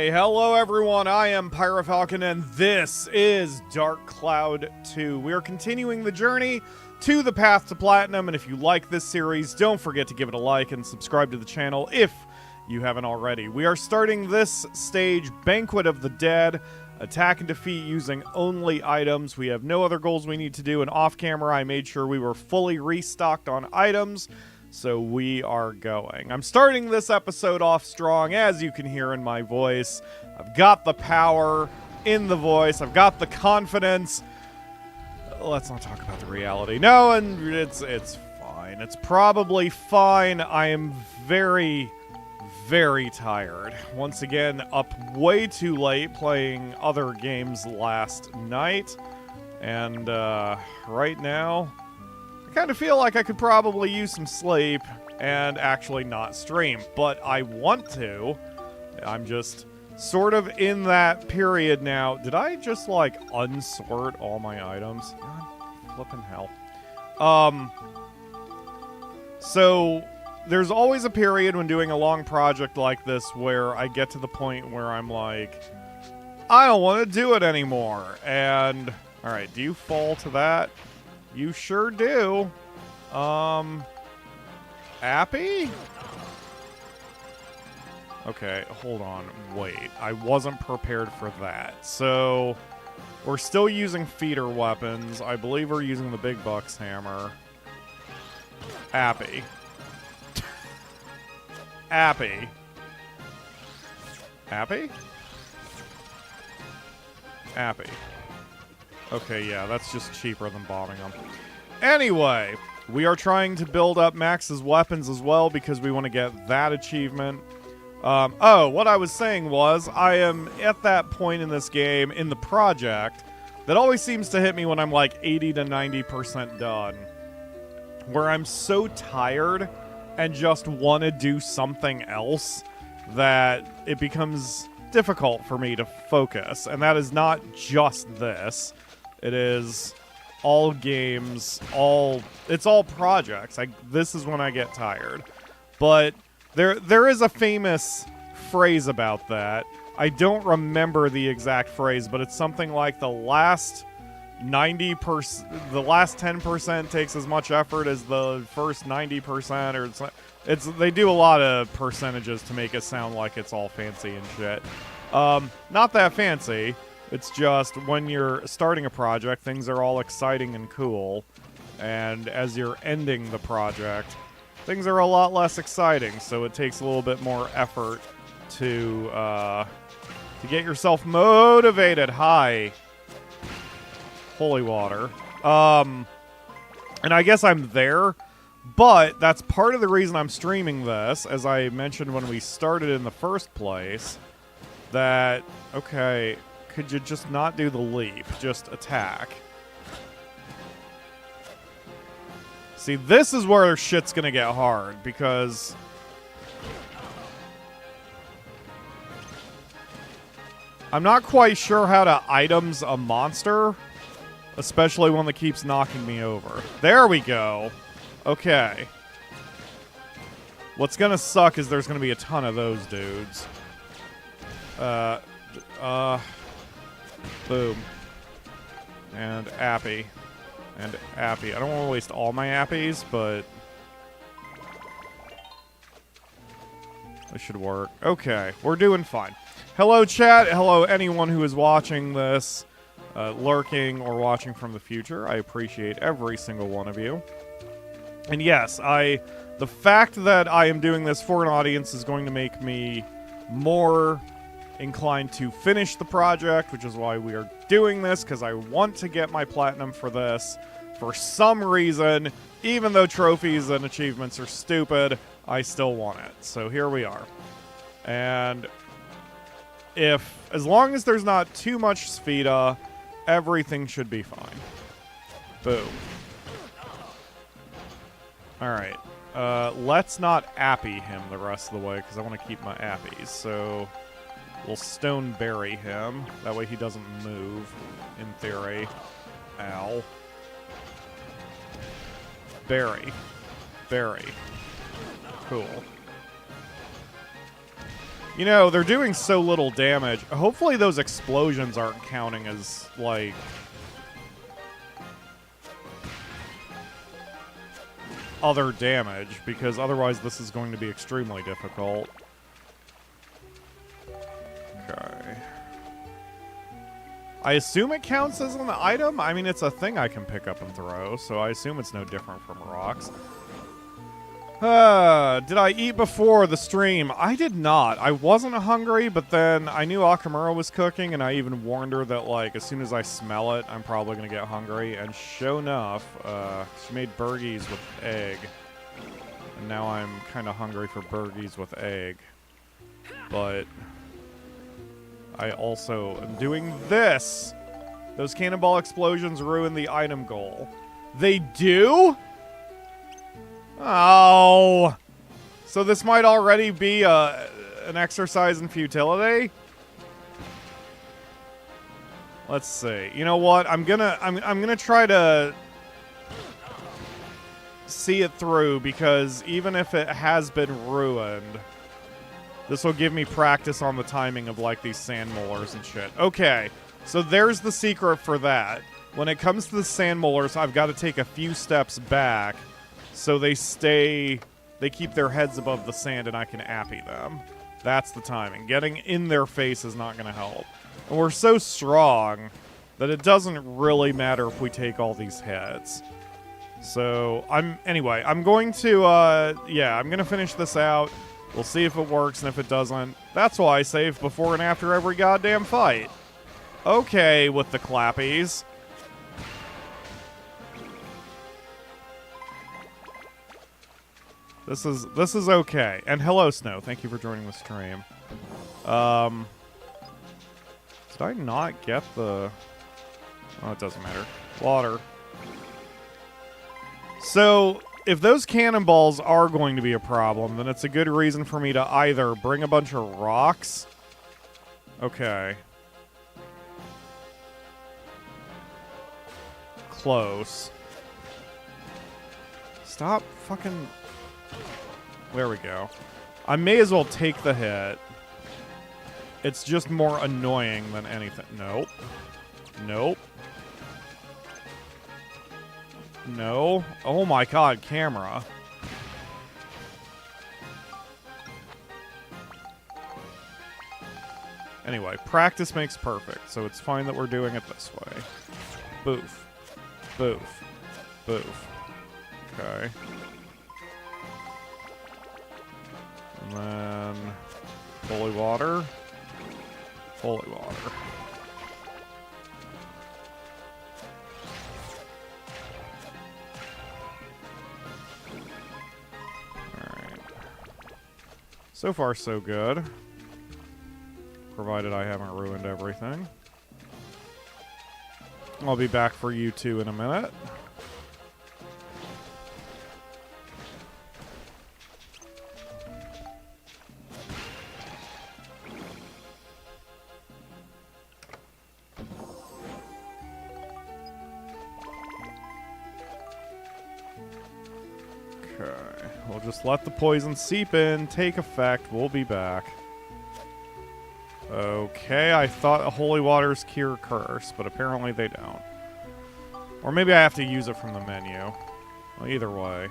Okay, hello everyone, I am PyroFalkon and this is Dark Cloud 2. We are continuing the journey to the path to platinum, and if you like this series, don't forget to give it a like and subscribe to the channel if you haven't already. We are starting this stage, Banquet of the Dead, attack and defeat using only items. We have no other goals we need to do, and off camera I made sure we were fully restocked on items. So we are going. I'm starting this episode off strong, as you can hear in my voice. I've got the power in the voice. I've got the confidence. Let's not talk about the reality. No, and it's fine. It's probably fine. I am very, very tired. Once again, up way too late playing other games last night. And right now, I kind of feel like I could probably use some sleep and actually not stream, but I want to. I'm just sort of in that period now. Did I just, like, unsort all my items? God, flippin' hell. So there's always a period when doing a long project like this where I get to the point where I'm like, I don't want to do it anymore. And, alright, do you fall to that? You sure do. Appy? Okay, hold on. Wait, I wasn't prepared for that. So, we're still using feeder weapons. I believe we're using the big bucks hammer. Appy. Appy. Appy? Appy. Okay, yeah, that's just cheaper than bombing them. Anyway, we are trying to build up Max's weapons as well because we want to get that achievement. Oh, what I was saying was, I am at that point in this game, in the project, that always seems to hit me when I'm like 80 to 90% done. Where I'm so tired and just want to do something else that it becomes difficult for me to focus. And that is not just this. It is all games, it's all projects. This is when I get tired. But there is a famous phrase about that. I don't remember the exact phrase, but it's something like the last 90%, the last 10% takes as much effort as the first 90%, or they do a lot of percentages to make it sound like it's all fancy and shit. Not that fancy. It's just when you're starting a project, things are all exciting and cool, and as you're ending the project, things are a lot less exciting, so it takes a little bit more effort to get yourself motivated. Hi. Holy water. And I guess I'm there, but that's part of the reason I'm streaming this, as I mentioned when we started in the first place, that, okay, could you just not do the leap? Just attack. See, this is where shit's gonna get hard, because I'm not quite sure how to items a monster, especially one that keeps knocking me over. There we go. Okay. What's gonna suck is there's gonna be a ton of those dudes. Boom. And Appy. And Appy. I don't want to waste all my Appies, but this should work. Okay, we're doing fine. Hello, chat. Hello, anyone who is watching this, lurking or watching from the future. I appreciate every single one of you. And yes, the fact that I am doing this for an audience is going to make me more inclined to finish the project, which is why we are doing this, because I want to get my platinum for this. For some reason, even though trophies and achievements are stupid, I still want it. So here we are. And as long as there's not too much Spheda, everything should be fine. Boom. Alright. Let's not Appy him the rest of the way, because I want to keep my Appies. So we'll stone bury him. That way he doesn't move, in theory. Ow. Bury. Bury. Cool. You know, they're doing so little damage. Hopefully those explosions aren't counting as, like... other damage, because otherwise this is going to be extremely difficult. Okay. I assume it counts as an item? I mean, it's a thing I can pick up and throw, so I assume it's no different from rocks. Did I eat before the stream? I did not. I wasn't hungry, but then I knew Akamura was cooking, and I even warned her that, like, as soon as I smell it, I'm probably going to get hungry. And sure enough, she made burgies with egg. And now I'm kind of hungry for burgies with egg. But I also am doing this. Those cannonball explosions ruin the item goal. They do? Oh. So this might already be an exercise in futility? Let's see. You know what? I'm gonna try to see it through, because even if it has been ruined, this will give me practice on the timing of, like, these sand molars and shit. Okay, so there's the secret for that. When it comes to the sand molars, I've got to take a few steps back so they keep their heads above the sand and I can appy them. That's the timing. Getting in their face is not going to help. And we're so strong that it doesn't really matter if we take all these hits. So, anyway, I'm going to, yeah, I'm going to finish this out. We'll see if it works, and if it doesn't, that's why I save before and after every goddamn fight. Okay, with the clappies. This is okay. And hello, Snow. Thank you for joining the stream. Did I not get the... Oh, it doesn't matter. Water. So, if those cannonballs are going to be a problem, then it's a good reason for me to either bring a bunch of rocks. Okay. Close. Stop fucking... There we go. I may as well take the hit. It's just more annoying than anything. Nope. Nope. No. Oh my god, camera. Anyway, practice makes perfect, so it's fine that we're doing it this way. Boof. Boof. Boof. Okay. And then... Holy water. Holy water. Alright. So far, so good. Provided I haven't ruined everything. I'll be back for you two in a minute. We'll just let the poison seep in, take effect, we'll be back. Okay, I thought holy waters cure curse, but apparently they don't. Or maybe I have to use it from the menu. Well, either way.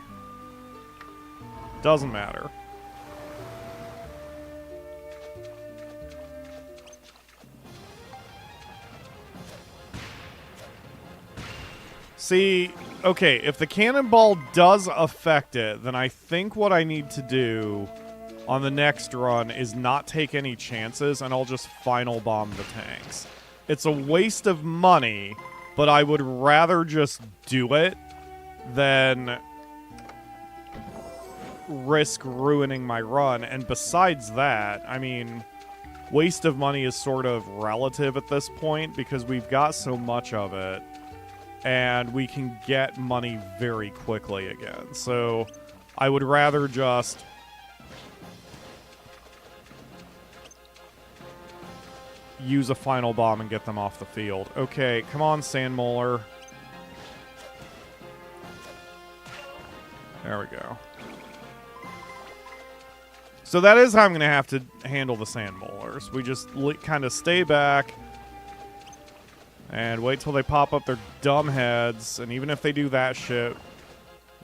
Doesn't matter. See, okay, if the cannonball does affect it, then I think what I need to do on the next run is not take any chances, and I'll just final bomb the tanks. It's a waste of money, but I would rather just do it than risk ruining my run. And besides that, I mean, waste of money is sort of relative at this point because we've got so much of it. And we can get money very quickly again. So I would rather just use a final bomb and get them off the field. Okay, come on, Sand Molar. There we go. So that is how I'm going to have to handle the sand molars. We just kind of stay back and wait till they pop up their dumb heads. And even if they do that shit,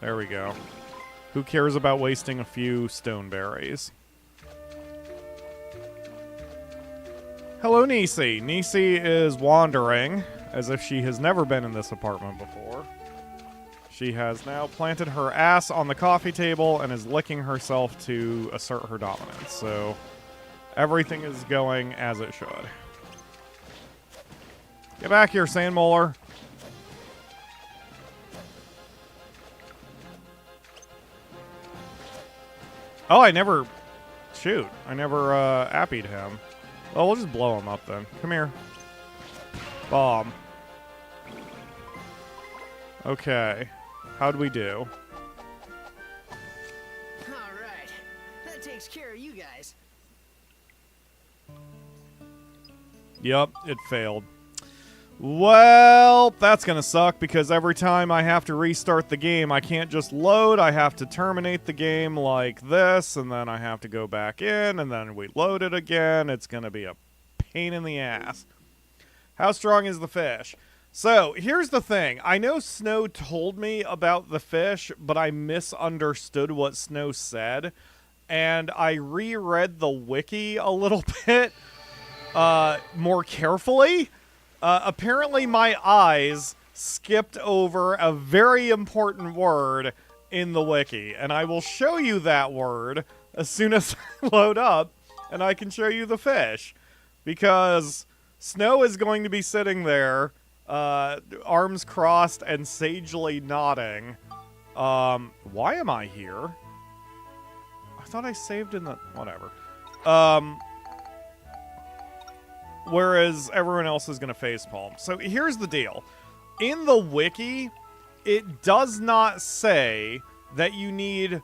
there we go. Who cares about wasting a few stone berries? Hello, Nisi. Nisi is wandering as if she has never been in this apartment before. She has now planted her ass on the coffee table and is licking herself to assert her dominance. So everything is going as it should. Get back here, sand molar. Oh, I never... Shoot. I never appied him. Well, we'll just blow him up then. Come here. Bomb. Okay. How'd we do? Alright. That takes care of you guys. Yep, it failed. Well, that's gonna suck because every time I have to restart the game, I can't just load. I have to terminate the game like this, and then I have to go back in, and then we load it again. It's gonna be a pain in the ass. How strong is the fish? So, here's the thing. I know Snow told me about the fish, but I misunderstood what Snow said. And I reread the wiki a little bit more carefully. Apparently, my eyes skipped over a very important word in the wiki. And I will show you that word as soon as I load up, and I can show you the fish. Because Snow is going to be sitting there... arms crossed and sagely nodding. Why am I here? I thought I saved in the... Whatever. Whereas everyone else is going to facepalm. So here's the deal. In the wiki, it does not say that you need...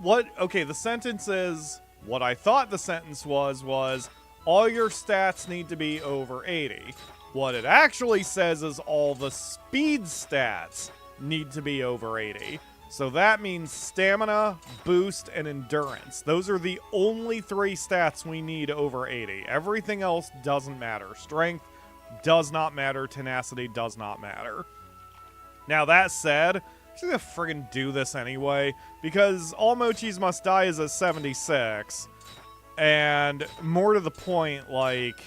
What... Okay, the sentence is... What I thought the sentence was all your stats need to be over 80. What it actually says is all the speed stats need to be over 80. So that means stamina, boost, and endurance. Those are the only 3 stats we need over 80. Everything else doesn't matter. Strength does not matter. Tenacity does not matter. Now, that said, I'm just gonna friggin' do this anyway, because All Mochis Must Die is a 76. And more to the point, like...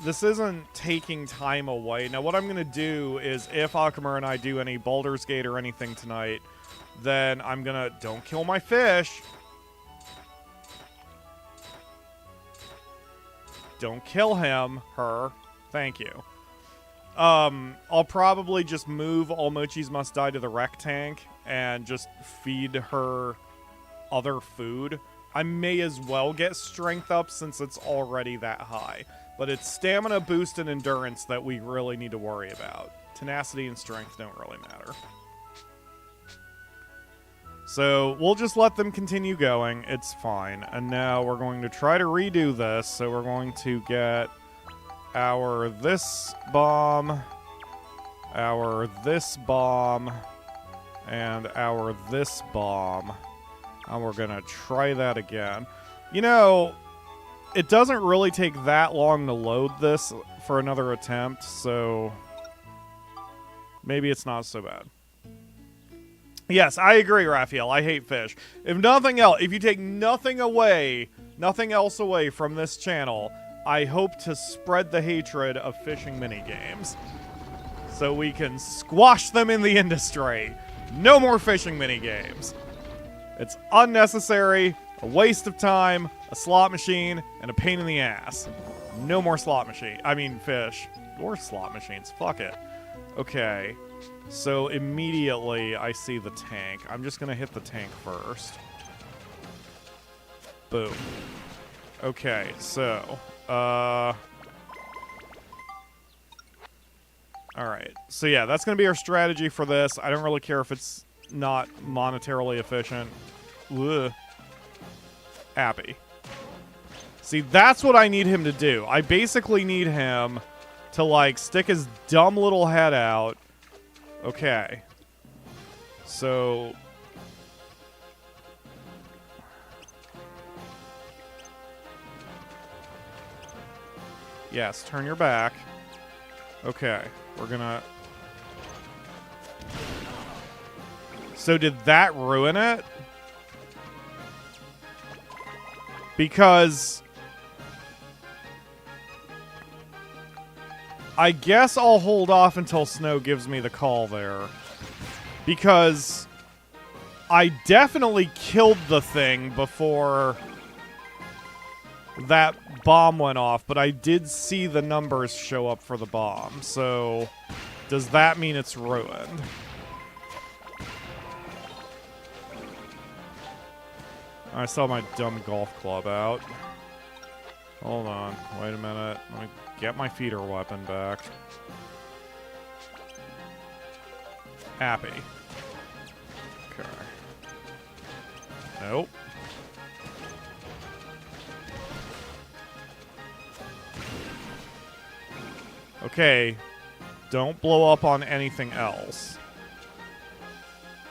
This isn't taking time away. Now, what I'm going to do is, if Akamura and I do any Baldur's Gate or anything tonight, then I'm going to... Don't kill my fish! Don't kill him. Her. Thank you. I'll probably just move All Mochis Must Die to the rec tank and just feed her other food. I may as well get strength up since it's already that high. But it's stamina, boost, and endurance that we really need to worry about. Tenacity and strength don't really matter. So we'll just let them continue going. It's fine. And now we're going to try to redo this. So we're going to get our this bomb, our this bomb, and our this bomb. And we're going to try that again. You know... It doesn't really take that long to load this for another attempt, so maybe it's not so bad. Yes, I agree, Raphael. I hate fish. If nothing else, if you take nothing else away from this channel, I hope to spread the hatred of fishing minigames so we can squash them in the industry. No more fishing minigames. It's unnecessary, a waste of time, a slot machine, and a pain in the ass. No more slot machine. I mean, fish. Or slot machines. Fuck it. Okay. So, immediately, I see the tank. I'm just gonna hit the tank first. Boom. Okay, so... Alright. So, yeah, that's gonna be our strategy for this. I don't really care if it's not monetarily efficient. Ugh. Happy. See, that's what I need him to do. I basically need him to, like, stick his dumb little head out. Okay. So... Yes, turn your back. Okay, we're gonna... So did that ruin it? Because... I guess I'll hold off until Snow gives me the call there. Because... I definitely killed the thing before that bomb went off, but I did see the numbers show up for the bomb, so does that mean it's ruined? I saw my dumb golf club out. Hold on, wait a minute. Let me get my feeder weapon back. Happy. Okay. Nope. Okay. Don't blow up on anything else.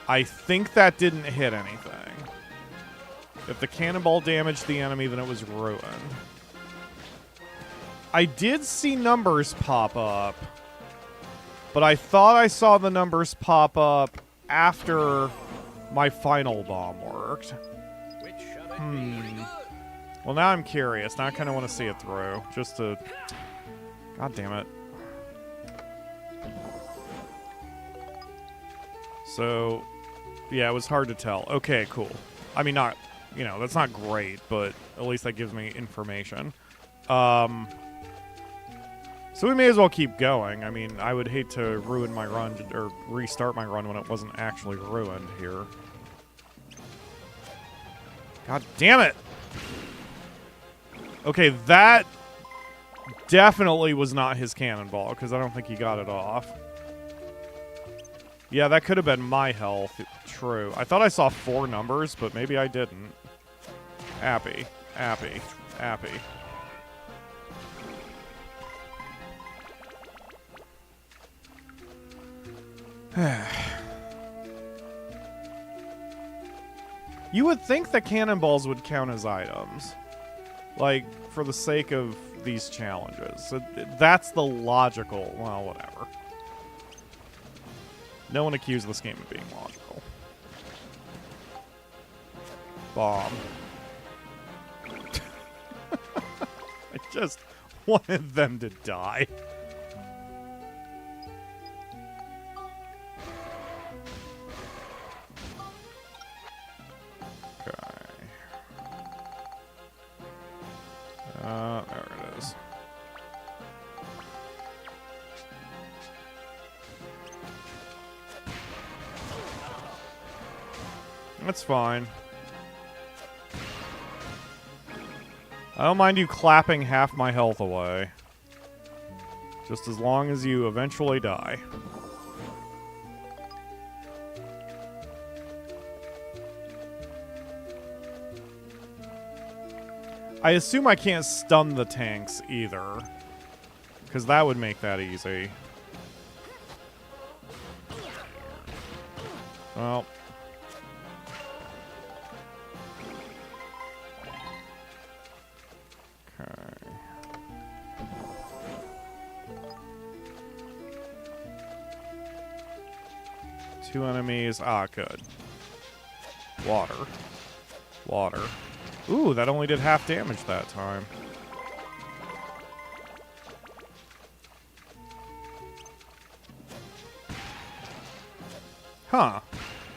I think that didn't hit anything. If the cannonball damaged the enemy, then it was ruined. I did see numbers pop up, but I thought I saw the numbers pop up after my final bomb worked. Well, now I'm curious. Now I kind of want to see it through. Just to... God damn it. So, yeah, it was hard to tell. Okay, cool. I mean, not... You know, that's not great, but at least that gives me information. So we may as well keep going. I mean, I would hate to ruin my run, or restart my run when it wasn't actually ruined here. God damn it! Okay, that definitely was not his cannonball, because I don't think he got it off. Yeah, that could have been my health. True. I thought I saw 4 numbers, but maybe I didn't. Happy. Happy. Happy. You would think that cannonballs would count as items. Like, for the sake of these challenges. So that's the logical... Well, whatever. No one accused this game of being logical. Bomb. I just wanted them to die. There it is. That's fine. I don't mind you clapping half my health away. Just as long as you eventually die. I assume I can't stun the tanks either, because that would make that easy. Well. Okay. Two enemies. Ah, good. Water. Water. Ooh, that only did half damage that time. Huh.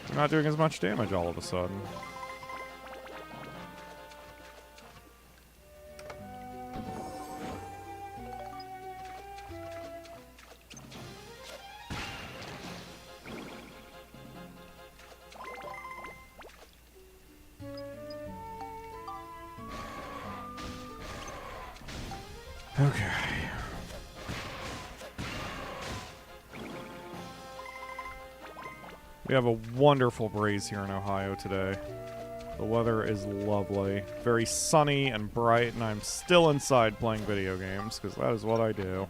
You're not doing as much damage all of a sudden. Okay. We have a wonderful breeze here in Ohio today. The weather is lovely. Very sunny and bright, and I'm still inside playing video games, because that is what I do.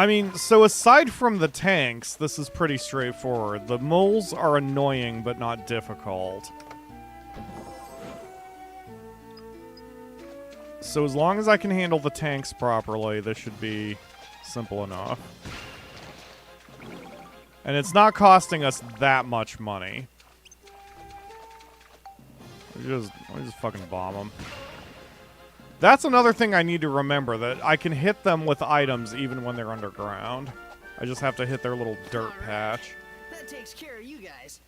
I mean, so aside from the tanks, this is pretty straightforward. The moles are annoying, but not difficult. So as long as I can handle the tanks properly, this should be simple enough. And it's not costing us that much money. We just fucking bomb them. That's another thing I need to remember, that I can hit them with items even when they're underground. I just have to hit their little dirt patch. That takes care of you guys.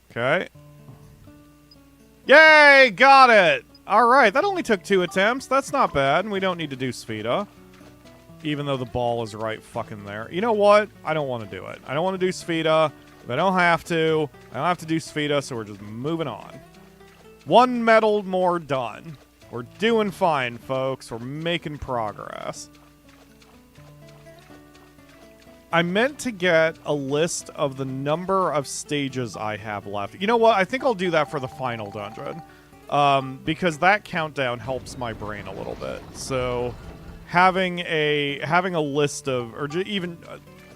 Okay. Yay! Got it! Alright, that only took 2 attempts. That's not bad, and we don't need to do Spheda. Even though the ball is right fucking there. You know what? I don't want to do it. I don't want to do Spheda. If I don't have to, I don't have to do Spheda, so we're just moving on. 1 medal more done. We're doing fine, folks. We're making progress. I meant to get a list of the number of stages I have left. You know what? I think I'll do that for the final dungeon. Because that countdown helps my brain a little bit. So having a list of, or even,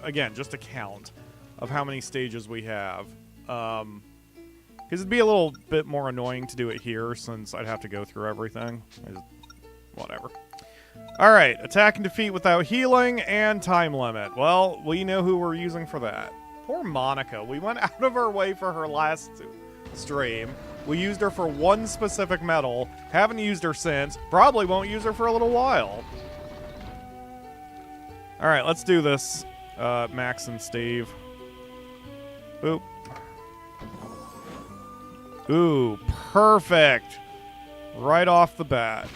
again, just a count of how many stages we have. Because it'd be a little bit more annoying to do it here since I'd have to go through everything. Whatever. Alright, attack and defeat without healing and time limit. Well, we know who we're using for that. Poor Monica. We went out of our way for her last stream. We used her for 1 specific medal. Haven't used her since. Probably won't use her for a little while. Alright, let's do this. Max and Steve. Boop. Ooh, perfect. Right off the bat.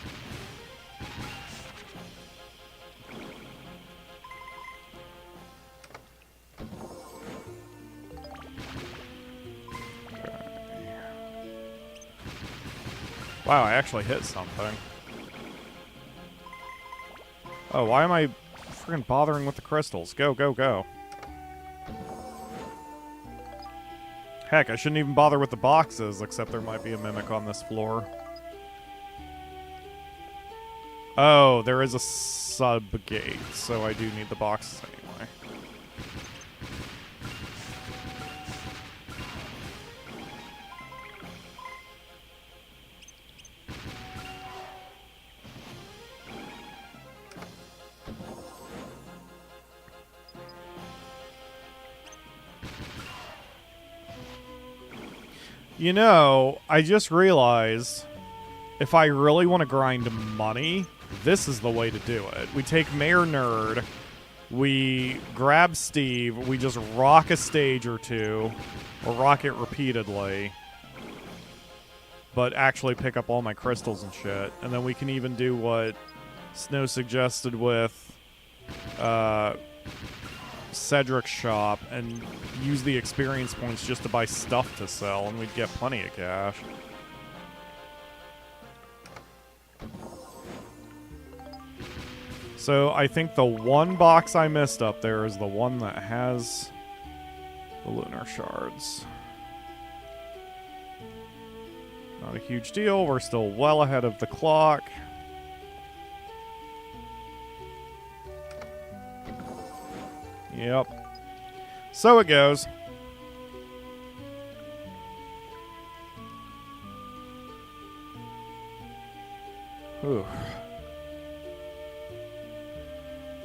Wow, I actually hit something. Oh, why am I freaking bothering with the crystals? Go, go, go. Heck, I shouldn't even bother with the boxes, except there might be a mimic on this floor. Oh, there is a sub-gate, so I do need the boxes anyway. You know, I just realized if I really want to grind money, this is the way to do it. We take Mayor Nerd, we grab Steve, we just rock a stage or two, or rock it repeatedly, but actually pick up all my crystals and shit. And then we can even do what Snow suggested with Cedric's shop and use the experience points just to buy stuff to sell, and we'd get plenty of cash. So I think the 1 box I missed up there is the one that has the lunar shards. Not a huge deal. We're still well ahead of the clock. Yep. So it goes. Whew.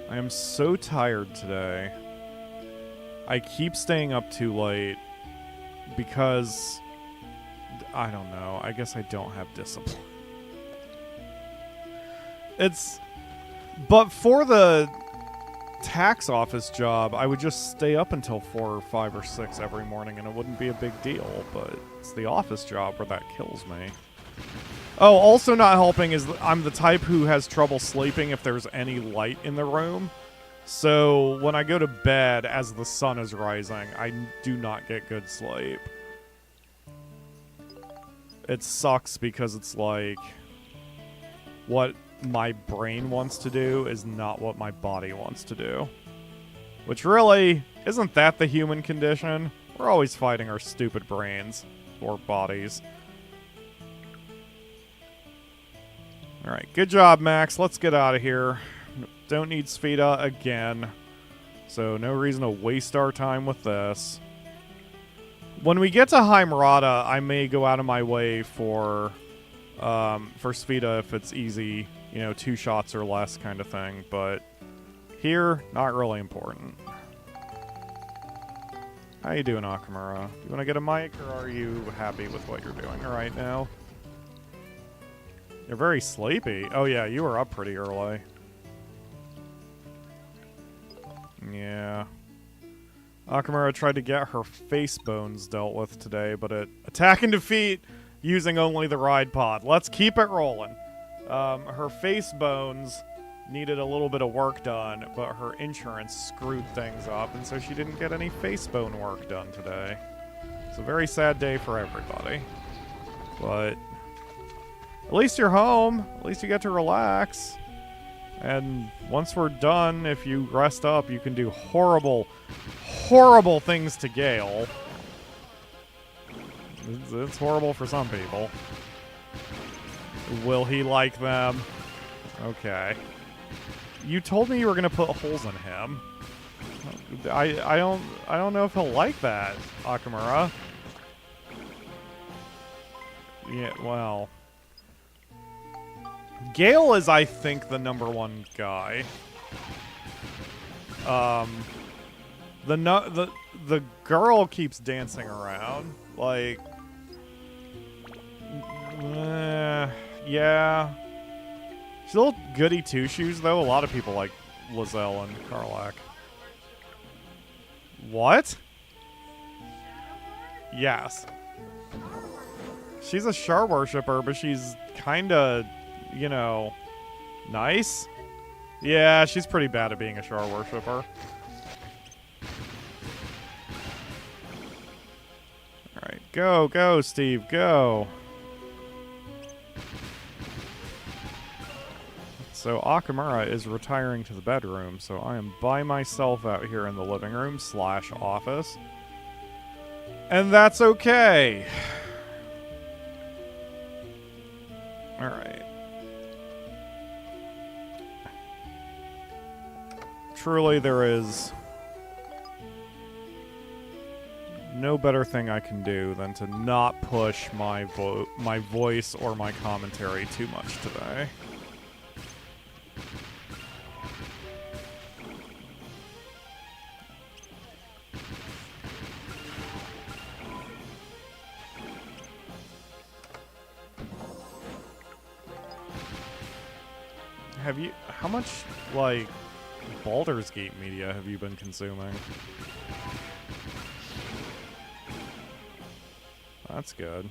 I am so tired today. I keep staying up too late because I don't know. I guess I don't have discipline. But for the tax office job, I would just stay up until 4 or 5 or 6 every morning and it wouldn't be a big deal, but it's the office job where that kills me. Oh, also not helping is I'm the type who has trouble sleeping if there's any light in the room. So when I go to bed as the sun is rising, I do not get good sleep. It sucks because it's like what my brain wants to do is not what my body wants to do. Which really, isn't that the human condition? We're always fighting our stupid brains or bodies. Alright, good job, Max. Let's get out of here. Don't need Sfida again. So no reason to waste our time with this. When we get to Heimerada, I may go out of my way for Sfida if it's easy, you know, 2 shots or less kind of thing. But here, not really important. How you doing, Akamura? Do you want to get a mic, or are you happy with what you're doing right now? You're very sleepy. Oh yeah, you were up pretty early. Yeah. Akamura tried to get her face bones dealt with today, but it attack and defeat using only the ride pod. Let's keep it rolling. Her face bones needed a little bit of work done, but her insurance screwed things up, and so she didn't get any face bone work done today. It's a very sad day for everybody. But at least you're home. At least you get to relax. And once we're done, if you rest up, you can do horrible, horrible things to Gale. It's horrible for some people. Will he like them? Okay. You told me you were gonna put holes in him. I don't know if he'll like that, Akamura. Yeah, well. Gale is, I think, the #1 guy. The girl keeps dancing around. Like, yeah. She's a little goody two-shoes, though. A lot of people like Lizelle and Karlach. What? Yes. She's a Char worshiper, but she's kinda, you know, nice. Yeah, she's pretty bad at being a Char worshiper. Alright, go, Steve, go. So Akamura is retiring to the bedroom, so I am by myself out here in the living room / office. And that's okay. Alright. Truly, there is no better thing I can do than to not push my voice or my commentary too much today. How much, like, Baldur's Gate media have you been consuming? That's good.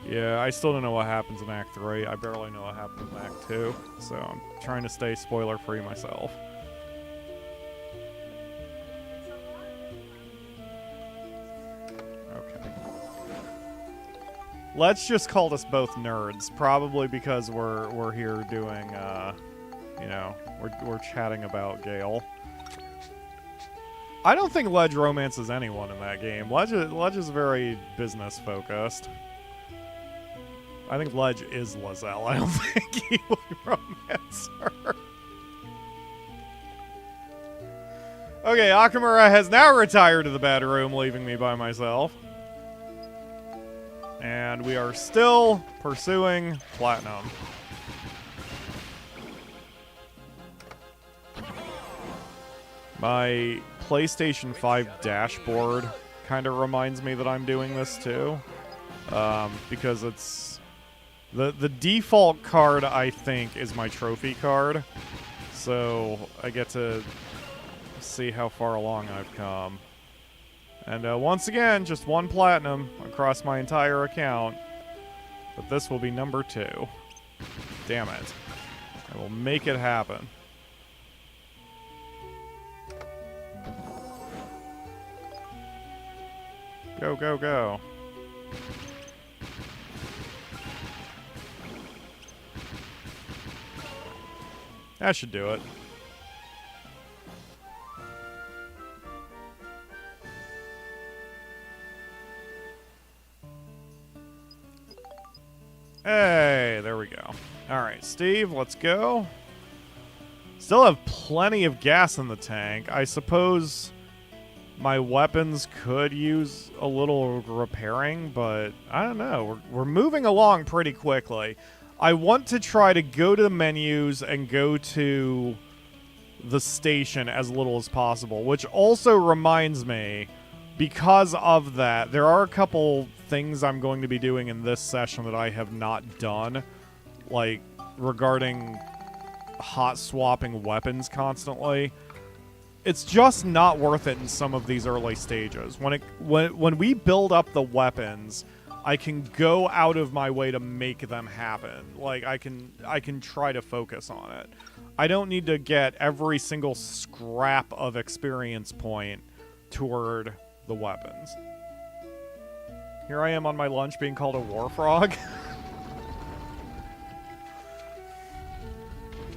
Yeah, I still don't know what happens in Act 3. I barely know what happens in Act 2, so I'm trying to stay spoiler-free myself. Okay. Let's just call us both nerds, probably because we're here doing, you know, we're chatting about Gale. I don't think Ledge romances anyone in that game. Ledge is very business-focused. I think Ledge is Lizelle. I don't think he would romance her. Okay, Akamura has now retired to the bedroom, leaving me by myself. And we are still pursuing Platinum. My PlayStation 5 dashboard kind of reminds me that I'm doing this too. Because it's... The default card, I think, is my trophy card. So I get to see how far along I've come. And once again, just 1 platinum across my entire account. But this will be number 2. Damn it. I will make it happen. Go, go, go. That should do it. Hey, there we go. Alright, Steve, let's go. Still have plenty of gas in the tank. I suppose my weapons could use a little repairing, but I don't know. We're moving along pretty quickly. I want to try to go to the menus and go to the station as little as possible, which also reminds me, because of that, there are a couple things I'm going to be doing in this session that I have not done, like regarding hot swapping weapons constantly. It's just not worth it in some of these early stages. When we build up the weapons, I can go out of my way to make them happen. Like I can try to focus on it. I don't need to get every single scrap of experience point toward the weapons. Here I am on my lunch being called a war frog.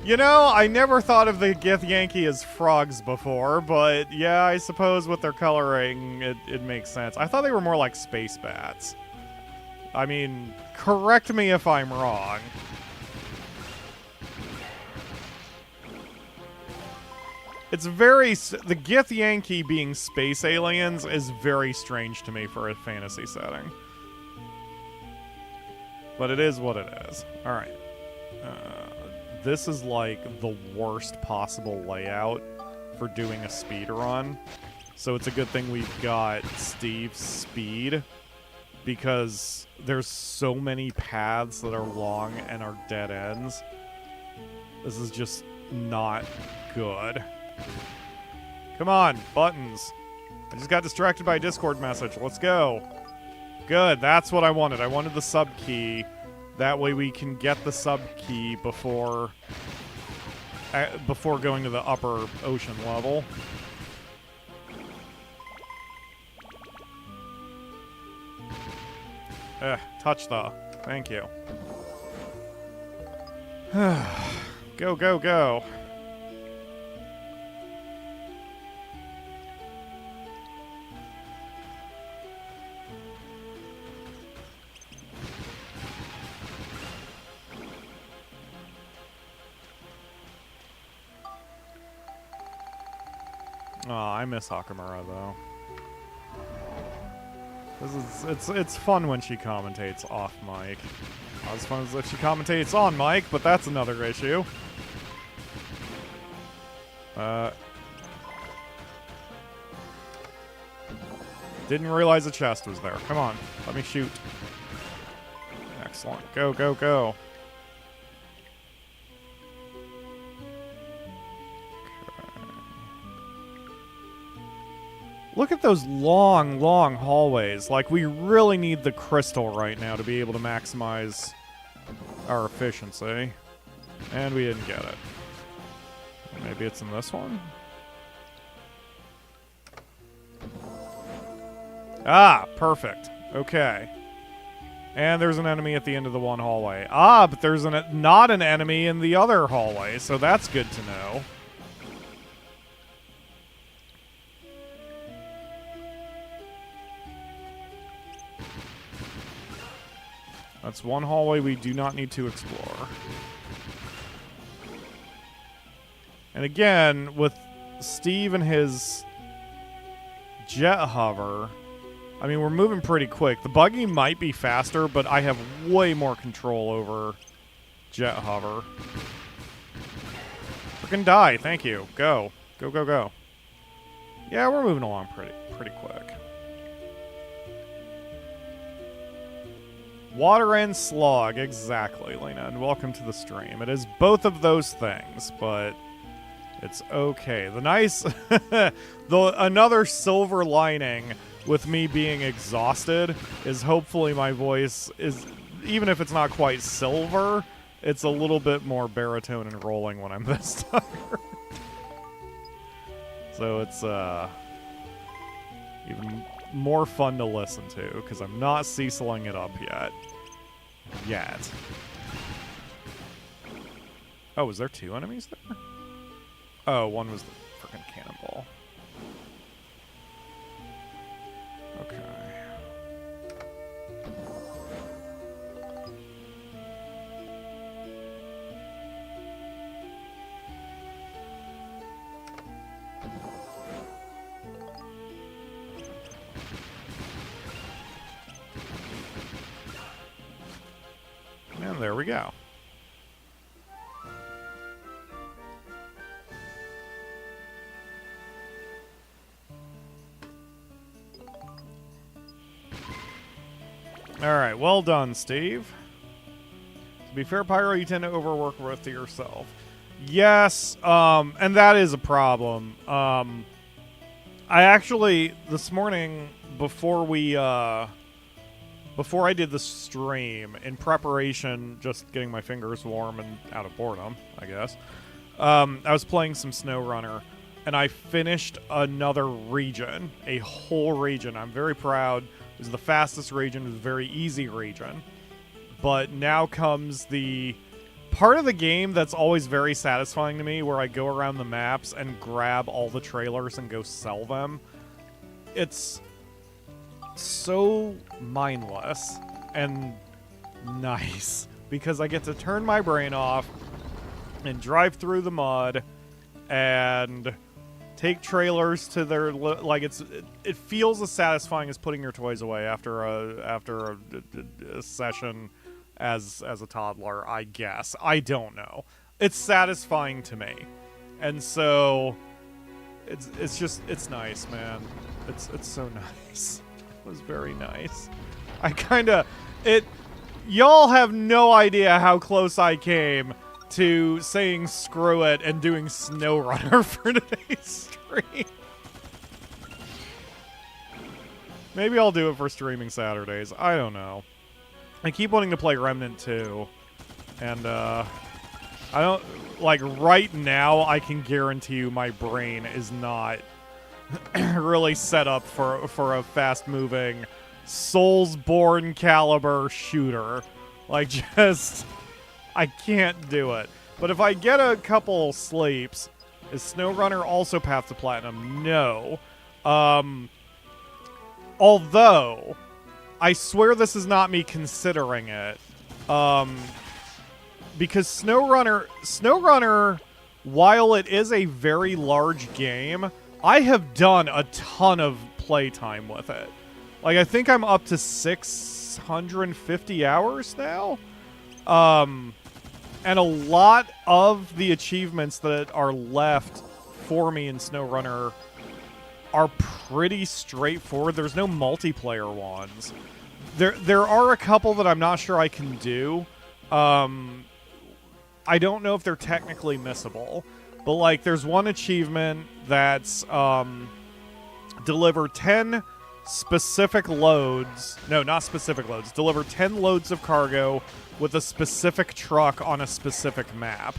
You know, I never thought of the Githyanki as frogs before, but yeah, I suppose with their coloring, it makes sense. I thought they were more like space bats. I mean, correct me if I'm wrong. It's very... The Githyanki being space aliens is very strange to me for a fantasy setting. But it is what it is. Alright. This is like the worst possible layout for doing a speed run. So it's a good thing we've got Steve's speed, because there's so many paths that are long and are dead ends. This is just not good. Come on, buttons. I just got distracted by a Discord message. Let's go. Good, that's what I wanted. I wanted the sub key. That way we can get the sub key before going to the upper ocean level. Touch the. Thank you. Go, go, go. Oh, I miss Hakamura though. It's fun when she commentates off mic. Not as fun as if she commentates on mic, but that's another issue. Didn't realize a chest was there. Come on, let me shoot. Excellent. Go, go, go. Look at those long, long hallways. Like, we really need the crystal right now to be able to maximize our efficiency. And we didn't get it. Maybe it's in this one? Ah, perfect. Okay. And there's an enemy at the end of the one hallway. Ah, but there's not an enemy in the other hallway, so that's good to know. That's one hallway we do not need to explore. And again, with Steve and his jet hover, I mean, we're moving pretty quick. The buggy might be faster, but I have way more control over jet hover. Frickin' die, thank you. Go. Go, go, go. Yeah, we're moving along pretty quick. Water and slog, exactly, Lena, and welcome to the stream. It is both of those things, but it's okay. The nice... another silver lining with me being exhausted is hopefully my voice is, even if it's not quite silver, it's a little bit more baritone and rolling when I'm this tired. So it's even more fun to listen to, because I'm not Ceciling it up yet. Oh, was there two enemies there? Oh, one was the frickin' cannonball. Okay. And there we go. Alright, well done, Steve. To be fair, Pyro, you tend to overwork with yourself. Yes, and that is a problem. I actually, this morning, before I did the stream, in preparation, just getting my fingers warm and out of boredom, I guess, I was playing some SnowRunner, and I finished another region, a whole region. I'm very proud. It was the fastest region. It was a very easy region. But now comes the part of the game that's always very satisfying to me, where I go around the maps and grab all the trailers and go sell them. It's so mindless and nice, because I get to turn my brain off and drive through the mud and take trailers to their like it feels as satisfying as putting your toys away after a session as a toddler, I guess. I don't know. It's satisfying to me. And so it's nice, man. It's so nice. It was very nice. Y'all have no idea how close I came to saying screw it and doing SnowRunner for today's stream. Maybe I'll do it for streaming Saturdays. I don't know. I keep wanting to play Remnant 2. And, I don't... Like, right now, I can guarantee you my brain is not really set up for a fast-moving, Soulsborne caliber shooter. Like, just... I can't do it. But if I get a couple sleeps, is SnowRunner also Path to Platinum? No. Although, I swear this is not me considering it. Because SnowRunner, while it is a very large game, I have done a ton of playtime with it. Like, I think I'm up to 650 hours now. And a lot of the achievements that are left for me in SnowRunner are pretty straightforward. There's no multiplayer ones. There are a couple that I'm not sure I can do. I don't know if they're technically missable. But, like, there's one achievement that's deliver 10 specific loads. No, not specific loads. Deliver 10 loads of cargo with a specific truck on a specific map.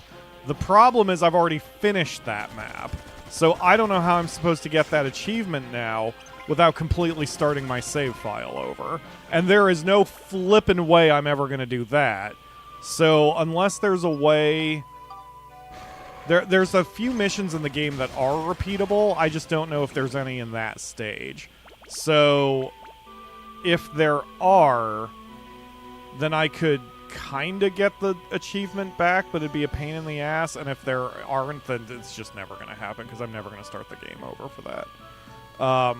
The problem is I've already finished that map. So I don't know how I'm supposed to get that achievement now without completely starting my save file over. And there is no flippin' way I'm ever going to do that. So unless there's a way... There's a few missions in the game that are repeatable. I just don't know if there's any in that stage. So if there are, then I could kind of get the achievement back, but it'd be a pain in the ass. And if there aren't, then it's just never going to happen, because I'm never going to start the game over for that. I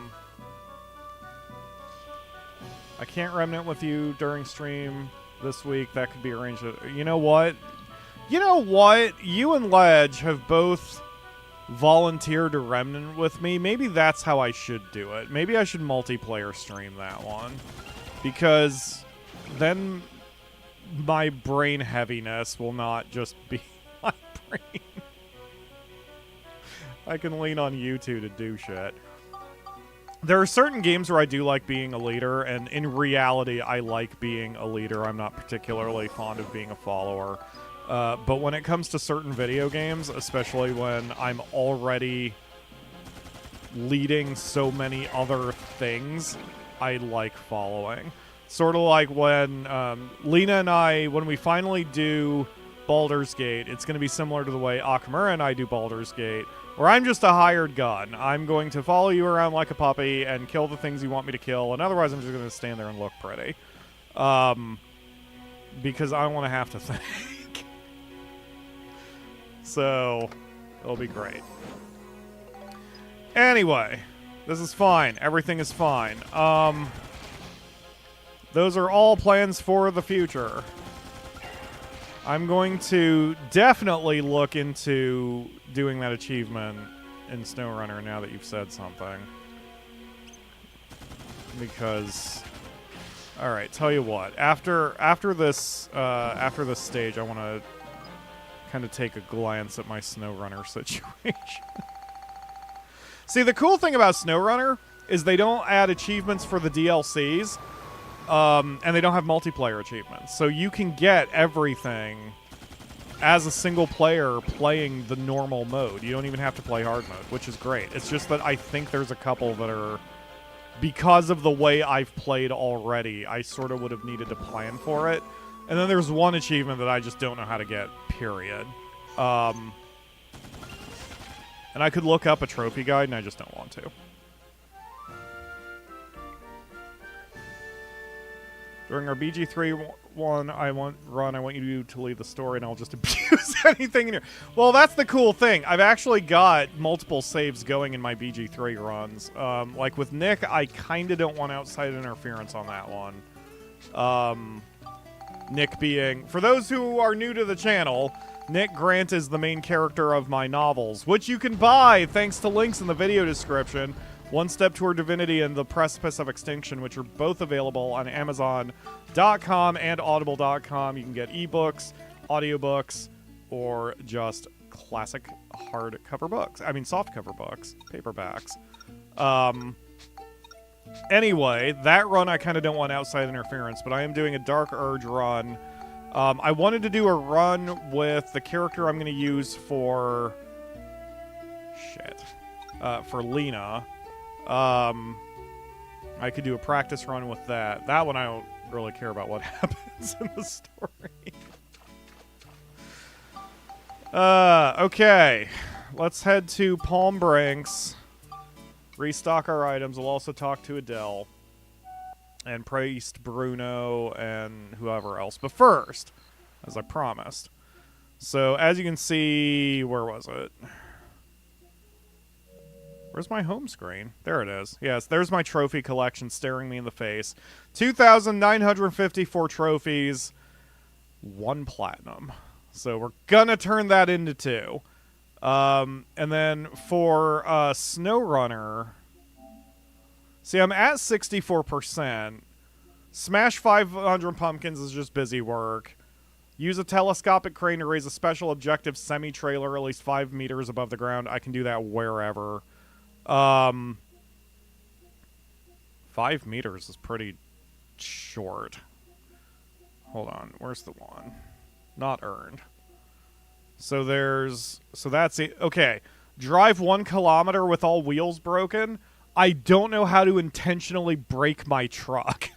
can't Remnant with you during stream this week. That could be arranged. You know what? You and Ledge have both volunteered to Remnant with me. Maybe that's how I should do it. Maybe I should multiplayer stream that one, because then my brain heaviness will not just be my brain. I can lean on you two to do shit. There are certain games where I do like being a leader, and in reality, I like being a leader. I'm not particularly fond of being a follower. But when it comes to certain video games, especially when I'm already leading so many other things, I like following. Sort of like when Lena and I, when we finally do Baldur's Gate, it's going to be similar to the way Akamura and I do Baldur's Gate, where I'm just a hired gun. I'm going to follow you around like a puppy and kill the things you want me to kill, and otherwise I'm just going to stand there and look pretty. Because I don't want to have to think. So, it'll be great. Anyway, this is fine. Everything is fine. Those are all plans for the future. I'm going to definitely look into doing that achievement in SnowRunner now that you've said something. Because, all right, tell you what. After this stage, I want to kind of take a glance at my SnowRunner situation. See, the cool thing about SnowRunner is they don't add achievements for the DLCs, and they don't have multiplayer achievements. So you can get everything as a single player playing the normal mode. You don't even have to play hard mode, which is great. It's just that I think there's a couple that are, because of the way I've played already, I sort of would have needed to plan for it. And then there's one achievement that I just don't know how to get, period. And I could look up a trophy guide, and I just don't want to. During our BG3 run, I want you to lead the story, and I'll just abuse anything in here. Well, that's the cool thing. I've actually got multiple saves going in my BG3 runs. Like with Nick, I kind of don't want outside interference on that one. Nick being, for those who are new to the channel, Nick Grant is the main character of my novels, which you can buy thanks to links in the video description. One Step Toward Divinity and The Precipice of Extinction, which are both available on Amazon.com and Audible.com. You can get ebooks, audiobooks, or just classic hardcover books. I mean, softcover books, paperbacks. Anyway, that run I kind of don't want outside interference, but I am doing a Dark Urge run. I wanted to do a run with the character I'm going to use for... for Lena. I could do a practice run with that. That one I don't really care about what happens in the story. Okay. Let's head to Palm Branks. Restock our items. We'll also talk to Adele. And Priest Bruno and whoever else. But first, as I promised. So, as you can see... Where was it? Where's my home screen? There it is. Yes, there's my trophy collection staring me in the face. 2,954 trophies. 1 platinum. So we're gonna turn that into 2. And then for SnowRunner... See, I'm at 64%. Smash 500 pumpkins is just busy work. Use a telescopic crane to raise a special objective semi-trailer at least 5 meters above the ground. I can do that wherever. 5 meters is pretty short. Hold on, where's the one? Not earned. So that's it. Okay, drive 1 kilometer with all wheels broken. I don't know how to intentionally break my truck.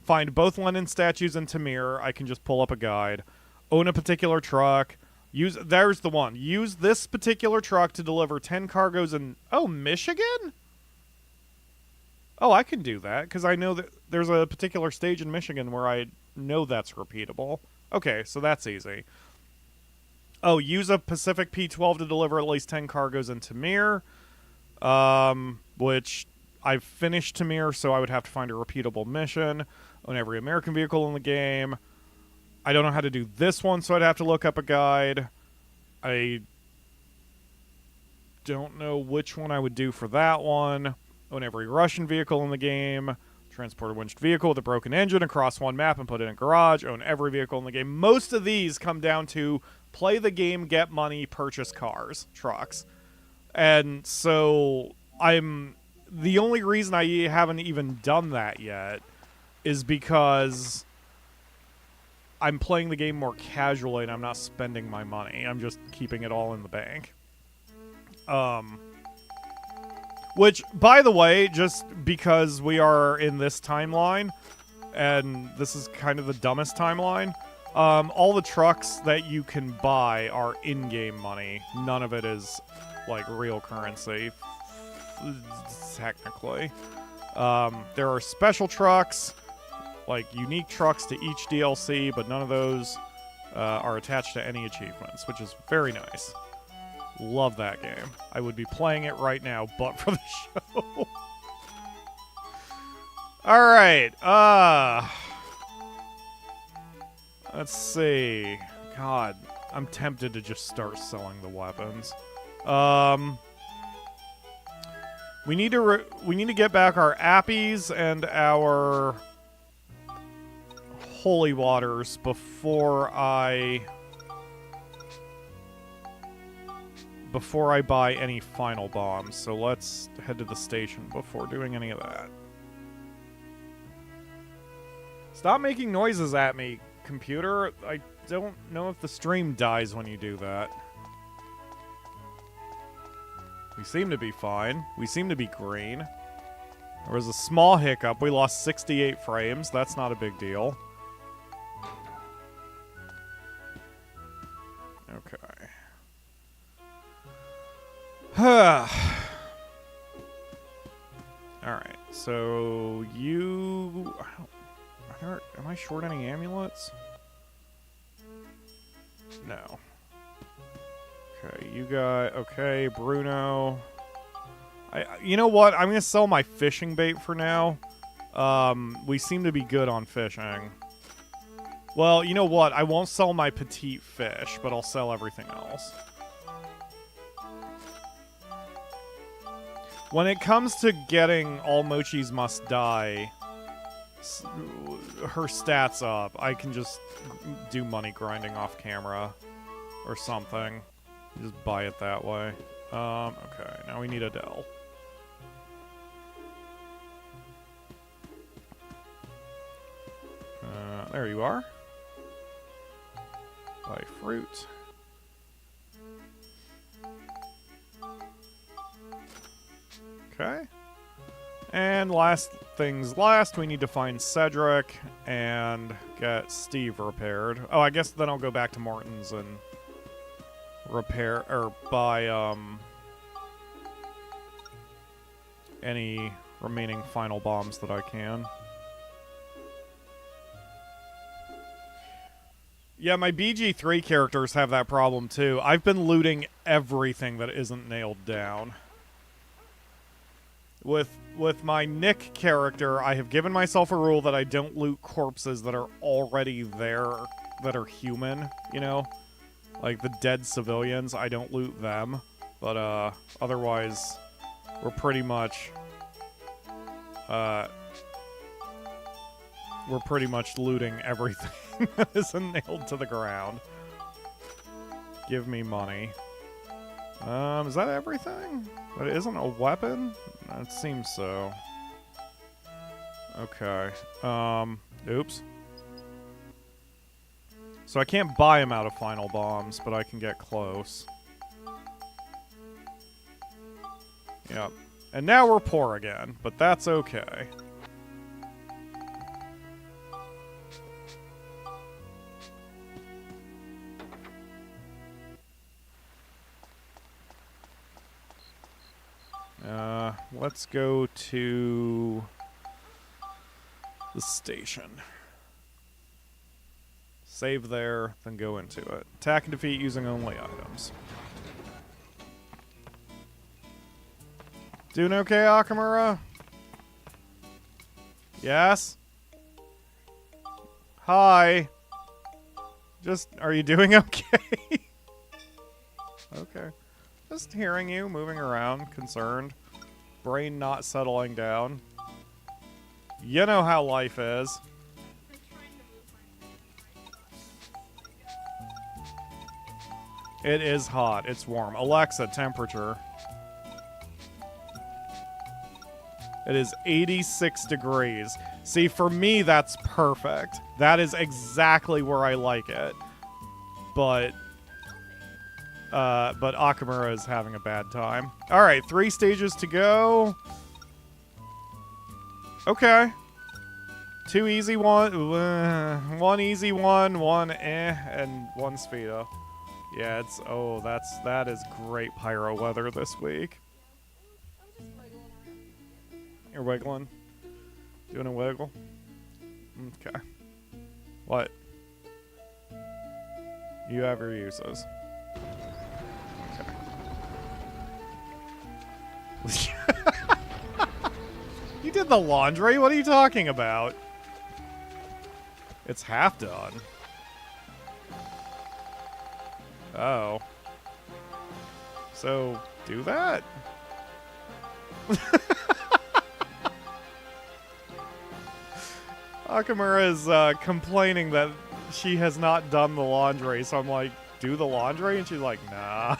Find both Lenin statues in Tamir. I can just pull up a guide. Own a particular truck. There's the one. Use this particular truck to deliver 10 cargoes in... Oh, Michigan? Oh, I can do that, because I know that there's a particular stage in Michigan where I know that's repeatable. Okay, so that's easy. Oh, use a Pacific P-12 to deliver at least 10 cargoes in Tamir. Which I've finished Tamir, so I would have to find a repeatable mission. Own every American vehicle in the game. I don't know how to do this one, so I'd have to look up a guide. I don't know which one I would do for that one. Own every Russian vehicle in the game. Transport a winched vehicle with a broken engine across 1 map and put it in a garage. Own every vehicle in the game. Most of these come down to play the game, get money, purchase cars, trucks. And so the only reason I haven't even done that yet is because I'm playing the game more casually and I'm not spending my money. I'm just keeping it all in the bank. Which, by the way, just because we are in this timeline, and this is kind of the dumbest timeline, all the trucks that you can buy are in-game money. None of it is, like, real currency, technically. There are special trucks, like unique trucks to each DLC, but none of those are attached to any achievements, which is very nice. Love that game. I would be playing it right now, but for the show. Alright, let's see. God, I'm tempted to just start selling the weapons. We need to get back our appies and our holy waters before I buy any final bombs. So let's head to the station before doing any of that. Stop making noises at me, computer. I don't know if the stream dies when you do that. We seem to be fine. We seem to be green. There was a small hiccup. We lost 68 frames. That's not a big deal. Okay. Alright, so you... Am I short any amulets? No. Okay, you got... Okay, Bruno. You know what? I'm going to sell my fishing bait for now. We seem to be good on fishing. Well, you know what? I won't sell my petite fish, but I'll sell everything else. When it comes to getting all Mochis Must Die, her stats up, I can just do money grinding off camera or something. Just buy it that way. Okay, now we need Adele. There you are. Buy fruit. Okay. And last things last, we need to find Cedric and get Steve repaired. Oh, I guess then I'll go back to Morton's and repair or buy any remaining final bombs that I can. Yeah, my BG3 characters have that problem too. I've been looting everything that isn't nailed down. With my Nick character, I have given myself a rule that I don't loot corpses that are already there, that are human, you know? Like the dead civilians, I don't loot them. But, otherwise, we're pretty much looting everything that isn't nailed to the ground. Give me money. Is that everything? That isn't a weapon? It seems so. Okay. Oops. So I can't buy him out of final bombs, but I can get close. Yep. And now we're poor again, but that's okay. Let's go to the station. Save there, then go into it. Attack and defeat using only items. Doing okay, Akamura? Yes? Hi. Just, are you doing okay? Okay. Just hearing you, moving around, concerned. Brain not settling down. You know how life is. It is hot. It's warm. Alexa, temperature. It is 86 degrees. See, for me, that's perfect. That is exactly where I like it. But Akamura is having a bad time. Alright, 3 stages to go. Okay. 2 easy one. 1 easy one, 1 and 1 speedo. Yeah, it's... Oh, that is great pyro weather this week. You're wiggling? Doing a wiggle? Okay. What? You have your uses. You did the laundry? What are you talking about? It's half done. Oh. So, do that? Akamura is complaining that she has not done the laundry, so I'm like, do the laundry? And she's like, nah.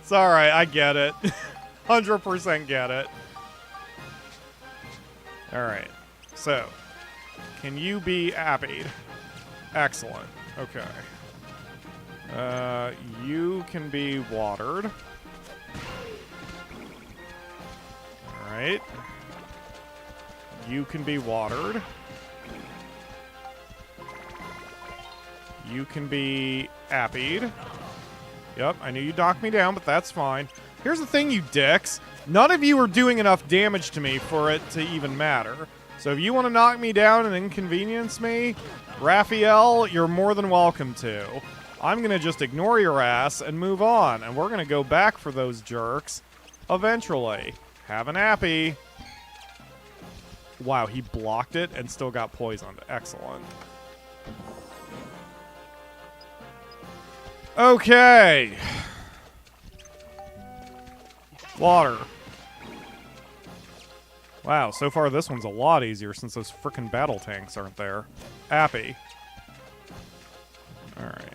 It's alright, I get it. 100% get it. Alright, so, can you be appied? Excellent. Okay. You can be watered. Alright. You can be watered. You can be appied. Yep, I knew you'd knock me down, but that's fine. Here's the thing, you dicks. None of you are doing enough damage to me for it to even matter. So if you want to knock me down and inconvenience me, Raphael, you're more than welcome to. I'm going to just ignore your ass and move on, and we're going to go back for those jerks eventually. Have an appy. Wow, he blocked it and still got poisoned. Excellent. Okay. Water. Wow, so far this one's a lot easier since those frickin' battle tanks aren't there. Appy. Alright.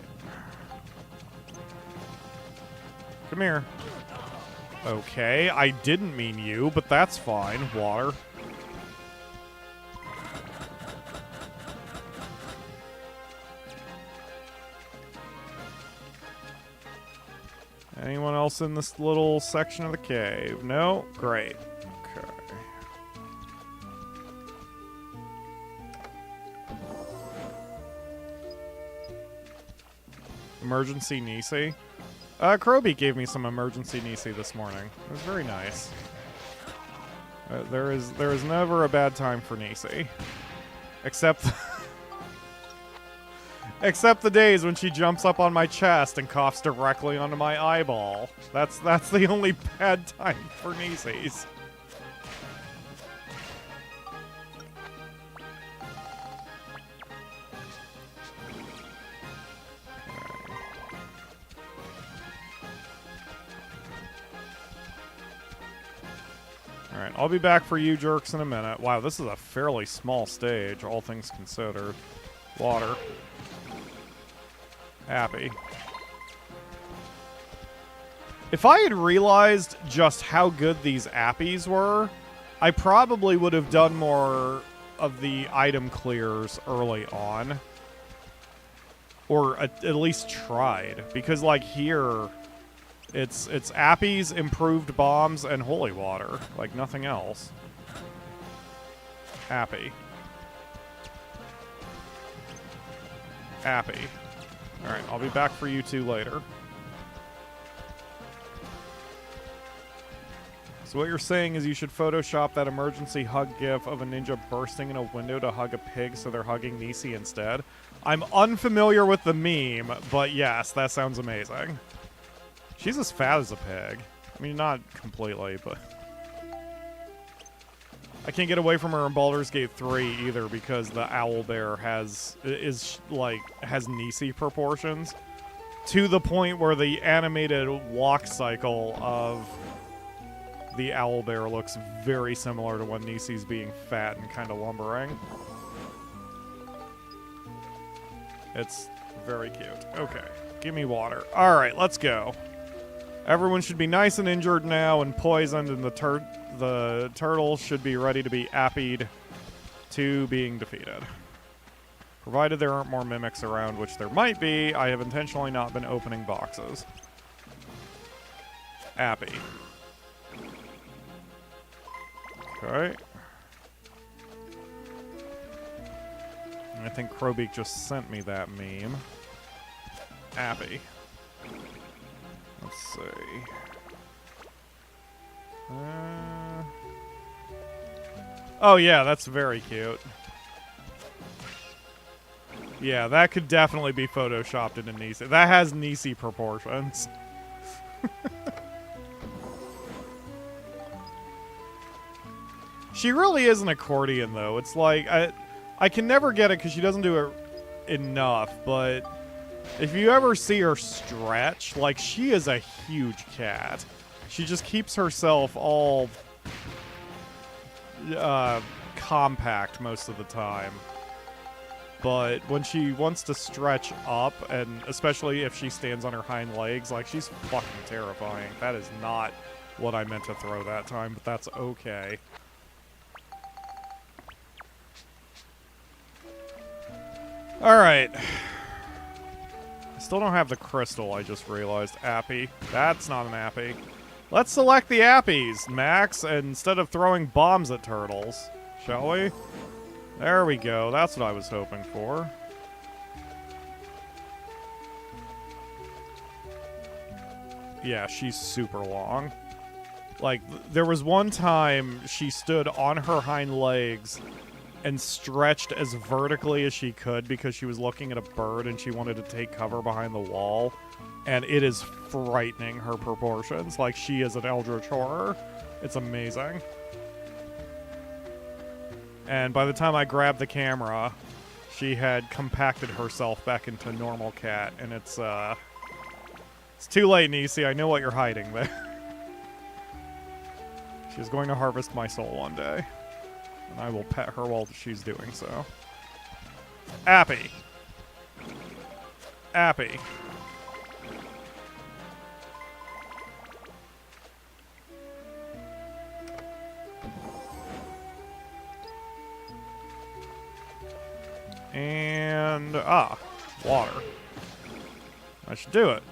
Come here. Okay, I didn't mean you, but that's fine. Water. Anyone else in this little section of the cave? No? Great. Okay. Emergency Nisi? Kroby gave me some emergency Nisi this morning. It was very nice. There is never a bad time for Nisi. Except... Except the days when she jumps up on my chest and coughs directly onto my eyeball. That's the only bad time for Nisis. Alright, I'll be back for you jerks in a minute. Wow, this is a fairly small stage, all things considered. Water. Happy. If I had realized just how good these appies were, I probably would have done more of the item clears early on. Or at least tried. Because, like, here, it's appies, improved bombs, and holy water. Like, nothing else. Appy. Appy. Alright, I'll be back for you two later. So what you're saying is you should Photoshop that emergency hug gif of a ninja bursting in a window to hug a pig so they're hugging Nisi instead? I'm unfamiliar with the meme, but yes, that sounds amazing. She's as fat as a pig. I mean, not completely, but... I can't get away from her in Baldur's Gate 3 either because the owlbear has Nisi proportions to the point where the animated walk cycle of the owlbear looks very similar to when Nisi's being fat and kind of lumbering. It's very cute. Okay, give me water. All right, let's go. Everyone should be nice and injured now and poisoned, and the turtle should be ready to be appied to being defeated. Provided there aren't more mimics around, which there might be, I have intentionally not been opening boxes. Appy. Okay. I think Krobeak just sent me that meme. Appy. Let's see. Oh yeah, that's very cute. Yeah, that could definitely be photoshopped into Nisi. That has Nisi proportions. She really is an accordion, though. It's like... I can never get it because she doesn't do it enough, but if you ever see her stretch, like, she is a huge cat. She just keeps herself all compact most of the time. But when she wants to stretch up, and especially if she stands on her hind legs, like, she's fucking terrifying. That is not what I meant to throw that time, but that's okay. Alright. I still don't have the crystal, I just realized. Appy. That's not an appy. Let's select the appies, Max, instead of throwing bombs at turtles. Shall we? There we go. That's what I was hoping for. Yeah, she's super long. Like, there was one time she stood on her hind legs and stretched as vertically as she could because she was looking at a bird and she wanted to take cover behind the wall. And it is frightening, her proportions. Like, she is an eldritch horror. It's amazing. And by the time I grabbed the camera, she had compacted herself back into normal cat, and it's too late, Nisi. I know what you're hiding there. She's going to harvest my soul one day, and I will pet her while she's doing so. Appy. Appy. And, water. I should do it.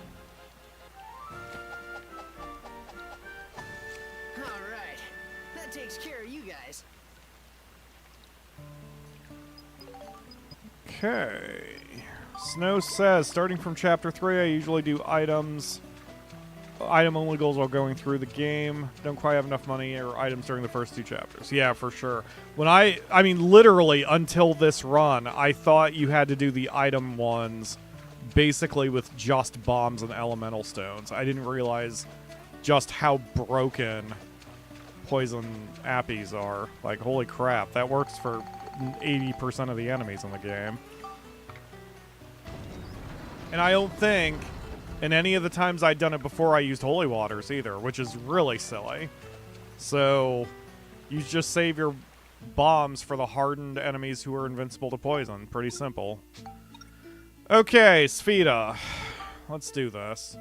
Alright. That takes care of you guys. Okay. Snow says, starting from Chapter 3, I usually do items. Item-only goals while going through the game. Don't quite have enough money or items during the first 2 chapters. Yeah, for sure. When I mean, literally, until this run, I thought you had to do the item ones basically with just bombs and elemental stones. I didn't realize just how broken poison appies are. Like, holy crap, that works for 80% of the enemies in the game. And I don't think in any of the times I'd done it before I used holy waters either, which is really silly. So you just save your bombs for the hardened enemies who are invincible to poison. Pretty simple. Okay, Spheda. Let's do this.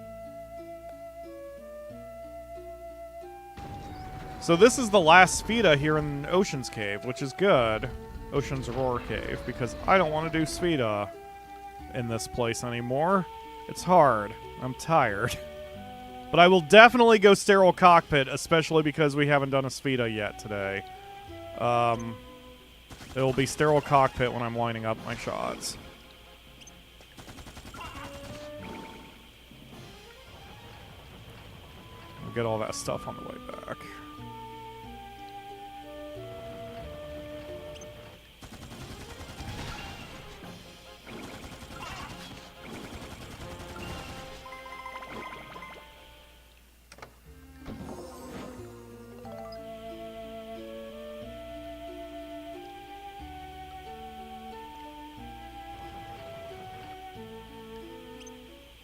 So this is the last Spheda here in Ocean's Cave, which is good. Ocean's Roar Cave, because I don't want to do Spheda in this place anymore. It's hard. I'm tired. But I will definitely go Sterile Cockpit, especially because we haven't done a Spheda yet today. It'll be Sterile Cockpit when I'm lining up my shots. We'll get all that stuff on the way back.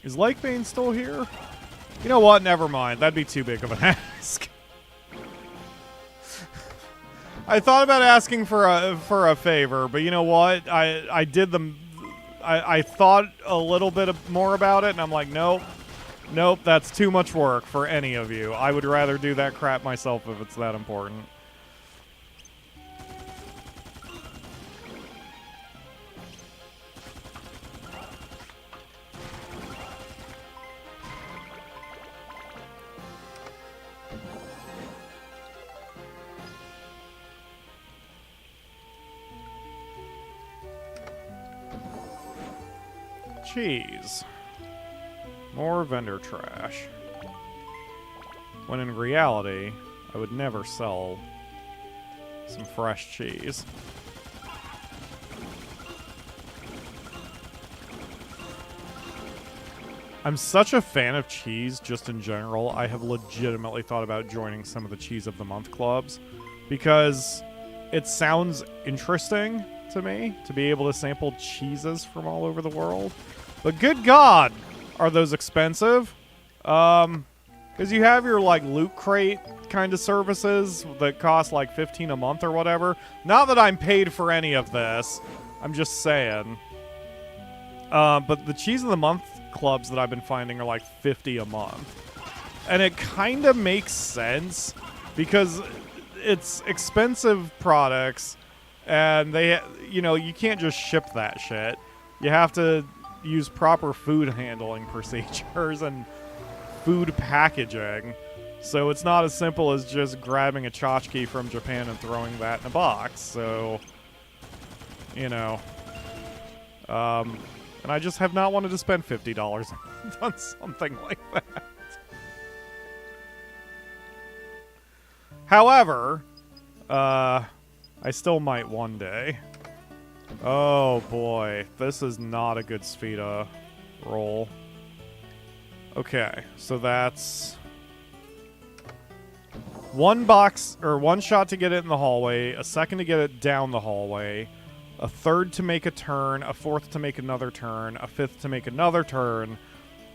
Is Lakebane still here? You know what? Never mind. That'd be too big of an ask. I thought about asking for a favor, but you know what? I did the. I thought a little bit more about it, and I'm like, nope, nope. That's too much work for any of you. I would rather do that crap myself if it's that important. Cheese. More vendor trash. When in reality, I would never sell some fresh cheese. I'm such a fan of cheese just in general. I have legitimately thought about joining some of the Cheese of the Month clubs because it sounds interesting to me to be able to sample cheeses from all over the world. But good God, are those expensive? Because you have your, like, loot crate kind of services that cost, like, $15 a month or whatever. Not that I'm paid for any of this. I'm just saying. But the Cheese of the Month clubs that I've been finding are, like, $50 a month. And it kind of makes sense because it's expensive products and they, you know, you can't just ship that shit. You have to use proper food handling procedures and food packaging. So it's not as simple as just grabbing a tchotchke from Japan and throwing that in a box. So, you know, and I just have not wanted to spend $50 on something like that. However, I still might one day. Oh boy, this is not a good Spheda roll. Okay, so that's one box, or one shot to get it in the hallway, a second to get it down the hallway, a third to make a turn, a fourth to make another turn, a fifth to make another turn,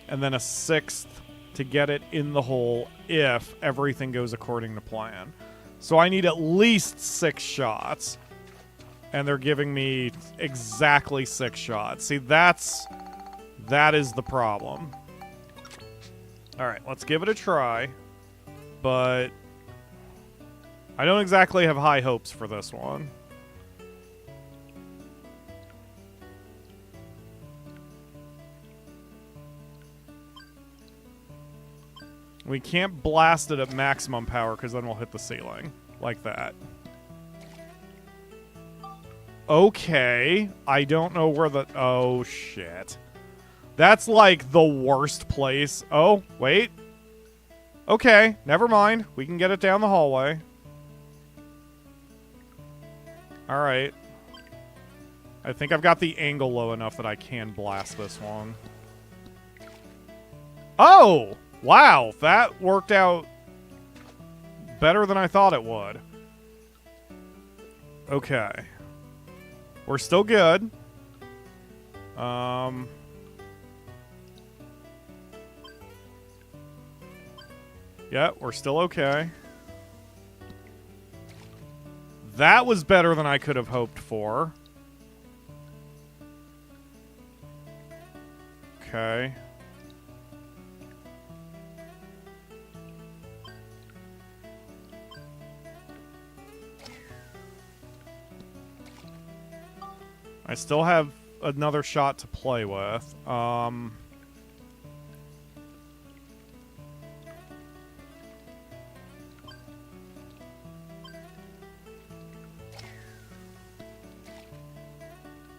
and then a sixth to get it in the hole if everything goes according to plan. So I need at least 6 shots. And they're giving me exactly 6 shots. See, that is the problem. Alright, let's give it a try. But I don't exactly have high hopes for this one. We can't blast it at maximum power because then we'll hit the ceiling. Like that. Okay. I don't know where the... Oh, shit. That's like the worst place. Oh, wait. Okay, never mind. We can get it down the hallway. Alright. I think I've got the angle low enough that I can blast this one. Oh! Wow, that worked out better than I thought it would. Okay. We're still good. Yeah, we're still okay. That was better than I could have hoped for. Okay. I still have another shot to play with.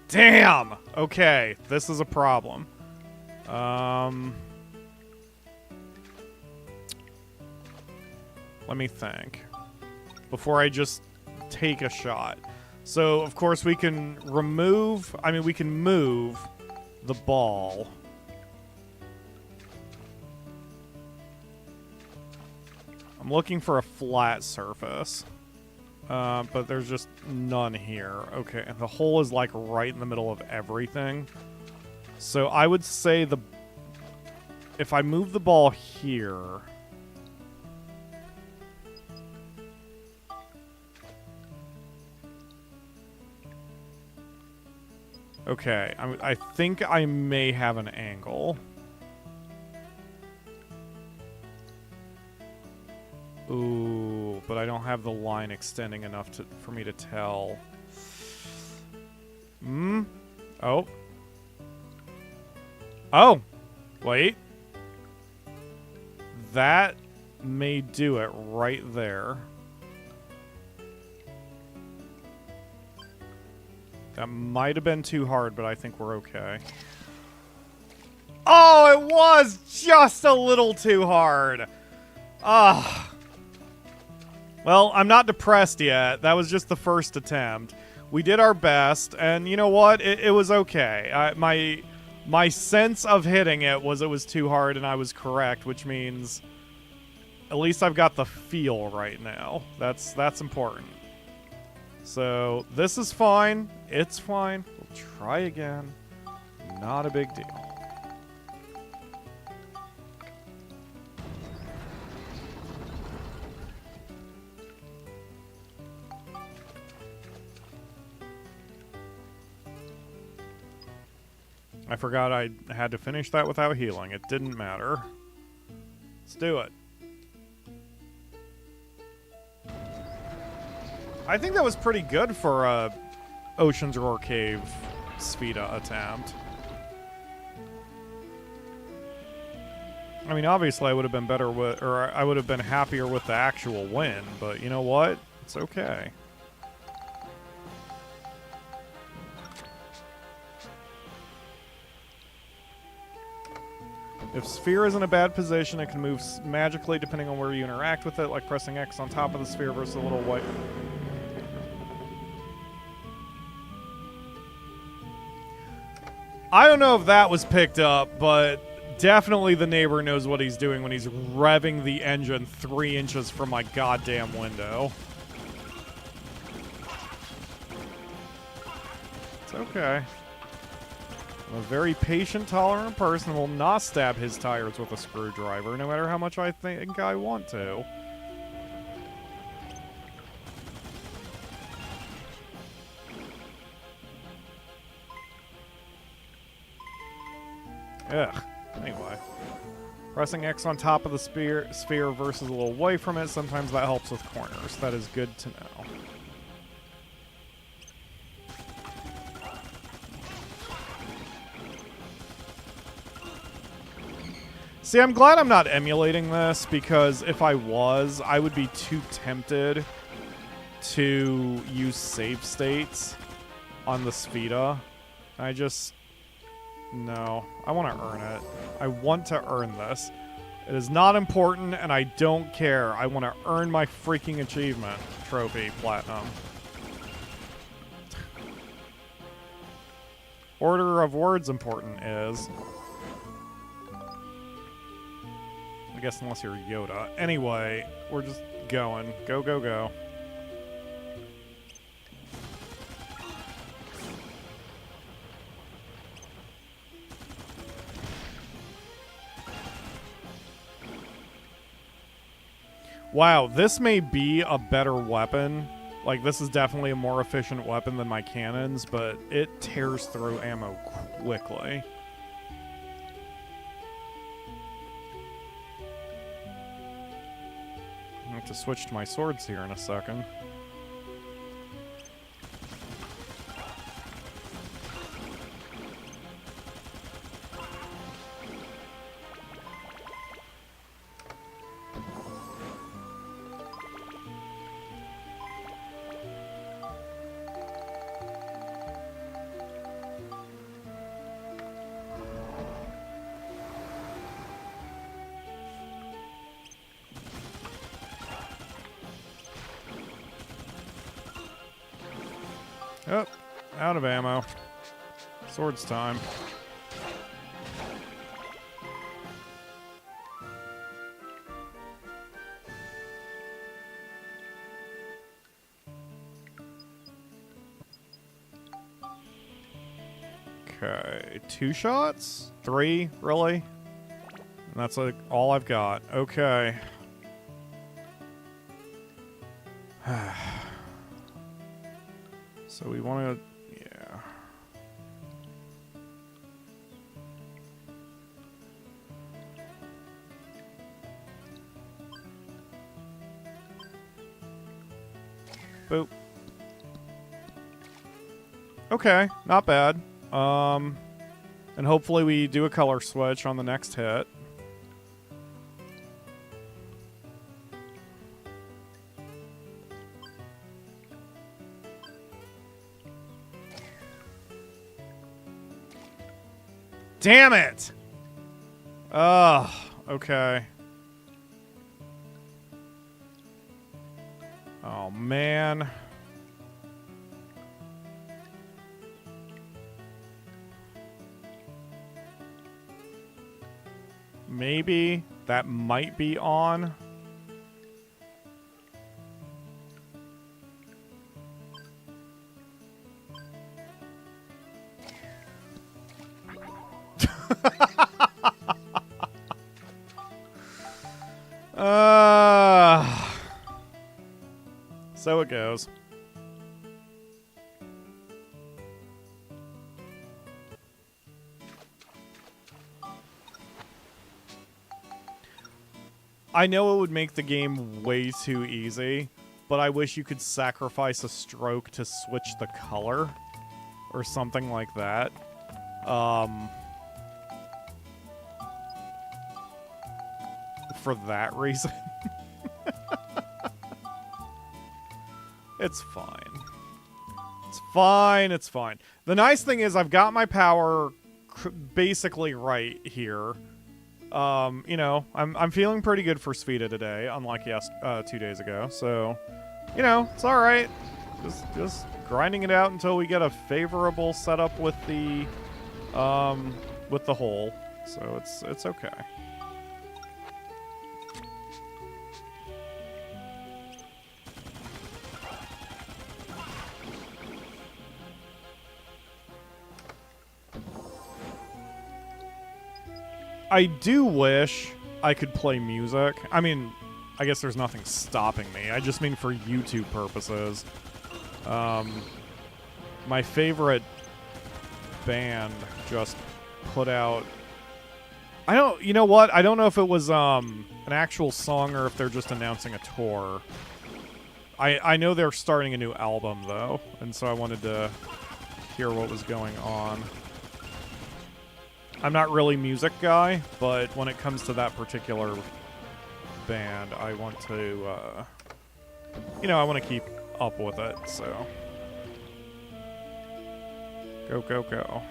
Damn! Okay, this is a problem. Let me think. Before I just take a shot. So, of course, we can remove... I mean, we can move the ball. I'm looking for a flat surface. But there's just none here. Okay, and the hole is, like, right in the middle of everything. So, I would say the... If I move the ball here... Okay, I think I may have an angle. Ooh, but I don't have the line extending enough for me to tell. Oh. Oh! Wait. That may do it right there. That might have been too hard, but I think we're okay. Oh, it was just a little too hard. Ah. Well, I'm not depressed yet. That was just the first attempt. We did our best, and you know what? It was okay. My sense of hitting it was too hard, and I was correct, which means at least I've got the feel right now. That's important. So this is fine. It's fine. We'll try again. Not a big deal. I forgot I had to finish that without healing. It didn't matter. Let's do it. I think that was pretty good for a Ocean's Roar Cave Spheda attempt. I mean, obviously I would have been better with, or I would have been happier with the actual win, but you know what? It's okay. If sphere is in a bad position, it can move magically depending on where you interact with it, like pressing X on top of the sphere versus a little white. I don't know if that was picked up, but definitely the neighbor knows what he's doing when he's revving the engine 3 inches from my goddamn window. It's okay. I'm a very patient, tolerant person and will not stab his tires with a screwdriver, no matter how much I think I want to. Ugh. Anyway. Pressing X on top of the sphere versus a little away from it, sometimes that helps with corners. That is good to know. See, I'm glad I'm not emulating this, because if I was, I would be too tempted to use save states on the Spheda. No. I want to earn it. I want to earn this. It is not important, and I don't care. I want to earn my freaking achievement. Trophy, platinum. Order of words important is... I guess unless you're Yoda. Anyway, we're just going. Go, go, go. Wow, this may be a better weapon. Like, this is definitely a more efficient weapon than my cannons, but it tears through ammo quickly. I have to switch to my swords here in a second. Oh, out of ammo. Swords time. Okay, 2 shots? 3, really? And that's like all I've got. Okay. So we want to, yeah. Boop. Okay, not bad. And hopefully we do a color switch on the next hit. Damn it! Ugh, okay. Oh, man. Maybe that might be on. So it goes. I know it would make the game way too easy, but I wish you could sacrifice a stroke to switch the color or something like that. For that reason. It's fine. It's fine, it's fine. The nice thing is I've got my power basically right here. You know, I'm feeling pretty good for Svita today, unlike 2 days ago. So, you know, it's all right. Just grinding it out until we get a favorable setup with the hole. So it's okay. I do wish I could play music. I mean, I guess there's nothing stopping me. I just mean for YouTube purposes. My favorite band just put out... You know what? I don't know if it was an actual song or if they're just announcing a tour. I know they're starting a new album, though, and so I wanted to hear what was going on. I'm not really a music guy, but when it comes to that particular band, I want to, you know, I want to keep up with it, so. Go, go, go.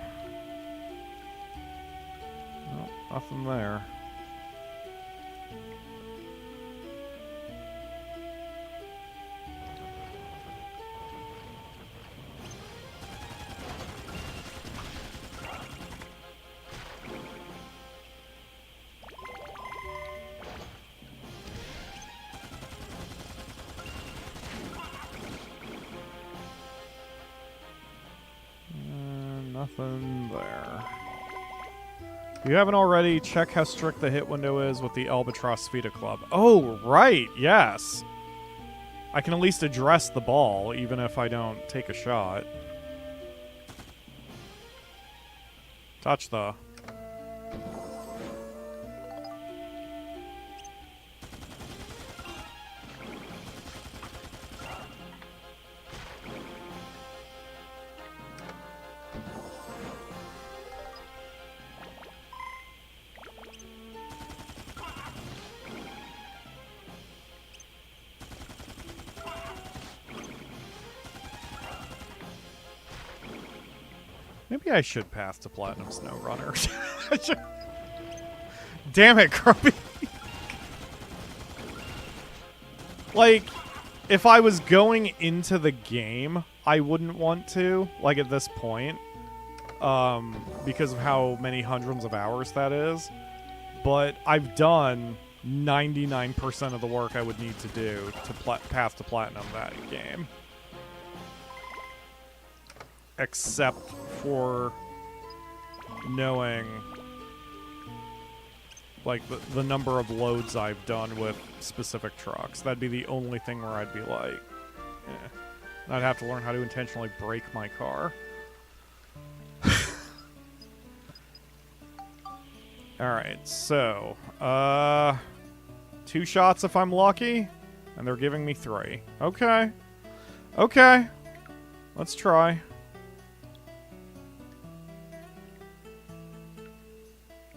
Nope, nothing there. Nothing there. If you haven't already, check how strict the hit window is with the Albatross Svita Club. Oh, right, yes. I can at least address the ball, even if I don't take a shot. Touch the... Maybe I should pass to Platinum SnowRunner. Damn it, Grumpy. Like, if I was going into the game, I wouldn't want to, like at this point, because of how many hundreds of hours that is. But I've done 99% of the work I would need to do to pass to Platinum that game. Except for knowing, like, the number of loads I've done with specific trucks. That'd be the only thing where I'd be like, eh. I'd have to learn how to intentionally break my car. Alright, so, 2 shots if I'm lucky, and they're giving me 3. Okay. Okay. Let's try.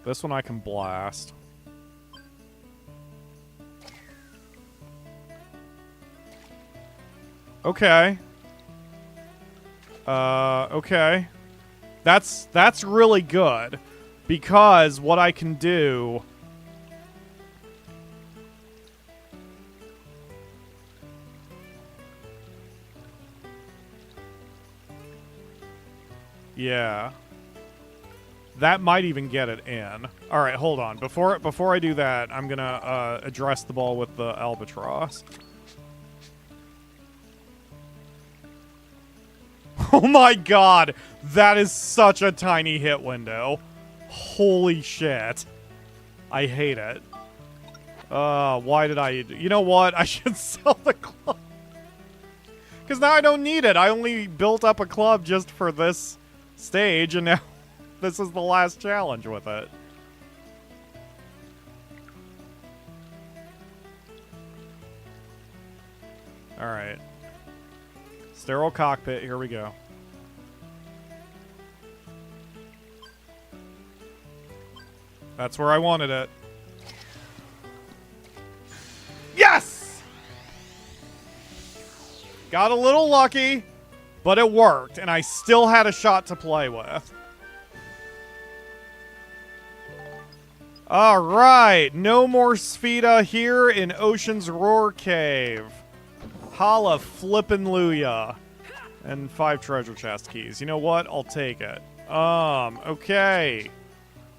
This one I can blast. Okay. Okay. That's really good. Because what I can do... Yeah. That might even get it in. Alright, hold on. Before I do that, I'm gonna address the ball with the Albatross. Oh my god! That is such a tiny hit window. Holy shit. I hate it. Why did I... You know what? I should sell the club. Because now I don't need it. I only built up a club just for this stage, and now this is the last challenge with it. Alright. Sterile cockpit, here we go. That's where I wanted it. Yes! Got a little lucky, but it worked, and I still had a shot to play with. Alright, no more Spheda here in Ocean's Roar Cave. Holla flippin' Luya. And 5 treasure chest keys. You know what? I'll take it. Okay.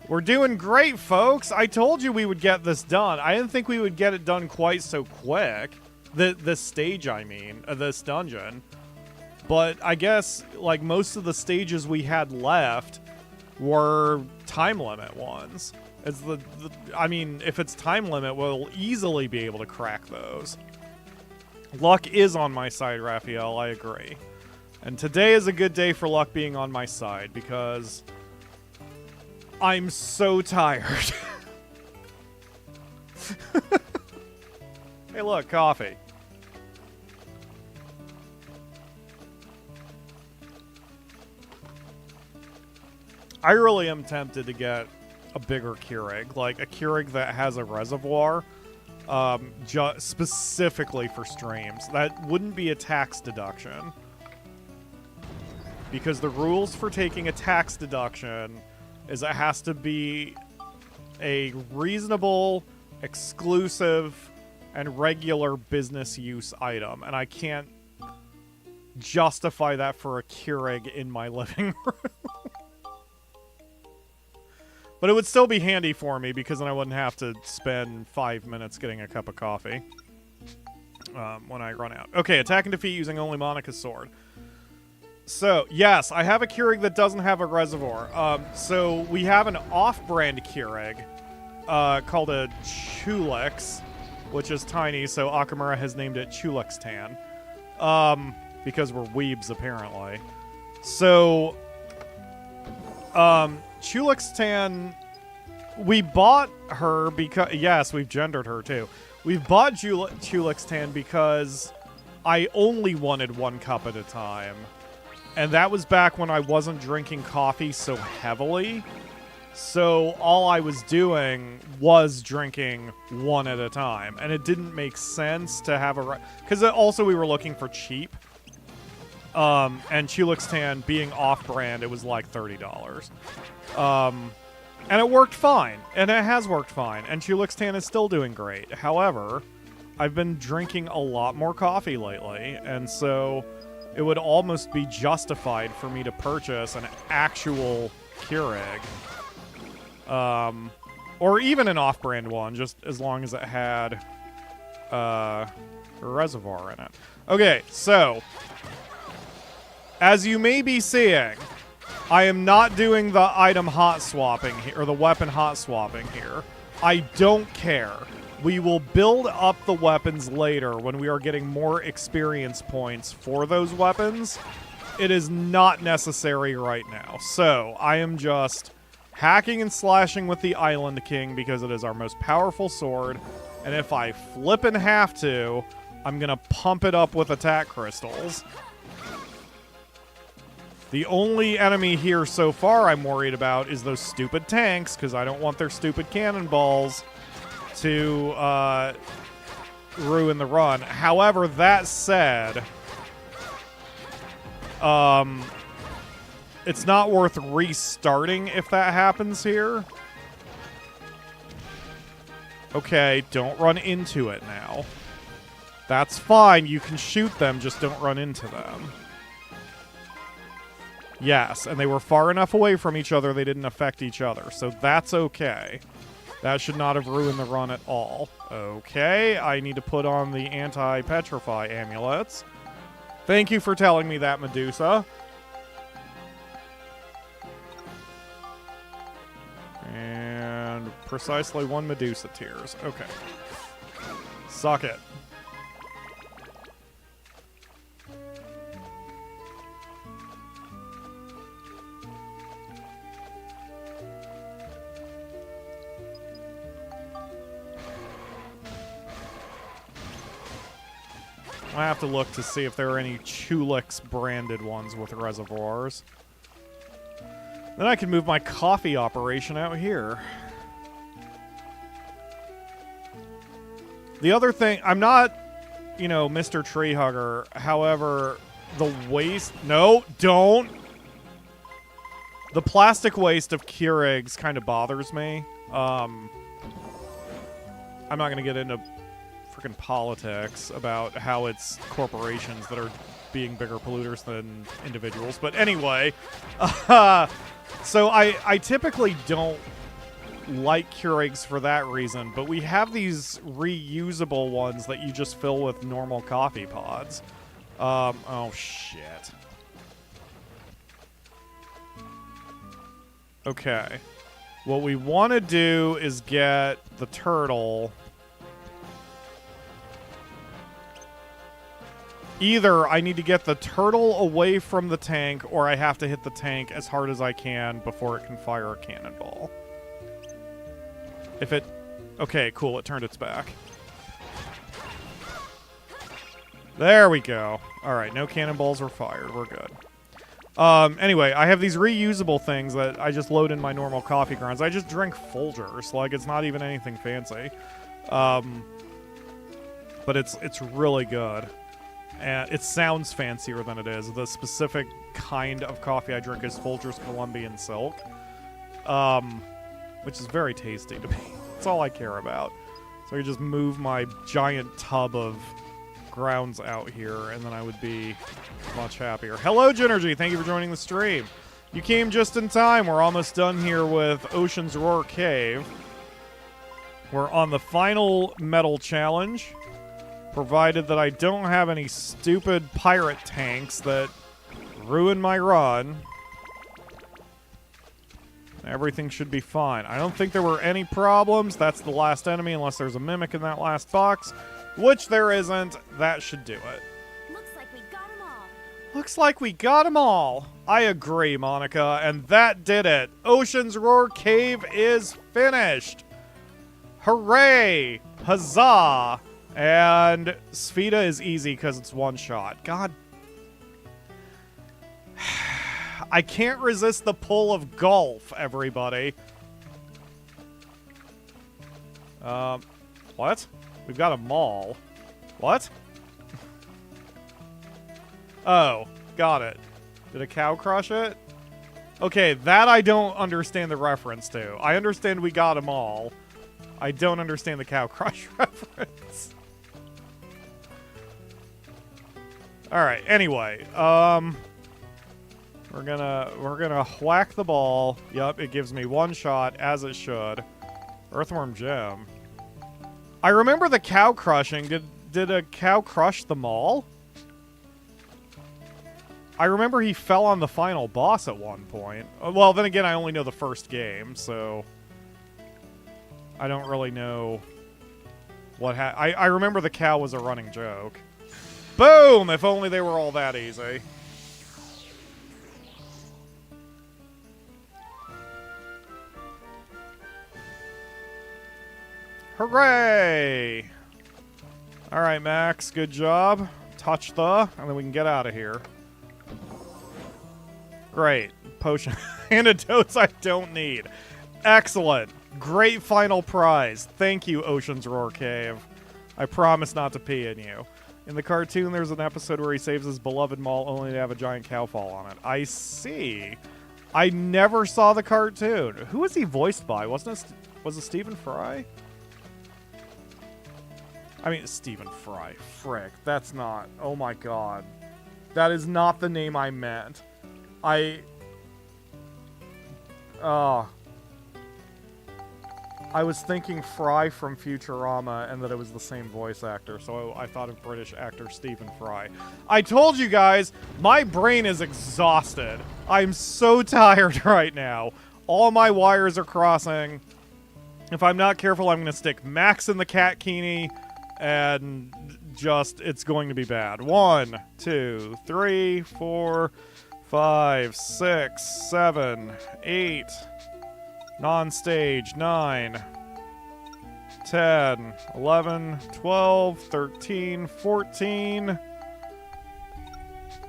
We're doing great, folks. I told you we would get this done. I didn't think we would get it done quite so quick. This stage, I mean. This dungeon. But I guess, like, most of the stages we had left were time limit ones. It's I mean, if it's time limit, we'll easily be able to crack those. Luck is on my side, Raphael. I agree. And today is a good day for luck being on my side, because I'm so tired. Hey, look, coffee. I really am tempted to get a bigger Keurig, like a Keurig that has a reservoir, specifically for streams. That wouldn't be a tax deduction, because the rules for taking a tax deduction is it has to be a reasonable, exclusive, and regular business use item, and I can't justify that for a Keurig in my living room. But it would still be handy for me, because then I wouldn't have to spend 5 minutes getting a cup of coffee when I run out. Okay, attack and defeat using only Monica's sword. So, yes, I have a Keurig that doesn't have a reservoir. So we have an off-brand Keurig called a Chulix, which is tiny, so Akamura has named it Chulix Tan. Because we're weebs, apparently. So, Chulix Tan, we bought her because... Yes, we've gendered her, too. We've bought Chulix Tan because I only wanted 1 cup at a time. And that was back when I wasn't drinking coffee so heavily. So all I was doing was drinking 1 at a time. And it didn't make sense to have a... Because also we were looking for cheap. And Chulix Tan being off-brand, it was like $30. And it worked fine. And it has worked fine. And Chulix Tan is still doing great. However, I've been drinking a lot more coffee lately. And so it would almost be justified for me to purchase an actual Keurig. Or even an off-brand one, just as long as it had a reservoir in it. Okay, so as you may be seeing, I am not doing the item hot swapping here, or the weapon hot swapping here. I don't care. We will build up the weapons later when we are getting more experience points for those weapons. It is not necessary right now. So, I am just hacking and slashing with the Island King because it is our most powerful sword. And if I flippin' have to, I'm gonna pump it up with attack crystals. The only enemy here so far I'm worried about is those stupid tanks, because I don't want their stupid cannonballs to ruin the run. However, that said, it's not worth restarting if that happens here. Okay, don't run into it now. That's fine, you can shoot them, just don't run into them. Yes, and they were far enough away from each other they didn't affect each other, so that's okay. That should not have ruined the run at all. Okay, I need to put on the anti-petrify amulets. Thank you for telling me that, Medusa. Precisely 1 Medusa tears. Okay. Suck it. I have to look to see if there are any Chulix branded ones with reservoirs. Then I can move my coffee operation out here. The other thing, I'm not, you know, Mr. Tree Hugger. However, the waste... No, don't! The plastic waste of Keurigs kind of bothers me. I'm not going to get into freaking politics about how it's corporations that are being bigger polluters than individuals. But anyway, so I typically don't like Keurigs for that reason, but we have these reusable ones that you just fill with normal coffee pods. Oh shit. Okay. What we want to do is get the turtle. Either I need to get the turtle away from the tank, or I have to hit the tank as hard as I can before it can fire a cannonball. If it... Okay, cool, it turned its back. There we go. Alright, no cannonballs were fired. We're good. Anyway, I have these reusable things that I just load in my normal coffee grounds. I just drink Folgers. Like, it's not even anything fancy. But it's really good. And it sounds fancier than it is. The specific kind of coffee I drink is Folgers Colombian Silk. Which is very tasty to me. That's all I care about. So I just move my giant tub of grounds out here, and then I would be much happier. Hello, Genergy! Thank you for joining the stream. You came just in time. We're almost done here with Ocean's Roar Cave. We're on the final metal challenge. Provided that I don't have any stupid pirate tanks that ruin my run. Everything should be fine. I don't think there were any problems. That's the last enemy, unless there's a mimic in that last box. Which there isn't. That should do it. Looks like we got them all. Looks like we got them all. I agree, Monica. And that did it. Ocean's Roar Cave is finished. Hooray! Huzzah! And Spheda is easy because it's one shot. God. I can't resist the pull of golf, everybody. What? We've got a mall. What? Oh, got it. Did a cow crush it? Okay, that I don't understand the reference to. I understand we got a mall. I don't understand the cow crush reference. Alright, anyway, we're gonna whack the ball. Yup, it gives me one shot, as it should. Earthworm gem. I remember the cow crushing. Did a cow crush the mall? I remember he fell on the final boss at one point. Well, then again, I only know the first game, so I don't really know what I remember the cow was a running joke. Boom! If only they were all that easy. Hooray! Alright, Max, good job. Touch the, and then we can get out of here. Great. Potion antidotes I don't need. Excellent. Great final prize. Thank you, Ocean's Roar Cave. I promise not to pee in you. In the cartoon, there's an episode where he saves his beloved mall only to have a giant cow fall on it. I see. I never saw the cartoon. Who was he voiced by? Was it Stephen Fry? I mean, Stephen Fry. Frick. That's not... Oh my god. That is not the name I meant. I was thinking Fry from Futurama and that it was the same voice actor, so I thought of British actor Stephen Fry. I told you guys, my brain is exhausted. I'm so tired right now. All my wires are crossing. If I'm not careful, I'm going to stick Max in the cat kini, and just, it's going to be bad. 1, 2, 3, 4, 5, 6, 7, 8, non-stage, 9, 10, 11, 12, 13, 14,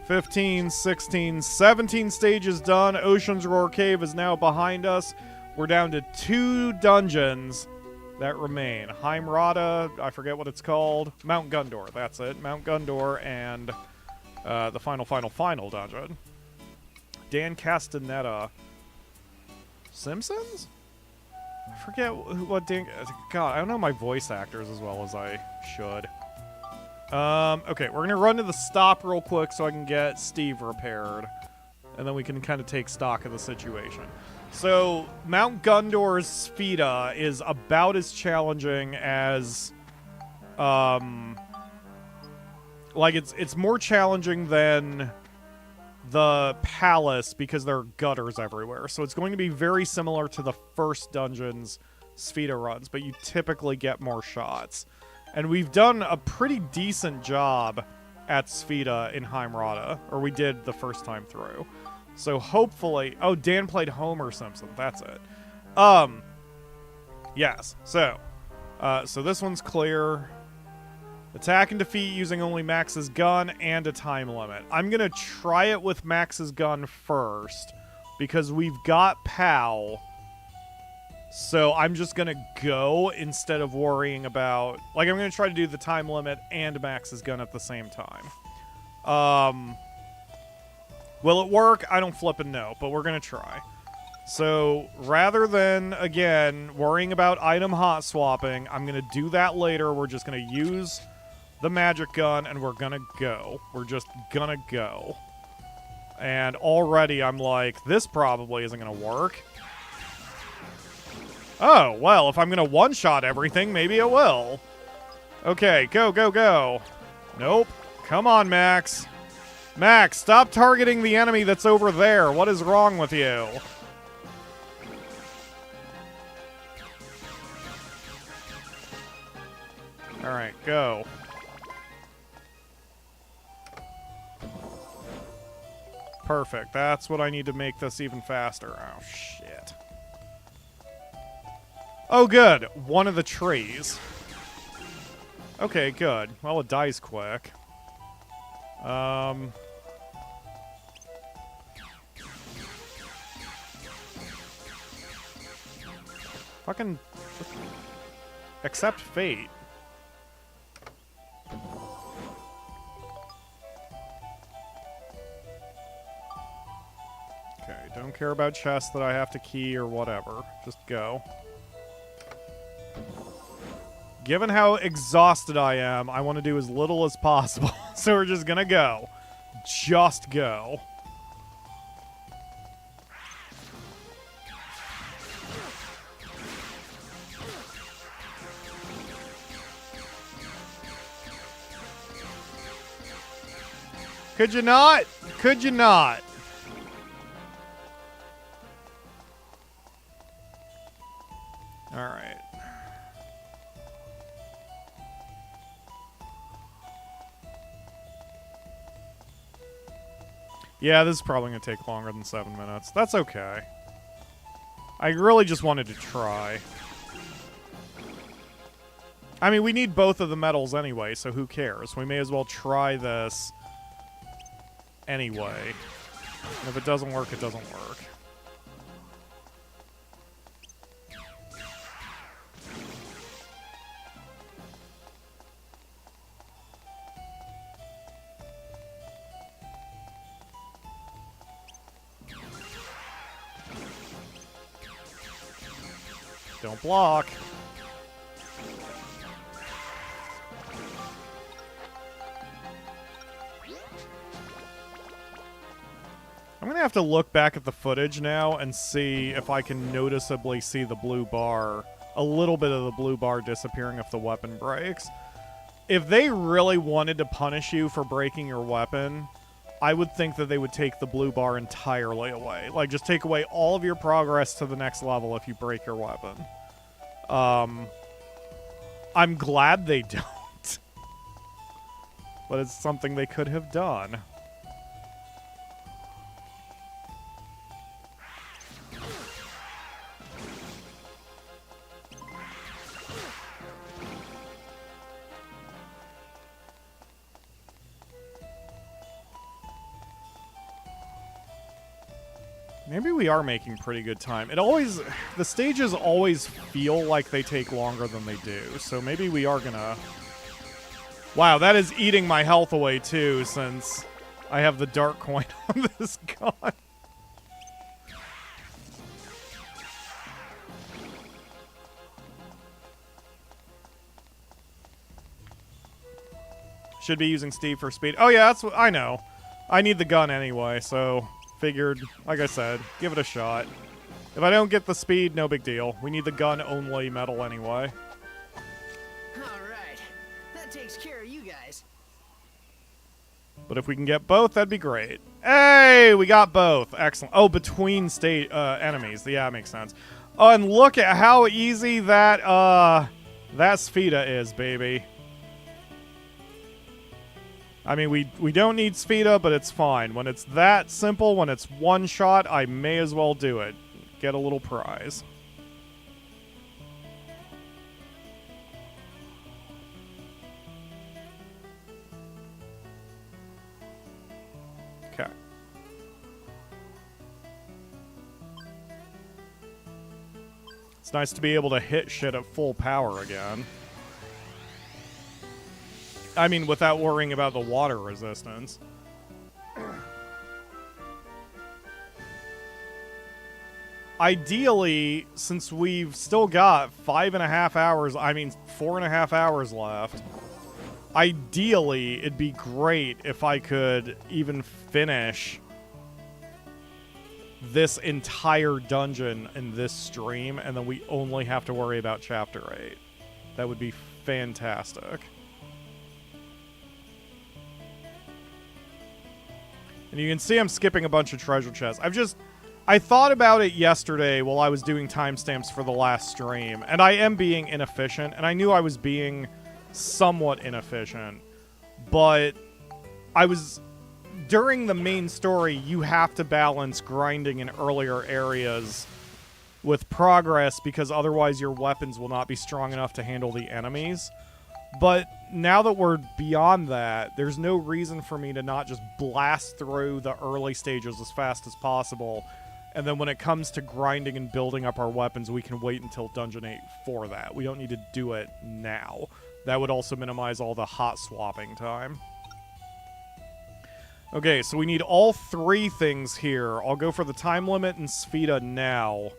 15, 16, 17 stages done. Ocean's Roar Cave is now behind us. We're down to 2 dungeons that remain. Heimrata, I forget what it's called. Mount Gundor, that's it. Mount Gundor and the final dungeon. Dan Castaneda. Simpsons? I forget what Dan... God, I don't know my voice actors as well as I should. Okay, we're going to run to the stop real quick so I can get Steve repaired. And then we can kind of take stock of the situation. So, Mount Gundor's Spheda is about as challenging as... like, it's more challenging than the palace because there are gutters everywhere. So it's going to be very similar to the first dungeon's Spheda runs, but you typically get more shots. And we've done a pretty decent job at Spheda in Heimrata, or we did the first time through. So hopefully... Oh, Dan played Homer Simpson. That's it. Yes. So this one's clear. Attack and defeat using only Max's gun and a time limit. I'm going to try it with Max's gun first because we've got POW. So I'm just going to go instead of worrying about... Like, I'm going to try to do the time limit and Max's gun at the same time. Will it work? I don't flippin' know, but we're going to try. So rather than, again, worrying about item hot swapping, I'm going to do that later. We're just going to use the magic gun, and we're gonna go. We're just gonna go. And already I'm like, this probably isn't gonna work. Oh, well, if I'm gonna one-shot everything, maybe it will. Okay, go, go, go. Nope. Come on, Max. Max, stop targeting the enemy that's over there. What is wrong with you? Alright, go. Perfect. That's what I need to make this even faster. Oh, shit. Oh, good. One of the trees. Okay, good. Well, it dies quick. Fucking... accept fate. Okay, don't care about chests that I have to key or whatever. Just go. Given how exhausted I am, I want to do as little as possible. So we're just gonna go. Just go. Could you not? Could you not? All right. Yeah, this is probably going to take longer than 7 minutes. That's okay. I really just wanted to try. I mean, we need both of the medals anyway, so who cares? We may as well try this anyway. And if it doesn't work, it doesn't work. Don't block. I'm gonna have to look back at the footage now and see if I can noticeably see the blue bar, a little bit of the blue bar disappearing if the weapon breaks. If they really wanted to punish you for breaking your weapon, I would think that they would take the blue bar entirely away. Like, just take away all of your progress to the next level if you break your weapon. I'm glad they don't. But it's something they could have done. Maybe we are making pretty good time. The stages always feel like they take longer than they do, so maybe we are gonna... Wow, that is eating my health away too, since I have the dark coin on this gun. Should be using Steve for speed. Oh yeah, that's what I know. I need the gun anyway, so... Figured, like I said, give it a shot. If I don't get the speed, no big deal. We need the gun-only medal anyway. Alright. That takes care of you guys. But if we can get both, that'd be great. Hey, we got both. Excellent. Oh, between state enemies. Yeah, that makes sense. Oh, and look at how easy that Spheda is, baby. I mean, we don't need Spheda, but it's fine. When it's that simple, when it's one shot, I may as well do it. Get a little prize. Okay. It's nice to be able to hit shit at full power again. I mean, without worrying about the water resistance. Ideally, since we've still got 5.5 hours, I mean 4.5 hours left, ideally, it'd be great if I could even finish this entire dungeon in this stream, and then we only have to worry about Chapter 8. That would be fantastic. And you can see I'm skipping a bunch of treasure chests. I thought about it yesterday while I was doing timestamps for the last stream, and I am being inefficient, and I knew I was being somewhat inefficient, but during the main story, you have to balance grinding in earlier areas with progress, because otherwise your weapons will not be strong enough to handle the enemies. But now that we're beyond that, there's no reason for me to not just blast through the early stages as fast as possible. And then when it comes to grinding and building up our weapons, we can wait until Dungeon 8 for that. We don't need to do it now. That would also minimize all the hot swapping time. Okay, so we need all three things here. I'll go for the time limit and Spheda now.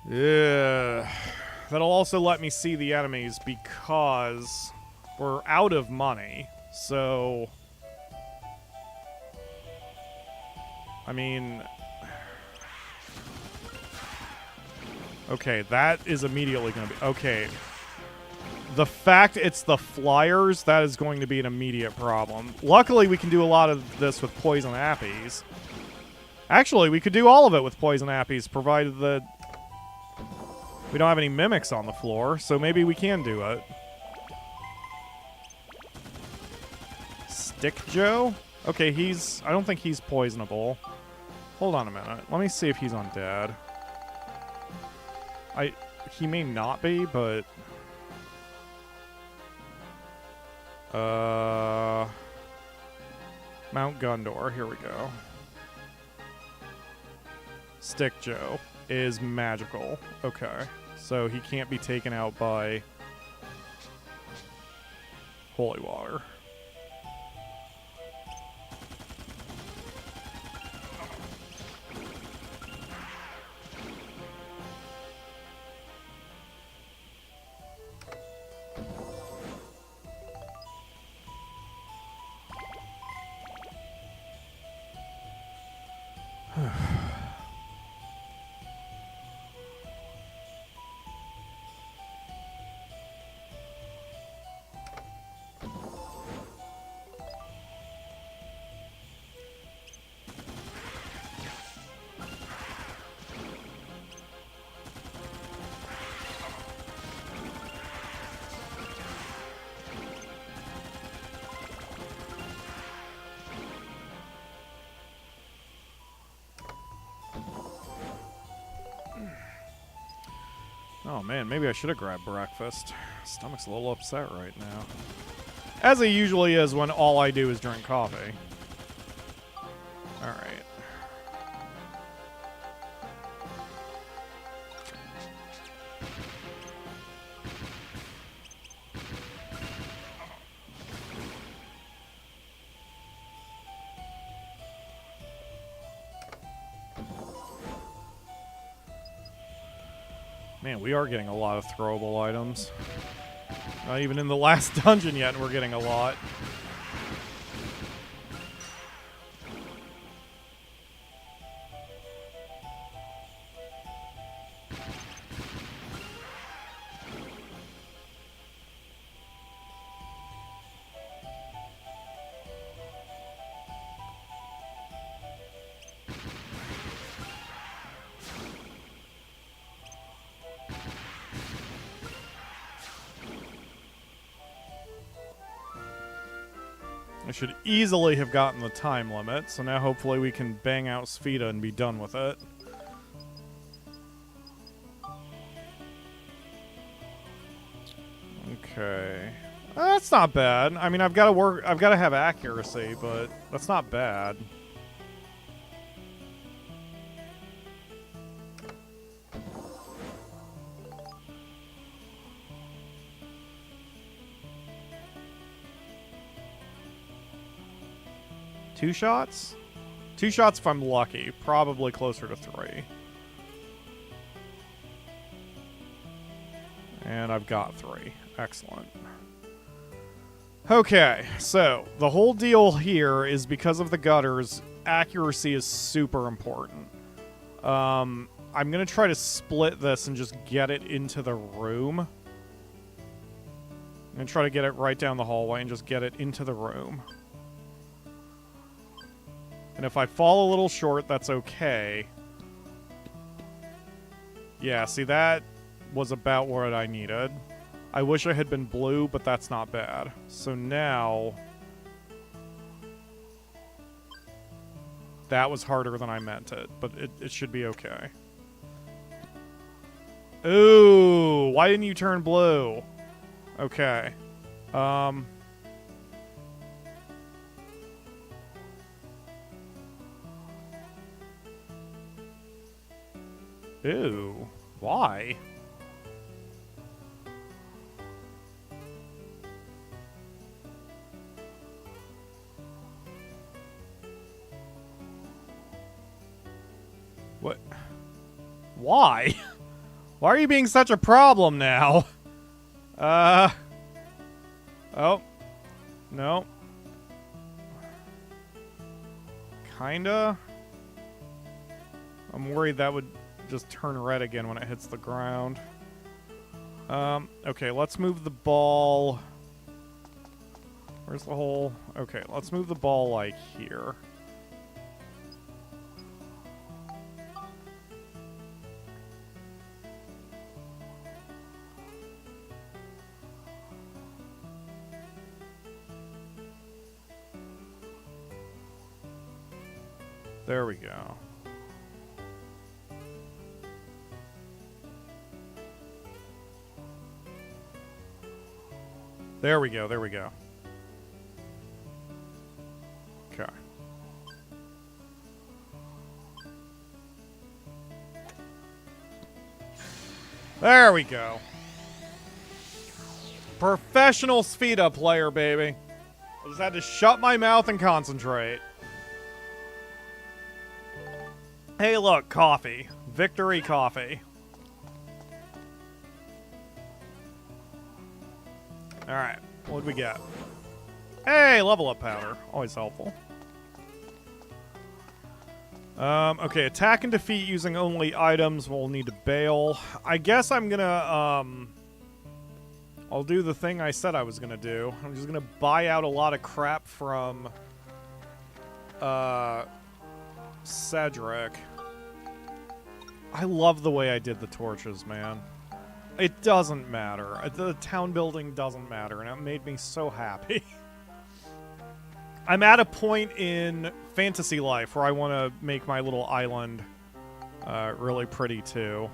Yeah. That'll also let me see the enemies because we're out of money. So, I mean, okay, that is immediately going to be, okay. The fact it's the flyers, that is going to be an immediate problem. Luckily, we can do a lot of this with poison appies. Actually, we could do all of it with poison appies, provided that we don't have any mimics on the floor, so maybe we can do it. Stick Joe? Okay, I don't think he's poisonable. Hold on a minute. Let me see if he's undead. He may not be, but... Mount Gundor, here we go. Stick Joe is magical. Okay. So he can't be taken out by holy water. Oh man, maybe I should have grabbed breakfast. Stomach's a little upset right now. As it usually is when all I do is drink coffee. Alright. Man, we are getting a lot of throwable items. Not even in the last dungeon yet, and we're getting a lot. I should easily have gotten the time limit, so now hopefully we can bang out Sfida and be done with it. Okay. That's not bad. I mean, I've got to have accuracy, but that's not bad. Two shots? 2 shots if I'm lucky. Probably closer to 3. And I've got 3. Excellent. Okay, so the whole deal here is because of the gutters, accuracy is super important. I'm going to try to split this and just get it into the room. I'm going to try to get it right down the hallway and just get it into the room. And if I fall a little short, that's okay. Yeah, see, that was about what I needed. I wish I had been blue, but that's not bad. So now... that was harder than I meant it, but it should be okay. Ooh, why didn't you turn blue? Okay. Ew. Why? What? Why? Why are you being such a problem now? Oh. No. Kinda. I'm worried that would just turn red again when it hits the ground. Okay, let's move the ball. Where's the hole? Okay, let's move the ball like here. There we go. There we go, there we go. Okay. There we go. Professional Sfida player, baby. I just had to shut my mouth and concentrate. Hey, look, coffee. Victory coffee. Alright, what'd we get? Hey, level up powder. Always helpful. Okay, attack and defeat using only items. We'll need to bail. I guess I'm gonna, I'll do the thing I said I was gonna do. I'm just gonna buy out a lot of crap from, Cedric. I love the way I did the torches, man. It doesn't matter. The town building doesn't matter, and it made me so happy. I'm at a point in fantasy life where I want to make my little island really pretty, too.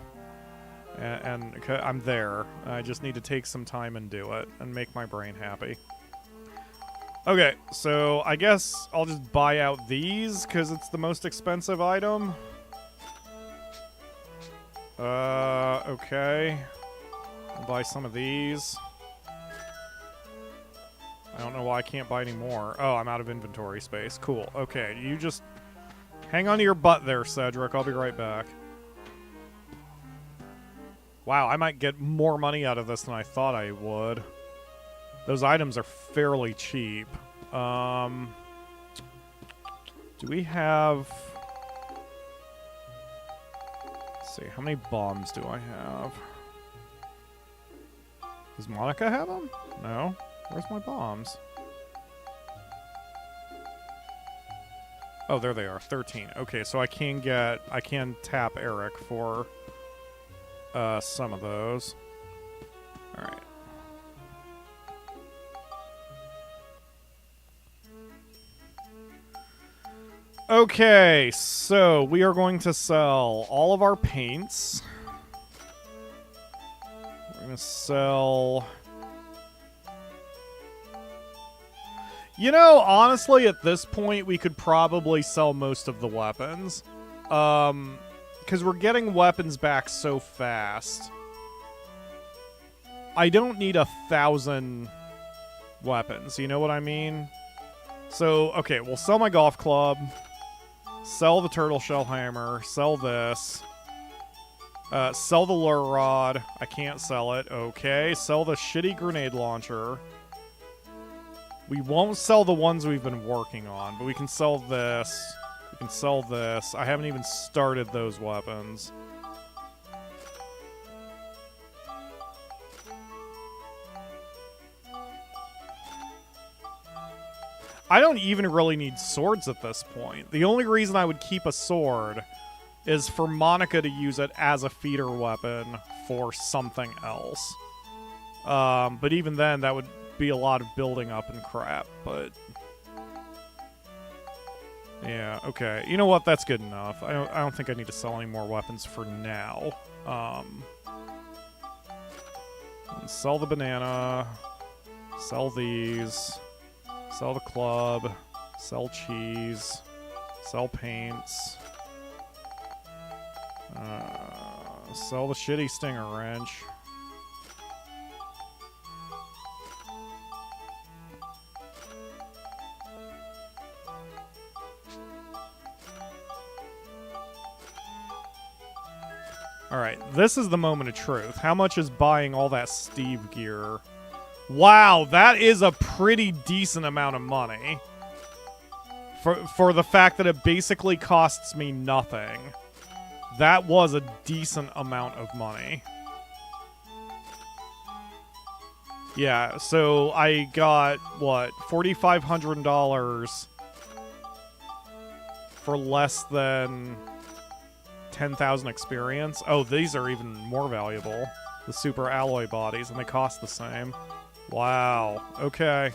And I'm there. I just need to take some time and do it and make my brain happy. Okay, so I guess I'll just buy out these because it's the most expensive item. Okay. I'll buy some of these. I don't know why I can't buy any more. Oh, I'm out of inventory space. Cool. Okay, you just hang on to your butt there, Cedric. I'll be right back. Wow, I might get more money out of this than I thought I would. Those items are fairly cheap. Do we have... Let's see, how many bombs do I have? Does Monica have them? No. Where's my bombs? Oh, there they are. 13. Okay, so I can tap Eric for some of those. Alright. Okay, so we are going to sell all of our paints. We're going to sell... You know, honestly, at this point, we could probably sell most of the weapons. Because we're getting weapons back so fast. I don't need 1,000 weapons, you know what I mean? So, okay, we'll sell my golf club. Sell the turtle shell hammer. Sell this. Sell the lure rod. I can't sell it. Okay, sell the shitty grenade launcher. We won't sell the ones we've been working on, but we can sell this. We can sell this. I haven't even started those weapons. I don't even really need swords at this point. The only reason I would keep a sword is for Monica to use it as a feeder weapon for something else. But even then, that would be a lot of building up and crap, but... Yeah, okay. You know what? That's good enough. I don't think I need to sell any more weapons for now. Sell the banana. Sell these. Sell the club. Sell cheese. Sell paints. Sell the shitty stinger wrench. Alright, this is the moment of truth. How much is buying all that Steve gear? Wow, that is a pretty decent amount of money. For the fact that it basically costs me nothing. That was a decent amount of money. Yeah, so I got, what, $4,500 for less than 10,000 experience. Oh, these are even more valuable. The super alloy bodies, and they cost the same. Wow. Okay.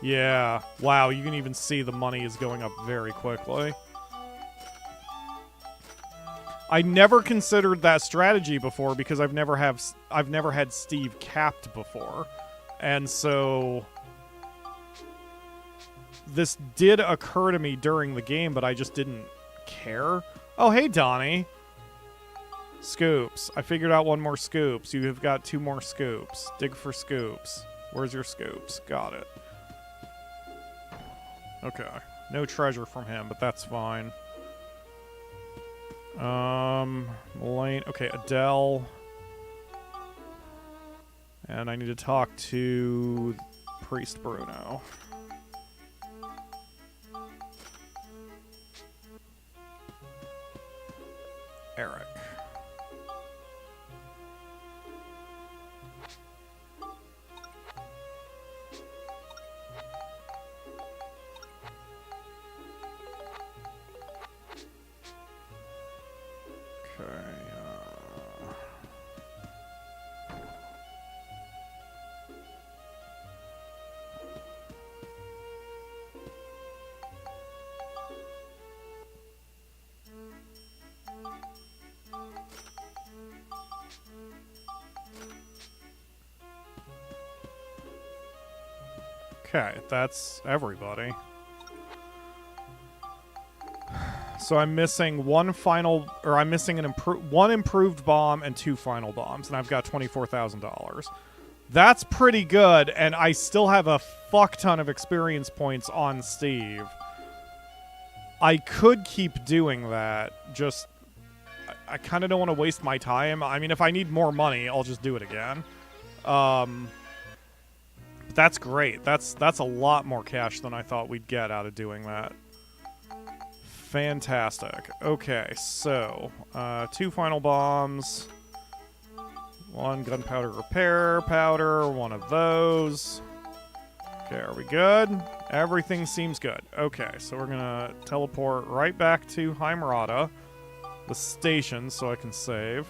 Yeah. Wow, you can even see the money is going up very quickly. I never considered that strategy before because I've never had Steve capped before. And so this did occur to me during the game, but I just didn't care. Oh, hey, Donnie. Scoops. I figured out one more scoops. You have got 2 more scoops. Dig for scoops. Where's your scoops? Got it. Okay. No treasure from him, but that's fine. Lane. Okay, Adele. And I need to talk to Priest Bruno. Eric. Okay, that's everybody. So I'm missing one improved bomb and 2 final bombs, and I've got $24,000. That's pretty good, and I still have a fuck ton of experience points on Steve. I could keep doing that, just I kind of don't want to waste my time. I mean, if I need more money, I'll just do it again. That's great. That's a lot more cash than I thought we'd get out of doing that. Fantastic. Okay, so 2 final bombs, 1 gunpowder repair powder, 1 of those. Okay, are we good? Everything seems good. Okay, so we're gonna teleport right back to Heimerata, the station, so I can save.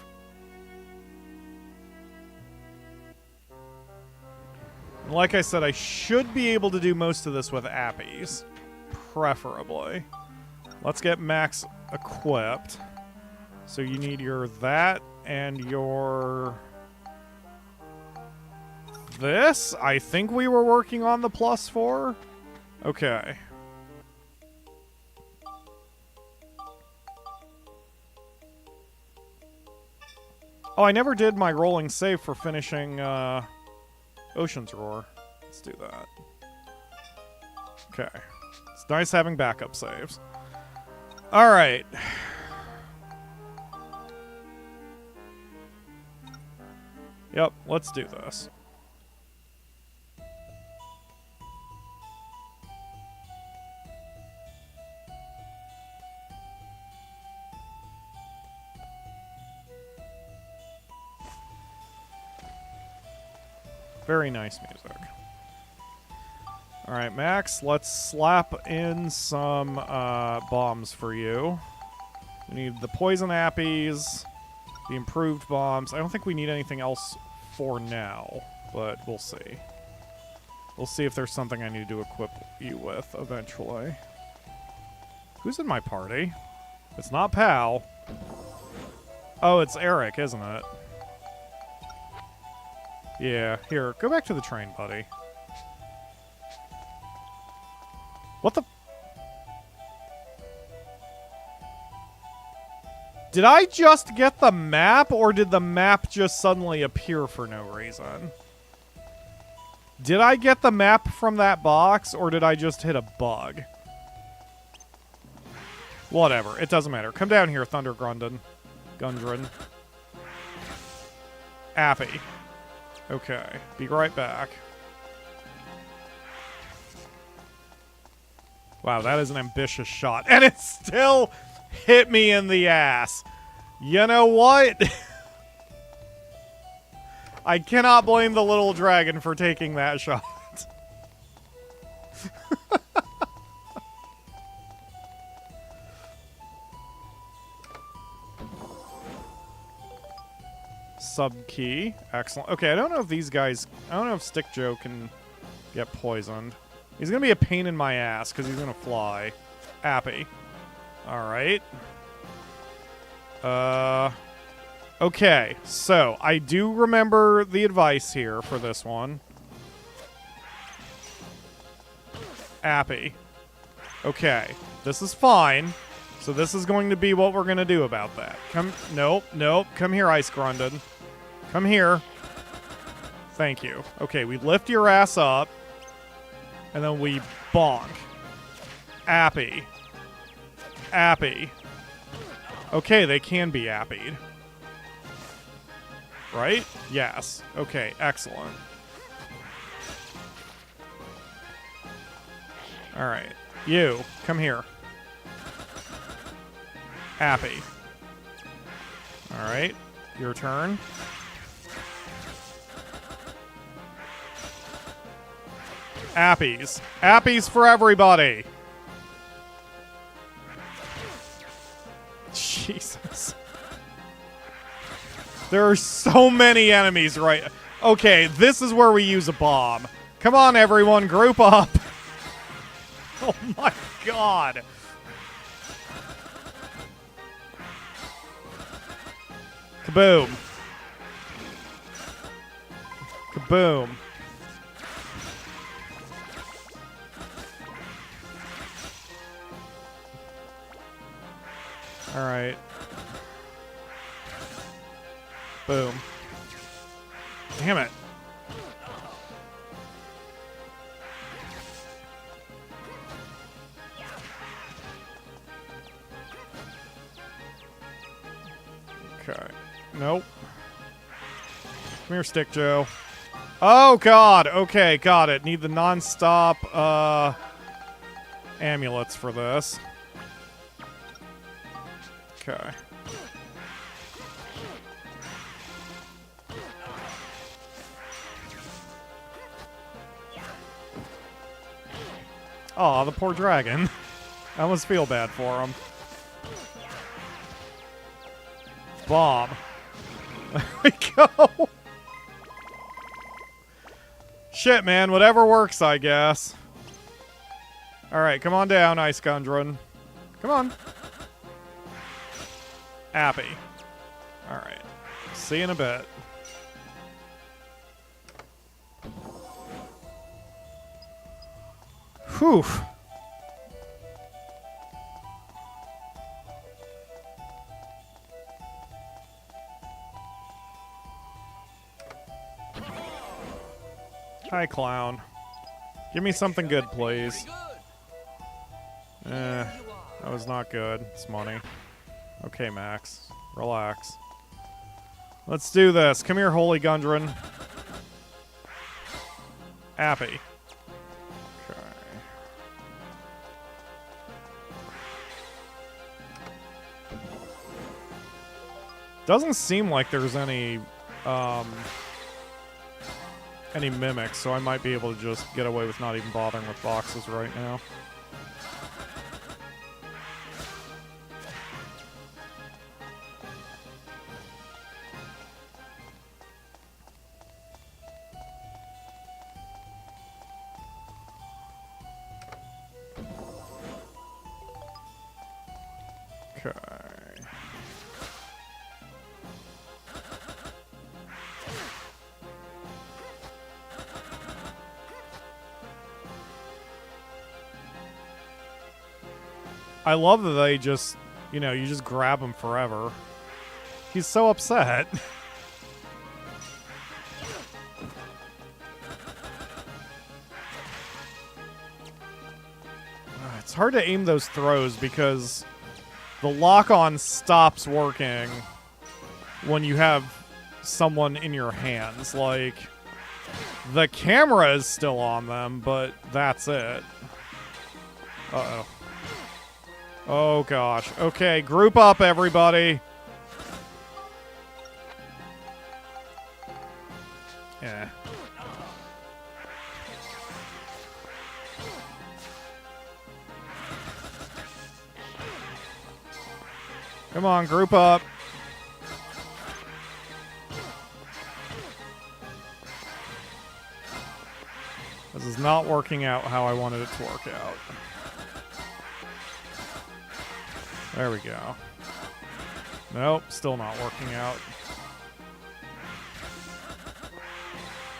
Like I said, I should be able to do most of this with appies, preferably. Let's get Max equipped. So you need your that and your this. I think we were working on the +4. Okay. Oh, I never did my rolling save for finishing Ocean's Roar. Let's do that. Okay. It's nice having backup saves. All right. Yep, let's do this. Very nice music. All right, Max, let's slap in some bombs for you. We need the poison appies, the improved bombs. I don't think we need anything else for now, but we'll see. We'll see if there's something I need to equip you with eventually. Who's in my party? It's not Pal. Oh, it's Eric, isn't it? Yeah, here, go back to the train, buddy. What the... Did I just get the map, or did the map just suddenly appear for no reason? Did I get the map from that box, or did I just hit a bug? Whatever, it doesn't matter. Come down here, Thunder Gundren. Appy. Okay, be right back. Wow, that is an ambitious shot. And it still hit me in the ass. You know what? I cannot blame the little dragon for taking that shot. Sub-key. Excellent. Okay, I don't know if these guys... I don't know if Stick Joe can get poisoned. He's going to be a pain in my ass because he's going to fly. Appy. Alright. Okay, so I do remember the advice here for this one. Appy. Okay, this is fine. So this is going to be what we're going to do about that. Nope. Come here, Ice Grundon. Come here. Thank you. Okay, we lift your ass up. And then we bonk. Appy. Okay, they can be appied. Right? Yes. Okay, excellent. Alright. You, come here. Appy. Alright, your turn. Appies. Appies for everybody! Jesus. There are so many enemies right... Okay, this is where we use a bomb. Come on, everyone, group up! Oh my god! Kaboom. Alright. Boom. Damn it. Okay. Nope. Come here, Stick Joe. Oh, God. Okay, got it. Need the non-stop, amulets for this. Okay. Aw, the poor dragon. I almost feel bad for him. Bomb. There we go. Shit, man. Whatever works, I guess. Alright, come on down, Ice Gundren. Come on. Appy. Alright. See you in a bit. Whew. Hi, clown. Give me something good, please. That was not good. It's money. Okay, Max. Relax. Let's do this. Come here, Holy Gundren. Appy. Okay. Doesn't seem like there's any mimics, so I might be able to just get away with not even bothering with boxes right now. Okay. I love that they just, you know, you just grab him forever. He's so upset. It's hard to aim those throws because the lock-on stops working when you have someone in your hands. Like, the camera is still on them, but that's it. Uh-oh. Oh, gosh. Okay, group up, everybody. Yeah. Come on, group up. This is not working out how I wanted it to work out. There we go. Nope, still not working out.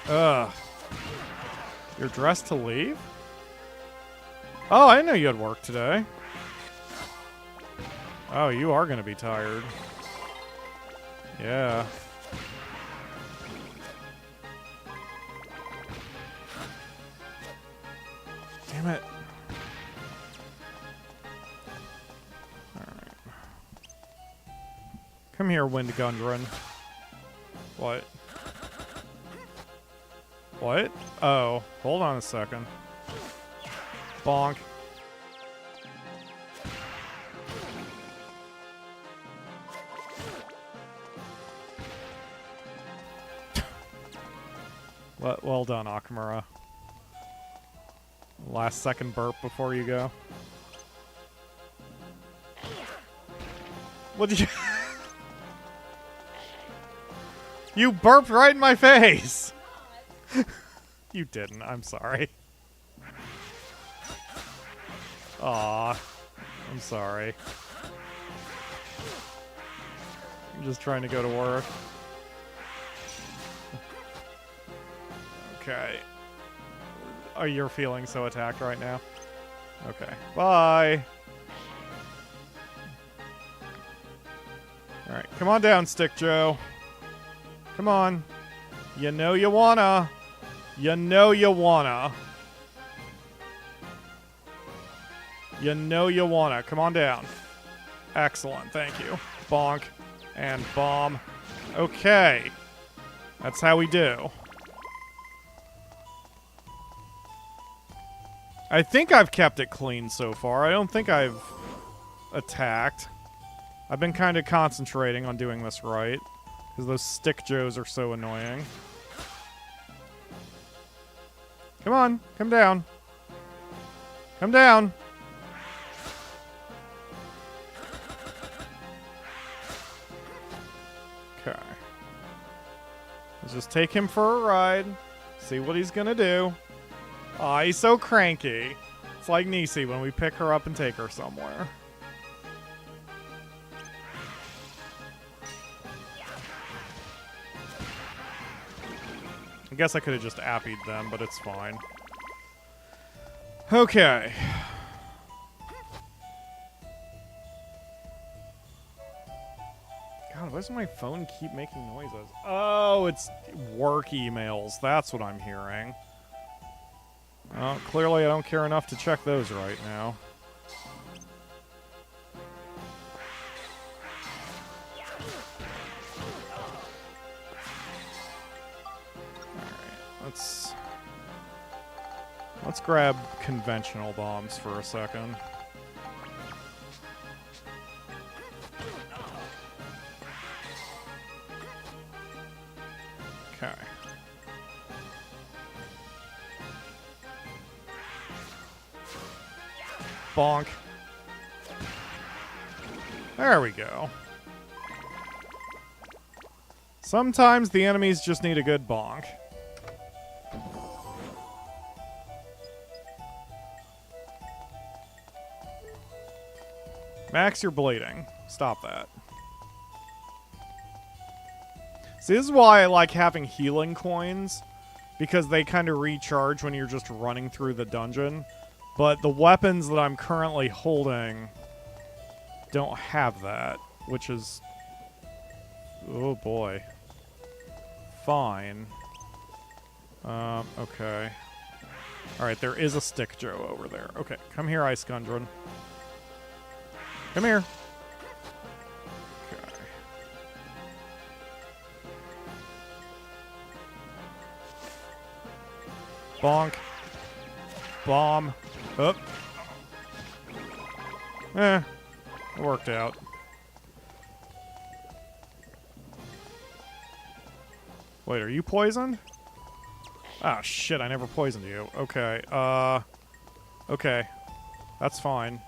Ugh. You're dressed to leave? Oh, I didn't know you had work today. Oh, you are going to be tired. Yeah. Damn it. Alright. Come here, Wind Gundren. What? What? Oh, hold on a second. Bonk. Well done, Akamura. Last second burp before you go. What did you... You burped right in my face! You didn't, I'm sorry. Aw, I'm sorry. I'm just trying to go to work. Okay. Oh, you're feeling so attacked right now? Okay. Bye! Alright, come on down, Stick Joe. Come on. You know you wanna. You know you wanna. You know you wanna. Come on down. Excellent, thank you. Bonk. And bomb. Okay. That's how we do. I think I've kept it clean so far. I don't think I've attacked. I've been kind of concentrating on doing this right. Because those Stick Joes are so annoying. Come on, come down. Come down. Okay. Let's just take him for a ride. See what he's gonna do. Aw, he's so cranky. It's like Nisi when we pick her up and take her somewhere. I guess I could have just appied them, but it's fine. Okay. God, why does my phone keep making noises? Oh, it's work emails. That's what I'm hearing. Well, clearly I don't care enough to check those right now. Let's grab conventional bombs for a second. Okay. Bonk. There we go. Sometimes the enemies just need a good bonk. Max, you're bleeding. Stop that. See, this is why I like having healing coins, because they kind of recharge when you're just running through the dungeon. But the weapons that I'm currently holding don't have that, which is... oh boy. Fine. Okay. Alright, there is a Stick Joe over there. Okay, come here, Ice Gundren. Come here. Okay. Bonk. Bomb. Up. It worked out. Wait, are you poisoned? Ah, shit, I never poisoned you. Okay, okay. That's fine.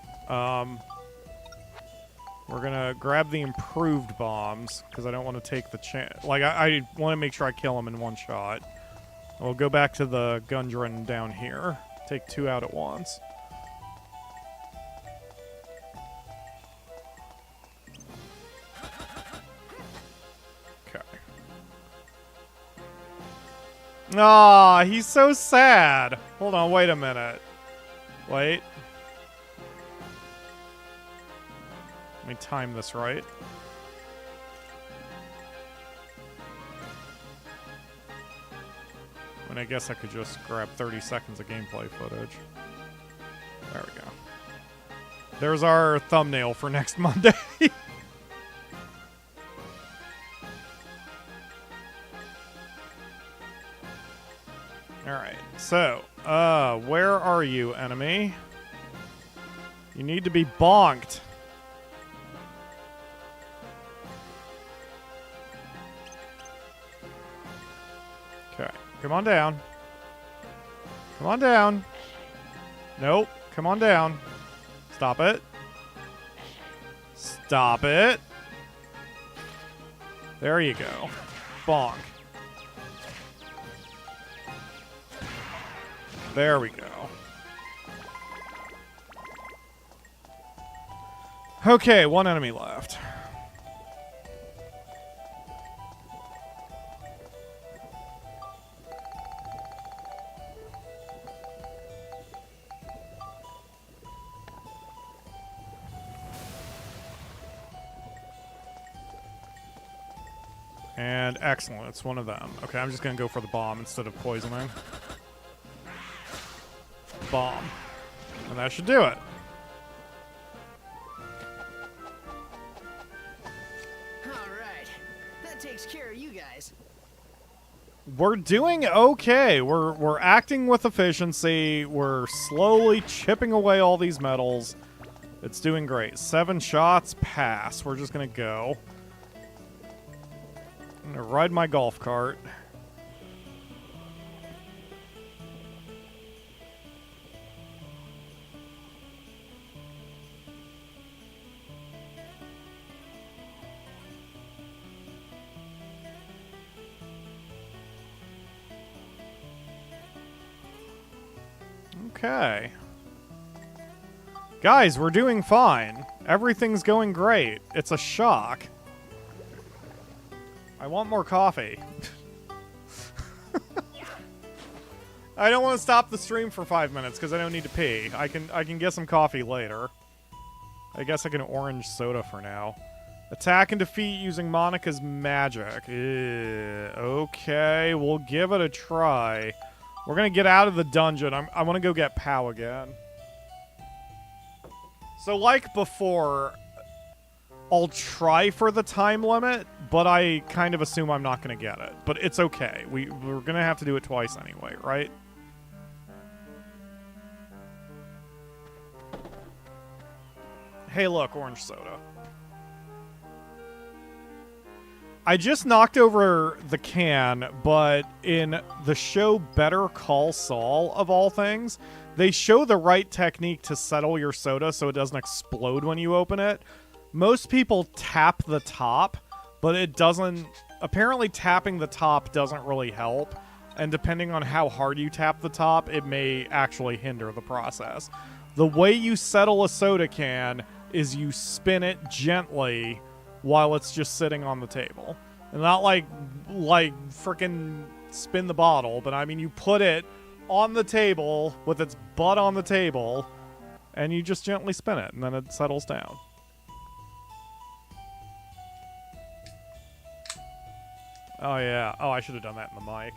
We're gonna grab the improved bombs, because I don't want to take the chance. Like, I want to make sure I kill him in one shot. We'll go back to the Gundren down here. Take 2 out at once. Okay. Aw, he's so sad. Hold on, wait a minute. Wait. Let me time this right. And I guess I could just grab 30 seconds of gameplay footage. There we go. There's our thumbnail for next Monday. Alright, so, where are you, enemy? You need to be bonked. Okay, come on down. Come on down. Nope, come on down. Stop it. Stop it. There you go. Bonk. There we go. Okay, one enemy left. And excellent. It's one of them. Okay, I'm just going to go for the bomb instead of poisoning. Bomb. And that should do it. Alright. That takes care of you guys. We're doing okay. We're acting with efficiency. We're slowly chipping away all these metals. It's doing great. 7 shots, pass. We're just going to go. I'm going to ride my golf cart. Okay. Guys, we're doing fine. Everything's going great. It's a shock. I want more coffee. I don't want to stop the stream for 5 minutes because I don't need to pee. I can get some coffee later. I guess I can orange soda for now. Attack and defeat using Monica's magic. Okay, we'll give it a try. We're gonna get out of the dungeon. I want to go get Pow again. So like before, I'll try for the time limit, but I kind of assume I'm not going to get it. But it's okay. We're going to have to do it twice anyway, right? Hey, look, orange soda. I just knocked over the can, but in the show Better Call Saul, of all things, they show the right technique to settle your soda so it doesn't explode when you open it. Most people tap the top, but it doesn't... Apparently tapping the top doesn't really help, and depending on how hard you tap the top, it may actually hinder the process. The way you settle a soda can is you spin it gently while it's just sitting on the table. And not like freaking spin the bottle, but I mean you put it on the table with its butt on the table, and you just gently spin it, and then it settles down. Oh, yeah. Oh, I should have done that in the mic.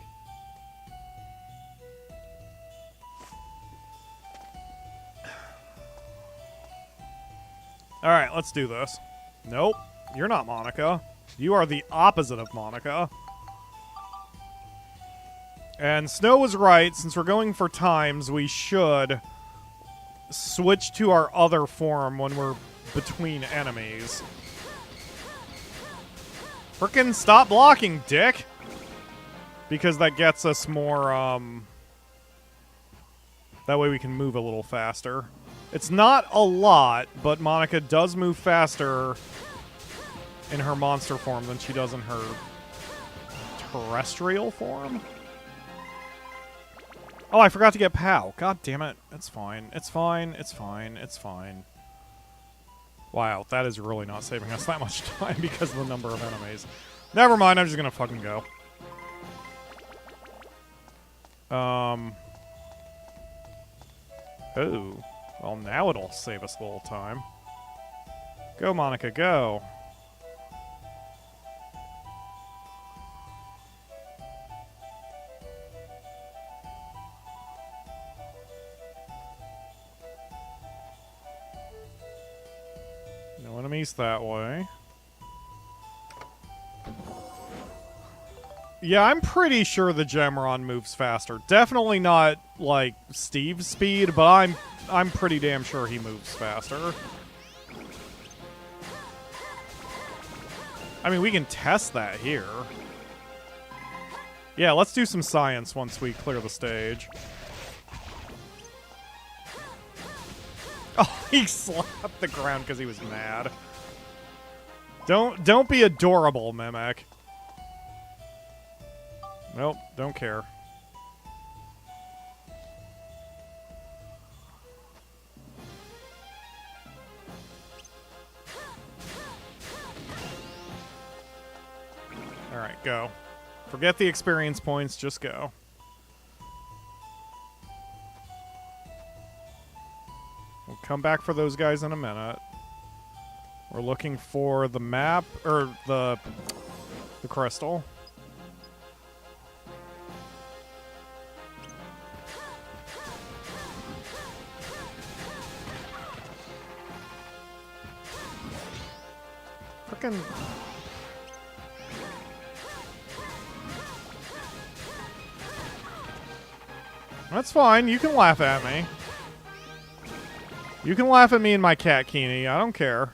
Alright, let's do this. Nope. You're not Monica. You are the opposite of Monica. And Snow was right. Since we're going for times, we should switch to our other form when we're between enemies. Frickin' stop blocking, dick! Because that gets us more, that way we can move a little faster. It's not a lot, but Monica does move faster in her monster form than she does in her terrestrial form. Oh, I forgot to get Pow. God damn it. It's fine. It's fine. It's fine. It's fine. Wow, that is really not saving us that much time because of the number of enemies. Never mind, I'm just gonna fucking go. Oh. Well, now it'll save us a little time. Go, Monica, go. No enemies that way. Yeah, I'm pretty sure the Gemron moves faster. Definitely not, like, Steve's speed, but I'm pretty damn sure he moves faster. I mean, we can test that here. Yeah, let's do some science once we clear the stage. Oh, he slapped the ground because he was mad. Don't be adorable, Mimic. Nope, don't care. Alright, go. Forget the experience points, just go. We'll come back for those guys in a minute. We're looking for the map, or the The crystal. Frickin'. That's fine. You can laugh at me. You can laugh at me and my cat, Keeney. I don't care.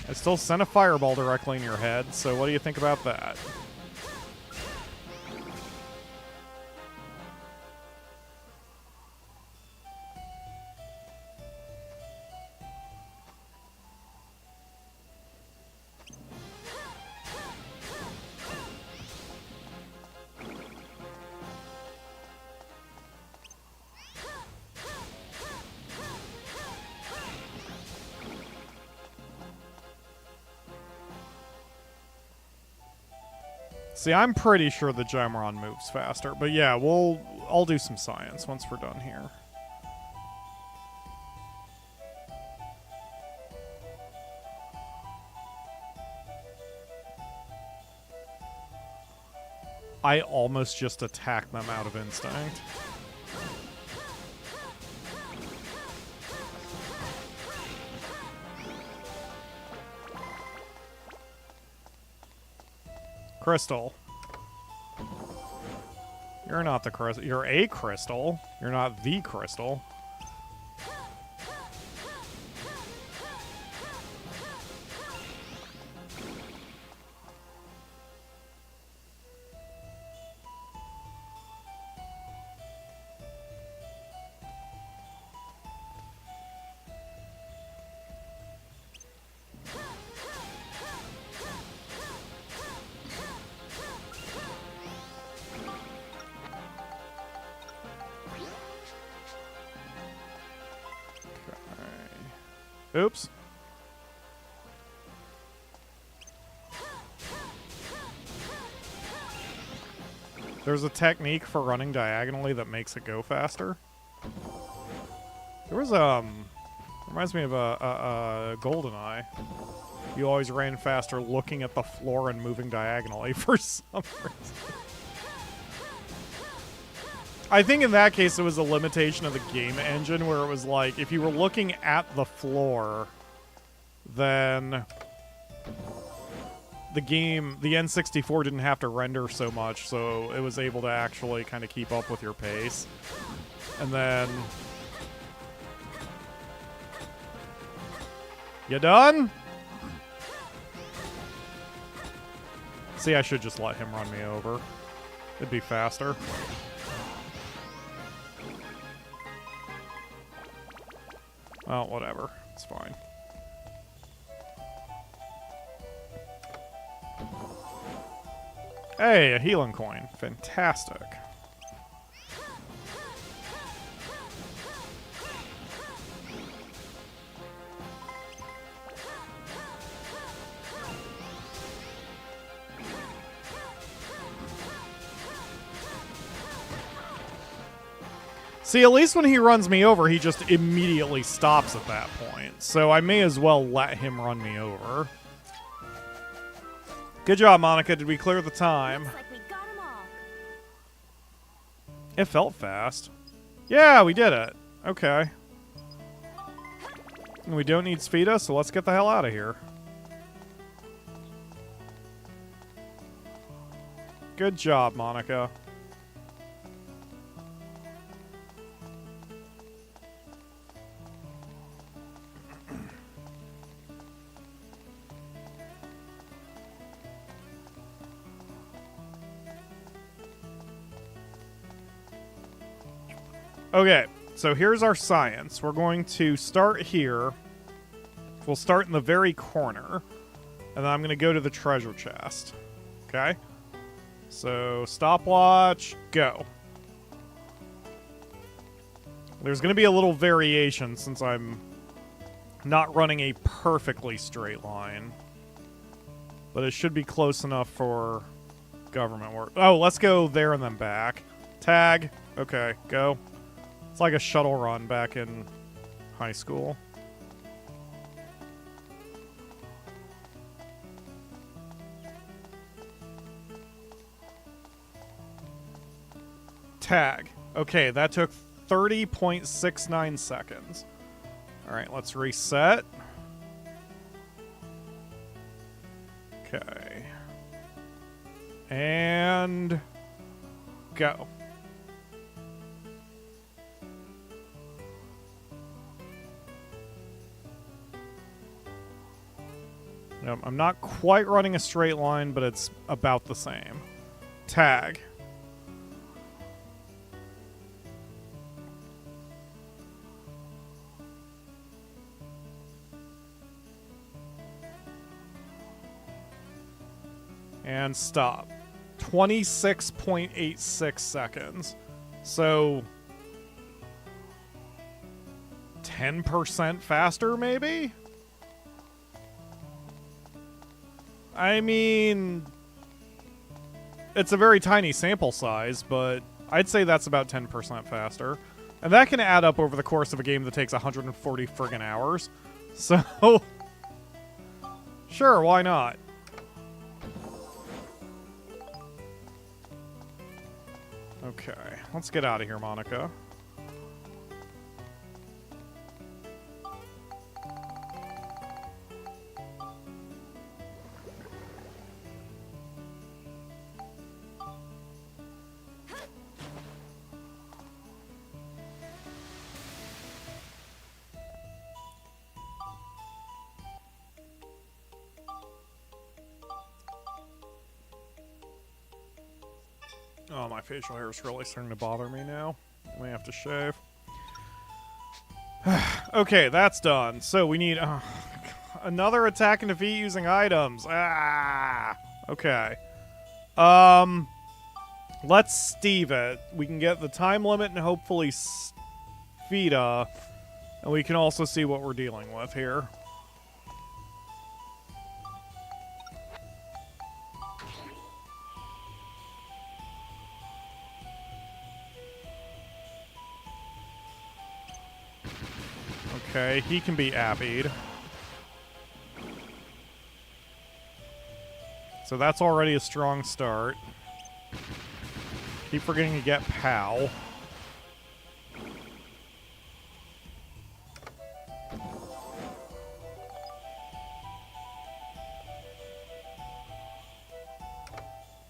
I still sent a fireball directly in your head, so what do you think about that? See, I'm pretty sure the Gemron moves faster, but yeah, I'll do some science once we're done here. I almost just attacked them out of instinct. Crystal. You're not the crystal. You're a crystal. You're not the crystal. Oops. There's a technique for running diagonally that makes it go faster. There was reminds me of a GoldenEye. You always ran faster looking at the floor and moving diagonally for some reason. I think in that case it was a limitation of the game engine where it was like, if you were looking at the floor, then the N64 didn't have to render so much, so it was able to actually kind of keep up with your pace. And then... You done? See, I should just let him run me over. It'd be faster. Well, whatever. It's fine. Hey, a healing coin. Fantastic. See, at least when he runs me over, he just immediately stops at that point. So I may as well let him run me over. Good job, Monica. Did we clear the time? Looks like we got 'em all. It felt fast. Yeah, we did it. Okay. And we don't need Spheda, so let's get the hell out of here. Good job, Monica. Okay, so here's our science. We're going to start here. We'll start in the very corner. And then I'm going to go to the treasure chest. Okay? So, stopwatch, go. There's going to be a little variation since I'm not running a perfectly straight line. But it should be close enough for government work. Oh, let's go there and then back. Tag. Okay, go. It's like a shuttle run back in high school. Tag. Okay, that took 30.69 seconds. Alright, let's reset. Okay. And go. Nope, I'm not quite running a straight line, but it's about the same. Tag. And stop. 26.86 seconds. So 10% faster, maybe? I mean, it's a very tiny sample size, but I'd say that's about 10% faster. And that can add up over the course of a game that takes 140 friggin' hours. So, sure, why not? Okay, let's get out of here, Monica. Oh, my facial hair is really starting to bother me now. I may have to shave. Okay, that's done. So we need another attack and defeat using items. Ah, okay. Let's Steve it. We can get the time limit and hopefully Vita, and we can also see what we're dealing with here. Okay, he can be appied. So that's already a strong start. Keep forgetting to get POW.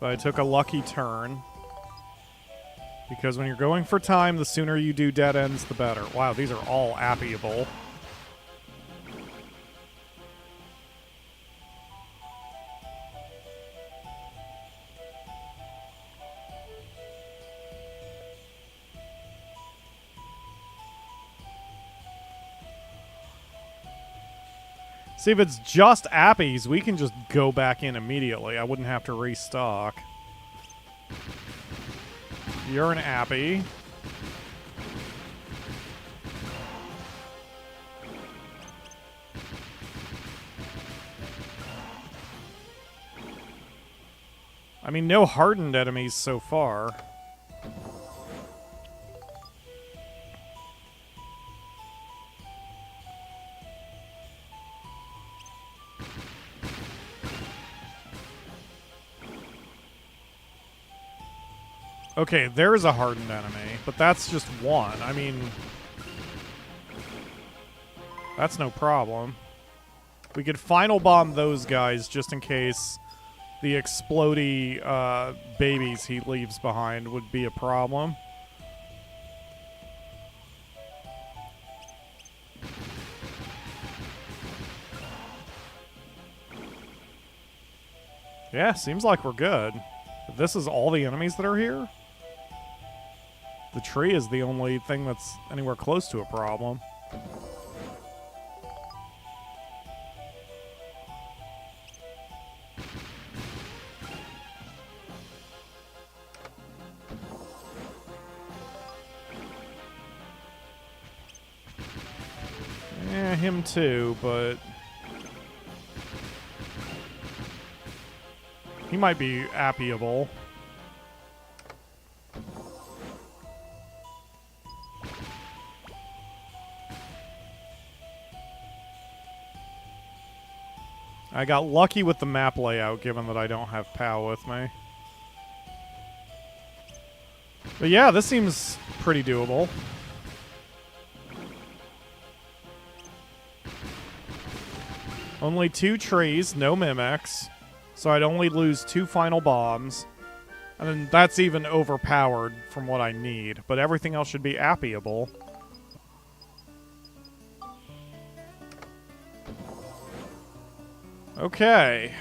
But I took a lucky turn. Because when you're going for time, the sooner you do dead ends, the better. Wow, these are all appyable. See, if it's just appies, we can just go back in immediately. I wouldn't have to restock. You're an appy. I mean, no hardened enemies so far. Okay, there's a hardened enemy, but that's just one. I mean, that's no problem. We could final bomb those guys just in case the explodey babies he leaves behind would be a problem. Yeah, seems like we're good. If this is all the enemies that are here? The tree is the only thing that's anywhere close to a problem. Yeah, him too, but he might be appyable. I got lucky with the map layout, given that I don't have POW with me. But yeah, this seems pretty doable. Only 2 trees, no mimics. So I'd only lose 2 final bombs. And then that's even overpowered from what I need. But everything else should be appyable. Okay.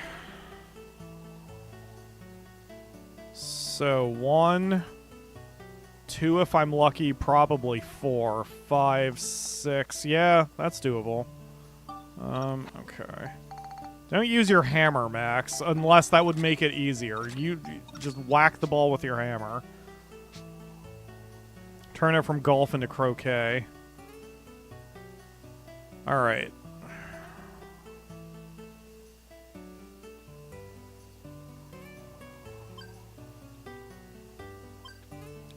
So 1, 2 if I'm lucky, probably 4, 5, 6. Yeah, that's doable. Okay. Don't use your hammer, Max, unless that would make it easier. You just whack the ball with your hammer. Turn it from golf into croquet. Alright.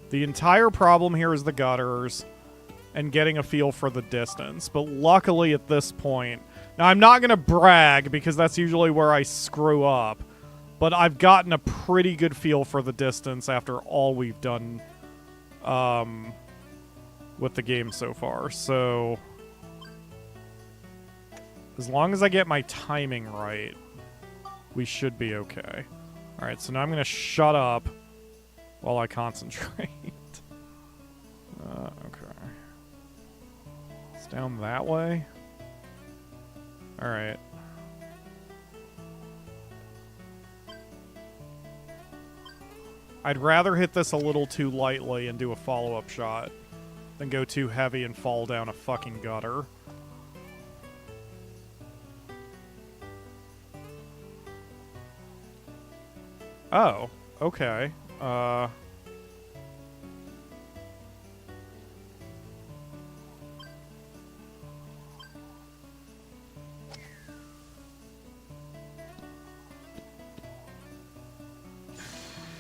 The entire problem here is the gutters and getting a feel for the distance. But luckily at this point... Now, I'm not going to brag because that's usually where I screw up. But I've gotten a pretty good feel for the distance after all we've done with the game so far. So, as long as I get my timing right, we should be okay. Alright, so now I'm going to shut up while I concentrate. Okay. It's down that way. Alright. I'd rather hit this a little too lightly and do a follow-up shot than go too heavy and fall down a fucking gutter. Oh, okay.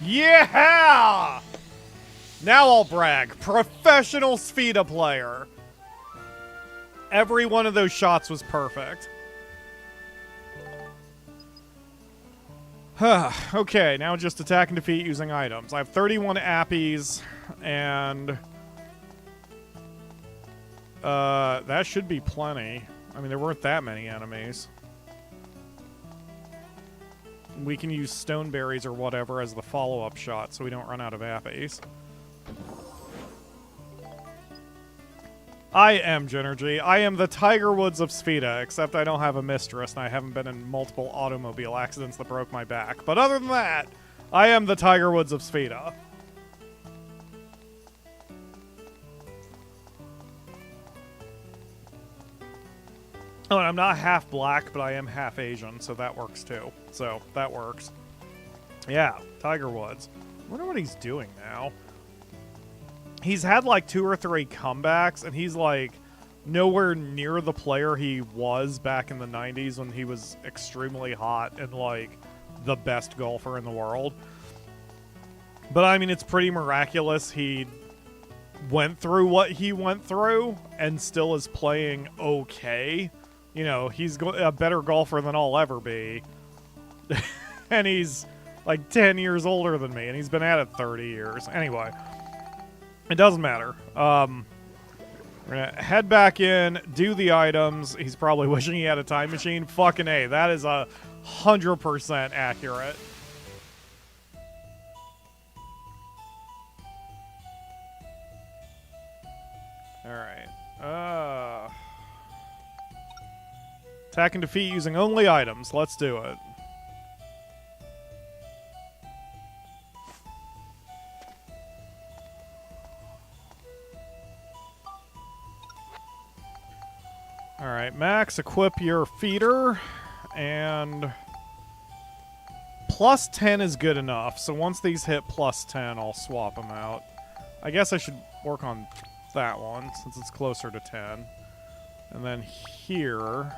Yeah! Now I'll brag. Professional Sfida player. Every one of those shots was perfect. Okay, now just attack and defeat using items. I have 31 appies, and... that should be plenty. I mean, there weren't that many enemies. We can use stone berries or whatever as the follow-up shot so we don't run out of appies. I am Genergy. I am the Tiger Woods of Sfida, except I don't have a mistress and I haven't been in multiple automobile accidents that broke my back. But other than that, I am the Tiger Woods of Sfida. Oh, and I'm not half black, but I am half Asian, so that works too. So, that works. Yeah, Tiger Woods. I wonder what he's doing now. He's had like 2 or 3 comebacks, and he's like nowhere near the player he was back in the 90s when he was extremely hot and like the best golfer in the world. But I mean, it's pretty miraculous he went through what he went through and still is playing okay. You know, he's a better golfer than I'll ever be. And he's like 10 years older than me, and he's been at it 30 years. Anyway, it doesn't matter. We're going to head back in, do the items. He's probably wishing he had a time machine. Fucking A, that is 100% accurate. Alright. Attack and defeat using only items. Let's do it. Alright, Max, equip your feeder, and plus 10 is good enough, so once these hit plus 10, I'll swap them out. I guess I should work on that one, since it's closer to 10. And then here...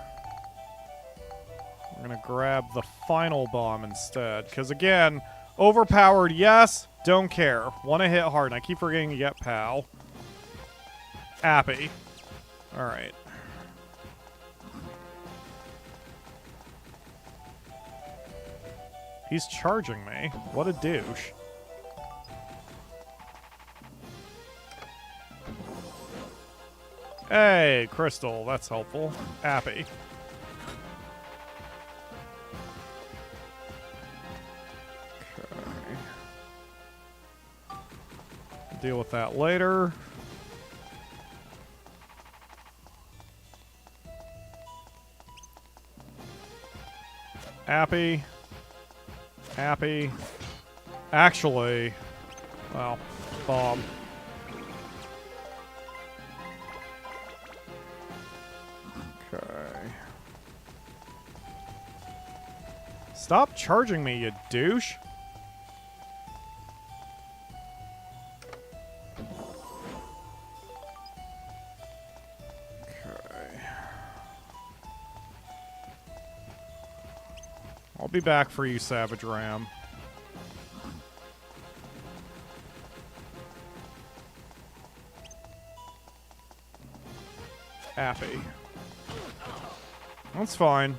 we're going to grab the final bomb instead. Because, again, overpowered, yes. Don't care. Want to hit hard. And I keep forgetting to get POW. Appy. Alright. He's charging me. What a douche. Hey, Crystal. That's helpful. Happy. Okay. Deal with that later. Happy. Happy. Actually, well, bomb. Okay. Stop charging me, you douche. Okay. I'll be back for you, Savage Ram. Happy. That's fine.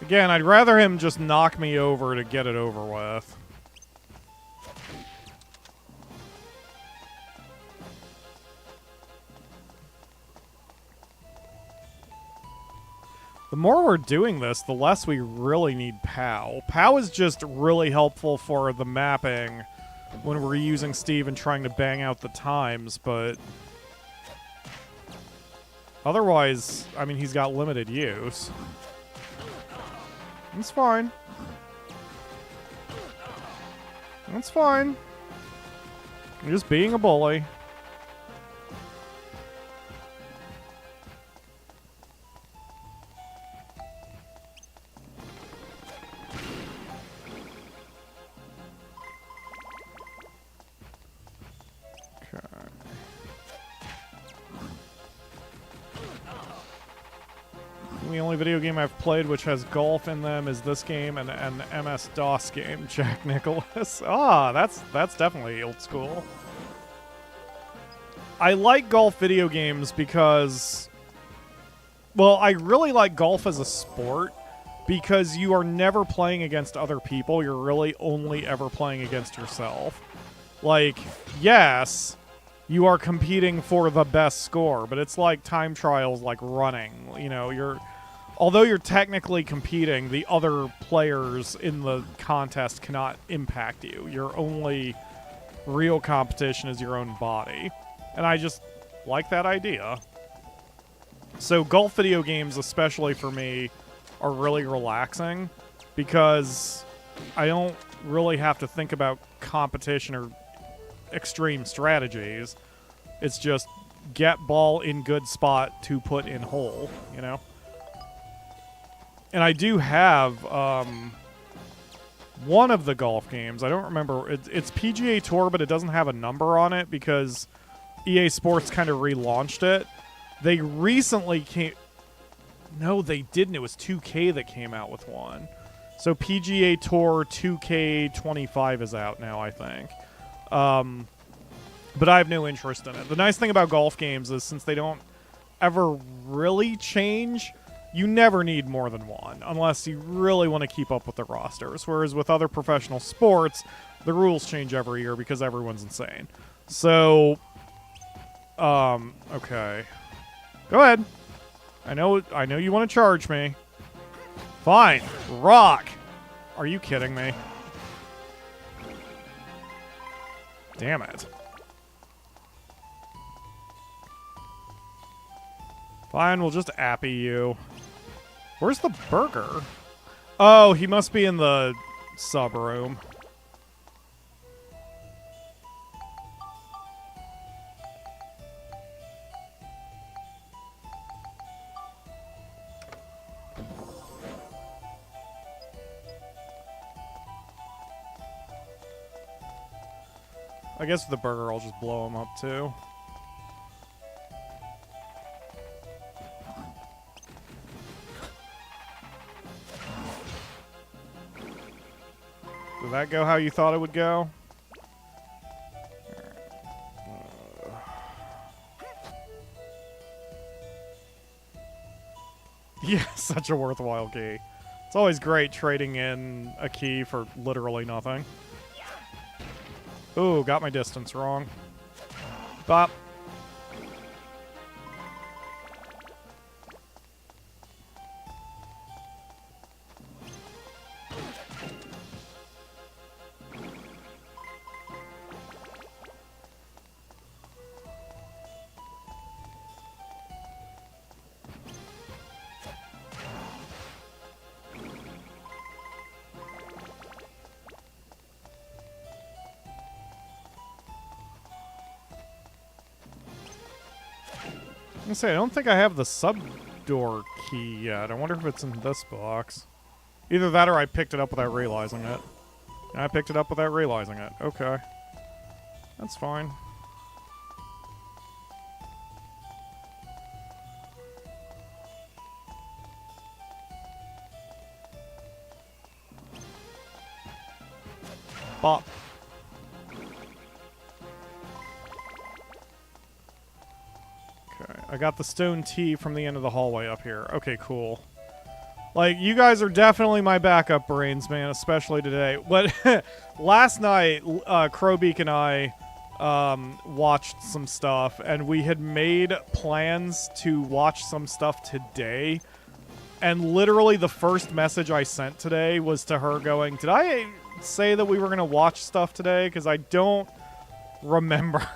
Again, I'd rather him just knock me over to get it over with. The more we're doing this, the less we really need POW. POW is just really helpful for the mapping when we're using Steve and trying to bang out the times, but otherwise, I mean, he's got limited use. That's fine. That's fine. I'm just being a bully. The only video game I've played which has golf in them is this game and an MS-DOS game, Jack Nicholas. Ah, that's definitely old school. I like golf video games because, well, I really like golf as a sport because you are never playing against other people. You're really only ever playing against yourself. Like, yes, you are competing for the best score, but it's like time trials, like running. You know, although you're technically competing, the other players in the contest cannot impact you. Your only real competition is your own body. And I just like that idea. So golf video games, especially for me, are really relaxing because I don't really have to think about competition or extreme strategies. It's just get ball in good spot to put in hole, you know? And I do have one of the golf games. I don't remember. It's PGA Tour, but it doesn't have a number on it because EA Sports kind of relaunched it. They recently came... No, they didn't. It was 2K that came out with one. So PGA Tour 2K25 is out now, I think. But I have no interest in it. The nice thing about golf games is since they don't ever really change, you never need more than one unless you really want to keep up with the rosters. Whereas with other professional sports, the rules change every year because everyone's insane. So, okay. Go ahead. I know you want to charge me. Fine. Rock. Are you kidding me? Damn it. Fine, we'll just appy you. Where's the burger? Oh, he must be in the sub room. I guess with the burger, I'll just blow him up too. Did that go how you thought it would go? Yeah, such a worthwhile key. It's always great trading in a key for literally nothing. Ooh, got my distance wrong. Bop. gonna say, I don't think I have the sub-door key yet. I wonder if it's in this box. Either that or I picked it up without realizing it. I picked it up without realizing it. Okay. That's fine. Bop. Okay, I got the stone tea from the end of the hallway up here. Okay, cool. Like, you guys are definitely my backup brains, man, especially today. But last night, Crowbeak and I watched some stuff, and we had made plans to watch some stuff today. And literally the first message I sent today was to her going, did I say that we were going to watch stuff today? Because I don't remember.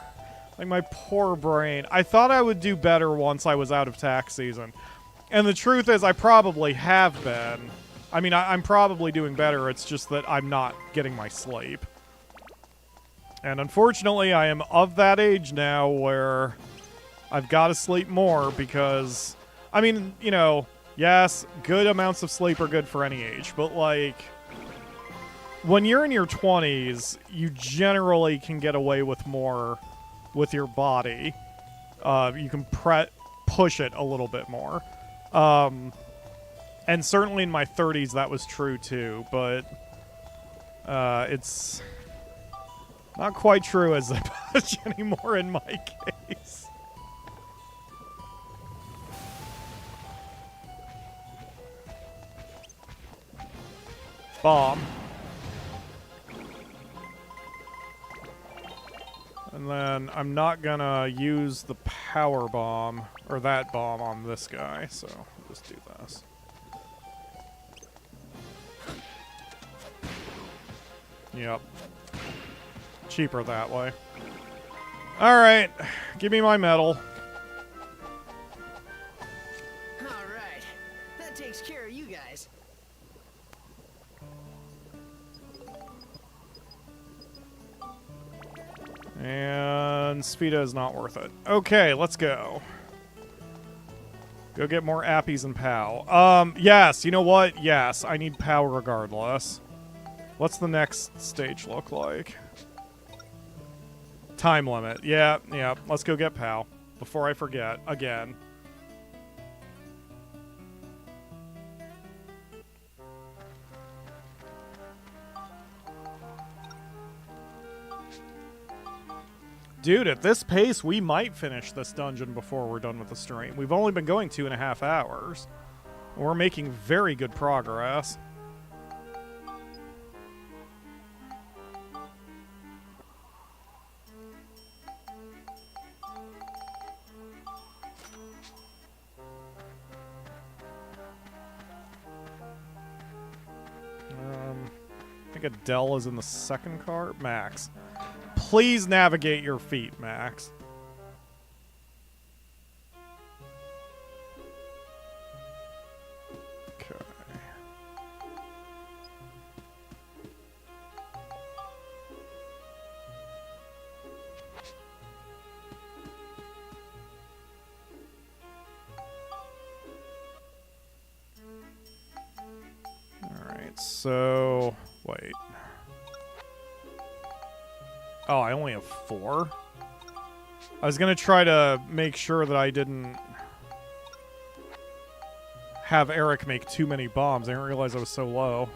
Like, my poor brain. I thought I would do better once I was out of tax season. And the truth is, I probably have been. I mean, I'm probably doing better. It's just that I'm not getting my sleep. And unfortunately, I am of that age now where I've got to sleep more because, I mean, you know, yes, good amounts of sleep are good for any age. But, like, when you're in your 20s, you generally can get away with more with your body. You can push it a little bit more. And certainly in my 30s that was true too, but it's not quite true as much anymore in my case. Bomb. And then I'm not gonna use the power bomb, or that bomb on this guy, so I'll just do this. Yep. Cheaper that way. Alright, give me my medal. Alright, that takes care of you guys. And Spheda is not worth it. Okay, let's go. Go get more appies and POW. Yes, you know what? Yes, I need POW regardless. What's the next stage look like? Time limit. Yeah. Let's go get POW before I forget again. Dude, at this pace, we might finish this dungeon before we're done with the stream. We've only been going 2.5 hours. We're making very good progress. I think Adele is in the second car. Max. Please navigate your feet, Max. Okay. Alright, so... wait. Oh, I only have 4? I was gonna try to make sure that I didn't have Eric make too many bombs. I didn't realize I was so low.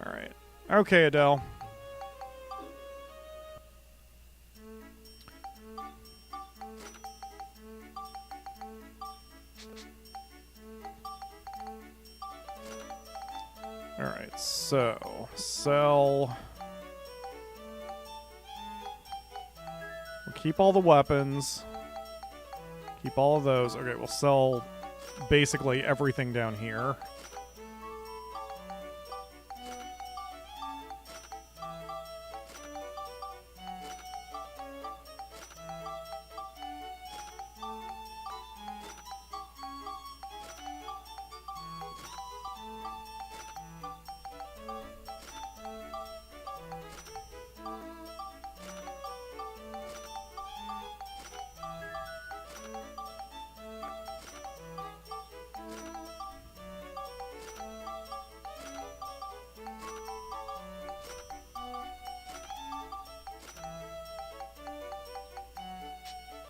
Alright. Okay, Adele. Alright, so... sell... We'll keep all the weapons. Keep all of those. Okay, we'll sell basically everything down here.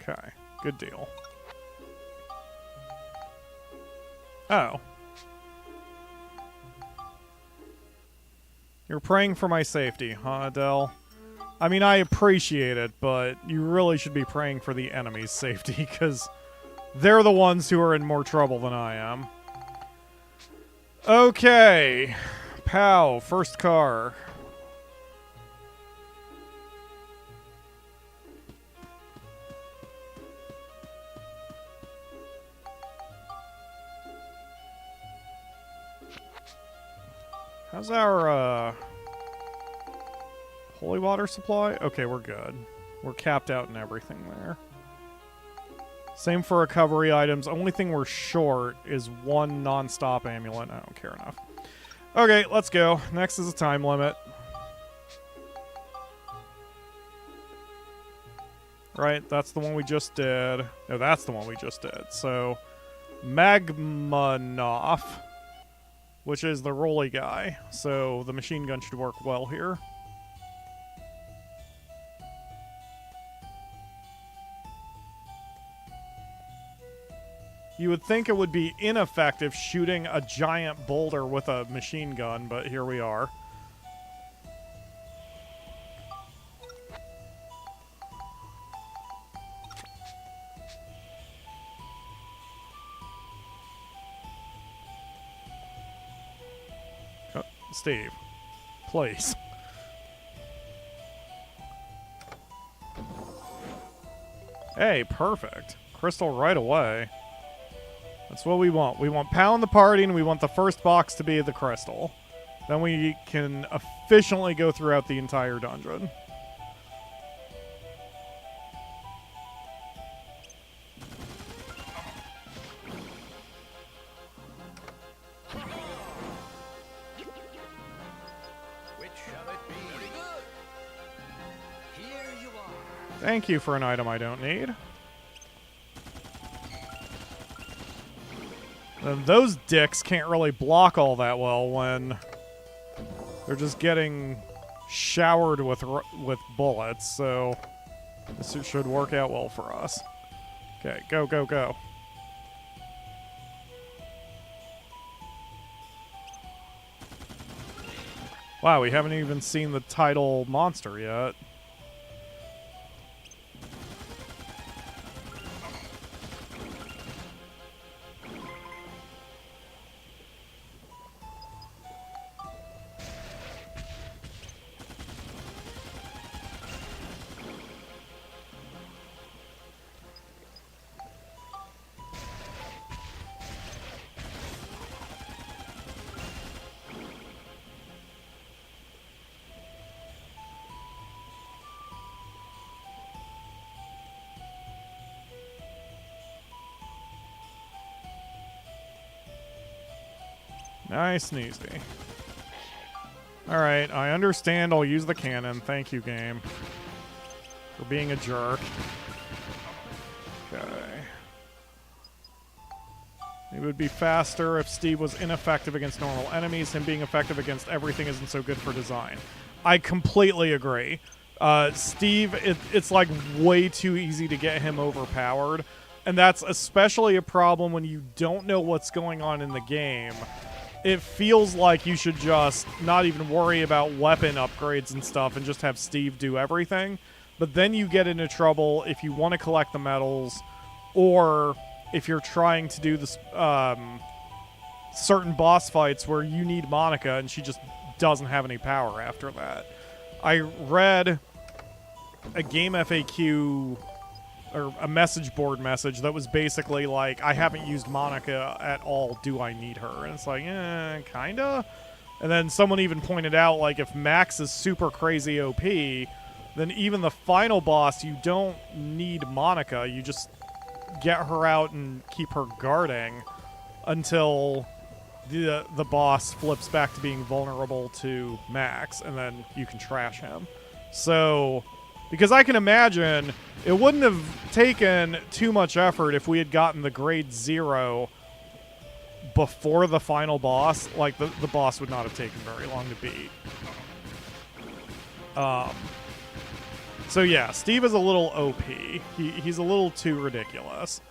Okay, good deal. Oh. You're praying for my safety, huh, Adele? I mean, I appreciate it, but you really should be praying for the enemy's safety, because they're the ones who are in more trouble than I am. Okay. Pow, first car. How's our, holy water supply? Okay, we're good. We're capped out and everything there. Same for recovery items. Only thing we're short is one non-stop amulet. I don't care enough. Okay, let's go. Next is a time limit. Right, that's the one we just did. No, that's the one we just did. So, Magmanoff, which is the rolly guy. So, the machine gun should work well here. You would think it would be ineffective shooting a giant boulder with a machine gun, but here we are. Oh, Steve, please. Hey, perfect. Crystal right away. That's what we want. We want pound the party, and we want the first box to be the crystal. Then we can efficiently go throughout the entire dungeon. Which shall it be? Very good. Here you are. Thank you for an item I don't need. And those dicks can't really block all that well when they're just getting showered with bullets, so this should work out well for us. Okay, go, go, go. Wow, we haven't even seen the title monster yet. Nice and easy. Alright, I understand I'll use the cannon. Thank you, game. For being a jerk. Okay. It would be faster if Steve was ineffective against normal enemies. Him being effective against everything isn't so good for design. I completely agree. Steve, it's like way too easy to get him overpowered. And that's especially a problem when you don't know what's going on in the game. It feels like you should just not even worry about weapon upgrades and stuff and just have Steve do everything. But then you get into trouble if you want to collect the medals, or if you're trying to do this certain boss fights where you need Monica and she just doesn't have any power after that. I read a game FAQ or a message board message that was basically like, I haven't used Monica at all, do I need her? And it's like, kinda. And then someone even pointed out, like, if Max is super crazy OP, then even the final boss, you don't need Monica. You just get her out and keep her guarding until the boss flips back to being vulnerable to Max, and then you can trash him. So, because I can imagine it wouldn't have taken too much effort if we had gotten the grade 0 before the final boss. Like, the boss would not have taken very long to beat. So yeah, Steve is a little OP. He's a little too ridiculous.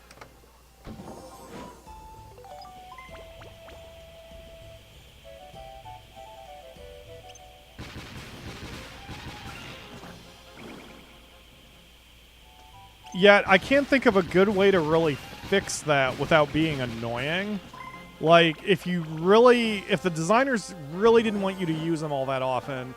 Yet, I can't think of a good way to really fix that without being annoying. Like, if the designers really didn't want you to use them all that often,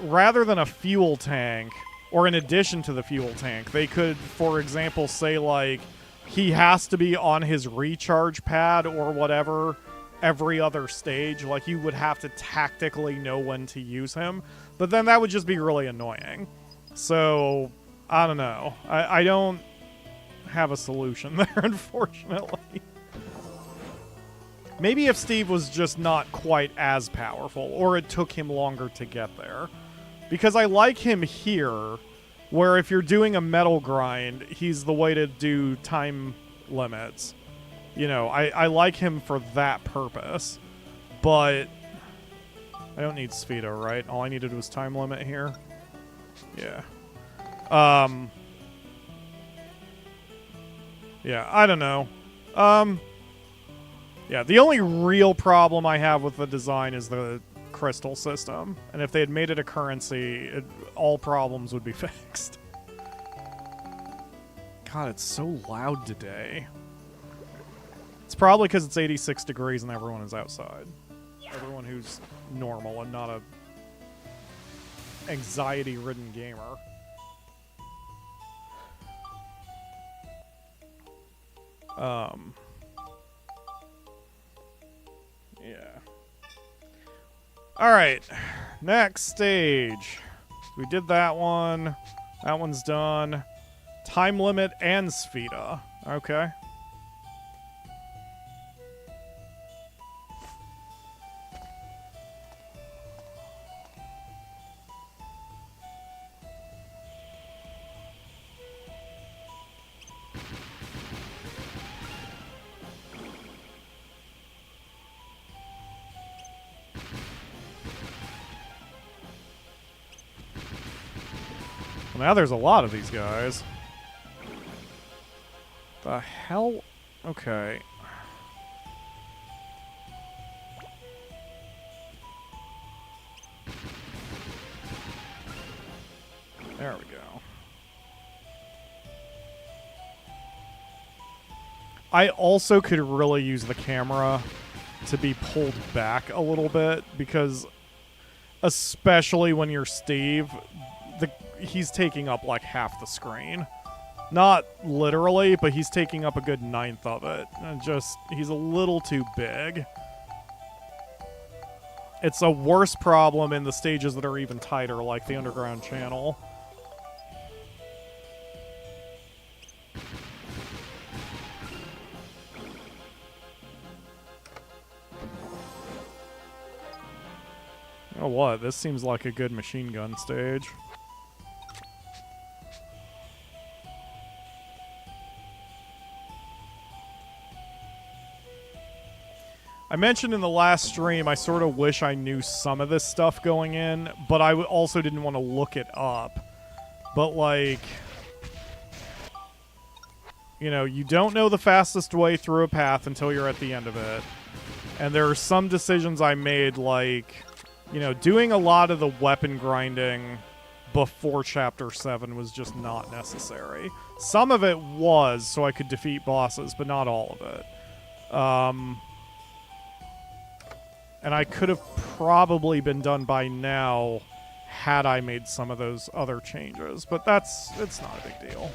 rather than a fuel tank, or in addition to the fuel tank, they could, for example, say, like, he has to be on his recharge pad or whatever every other stage. Like, you would have to tactically know when to use him. But then that would just be really annoying. So, I don't know. I don't have a solution there, unfortunately. Maybe if Steve was just not quite as powerful, or it took him longer to get there. Because I like him here, where if you're doing a metal grind, he's the way to do time limits. You know, I like him for that purpose. But I don't need Sphito, right? All I needed was time limit here. Yeah. Yeah, I don't know. Yeah, the only real problem I have with the design is the crystal system. And if they had made it a currency, all problems would be fixed. God, it's so loud today. It's probably because it's 86 degrees and everyone is outside. Everyone who's normal and not a anxiety-ridden gamer. Yeah. Alright. Next stage. We did that one. That one's done. Time limit and Sphita. Okay. Well, now there's a lot of these guys. The hell? Okay. There we go. I also could really use the camera to be pulled back a little bit, because especially when you're Steve, he's taking up like half the screen. Not literally, but he's taking up a good 1/9 of it. And he's a little too big. It's a worse problem in the stages that are even tighter, like the underground channel. You know what? This seems like a good machine gun stage. I mentioned in the last stream, I sort of wish I knew some of this stuff going in, but I also didn't want to look it up. But, like, you know, you don't know the fastest way through a path until you're at the end of it. And there are some decisions I made, like, you know, doing a lot of the weapon grinding before Chapter 7 was just not necessary. Some of it was, so I could defeat bosses, but not all of it. And I could have probably been done by now had I made some of those other changes. But it's not a big deal.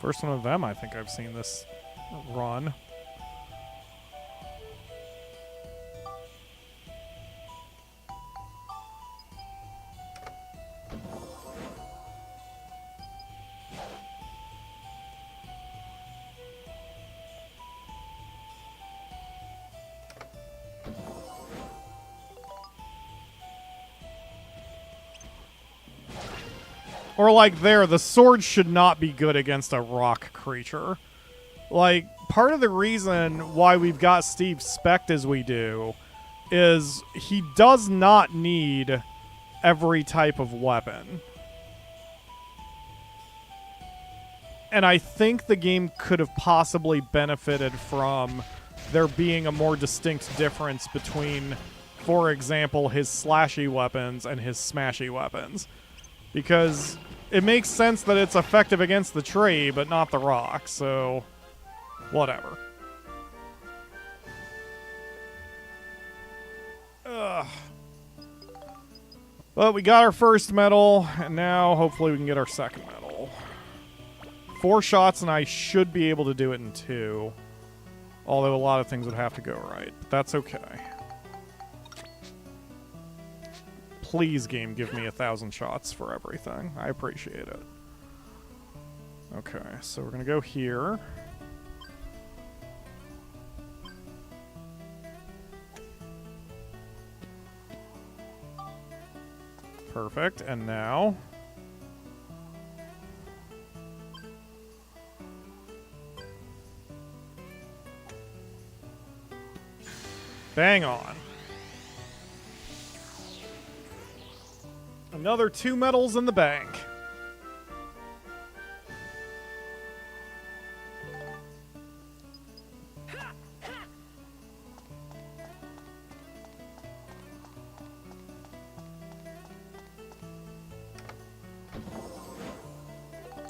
First one of them I think I've seen this run. Or like there, the sword should not be good against a rock creature. Like, part of the reason why we've got Steve spec'd as we do is he does not need every type of weapon. And I think the game could have possibly benefited from there being a more distinct difference between, for example, his slashy weapons and his smashy weapons. Because it makes sense that it's effective against the tree, but not the rock, so whatever. Ugh. But we got our first medal, and now hopefully we can get our second medal. 4 shots, and I should be able to do it in 2. Although a lot of things would have to go right. But that's okay. Please, game, give me 1,000 shots for everything. I appreciate it. Okay, so we're going to go here. Perfect, and now... bang on. Another 2 medals in the bank.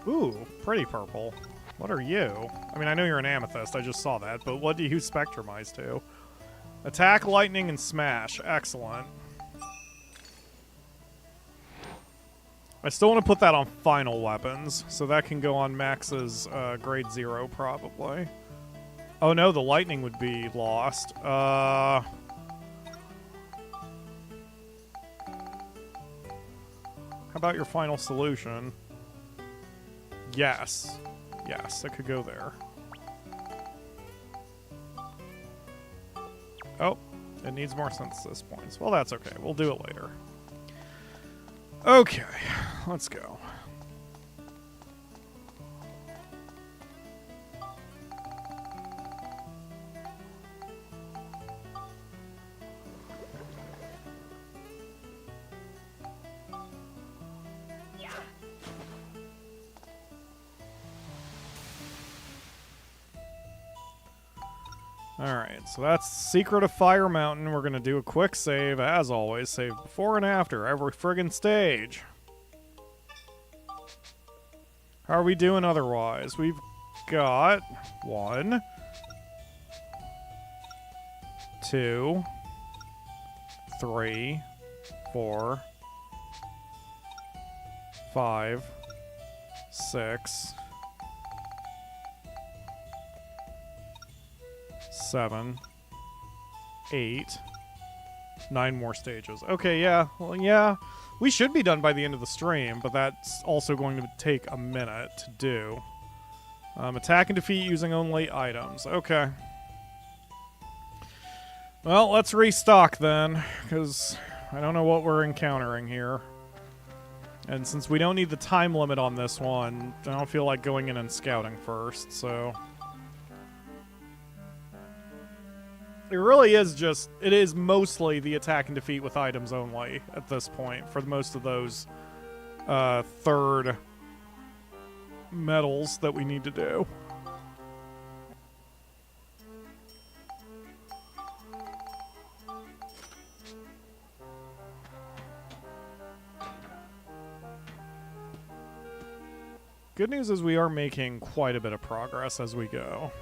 Ooh, pretty purple. What are you? I mean, I know you're an amethyst, I just saw that, but what do you spectrumize to? Attack, lightning, and smash. Excellent. I still want to put that on final weapons, so that can go on Max's grade 0, probably. Oh no, the lightning would be lost. How about your final solution? Yes. Yes, it could go there. Oh, it needs more synthesis points. Well, that's okay. We'll do it later. Okay, let's go. Alright, so that's Secret of Fire Mountain. We're going to do a quick save, as always. Save before and after every friggin' stage. How are we doing otherwise? We've got 1, 2, 3, 4, 5, 6, 7, 8, 9 more stages. Okay, yeah. Well, yeah. We should be done by the end of the stream, but that's also going to take a minute to do. Attack and defeat using only items. Okay. Well, let's restock then, because I don't know what we're encountering here. And since we don't need the time limit on this one, I don't feel like going in and scouting first, so... It really is just, it is mostly the attack and defeat with items only at this point for most of those third medals that we need to do. Good news is we are making quite a bit of progress as we go.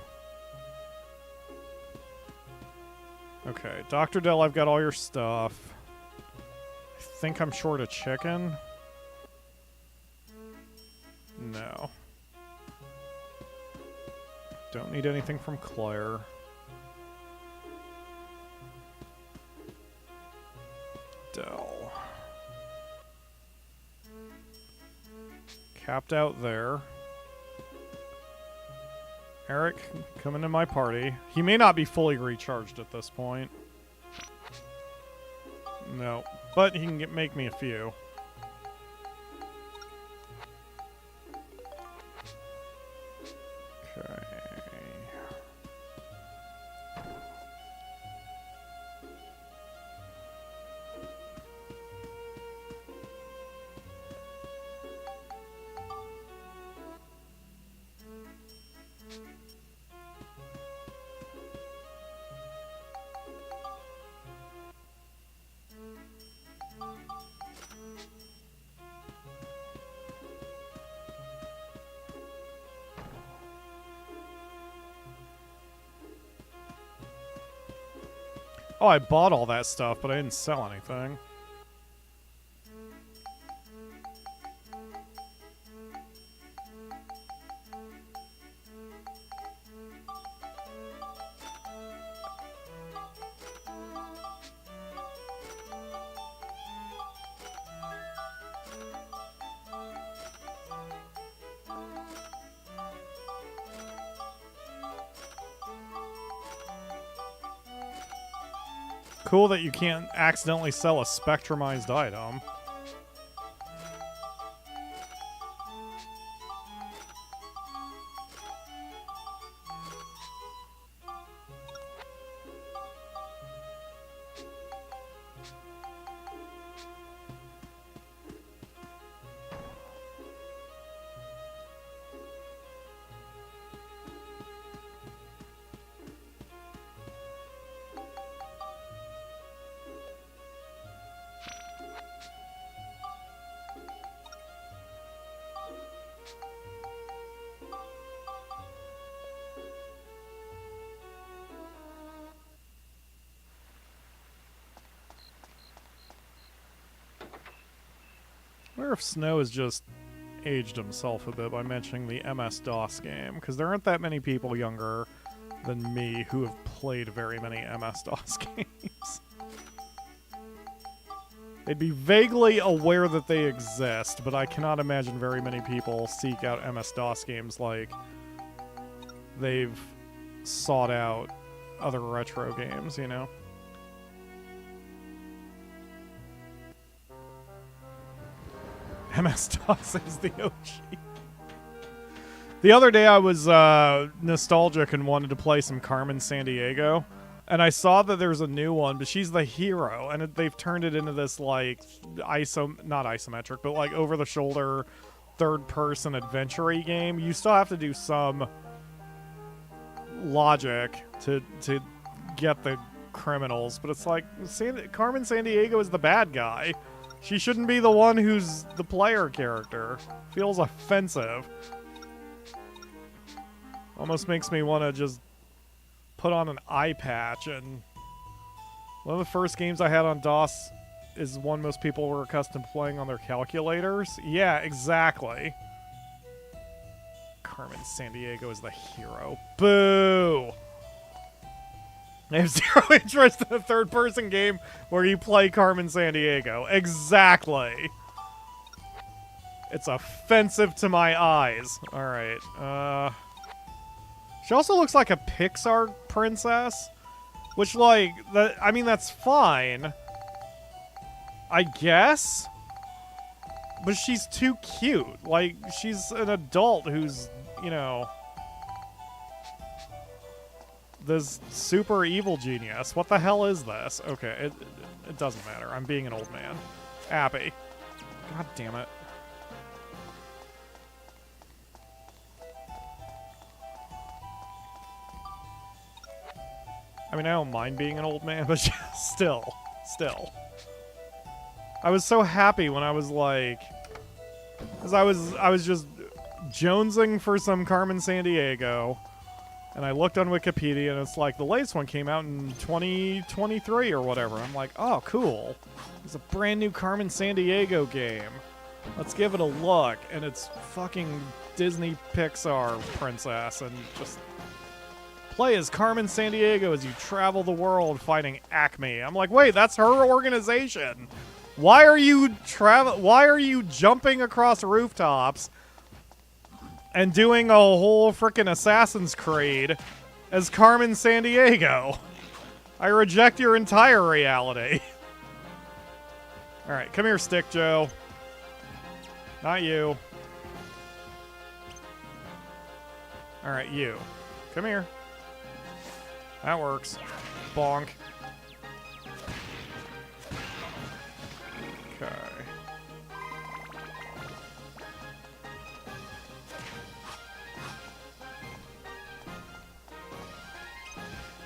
Okay, Dr. Dell, I've got all your stuff. I think I'm short a chicken. No. Don't need anything from Claire. Dell. Capped out there. Eric, come into my party. He may not be fully recharged at this point. No, but he can make me a few. Okay. Oh, I bought all that stuff, but I didn't sell anything. Cool that you can't accidentally sell a spectrumized item. I wonder if Snow has just aged himself a bit by mentioning the MS-DOS game, because there aren't that many people younger than me who have played very many MS-DOS games. They'd be vaguely aware that they exist, but I cannot imagine very many people seek out MS-DOS games like they've sought out other retro games, you know? MS-DOS is the OG. The other day I was nostalgic and wanted to play some Carmen Sandiego, and I saw that there's a new one, but she's the hero, and they've turned it into this, like, not isometric, but, like, over-the-shoulder, third-person adventure-y game. You still have to do some logic to get the criminals, but it's like, Carmen Sandiego is the bad guy. She shouldn't be the one who's the player character. Feels offensive. Almost makes me want to just put on an eye patch. And one of the first games I had on DOS is one most people were accustomed to playing on their calculators. Yeah, exactly. Carmen Sandiego is the hero. Boo! I have zero interest in a third-person game where you play Carmen Sandiego. Exactly. It's offensive to my eyes. Alright, she also looks like a Pixar princess, which, like, I mean, that's fine, I guess, but she's too cute. Like, she's an adult who's, you know, this super evil genius. What the hell is this? Okay, it doesn't matter. I'm being an old man. Appy. God damn it. I mean, I don't mind being an old man, but still. I was so happy when I was like, because I was just jonesing for some Carmen Sandiego, and I looked on Wikipedia, and it's like, the latest one came out in 2023 or whatever. I'm like, oh, cool. It's a brand new Carmen Sandiego game. Let's give it a look. And it's fucking Disney Pixar princess, and just play as Carmen Sandiego as you travel the world fighting Acme. I'm like, wait, that's her organization. Why are you jumping across rooftops and doing a whole frickin' Assassin's Creed as Carmen Sandiego? I reject your entire reality. Alright, come here, Stick Joe. Not you. Alright, you. Come here. That works. Bonk. Okay.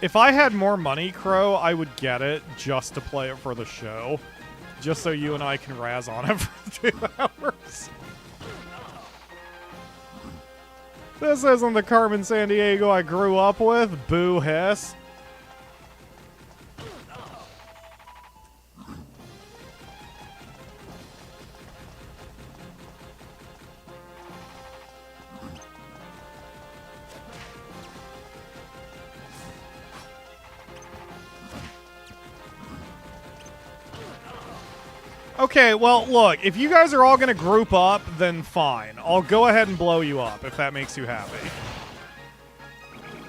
If I had more money, Crow, I would get it just to play it for the show. Just so you and I can razz on it for 2 hours. This isn't the Carmen Sandiego I grew up with. Boo hiss. Okay, well, look, if you guys are all going to group up, then fine. I'll go ahead and blow you up if that makes you happy.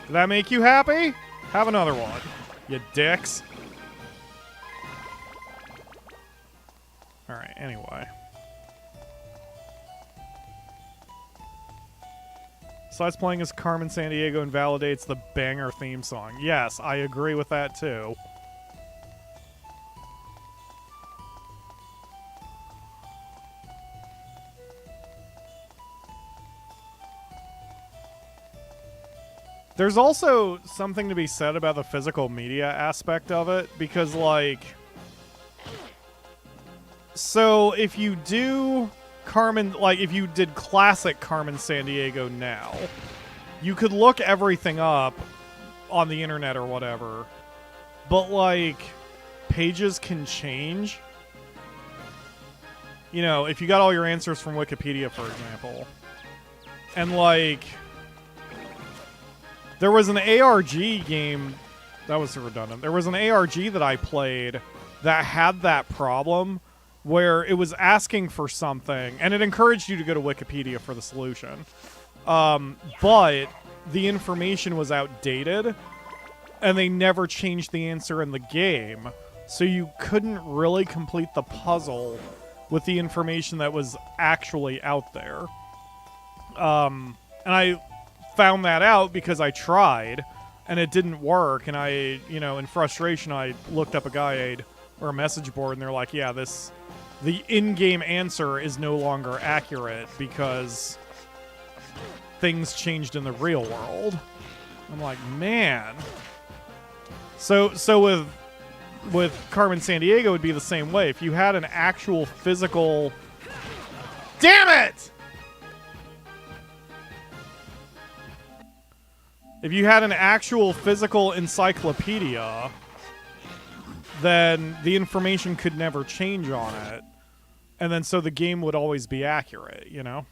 Did that make you happy? Have another one, you dicks. Alright, anyway. Besides playing as Carmen Sandiego invalidates the banger theme song. Yes, I agree with that too. There's also something to be said about the physical media aspect of it, because, like... So, if you do Carmen... Like, if you did classic Carmen Sandiego now, you could look everything up on the internet or whatever, but, like, pages can change. You know, if you got all your answers from Wikipedia, for example. And, like... There was an ARG game... That was redundant. There was an ARG that I played that had that problem where it was asking for something, and it encouraged you to go to Wikipedia for the solution. But the information was outdated, and they never changed the answer in the game, so you couldn't really complete the puzzle with the information that was actually out there. And I found that out because I tried, and it didn't work, and I, you know, in frustration, I looked up a guide or a message board, and they're like, yeah, the in-game answer is no longer accurate because things changed in the real world. I'm like, man. So with Carmen Sandiego, it would be the same way. If you had an actual physical... Damn it! If you had an actual physical encyclopedia, then the information could never change on it. And then so the game would always be accurate, you know?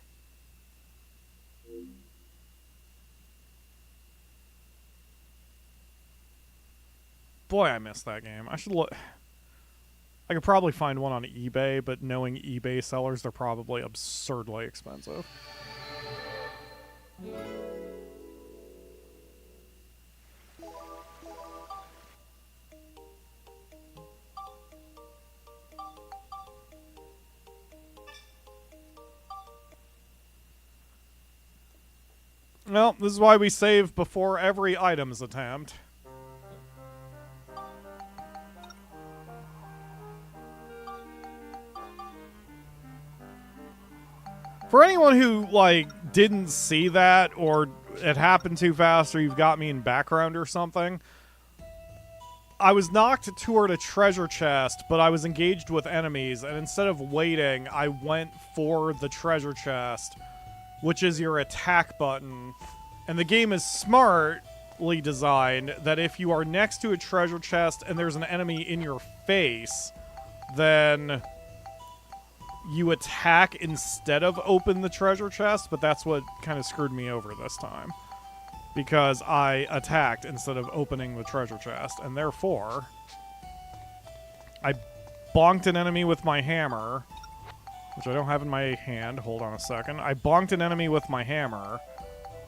Boy, I missed that game. I should look... I could probably find one on eBay, but knowing eBay sellers, they're probably absurdly expensive. Well, this is why we save before every items attempt. For anyone who, like, didn't see that, or it happened too fast, or you've got me in background or something, I was knocked toward a treasure chest, but I was engaged with enemies, and instead of waiting, I went for the treasure chest, which is your attack button. And the game is smartly designed that if you are next to a treasure chest and there's an enemy in your face, then you attack instead of open the treasure chest, but that's what kind of screwed me over this time. Because I attacked instead of opening the treasure chest, and therefore I bonked an enemy with my hammer, which I don't have in my hand. Hold on a second. I bonked an enemy with my hammer,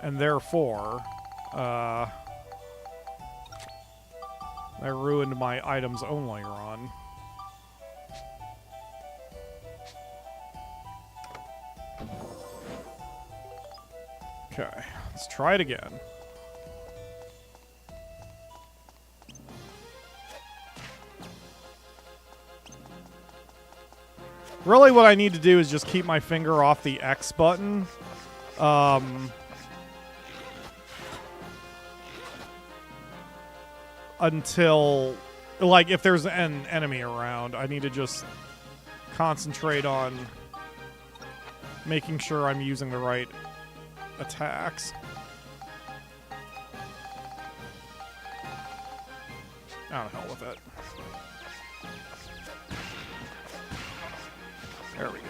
and therefore, that ruined my items only run. Okay. Let's try it again. Really what I need to do is just keep my finger off the X button. Until, like, if there's an enemy around, I need to just concentrate on making sure I'm using the right attacks. Oh, hell with it. There we go.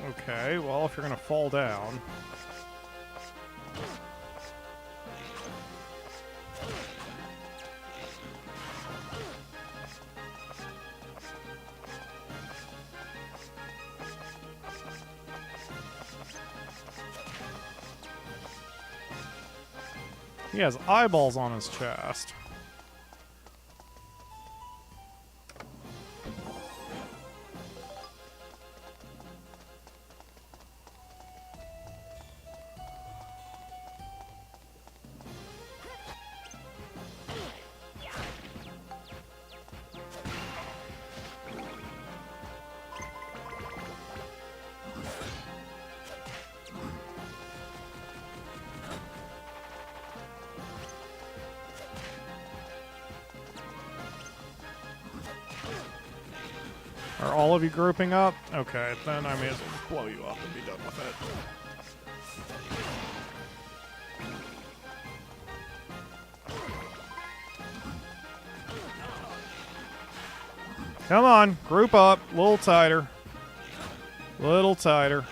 Okay, well, if you're gonna fall down... He has eyeballs on his chest. Are all of you grouping up? Okay, then I may as well just blow you up and be done with it. Come on, group up. A little tighter. Little tighter.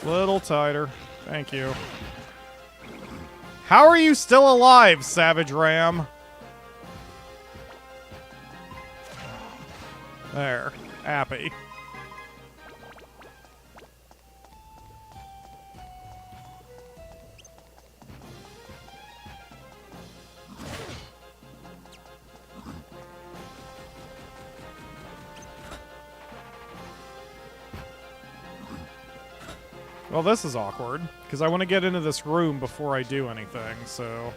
Little tighter. Thank you. How are you still alive, Savage Ram? There. Happy. Well, this is awkward, because I want to get into this room before I do anything, so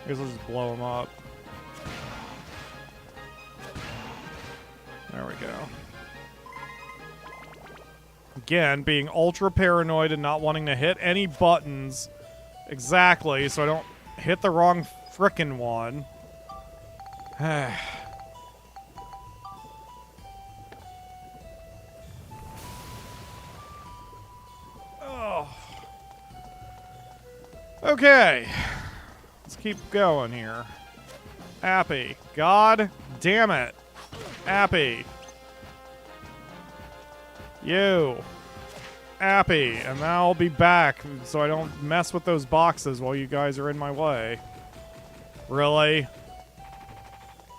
I guess I'll just blow him up. There we go. Again, being ultra paranoid and not wanting to hit any buttons exactly, so I don't hit the wrong frickin' one. Okay, let's keep going here. Appy. God damn it. Appy. You. Appy. And now I'll be back so I don't mess with those boxes while you guys are in my way. Really?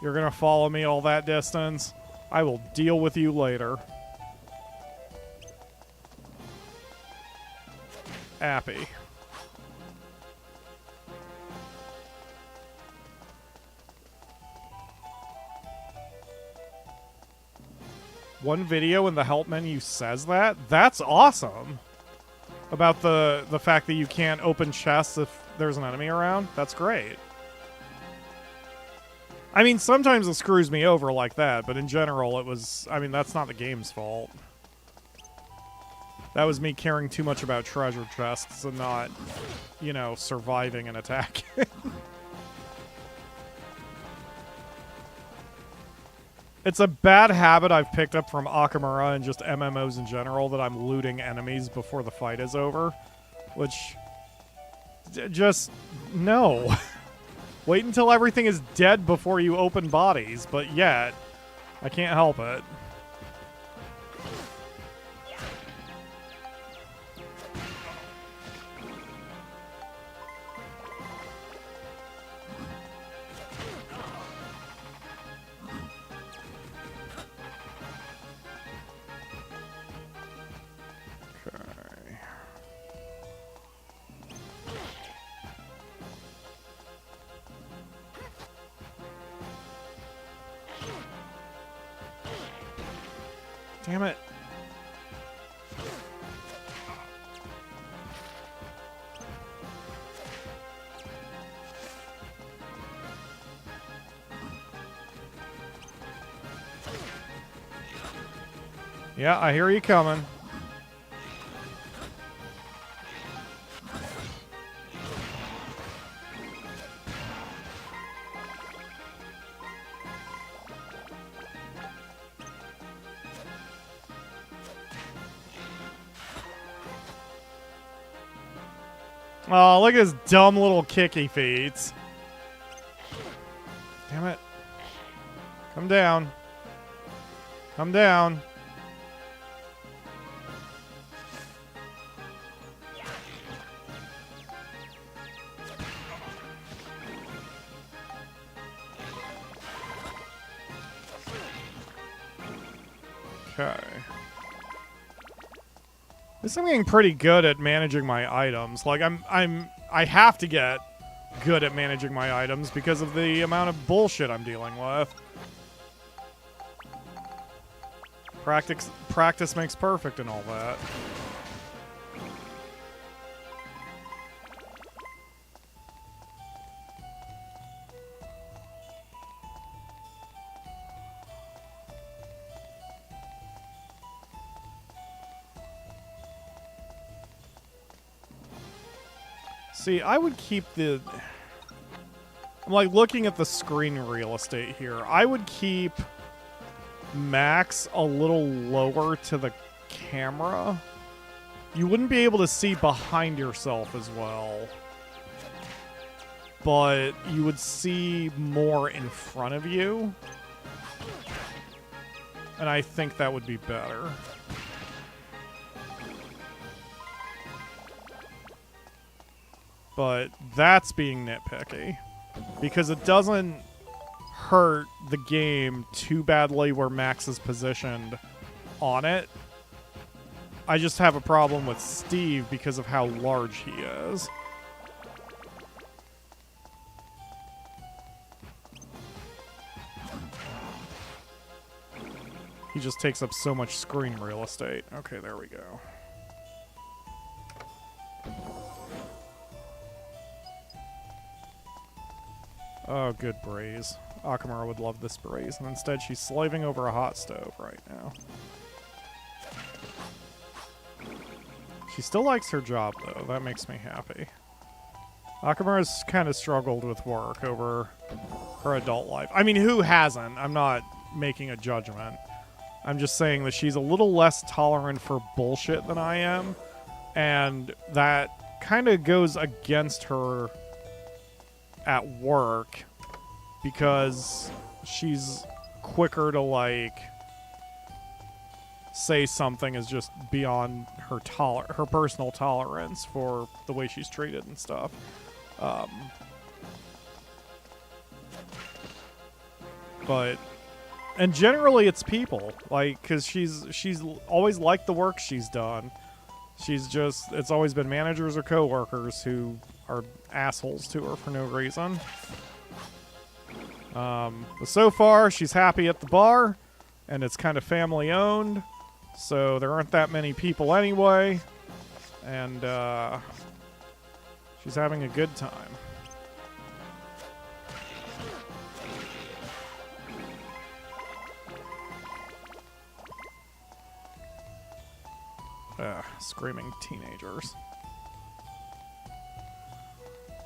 You're gonna follow me all that distance? I will deal with you later. Appy. One video in the help menu says that? That's awesome. About the fact that you can't open chests if there's an enemy around. That's great. I mean, sometimes it screws me over like that, but in general it was... I mean, that's not the game's fault. That was me caring too much about treasure chests and not, you know, surviving an attack. It's a bad habit I've picked up from Akamura and just MMOs in general that I'm looting enemies before the fight is over. Which... just... no. Wait until everything is dead before you open bodies, but yet, I can't help it. Damn it. Yeah, I hear you coming. Oh, look at his dumb little kicky feet. Damn it. Come down. Come down. Okay. This I'm getting pretty good at managing my items. Like I have to get good at managing my items because of the amount of bullshit I'm dealing with. Practice makes perfect and all that. See, I would keep the... I'm like looking at the screen real estate here. I would keep Max a little lower to the camera. You wouldn't be able to see behind yourself as well. But you would see more in front of you. And I think that would be better. But that's being nitpicky. Because it doesn't hurt the game too badly where Max is positioned on it. I just have a problem with Steve because of how large he is. He just takes up so much screen real estate. Okay, there we go. Oh, good braise. Akamura would love this braise, and instead she's slaving over a hot stove right now. She still likes her job, though. That makes me happy. Akamura's kind of struggled with work over her adult life. I mean, who hasn't? I'm not making a judgment. I'm just saying that she's a little less tolerant for bullshit than I am, and that kind of goes against her at work because she's quicker to like say something is just beyond her her personal tolerance for the way she's treated and stuff. And generally it's people, like, because she's always liked the work she's done. It's always been managers or coworkers who are assholes to her for no reason. But so far, she's happy at the bar, and it's kind of family owned, so there aren't that many people anyway, and she's having a good time. Screaming teenagers.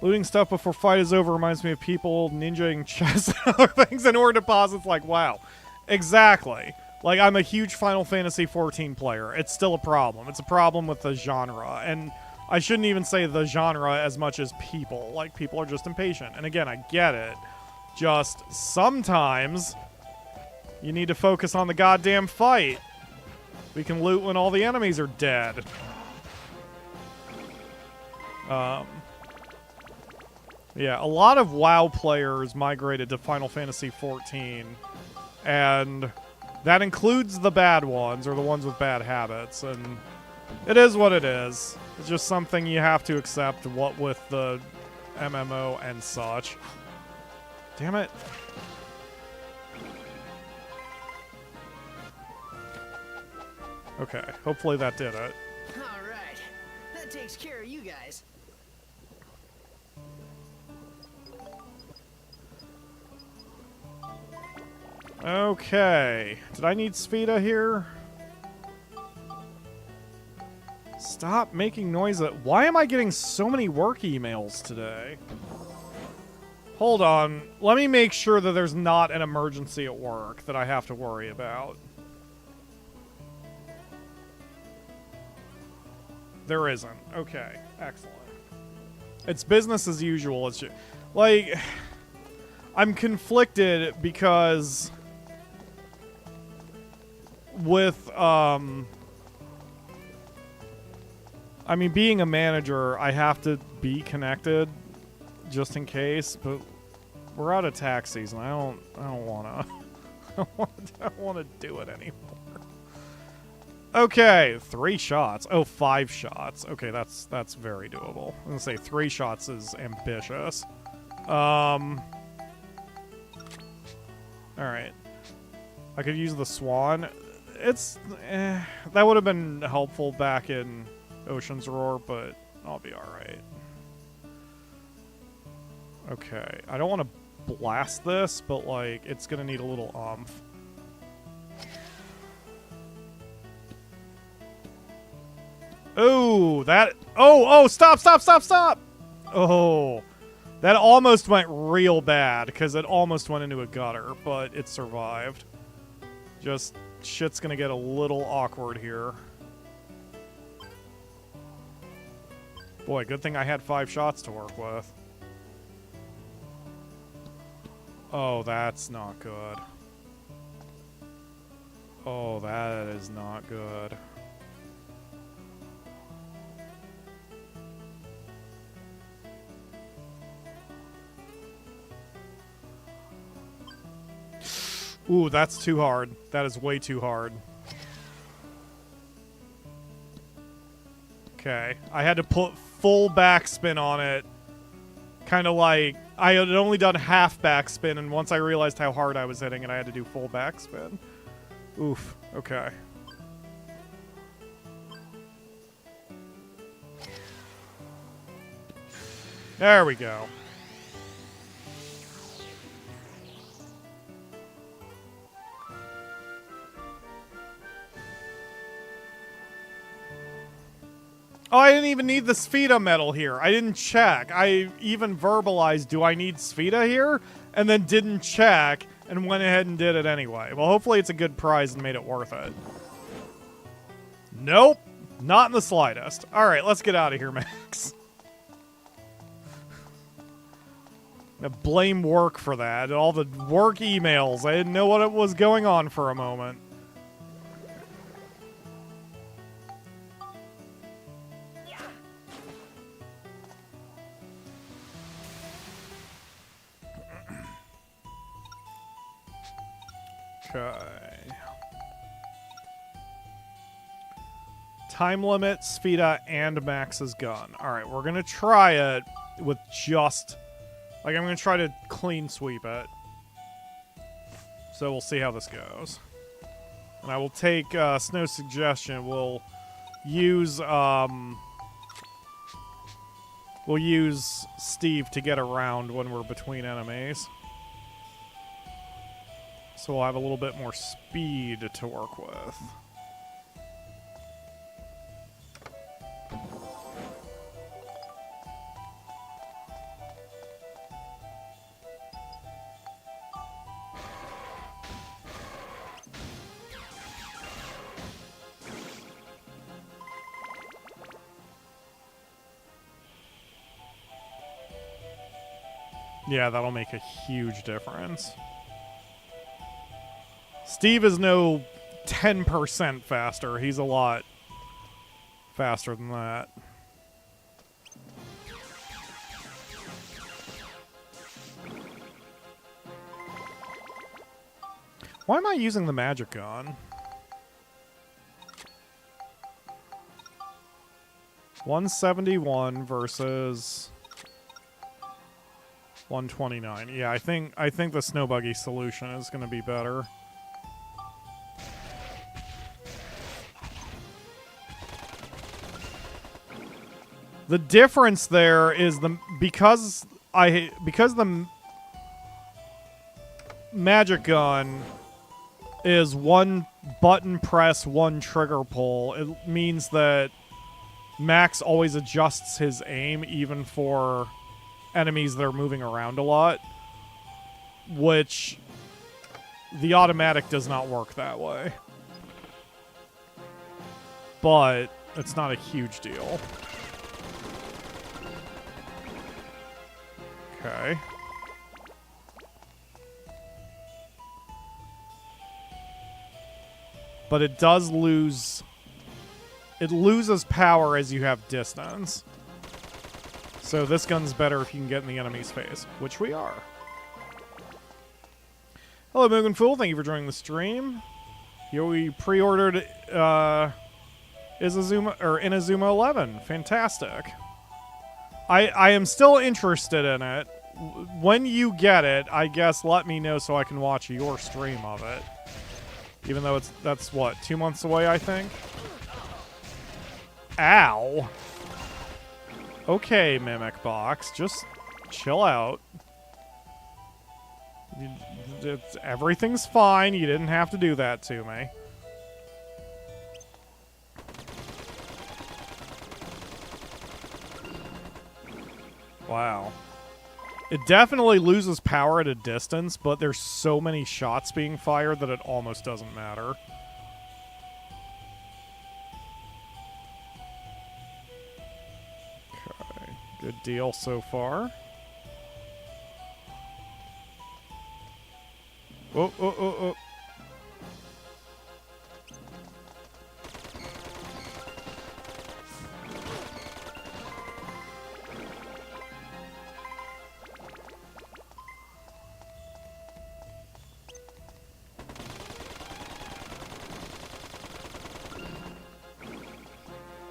Looting stuff before fight is over reminds me of people ninjaing chests and other things in ore deposits. Like, wow. Exactly. Like, I'm a huge Final Fantasy XIV player. It's still a problem. It's a problem with the genre. And I shouldn't even say the genre as much as people. Like, people are just impatient. And again, I get it. Just sometimes you need to focus on the goddamn fight. We can loot when all the enemies are dead. Yeah, a lot of WoW players migrated to Final Fantasy XIV, and that includes the bad ones, or the ones with bad habits, and it is what it is. It's just something you have to accept, what with the MMO and such. Damn it. Okay, hopefully that did it. Alright. That takes care of you guys. Okay. Did I need Spheda here? Stop making noise. Why am I getting so many work emails today? Hold on. Let me make sure that there's not an emergency at work that I have to worry about. There isn't. Okay. Excellent. It's business as usual. It's just, like, I'm conflicted because with, I mean, being a manager, I have to be connected just in case, but we're out of tax season. I don't want to, I don't want to do it anymore. Okay, 3 shots. Oh, 5 shots. Okay, that's very doable. I'm gonna say 3 shots is ambitious. All right. I could use the swan. It's that would have been helpful back in Ocean's Roar, but I'll be all right. Okay, I don't want to blast this, but like it's gonna need a little oomph. Oh, that... Oh, stop! Oh, that almost went real bad, because it almost went into a gutter, but it survived. Just, shit's gonna get a little awkward here. Boy, good thing I had 5 shots to work with. Oh, that's not good. Oh, that is not good. Ooh, that's too hard. That is way too hard. Okay. I had to put full backspin on it. Kind of like... I had only done half backspin, and once I realized how hard I was hitting it, I had to do full backspin. Oof. Okay. There we go. Oh, I didn't even need the Spheda medal here. I didn't check. I even verbalized, do I need Spheda here? And then didn't check, and went ahead and did it anyway. Well, hopefully it's a good prize and made it worth it. Nope. Not in the slightest. Alright, let's get out of here, Max. I blame work for that. All the work emails. I didn't know what was going on for a moment. Okay. Time limit, Spheda, and Max's gun. Alright, we're gonna try it with just... Like, I'm gonna try to clean sweep it. So we'll see how this goes. And I will take Snow's suggestion. We'll use Steve to get around when we're between enemies. So we'll have a little bit more speed to work with. Yeah, that'll make a huge difference. Steve is no 10% faster. He's a lot faster than that. Why am I using the magic gun? 171 versus 129. Yeah, I think the snow buggy solution is going to be better. The difference there is because the magic gun is one button press, one trigger pull. It means that Max always adjusts his aim even for enemies that are moving around a lot, which the automatic does not work that way. But it's not a huge deal. Okay. But it does lose... It loses power as you have distance. So this gun's better if you can get in the enemy's face, which we are. Hello, Mugen Fool. Thank you for joining the stream. Here we pre-ordered Inazuma 11. Fantastic. I am still interested in it. When you get it, I guess let me know so I can watch your stream of it. Even though that's what, 2 months away, I think? Ow. Okay, Mimic Box, just chill out. Everything's fine. You didn't have to do that to me. Wow. It definitely loses power at a distance, but there's so many shots being fired that it almost doesn't matter. Okay, good deal so far. Oh, oh, oh, oh.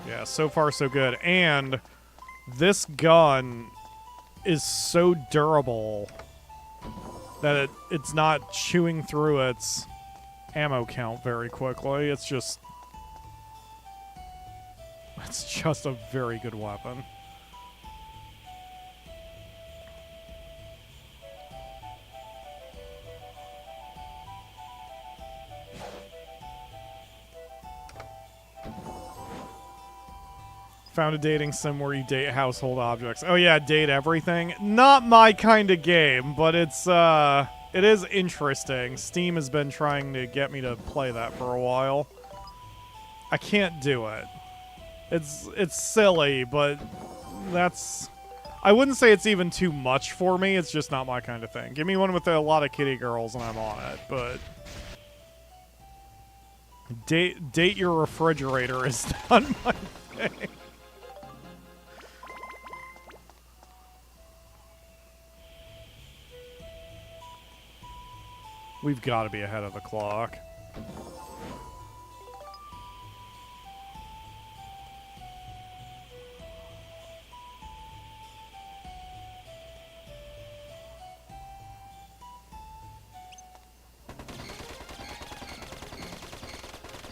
Yeah, so far so good. And this gun is so durable that it's not chewing through its ammo count very quickly. It's just a very good weapon. Found a dating sim where you date household objects. Oh yeah, date everything. Not my kind of game, but it is interesting. Steam has been trying to get me to play that for a while. I can't do it. It's silly, but I wouldn't say it's even too much for me. It's just not my kind of thing. Give me one with a lot of kitty girls and I'm on it, but date your refrigerator is not my thing. We've got to be ahead of the clock.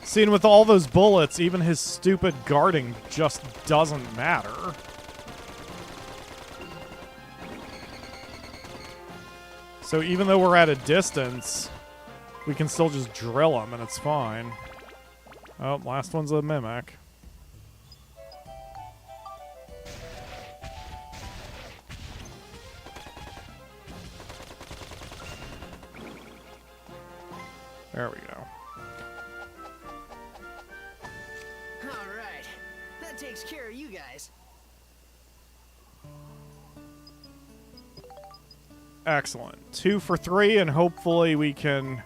See, and with all those bullets, even his stupid guarding just doesn't matter. So even though we're at a distance, we can still just drill them, and it's fine. Oh, last one's a mimic. There we go. All right. That takes care of you guys. Excellent. 2 for 3, and hopefully we can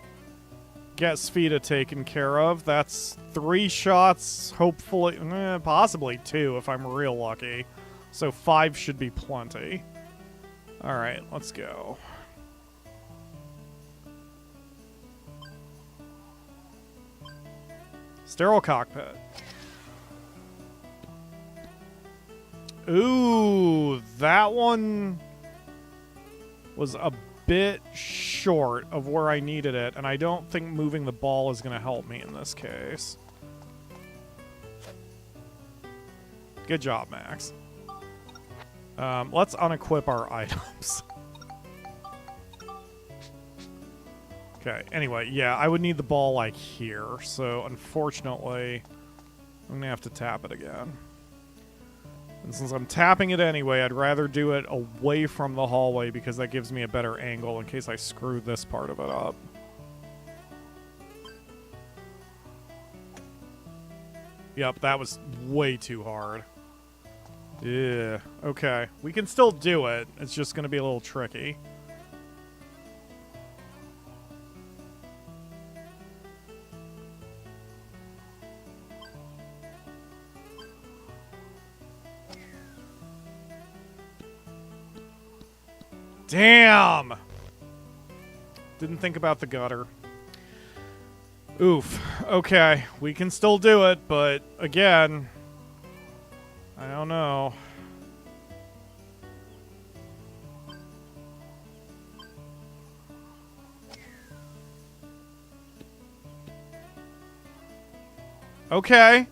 get Sfida taken care of. That's 3 shots, hopefully, possibly 2 if I'm real lucky. So 5 should be plenty. Alright, let's go. Sterile cockpit. Ooh, that one was a bit short of where I needed it, and I don't think moving the ball is going to help me in this case. Good job, Max. Let's unequip our items. Okay, anyway, yeah, I would need the ball, like, here. So, unfortunately, I'm gonna have to tap it again. And since I'm tapping it anyway, I'd rather do it away from the hallway because that gives me a better angle in case I screw this part of it up. Yep, that was way too hard. Yeah, okay. We can still do it. It's just gonna be a little tricky. Damn! Didn't think about the gutter. Oof. Okay, we can still do it, but again, I don't know. Okay,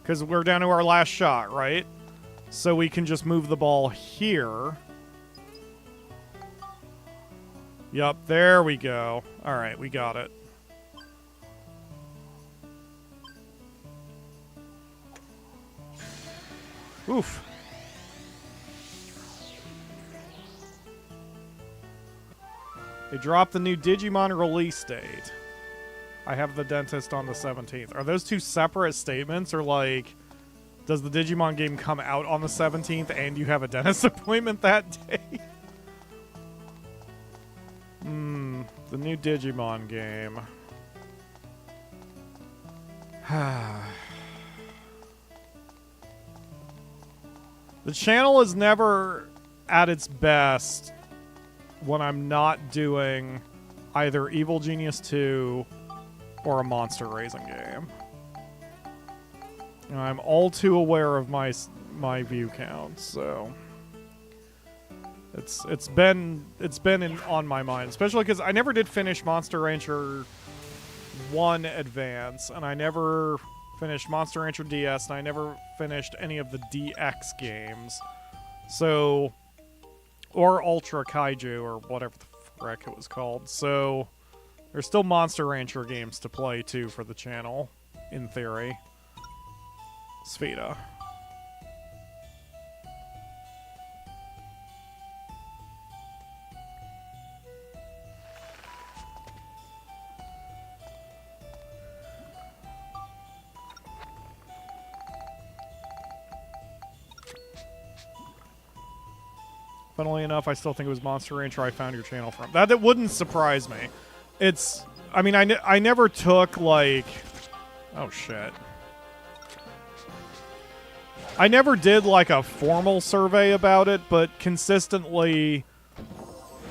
because we're down to our last shot, right? So we can just move the ball here. Yup, there we go. Alright, we got it. Oof. They dropped the new Digimon release date. I have the dentist on the 17th. Are those two separate statements, or like, does the Digimon game come out on the 17th and you have a dentist appointment that day? The new Digimon game. The channel is never at its best when I'm not doing either Evil Genius 2 or a monster raising game. And I'm all too aware of my view count, so it's been on my mind, especially because I never did finish Monster Rancher 1 Advance, and I never finished Monster Rancher DS, and I never finished any of the DX games. So, or Ultra Kaiju, or whatever the frick it was called. So, there's still Monster Rancher games to play, too, for the channel, in theory. Spheda. Funnily enough, I still think it was Monster Rancher I found your channel from. That wouldn't surprise me. It's... I mean, I never took, like... Oh, shit. I never did, like, a formal survey about it, but consistently,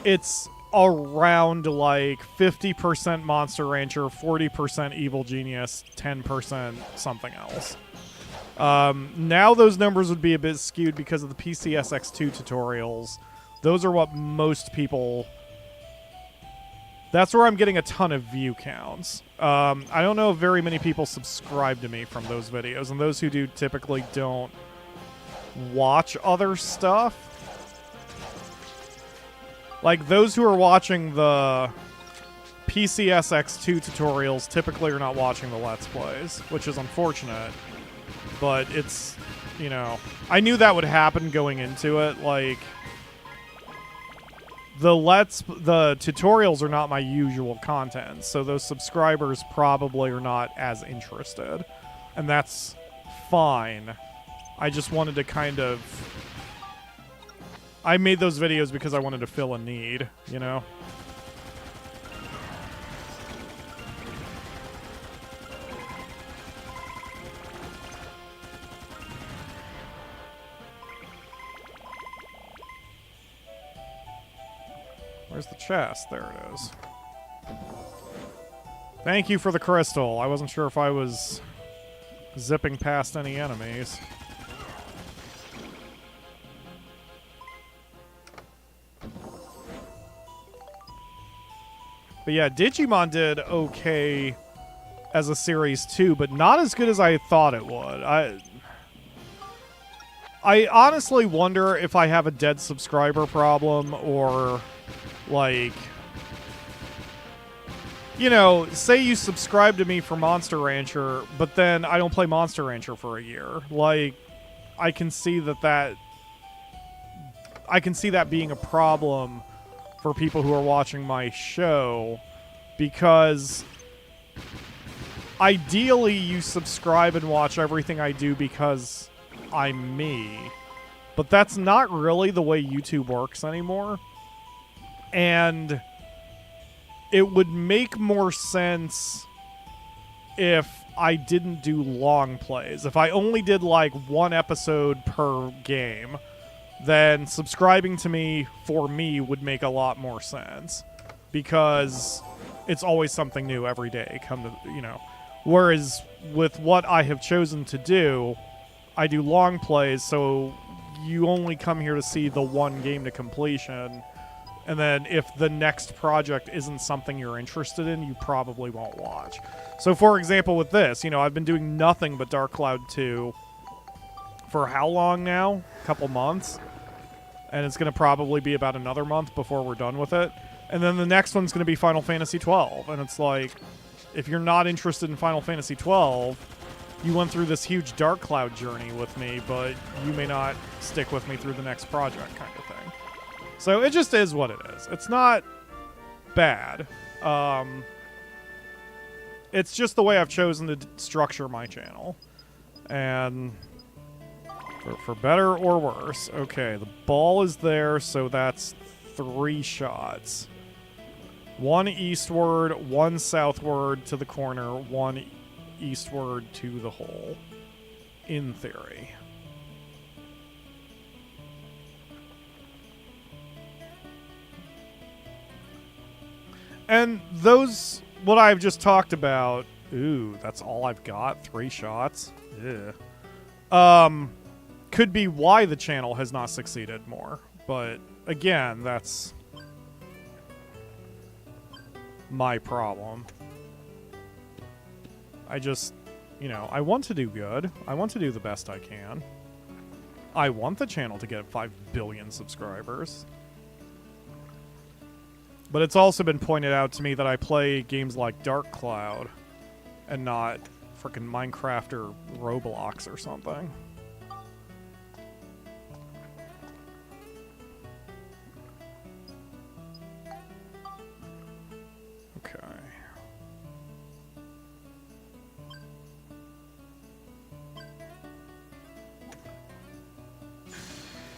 it's around, like, 50% Monster Rancher, 40% Evil Genius, 10% something else. Now those numbers would be a bit skewed because of the PCSX2 tutorials. Those are what most people... That's where I'm getting a ton of view counts. I don't know if very many people subscribe to me from those videos, and those who do typically don't watch other stuff. Like, those who are watching the PCSX2 tutorials typically are not watching the Let's Plays, which is unfortunate. But it's, you know, I knew that would happen going into it. Like, the tutorials are not my usual content, so those subscribers probably are not as interested. And that's fine. I just wanted to kind of... I made those videos because I wanted to fill a need, you know? Where's the chest? There it is. Thank you for the crystal. I wasn't sure if I was zipping past any enemies. But yeah, Digimon did okay as a series too, but not as good as I thought it would. I honestly wonder if I have a dead subscriber problem or, like, you know, say you subscribe to me for Monster Rancher, but then I don't play Monster Rancher for a year. Like, I can see that being a problem for people who are watching my show, because ideally you subscribe and watch everything I do because I'm me. But that's not really the way YouTube works anymore. And it would make more sense if I didn't do long plays. If I only did like one episode per game, then subscribing to me for me would make a lot more sense, because it's always something new every day. Whereas with what I have chosen to do, I do long plays, so you only come here to see the one game to completion, and then if the next project isn't something you're interested in, you probably won't watch. So for example with this, I've been doing nothing but Dark Cloud 2 for how long now? A couple months? And it's going to probably be about another month before we're done with it. And then the next one's going to be Final Fantasy 12. And it's like, if you're not interested in Final Fantasy 12, you went through this huge Dark Cloud journey with me, but you may not stick with me through the next project kind of thing. So it just is what it is. It's not bad. It's just the way I've chosen to structure my channel. And for better or worse. Okay, the ball is there, so that's 3 shots. 1 eastward, 1 southward to the corner, 1 eastward to the hole. In theory. And those, what I've just talked about, ooh, that's all I've got? 3 shots? Ugh. Could be why the channel has not succeeded more. But, again, that's my problem. I just, I want to do good. I want to do the best I can. I want the channel to get 5 billion subscribers. But it's also been pointed out to me that I play games like Dark Cloud and not frickin' Minecraft or Roblox or something.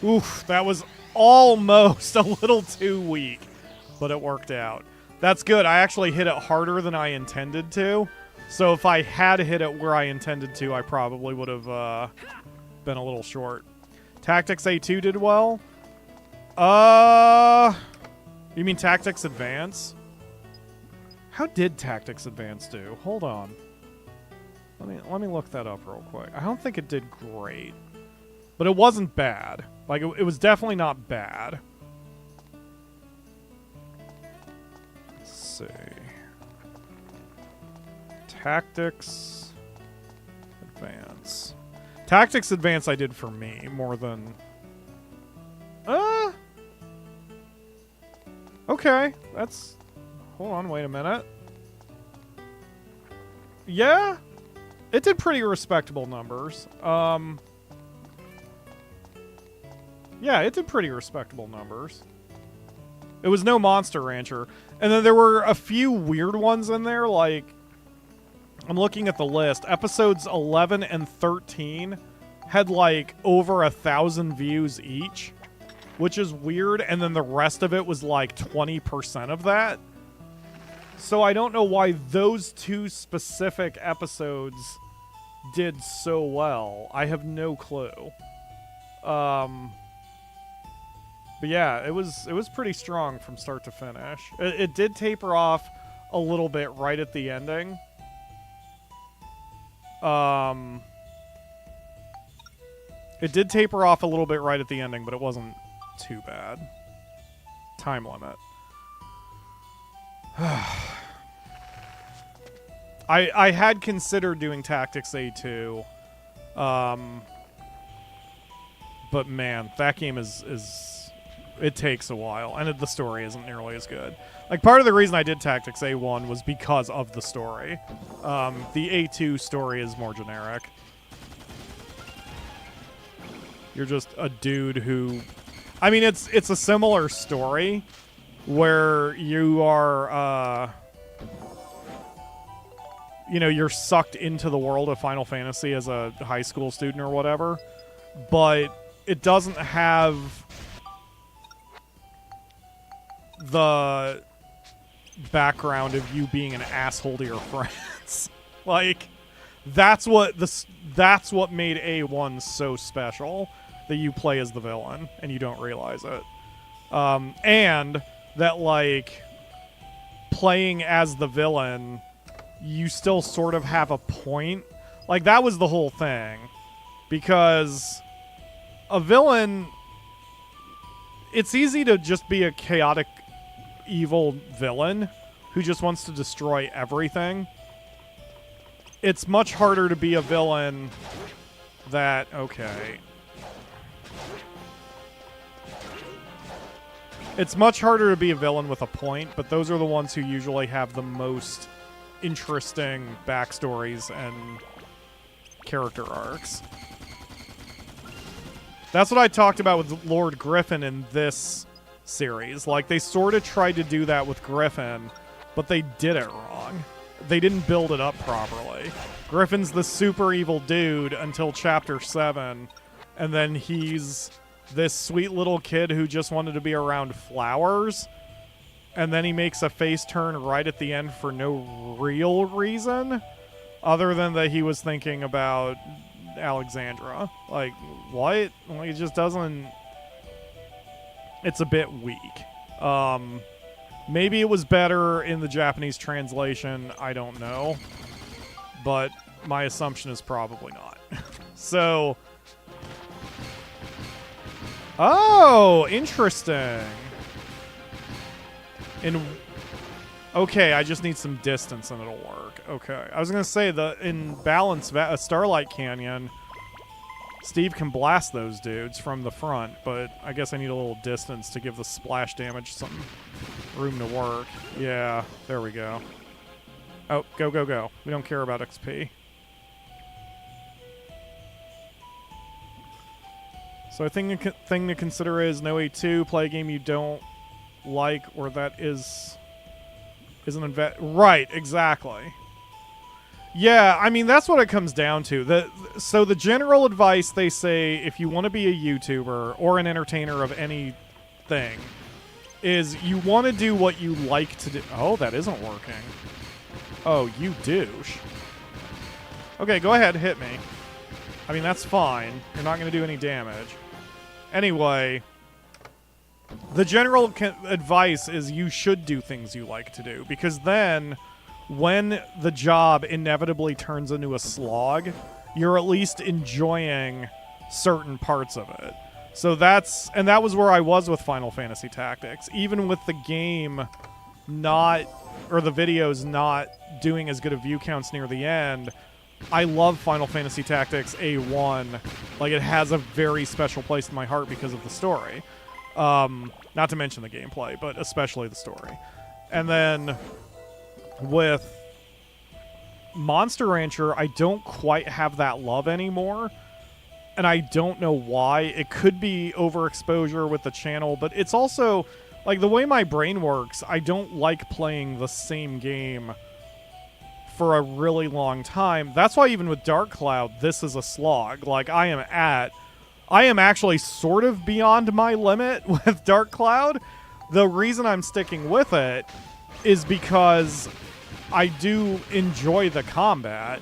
Oof, that was almost a little too weak, but it worked out. That's good. I actually hit it harder than I intended to. So if I had hit it where I intended to, I probably would have been a little short. Tactics A2 did well. You mean Tactics Advance? How did Tactics Advance do? Hold on. Let me look that up real quick. I don't think it did great. But it wasn't bad. Like, it was definitely not bad. Let's see. Tactics Advance. Tactics Advance I did for me more than... Okay. That's... Hold on, wait a minute. Yeah? It did pretty respectable numbers. Yeah, it did pretty respectable numbers. It was no Monster Rancher. And then there were a few weird ones in there, like... I'm looking at the list. Episodes 11 and 13 had, like, over 1,000 views each, which is weird, and then the rest of it was, like, 20% of that. So I don't know why those 2 specific episodes did so well. I have no clue. But yeah, it was pretty strong from start to finish. It did taper off a little bit right at the ending. It did taper off a little bit right at the ending, but it wasn't too bad. Time limit. I had considered doing Tactics A2. But man, that game is it takes a while, and the story isn't nearly as good. Like, part of the reason I did Tactics A1 was because of the story. The A2 story is more generic. You're just a dude who... I mean, it's a similar story where you are, you know, you're sucked into the world of Final Fantasy as a high school student or whatever, but it doesn't have the background of you being an asshole to your friends. Like, that's what made A1 so special, that you play as the villain and you don't realize it. And that, like, playing as the villain, you still sort of have a point. Like, that was the whole thing. Because a villain, it's easy to just be a chaotic, evil villain who just wants to destroy everything. It's much harder to be a villain that... Okay. It's much harder to be a villain with a point, but those are the ones who usually have the most interesting backstories and character arcs. That's what I talked about with Lord Griffin in this series. Like, they sort of tried to do that with Griffin, but they did it wrong. They didn't build it up properly. Griffin's the super evil dude until Chapter 7, and then he's this sweet little kid who just wanted to be around flowers, and then he makes a face turn right at the end for no real reason other than that he was thinking about Alexandra. Like, what? Like, it just doesn't... It's a bit weak. Maybe it was better in the Japanese translation. I don't know. But my assumption is probably not. So... Oh, interesting. Okay, I just need some distance and it'll work. Okay. I was going to say, in Balance, Starlight Canyon, Steve can blast those dudes from the front, but I guess I need a little distance to give the splash damage some room to work. Yeah, there we go. Oh, go, go, go. We don't care about XP. So I think the thing to consider is no A2, play a game you don't like or that isn't right, exactly. Yeah, I mean, that's what it comes down to. So the general advice they say, if you want to be a YouTuber or an entertainer of anything, is you want to do what you like to do. Oh, that isn't working. Oh, you douche. Okay, go ahead, hit me. I mean, that's fine. You're not going to do any damage. Anyway, the general advice is you should do things you like to do, because then when the job inevitably turns into a slog, you're at least enjoying certain parts of it. So that was where I was with Final Fantasy Tactics. Even with the game or the videos not doing as good of view counts near the end, I love Final Fantasy Tactics A1. Like, it has a very special place in my heart because of the story. Not to mention the gameplay, but especially the story. And then with Monster Rancher, I don't quite have that love anymore. And I don't know why. It could be overexposure with the channel, but it's also, like, the way my brain works, I don't like playing the same game for a really long time. That's why even with Dark Cloud, this is a slog. Like, I am actually sort of beyond my limit with Dark Cloud. The reason I'm sticking with it is because I do enjoy the combat,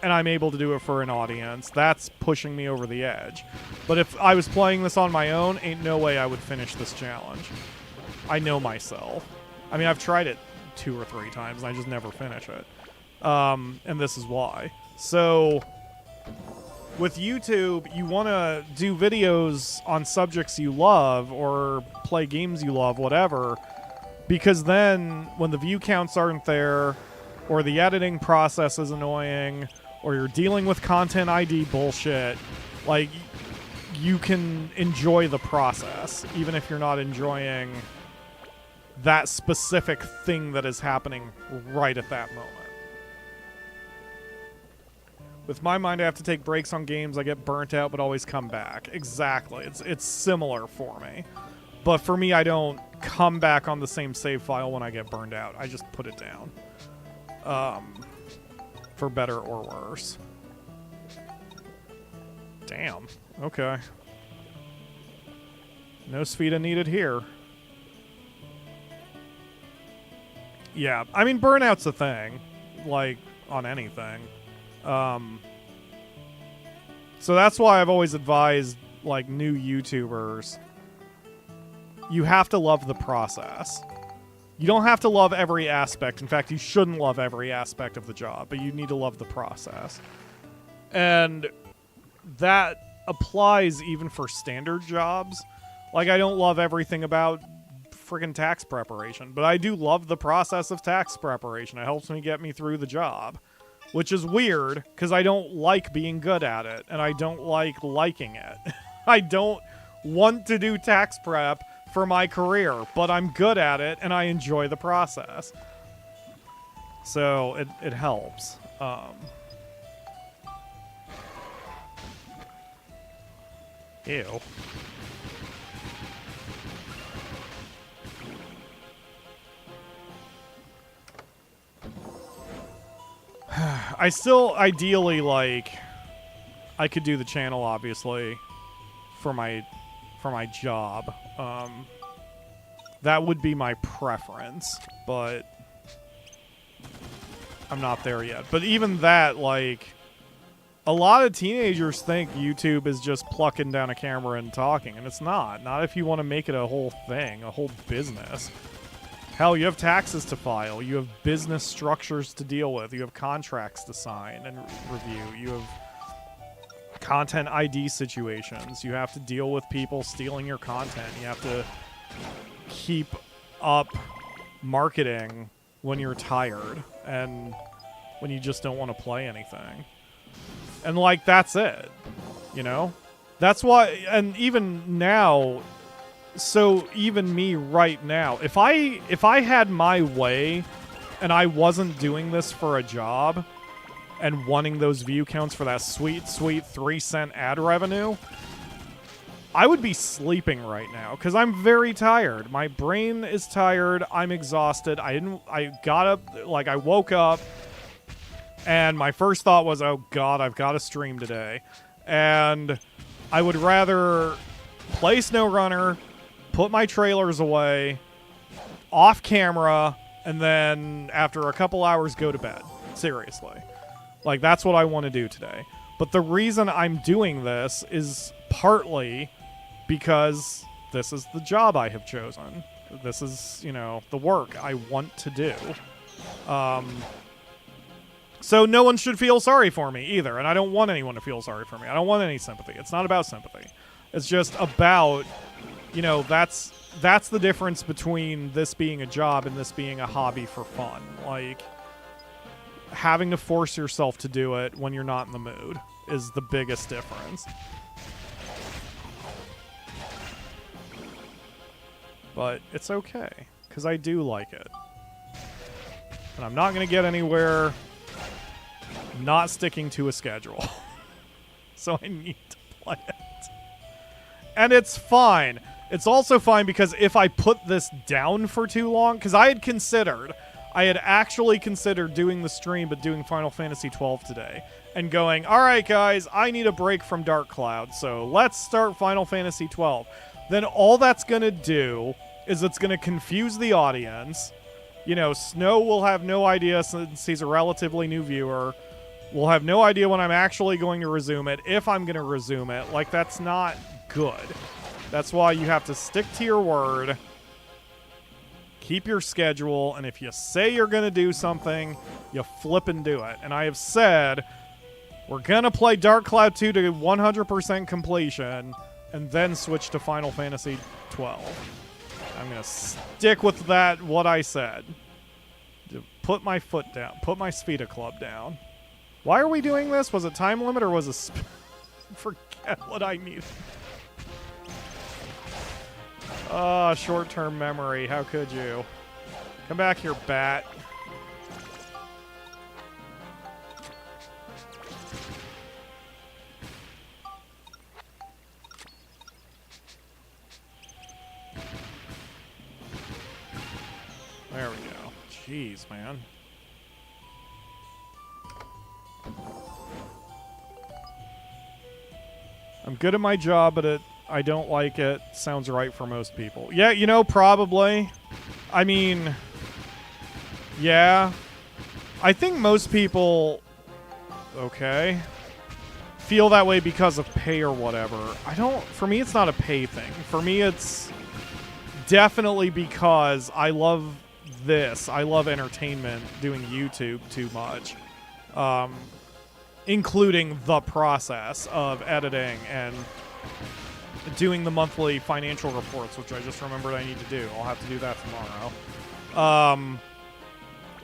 and I'm able to do it for an audience. That's pushing me over the edge. But if I was playing this on my own, ain't no way I would finish this challenge. I know myself. I mean, I've tried it 2 or 3 times, and I just never finish it. And this is why. So, with YouTube, you want to do videos on subjects you love or play games you love, whatever, because then when the view counts aren't there, or the editing process is annoying, or you're dealing with content ID bullshit, like, you can enjoy the process, even if you're not enjoying that specific thing that is happening right at that moment. With my mind, I have to take breaks on games. I get burnt out, but always come back. Exactly. It's similar for me. But for me, I don't come back on the same save file when I get burned out. I just put it down. For better or worse. Damn. Okay. No Spheda needed here. Yeah, I mean, burnout's a thing. Like, on anything. So that's why I've always advised, like, new YouTubers, you have to love the process. You don't have to love every aspect. In fact, you shouldn't love every aspect of the job, but you need to love the process. And that applies even for standard jobs. Like, I don't love everything about friggin' tax preparation, but I do love the process of tax preparation. It helps me get me through the job. Which is weird, because I don't like being good at it, and I don't like liking it. I don't want to do tax prep for my career, but I'm good at it, and I enjoy the process. So, it helps. Ew. I still ideally, like, I could do the channel, obviously, for my job. That would be my preference, but I'm not there yet. But even that, like, a lot of teenagers think YouTube is just plucking down a camera and talking, and it's not. Not if you want to make it a whole thing, a whole business. Hell, you have taxes to file. You have business structures to deal with. You have contracts to sign and review. You have content ID situations. You have to deal with people stealing your content. You have to keep up marketing when you're tired and when you just don't want to play anything. And, like, that's it. You know? That's why, and even now... So even me right now, if I had my way and I wasn't doing this for a job and wanting those view counts for that sweet 3-cent ad revenue, I would be sleeping right now because I'm very tired. My brain is tired. I'm exhausted. I got up, like, I woke up and my first thought was, oh God, I've got to stream today. And I would rather play SnowRunner, put my trailers away, off camera, and then after a couple hours go to bed. Seriously. Like, that's what I want to do today. But the reason I'm doing this is partly because this is the job I have chosen. This is, you know, the work I want to do. So no one should feel sorry for me either, and I don't want anyone to feel sorry for me. I don't want any sympathy. It's not about sympathy. It's just about... You know, that's the difference between this being a job and this being a hobby for fun. Like, having to force yourself to do it when you're not in the mood is the biggest difference. But it's okay, because I do like it. And I'm not going to get anywhere not sticking to a schedule. So I need to play it. And it's fine. It's also fine because if I put this down for too long, because I had actually considered doing the stream, but doing Final Fantasy XII today, and going, all right, guys, I need a break from Dark Cloud, so let's start Final Fantasy XII. Then all that's going to do is it's going to confuse the audience. You know, Snow will have no idea since he's a relatively new viewer. We'll have no idea when I'm actually going to resume it, if I'm going to resume it. Like, that's not good. That's why you have to stick to your word, keep your schedule, and if you say you're going to do something, you flip and do it. And I have said, we're going to play Dark Cloud 2 to 100% completion, and then switch to Final Fantasy 12. I'm going to stick with that, what I said. To put my foot down, put my Spheda Club down. Why are we doing this? Was it time limit or was it... Forget what I need. Oh, short-term memory. How could you? Come back here, bat. There we go. Jeez, man. I'm good at my job, but I don't like it. Sounds right for most people. Yeah, you know, probably. I mean, yeah. I think most people, okay, feel that way because of pay or whatever. For me, it's not a pay thing. For me, it's definitely because I love this. I love entertainment, doing YouTube too much. Including the process of editing and doing the monthly financial reports, which I just remembered I need to do. I'll have to do that tomorrow.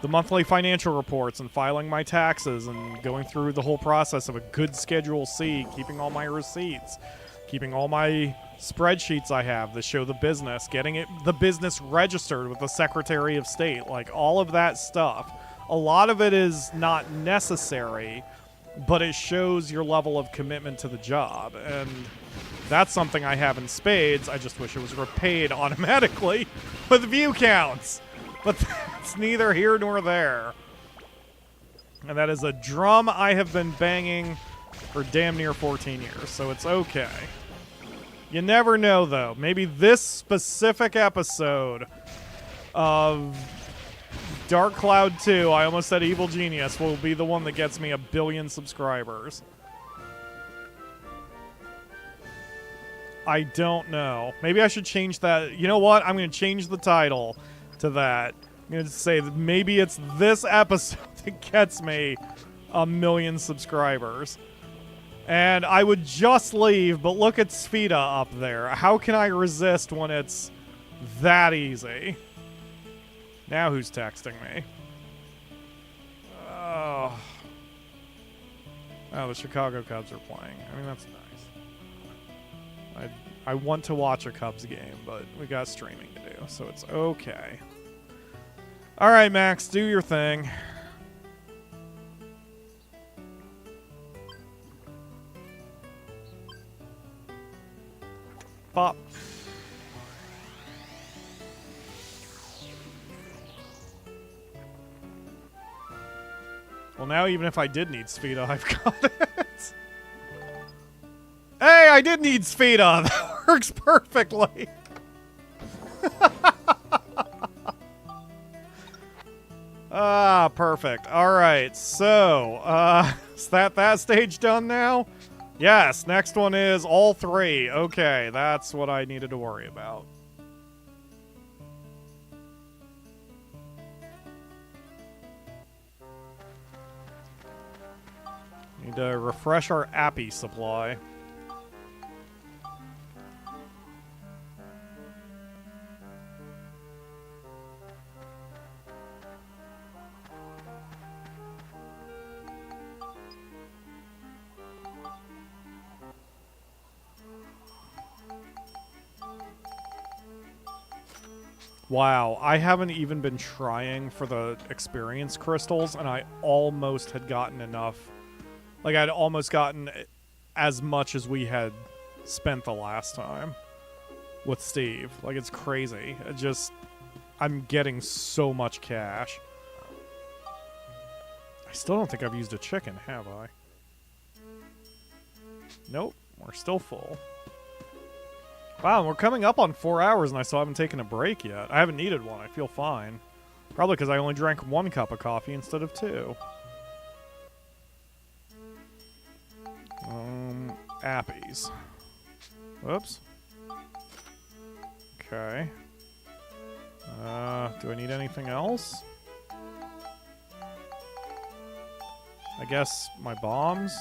The monthly financial reports and filing my taxes and going through the whole process of a good Schedule C, keeping all my receipts, keeping all my spreadsheets I have that show the business, getting the business registered with the Secretary of State, like all of that stuff. A lot of it is not necessary, but it shows your level of commitment to the job, and that's something I have in spades. I just wish it was repaid automatically with view counts, but that's neither here nor there. And that is a drum I have been banging for damn near 14 years, so it's okay. You never know, though. Maybe this specific episode of Dark Cloud 2, I almost said Evil Genius, will be the one that gets me 1 billion subscribers. I don't know. Maybe I should change that. You know what? I'm going to change the title to that. I'm going to say that maybe it's this episode that gets me 1 million subscribers. And I would just leave, but look at Sfida up there. How can I resist when it's that easy? Now who's texting me? Oh, the Chicago Cubs are playing. I mean, that's nice. I want to watch a Cubs game, but we got streaming to do, so it's okay. All right, Max, do your thing. Pop. Well, now even if I did need Sfida, I've got it. Hey, I did need Sfida. That works perfectly. Perfect. All right, so, is that stage done now? Yes, next one is all 3. Okay, that's what I needed to worry about. Need to refresh our appy supply. Wow, I haven't even been trying for the experience crystals, and I almost had gotten enough. Like, I'd almost gotten as much as we had spent the last time with Steve. Like, it's crazy. I'm getting so much cash. I still don't think I've used a chicken, have I? Nope, we're still full. Wow, we're coming up on 4 hours and I still haven't taken a break yet. I haven't needed one. I feel fine. Probably because I only drank 1 cup of coffee instead of 2. Appies. Whoops. Okay. Do I need anything else? I guess my bombs?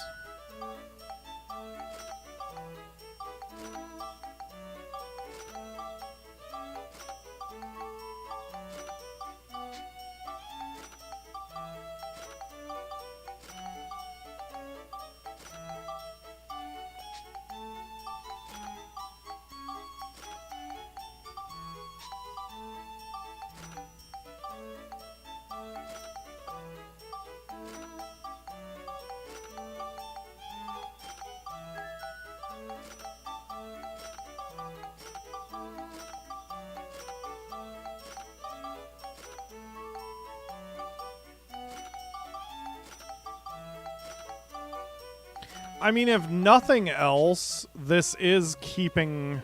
I mean, if nothing else, this is keeping,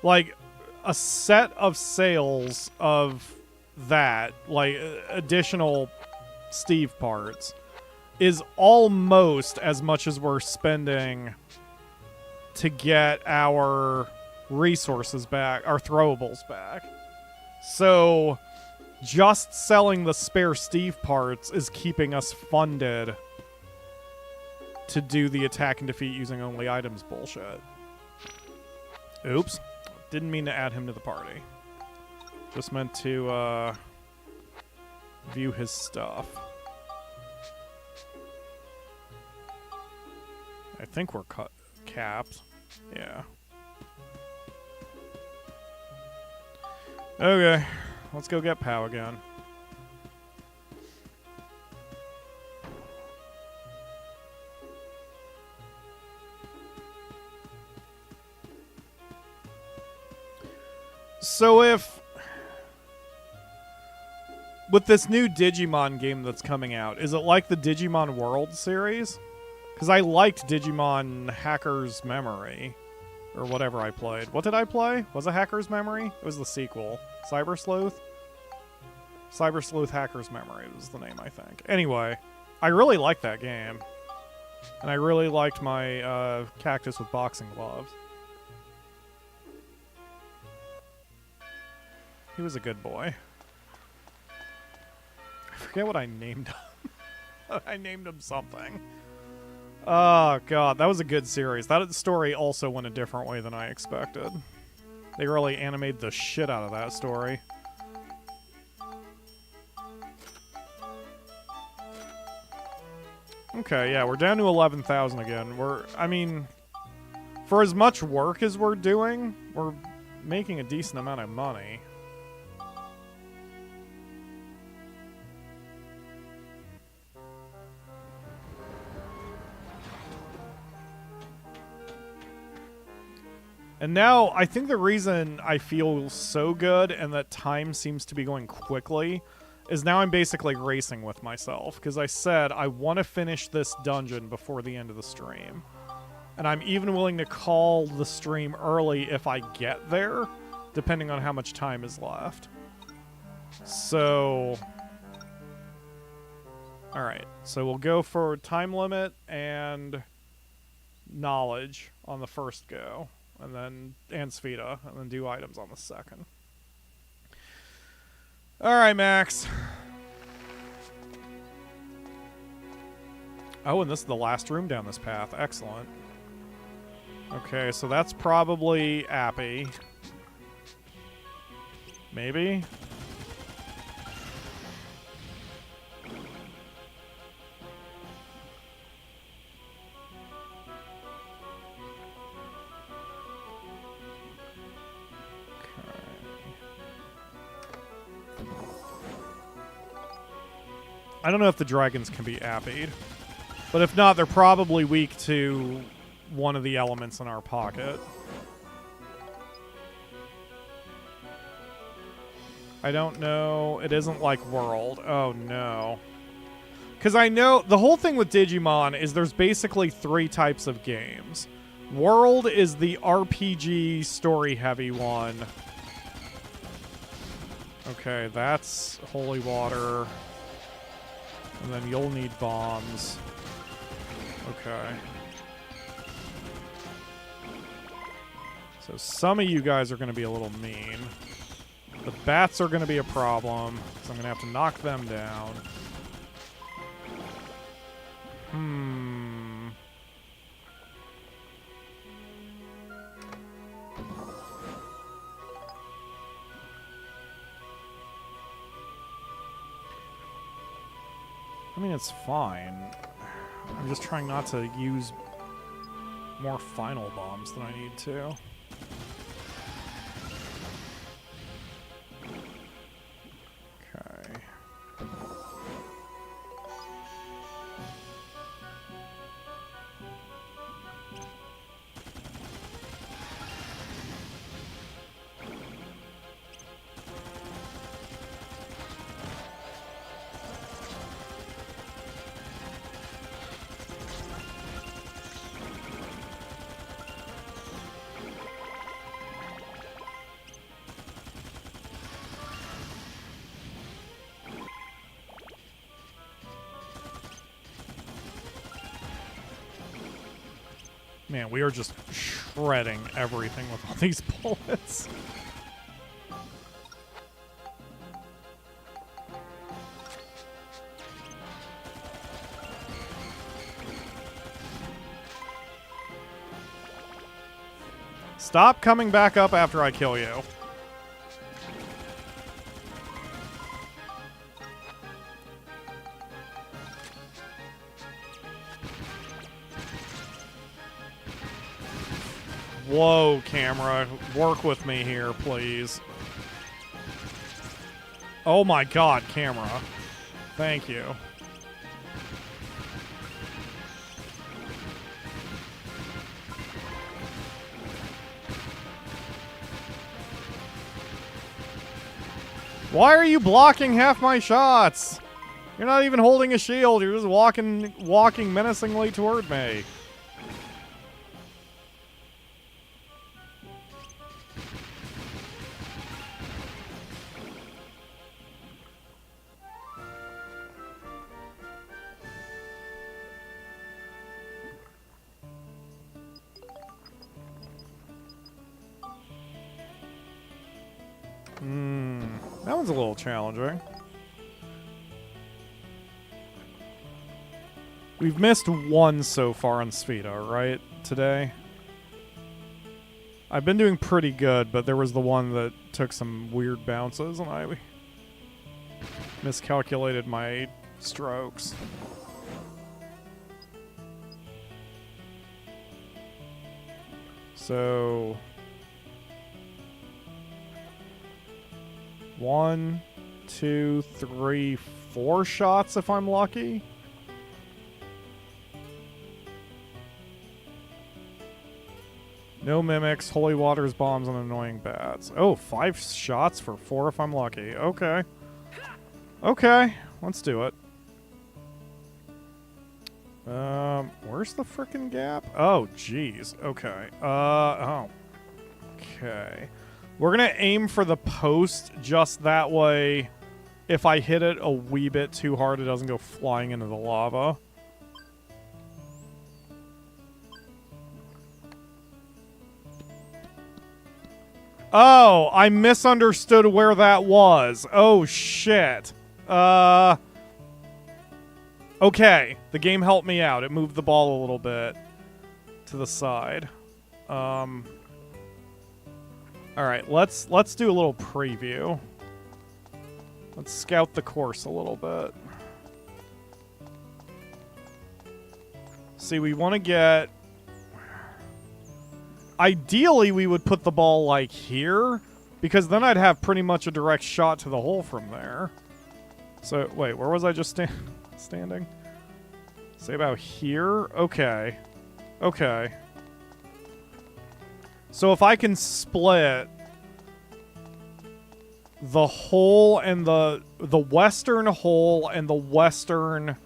like, a set of sales of that, like, additional Steve parts, is almost as much as we're spending to get our resources back, our throwables back. So, just selling the spare Steve parts is keeping us funded to do the attack and defeat using only items bullshit. Oops. Didn't mean to add him to the party. Just meant to, view his stuff. I think we're capped. Yeah. Okay. Let's go get Pow again. So if, with this new Digimon game that's coming out, is it like the Digimon World series? Because I liked Digimon Hacker's Memory, or whatever I played. What did I play? Was it Hacker's Memory? It was the sequel. Cyber Sleuth? Cyber Sleuth Hacker's Memory was the name, I think. Anyway, I really liked that game. And I really liked my cactus with boxing gloves. He was a good boy. I forget what I named him. I named him something. Oh, God. That was a good series. That story also went a different way than I expected. They really animated the shit out of that story. Okay, yeah, we're down to 11,000 again. I mean, for as much work as we're doing, we're making a decent amount of money. And now, I think the reason I feel so good and that time seems to be going quickly is now I'm basically racing with myself. Because I said I want to finish this dungeon before the end of the stream. And I'm even willing to call the stream early if I get there, depending on how much time is left. So... Alright, so we'll go for time limit and knowledge on the first go. And Sfida, and then do items on the second. Alright, Max. Oh, and this is the last room down this path. Excellent. Okay, so that's probably Appy. Maybe? I don't know if the dragons can be appied. But if not, they're probably weak to one of the elements in our pocket. I don't know. It isn't like World. Oh, no. Because I know the whole thing with Digimon is there's basically 3 types of games. World is the RPG story-heavy one. Okay, that's holy water. And then you'll need bombs. Okay. So some of you guys are going to be a little mean. The bats are going to be a problem, because I'm going to have to knock them down. I mean, it's fine. I'm just trying not to use more final bombs than I need to. Okay. Man, we are just shredding everything with all these bullets. Stop coming back up after I kill you. Whoa, camera. Work with me here, please. Oh my god, camera. Thank you. Why are you blocking half my shots? You're not even holding a shield. You're just walking menacingly toward me. That one's a little challenging. We've missed one so far on Spheda, right? Today? I've been doing pretty good, but there was the one that took some weird bounces, and I miscalculated my strokes. So... 1, 2, 3, 4 shots if I'm lucky. No mimics, holy waters, bombs, and annoying bats. Oh, 5 shots for 4 if I'm lucky. Okay. Okay, let's do it. Where's the frickin' gap? Oh, jeez. Okay. Oh. Okay. We're going to aim for the post just that way. If I hit it a wee bit too hard, it doesn't go flying into the lava. Oh, I misunderstood where that was. Oh, shit. Okay, the game helped me out. It moved the ball a little bit to the side. All right, let's do a little preview. Let's scout the course a little bit. See, we want to get... Ideally, we would put the ball, like, here, because then I'd have pretty much a direct shot to the hole from there. So, wait, where was I just standing? Say about here? Okay. Okay. So if I can split the hole and the western hole and the western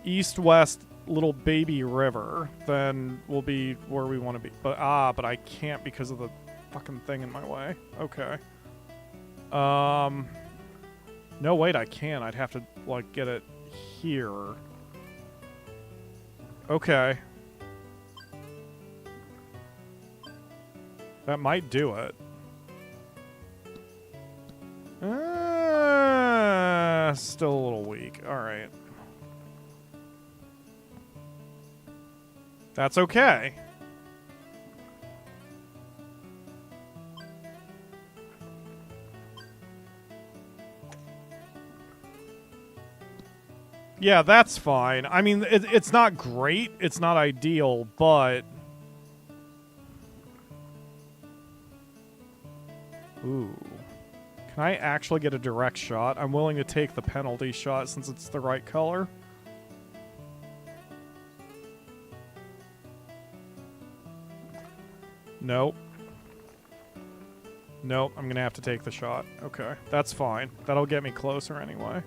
east-west little baby river, then we'll be where we want to be. But I can't because of the fucking thing in my way. Okay. No, wait, I can. I'd have to, like, get it here. Okay. That might do it. Still a little weak. Alright. That's okay. Yeah, that's fine. I mean, it's not great. It's not ideal, but... Ooh. Can I actually get a direct shot? I'm willing to take the penalty shot since it's the right color. Nope. Nope, I'm gonna have to take the shot. Okay, that's fine. That'll get me closer anyway.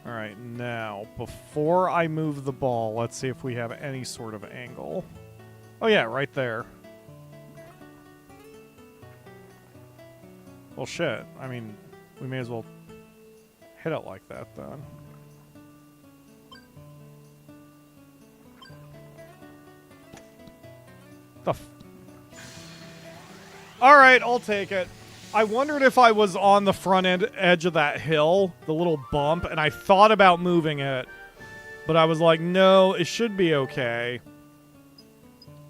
Alright, now, before I move the ball, let's see if we have any sort of angle. Oh yeah, right there. Well, shit. I mean, we may as well hit it like that, then. Alright, I'll take it. I wondered if I was on the front edge of that hill, the little bump, and I thought about moving it, but I was like, no, it should be okay.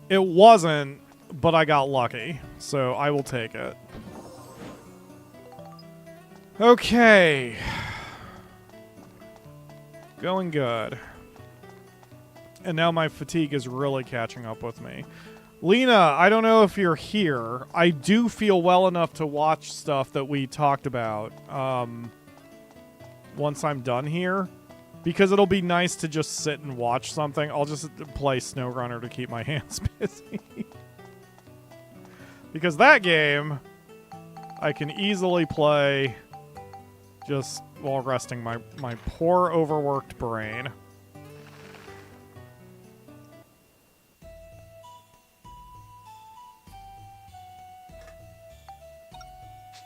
It wasn't, but I got lucky, so I will take it. Okay. Going good. And now my fatigue is really catching up with me. Lena, I don't know if you're here. I do feel well enough to watch stuff that we talked about once I'm done here. Because it'll be nice to just sit and watch something. I'll just play SnowRunner to keep my hands busy. Because that game, I can easily play just while resting my poor overworked brain.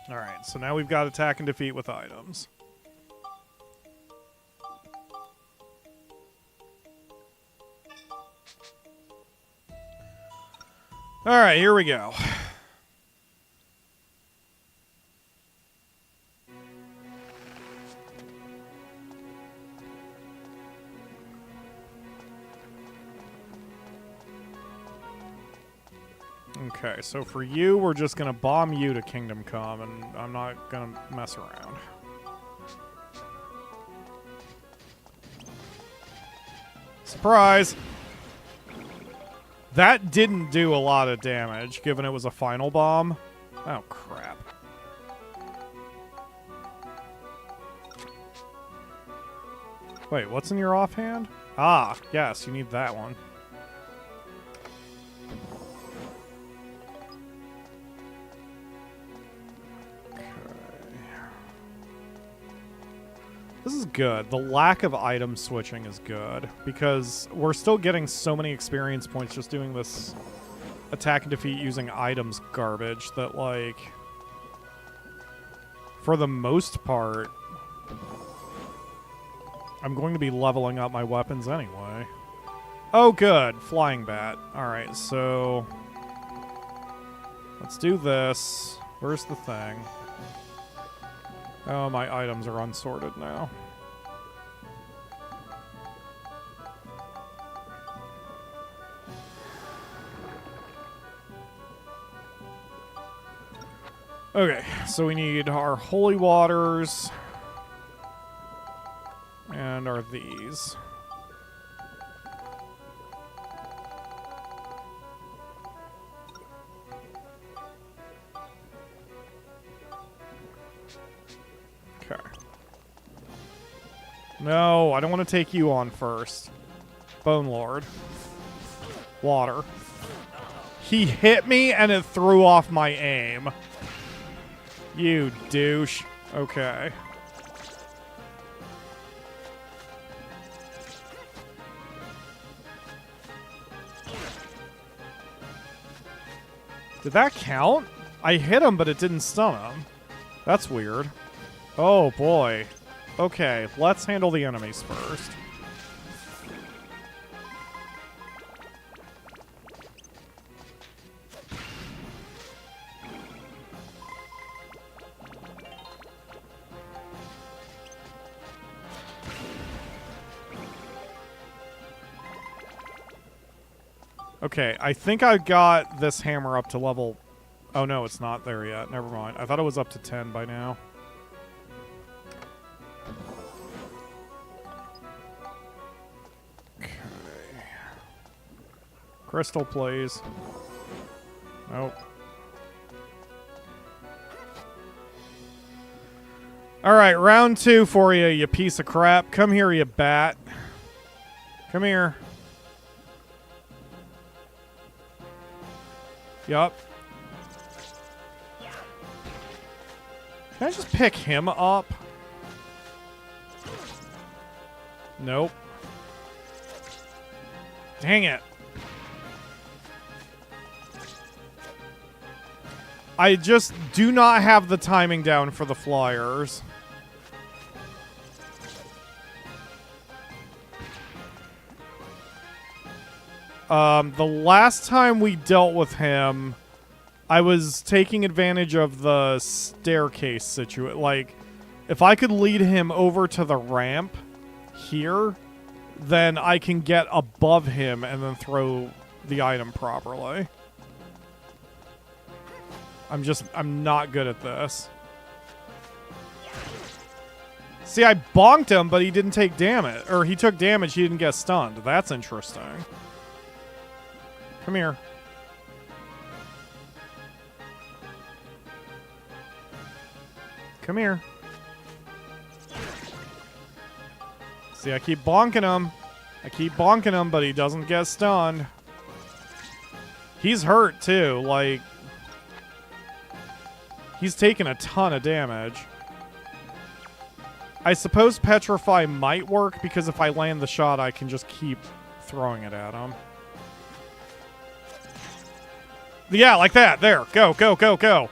Alright, so now we've got attack and defeat with items. Alright, here we go. Okay, so for you, we're just gonna bomb you to Kingdom Come, and I'm not gonna mess around. Surprise! That didn't do a lot of damage, given it was a final bomb. Oh, crap. Wait, what's in your offhand? Ah, yes, you need that one. This is good. The lack of item switching is good, because we're still getting so many experience points just doing this attack and defeat using items garbage that, like, for the most part, I'm going to be leveling up my weapons anyway. Oh, good. Flying bat. Alright, so let's do this. Where's the thing? Oh, my items are unsorted now. Okay, so we need our holy waters and our these. Okay. No, I don't want to take you on first. Bone Lord. Water. He hit me and it threw off my aim. You douche. Okay. Did that count? I hit him, but it didn't stun him. That's weird. Oh, boy. Okay, let's handle the enemies first. Okay, I think I got this hammer up to level... Oh, no, it's not there yet. Never mind. I thought it was up to 10 by now. Okay. Crystal, please. Nope. Alright, round 2 for you, you piece of crap. Come here, you bat. Come here. Yup. Can I just pick him up? Nope. Dang it. I just do not have the timing down for the flyers. The last time we dealt with him, I was taking advantage of the staircase situation. Like, if I could lead him over to the ramp here, then I can get above him and then throw the item properly. I'm not good at this. See, I bonked him, but he didn't take damage. Or he took damage, he didn't get stunned. That's interesting. Come here. Come here. See, I keep bonking him. I keep bonking him, but he doesn't get stunned. He's hurt, too. Like, he's taking a ton of damage. I suppose Petrify might work, because if I land the shot, I can just keep throwing it at him. Yeah, like that. There. Go, go, go, go.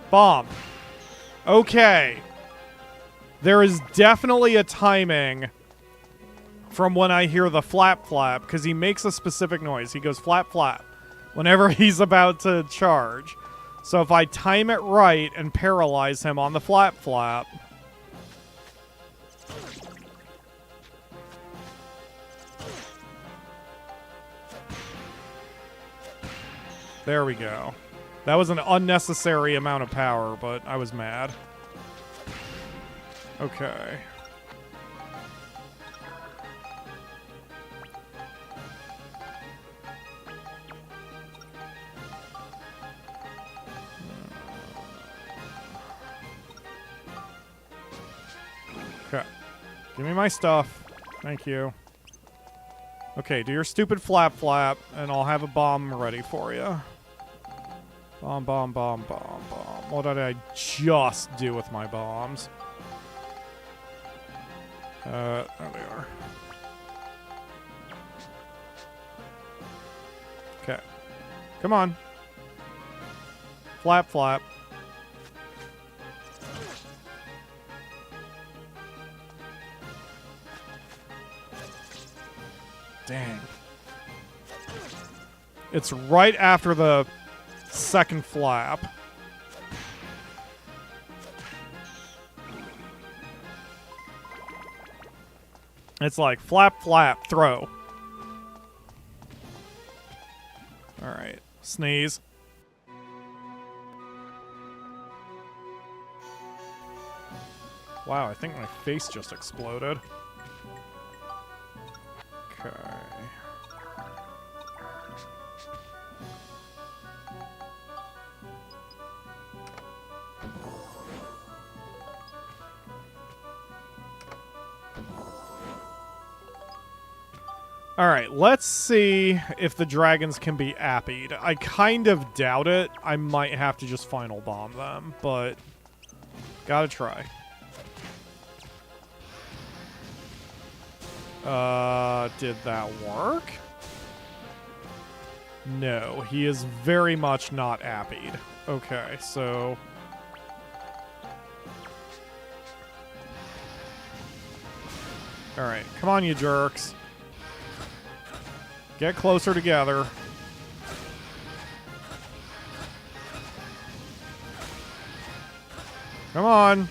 Bomb. Okay. There is definitely a timing from when I hear the flap flap, because he makes a specific noise. He goes flap flap whenever he's about to charge. So if I time it right and paralyze him on the flap flap... There we go. That was an unnecessary amount of power, but I was mad. Okay. Okay. Give me my stuff. Thank you. Okay, do your stupid flap flap, and I'll have a bomb ready for you. Bomb, bomb, bomb, bomb, bomb. What did I just do with my bombs? There they are. Okay. Come on. Flap, flap. Dang. It's right after the second flap. It's like flap, flap, throw. Alright. Sneeze. Wow, I think my face just exploded. Okay. Alright, let's see if the dragons can be appied. I kind of doubt it. I might have to just final bomb them, but gotta try. Did that work? No, he is very much not appied. Okay, so... Alright, come on, you jerks. Get closer together. Come on.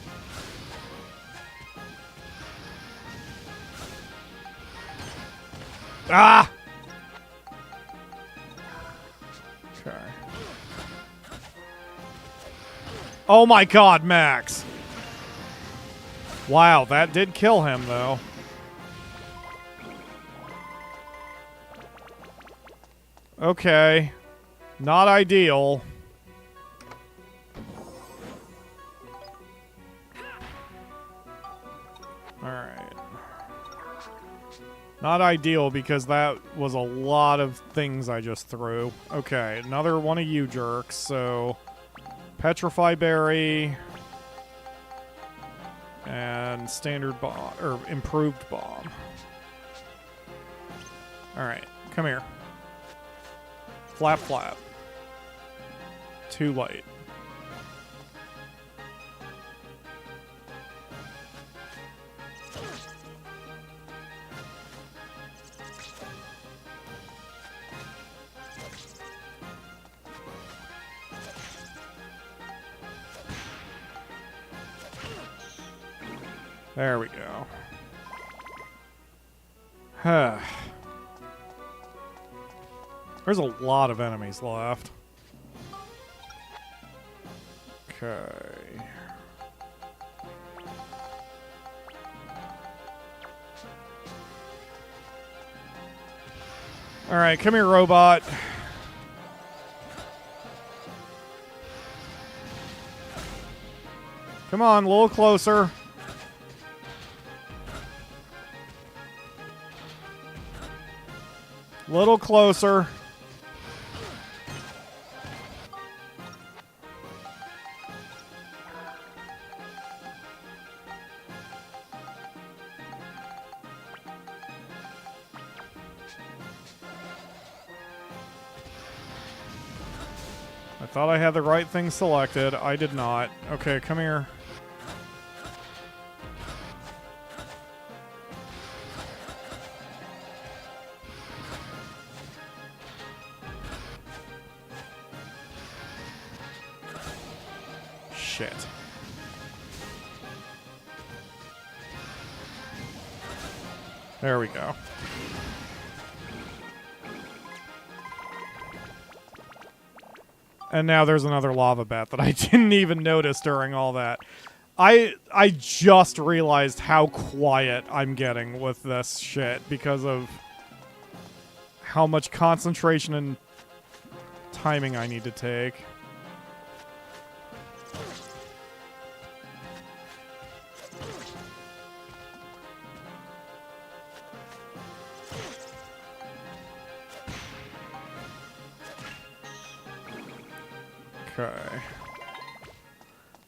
Ah! Okay. Oh my god, Max. Wow, that did kill him, though. Okay. Not ideal. Alright. Not ideal because that was a lot of things I just threw. Okay, another one of you jerks, so... Petrify Berry. And then standard bomb, or improved bomb. Alright, come here. Flap, flap. Too late. There we go. There's a lot of enemies left. Okay. Alright, come here, robot. Come on, a little closer. Little closer. I thought I had the right thing selected. I did not. Okay, come here. Shit. There we go. And now there's another lava bat that I didn't even notice during all that. I just realized how quiet I'm getting with this shit because of how much concentration and timing I need to take. Okay.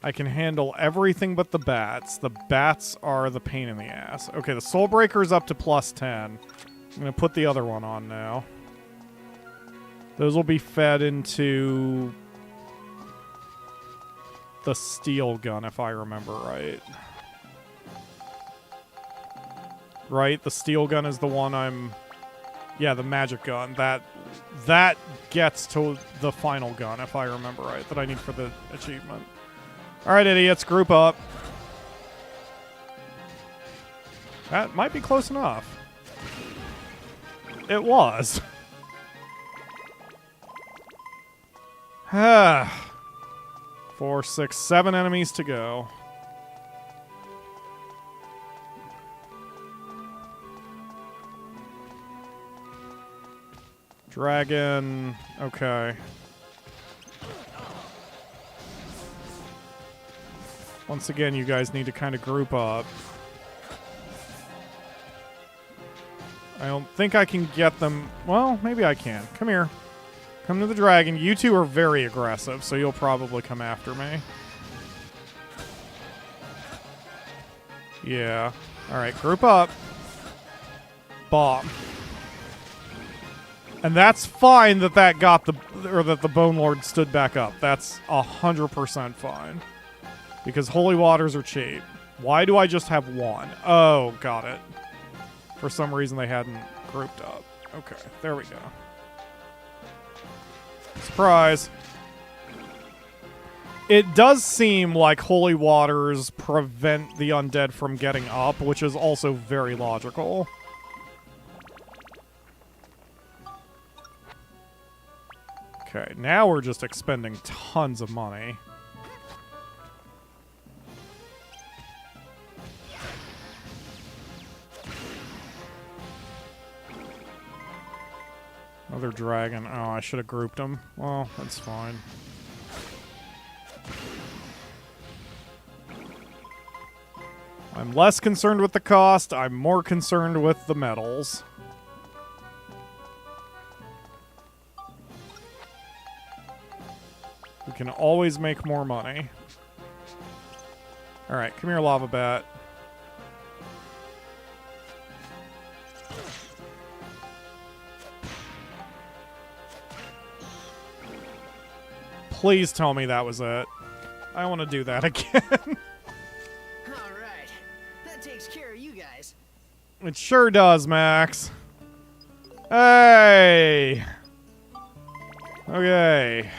I can handle everything but the bats. The bats are the pain in the ass. Okay, the Soul Breaker's up to +10. I'm going to put the other one on now. Those will be fed into the steel gun, if I remember right. Right? The steel gun is the one I'm... Yeah, the magic gun. That gets to the final gun, if I remember right, that I need for the achievement. Alright, idiots, group up. That might be close enough. It was. 4, 6, 7 enemies to go. Dragon. Okay. Once again, you guys need to kind of group up. I don't think I can get them. Well, maybe I can. Come here. Come to the dragon. You two are very aggressive, so you'll probably come after me. Yeah. Alright, group up. Bomb. And that's fine that that got the... Or that the Bone Lord stood back up. That's 100% fine. Because holy waters are cheap. Why do I just have one? Oh, got it. For some reason they hadn't grouped up. Okay, there we go. Surprise. It does seem like holy waters prevent the undead from getting up, which is also very logical. Okay, now we're just expending tons of money. Another dragon. Oh, I should have grouped them. Well, that's fine. I'm less concerned with the cost. I'm more concerned with the medals. We can always make more money. Alright, come here, lava bat. Please tell me that was it. I want to do that again. All right. That takes care of you guys. It sure does, Max. Hey! Okay.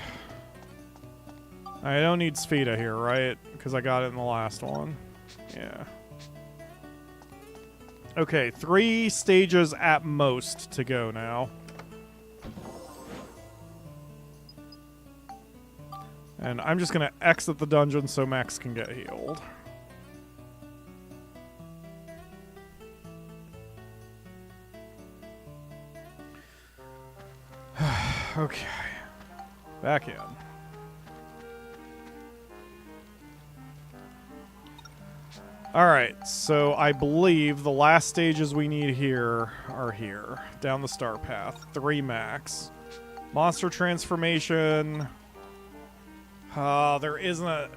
I don't need Spheda here, right? Because I got it in the last one. Yeah. Okay, 3 stages at most to go now. And I'm just going to exit the dungeon so Max can get healed. Okay. Back in. Alright, so I believe the last stages we need here are here. Down the start path. 3 max. Monster transformation. There isn't a...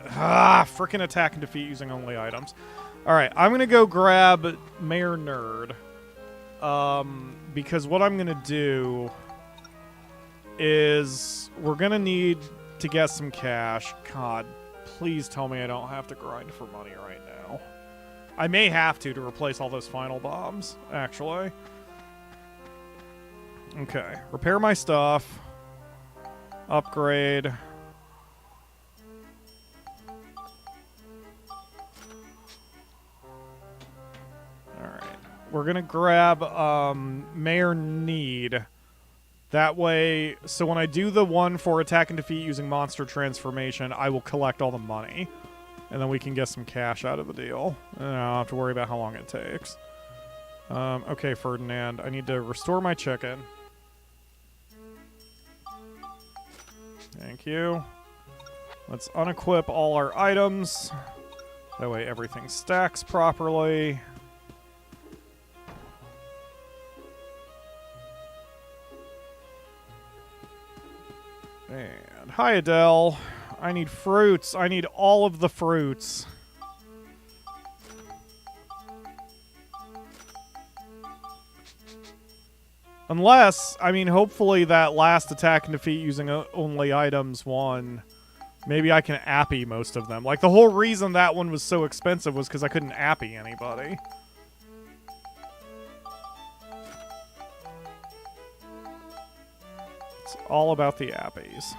frickin' attack and defeat using only items. Alright, I'm gonna go grab Mayor Nerd. Because what I'm gonna do is we're gonna need to get some cash. God, please tell me I don't have to grind for money right now. I may have to replace all those final bombs, actually. Okay, repair my stuff. Upgrade. Alright, we're gonna grab Mayor Need. That way, so when I do the one for attack and defeat using monster transformation, I will collect all the money. And then we can get some cash out of the deal. And I don't have to worry about how long it takes. Okay, Ferdinand, I need to restore my chicken. Thank you. Let's unequip all our items. That way everything stacks properly. And hi, Adele. I need fruits. I need all of the fruits. Unless, I mean, hopefully that last attack and defeat using only items one, maybe I can appy most of them. Like, the whole reason that one was so expensive was because I couldn't appy anybody. It's all about the appies.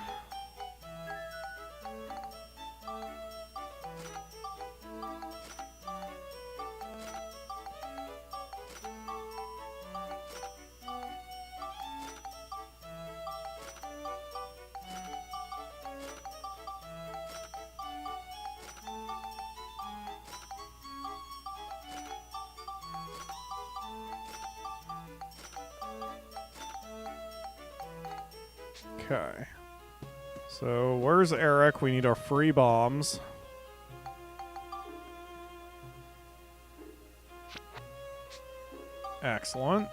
Okay. So, where's Eric? We need our free bombs. Excellent.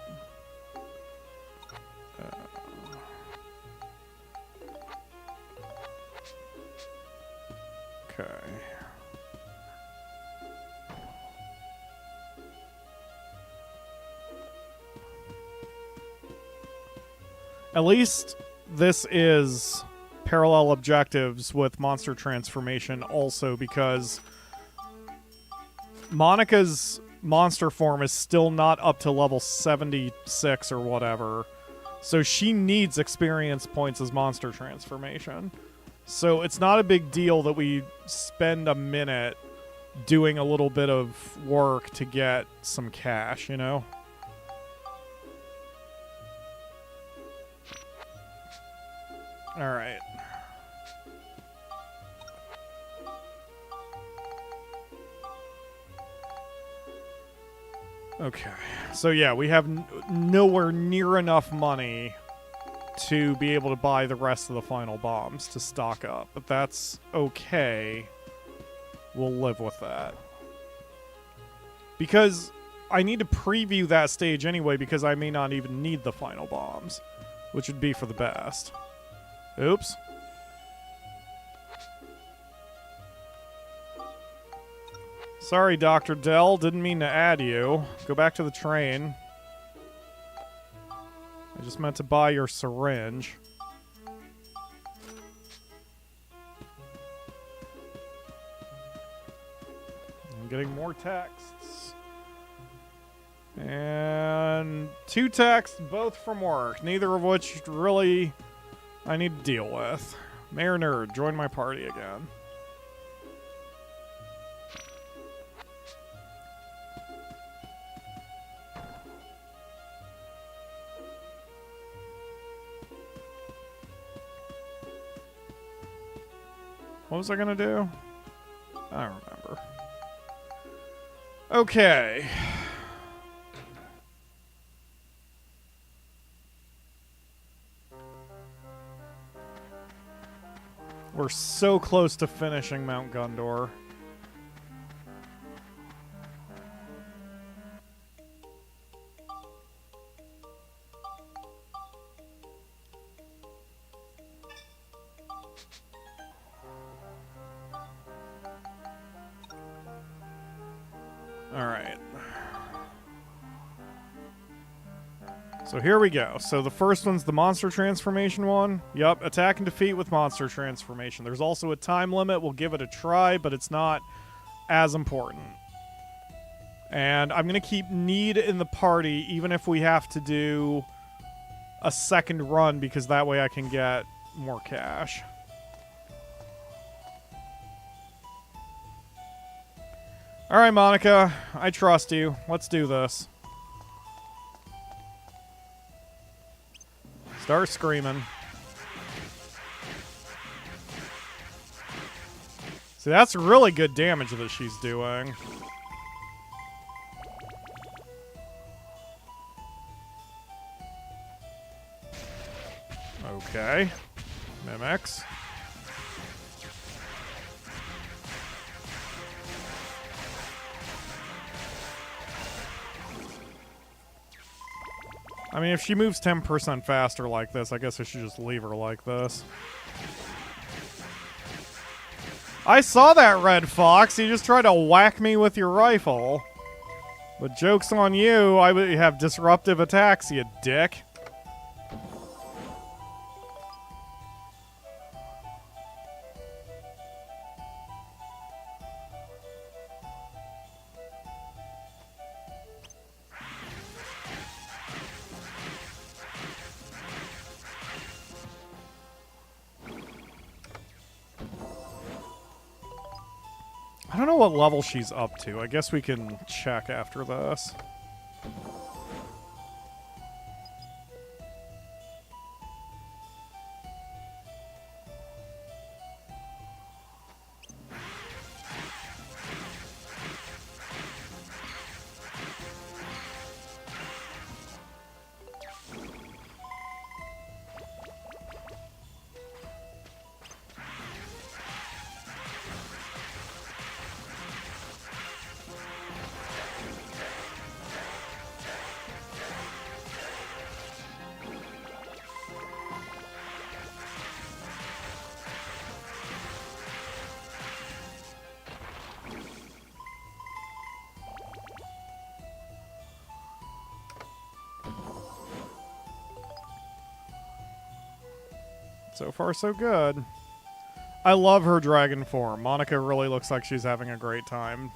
Okay. At least this is parallel objectives with monster transformation also, because Monica's monster form is still not up to level 76 or whatever. So she needs experience points as monster transformation. So it's not a big deal that we spend a minute doing a little bit of work to get some cash, you know? Alright. Okay. So yeah, we have nowhere near enough money to be able to buy the rest of the final bombs to stock up. But that's okay. We'll live with that. Because I need to preview that stage anyway, because I may not even need the final bombs, which would be for the best. Oops. Sorry, Dr. Dell. Didn't mean to add you. Go back to the train. I just meant to buy your syringe. I'm getting more texts. And 2 texts, both from work, neither of which really I need to deal with. Mayor Nerd, join my party again. What was I gonna do? I don't remember. Okay. We're so close to finishing Mount Gundor. Alright. So here we go. So the first one's the monster transformation one. Yup, attack and defeat with monster transformation. There's also a time limit. We'll give it a try, but it's not as important. And I'm going to keep need in the party, even if we have to do a second run, because that way I can get more cash. Alright, Monica. I trust you. Let's do this. Start screaming. See, that's really good damage that she's doing. Okay. Mimics. I mean, if she moves 10% faster like this, I guess I should just leave her like this. I saw that, Red Fox. You just tried to whack me with your rifle. But joke's on you. I would have disruptive attacks, you dick. I don't know what level she's up to. I guess we can check after this. So far, so good. I love her dragon form. Monica really looks like she's having a great time.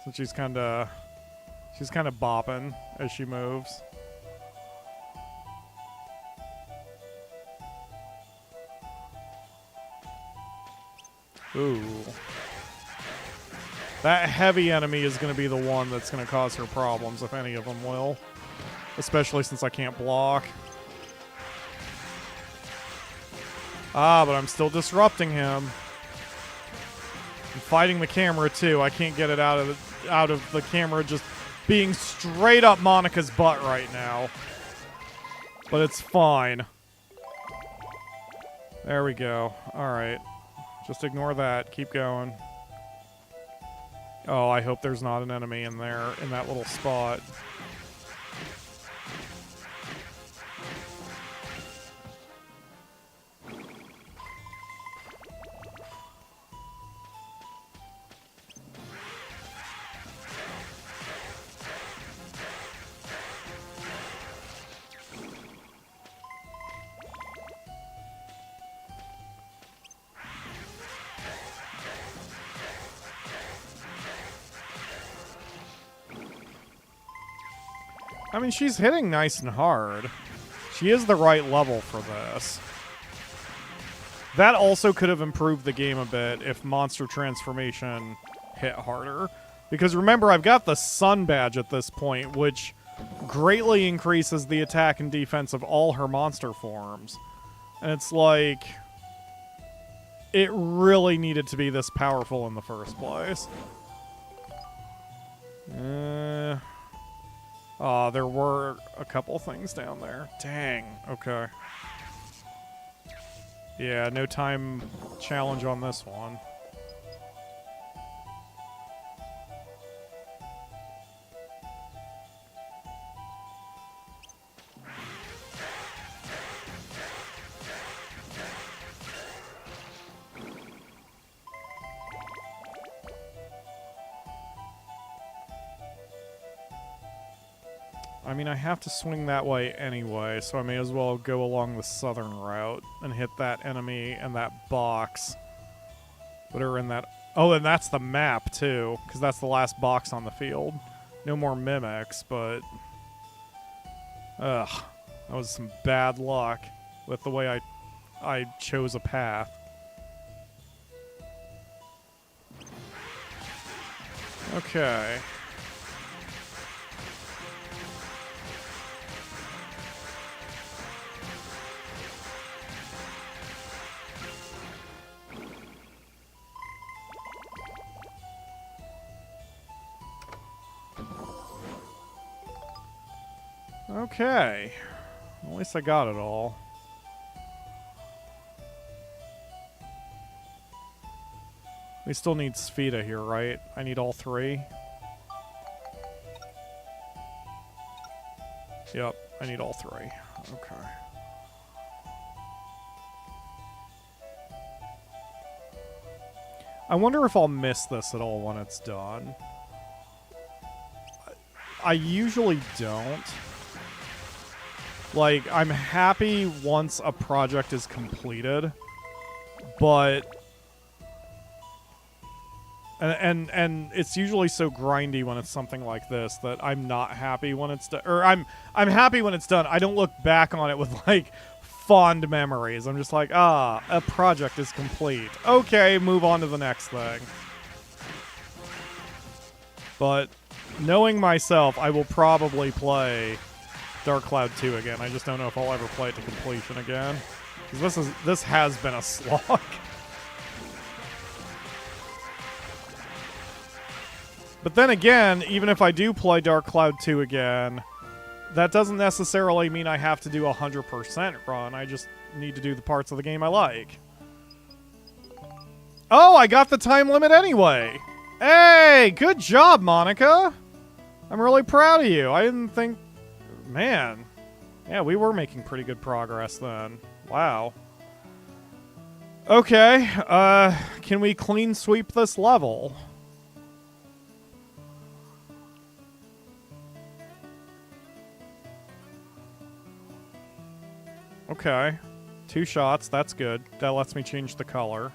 So she's kind of bopping as she moves. Ooh. That heavy enemy is going to be the one that's going to cause her problems, if any of them will. Especially since I can't block. Ah, but I'm still disrupting him. I'm fighting the camera too. I can't get it out of the camera just being straight up Monica's butt right now. But it's fine. There we go. Alright. Just ignore that. Keep going. Oh, I hope there's not an enemy in there, in that little spot. I mean, she's hitting nice and hard. She is the right level for this. That also could have improved the game a bit if Monster Transformation hit harder. Because remember, I've got the Sun Badge at this point, which greatly increases the attack and defense of all her monster forms. And it's like... it really needed to be this powerful in the first place. Oh, there were a couple things down there. Dang. Okay. Yeah, no time challenge on this one. I mean, I have to swing that way anyway, so I may as well go along the southern route and hit that enemy and that box that are in that... oh, and that's the map, too, because that's the last box on the field. No more mimics, but... ugh. That was some bad luck with the way I chose a path. Okay. Okay. At least I got it all. We still need Spheda here, right? I need all three. Yep, I need all three. Okay. I wonder if I'll miss this at all when it's done. I usually don't. Like, I'm happy once a project is completed, but... And it's usually so grindy when it's something like this that I'm not happy when it's done. Or I'm happy when it's done. I don't look back on it with, like, fond memories. I'm just like, ah, a project is complete. Okay, move on to the next thing. But knowing myself, I will probably play Dark Cloud 2 again. I just don't know if I'll ever play it to completion again. 'Cause this has been a slog. But then again, even if I do play Dark Cloud 2 again, that doesn't necessarily mean I have to do a 100% run. I just need to do the parts of the game I like. Oh, I got the time limit anyway! Hey, good job, Monica! I'm really proud of you. I didn't think... man. Yeah, we were making pretty good progress then. Wow. Okay, can we clean sweep this level? Okay. 2 shots, that's good. That lets me change the color.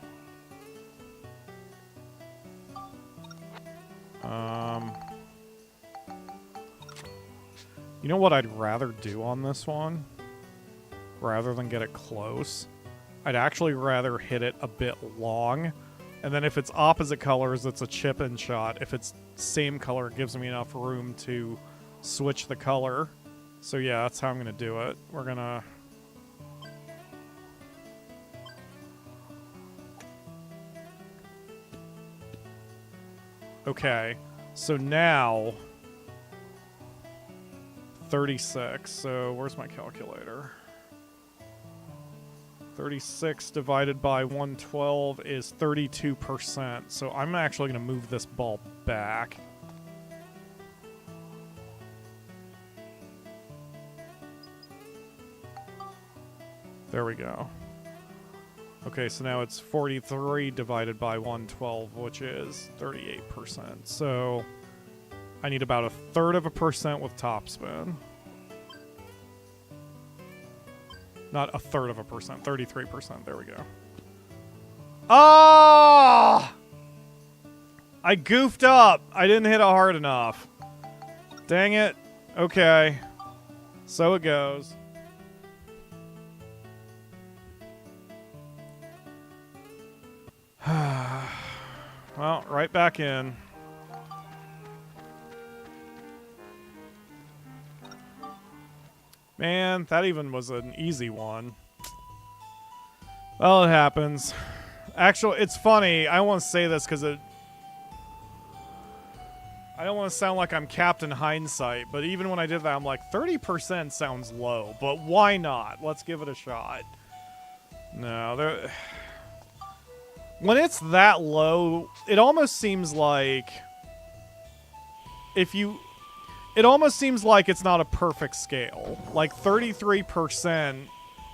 You know what I'd rather do on this one? Rather than get it close? I'd actually rather hit it a bit long. And then if it's opposite colors, it's a chip-in shot. If it's same color, it gives me enough room to switch the color. So yeah, that's how I'm going to do it. We're going to... okay, so now 36. So where's my calculator? 36 divided by 112 is 32%. So I'm actually going to move this ball back. There we go. Okay, so now it's 43 divided by 112, which is 38%. So I need about 1/3% with topspin. Not 1/3%, 33%. There we go. Oh! I goofed up. I didn't hit it hard enough. Dang it. Okay. So it goes. Well, right back in. Man, that even was an easy one. Well, it happens. Actually, it's funny. I don't want to say this because I don't want to sound like I'm Captain Hindsight, but even when I did that, I'm like, 30% sounds low, but why not? Let's give it a shot. No, when it's that low, it almost seems like it almost seems like it's not a perfect scale. Like 33%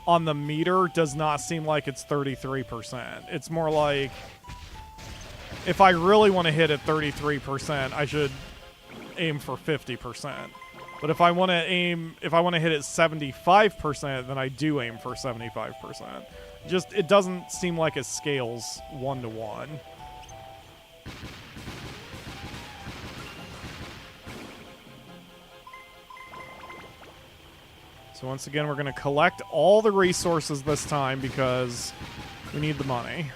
on the meter does not seem like it's 33%. It's more like if I really want to hit at 33%, I should aim for 50%. But if I want to hit at 75%, then I do aim for 75%. Just, it doesn't seem like it scales 1-to-1. So once again, we're going to collect all the resources this time because we need the money.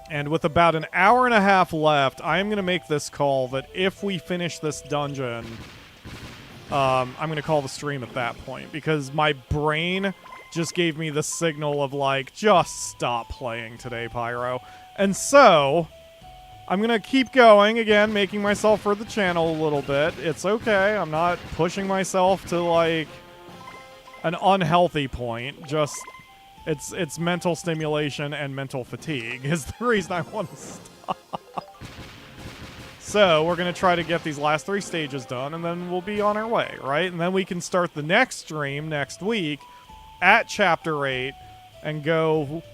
And with about an hour and a half left, I am going to make this call that if we finish this dungeon, I'm going to call the stream at that point because my brain just gave me the signal of like, just stop playing today, Pyro. And so I'm going to keep going, again, making myself for the channel a little bit. It's okay. I'm not pushing myself to, like, an unhealthy point. Just, it's mental stimulation and mental fatigue is the reason I want to stop. So, we're going to try to get these last 3 stages done, and then we'll be on our way, right? And then we can start the next stream next week at Chapter 8 and go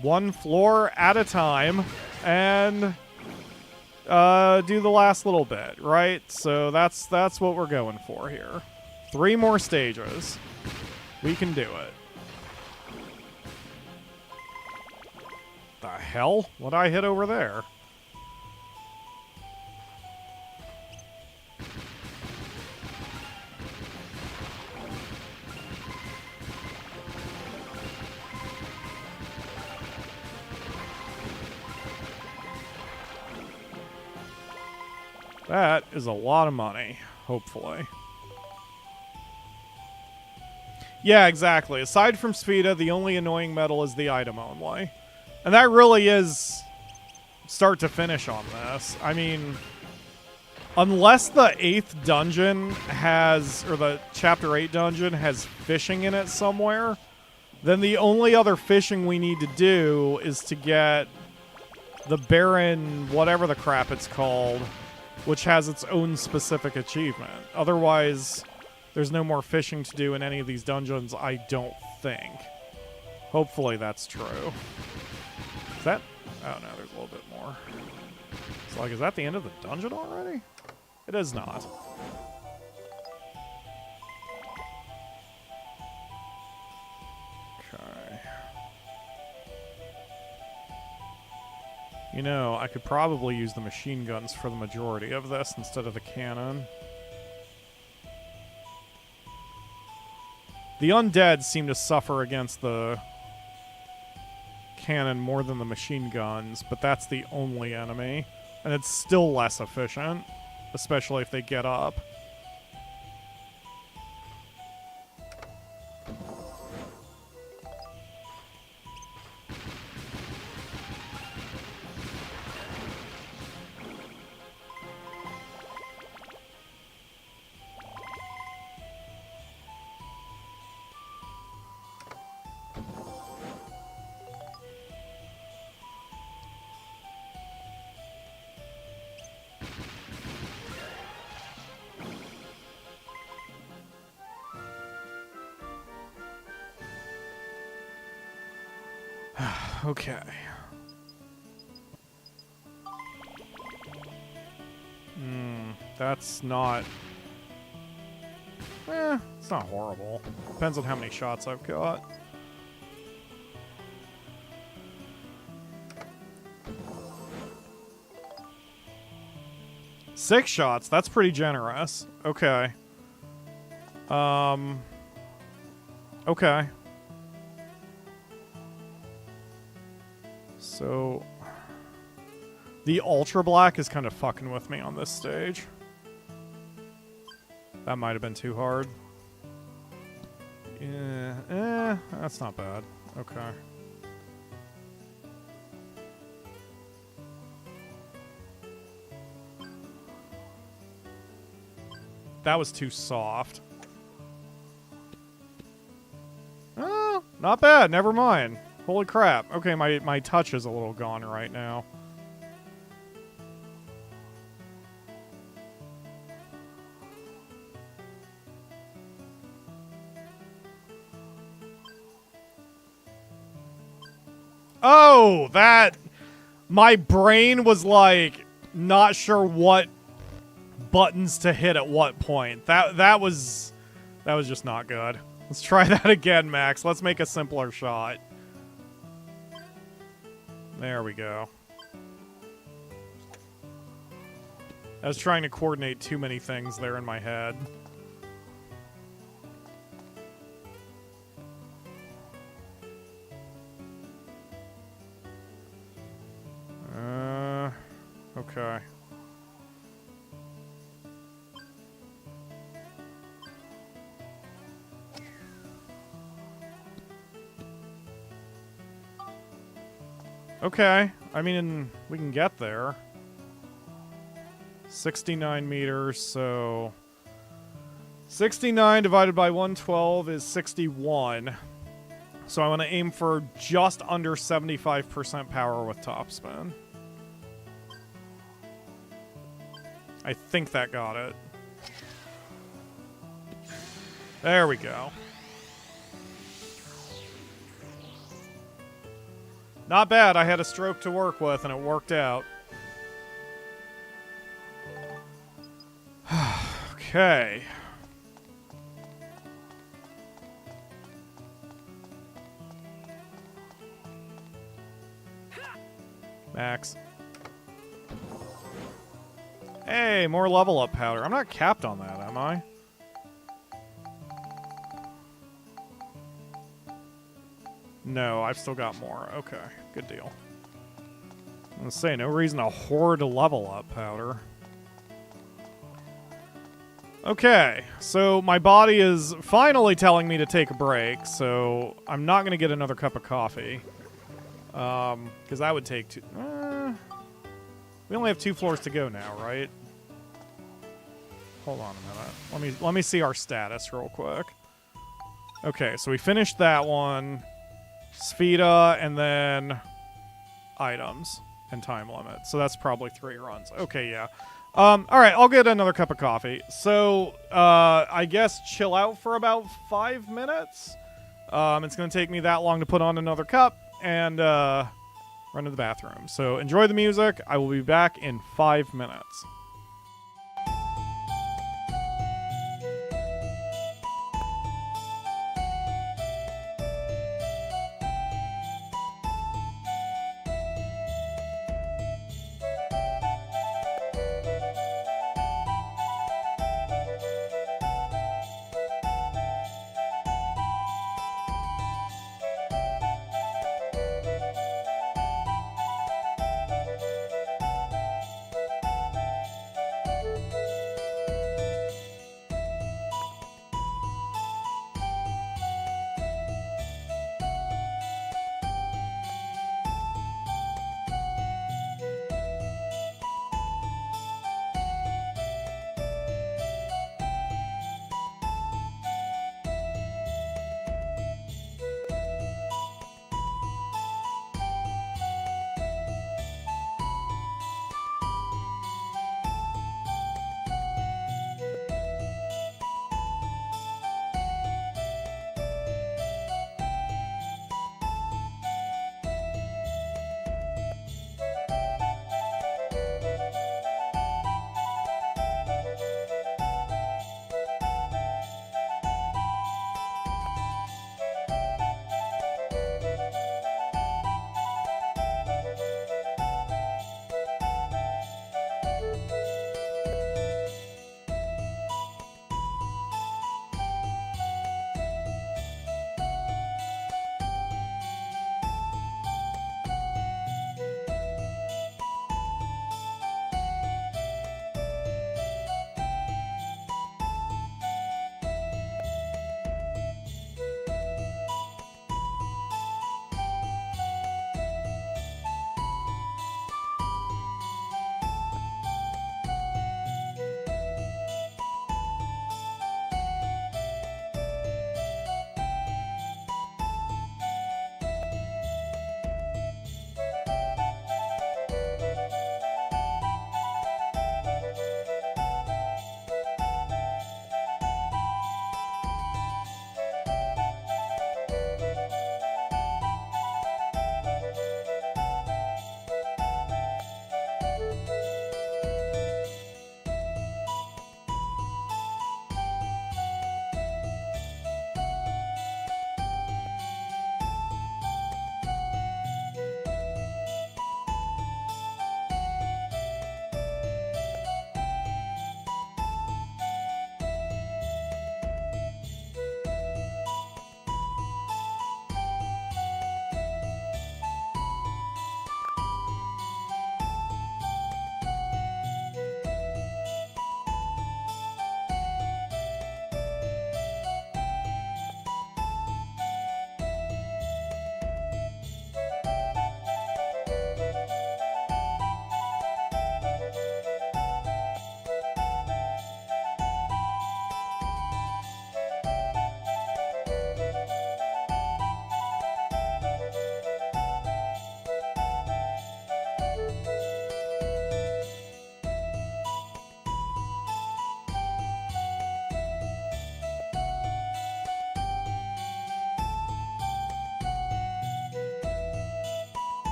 1 floor at a time and do the last little bit, right? So that's what we're going for here. 3 more stages. We can do it. The hell? What'd I hit over there? That is a lot of money, hopefully. Yeah, exactly. Aside from Spheda, the only annoying metal is the item only. And that really is start to finish on this. I mean, unless the 8th dungeon has, or the Chapter 8 dungeon has fishing in it somewhere, then the only other fishing we need to do is to get the Baron, whatever the crap it's called, which has its own specific achievement. Otherwise, there's no more fishing to do in any of these dungeons, I don't think. Hopefully that's true. Is that... oh no, there's a little bit more. It's like, is that the end of the dungeon already? It is not. Okay. You know, I could probably use the machine guns for the majority of this instead of the cannon. The undead seem to suffer against the cannon more than the machine guns, but that's the only enemy. And it's still less efficient, especially if they get up. Okay. That's not... it's not horrible. Depends on how many shots I've got. 6 shots. That's pretty generous. Okay. Okay. So the ultra black is kind of fucking with me on this stage. That might have been too hard. Yeah, that's not bad. Okay. That was too soft. Oh, not bad. Never mind. Holy crap. Okay, my touch is a little gone right now. Oh, that... My brain was like, not sure what buttons to hit at what point. That was just not good. Let's try that again, Max. Let's make a simpler shot. There we go. I was trying to coordinate too many things there in my head. Okay. Okay. I mean, we can get there. 69 meters, so... 69 divided by 112 is 61. So I want to aim for just under 75% power with topspin. I think that got it. There we go. Not bad. I had a stroke to work with, and it worked out. Okay. Max. Hey, more level up powder. I'm not capped on that, am I? No, I've still got more. Okay, good deal. I'm gonna say, no reason to hoard level up powder. Okay, so my body is finally telling me to take a break, so I'm not gonna get another cup of coffee. Because that would take we only have 2 floors to go now, right? Hold on a minute. Let me see our status real quick. Okay, so we finished that one. Spheda, and then items and time limit. So that's probably 3 runs. Okay, yeah. Alright, I'll get another cup of coffee. So, I guess chill out for about 5 minutes. It's going to take me that long to put on another cup and run to the bathroom. So enjoy the music. I will be back in 5 minutes.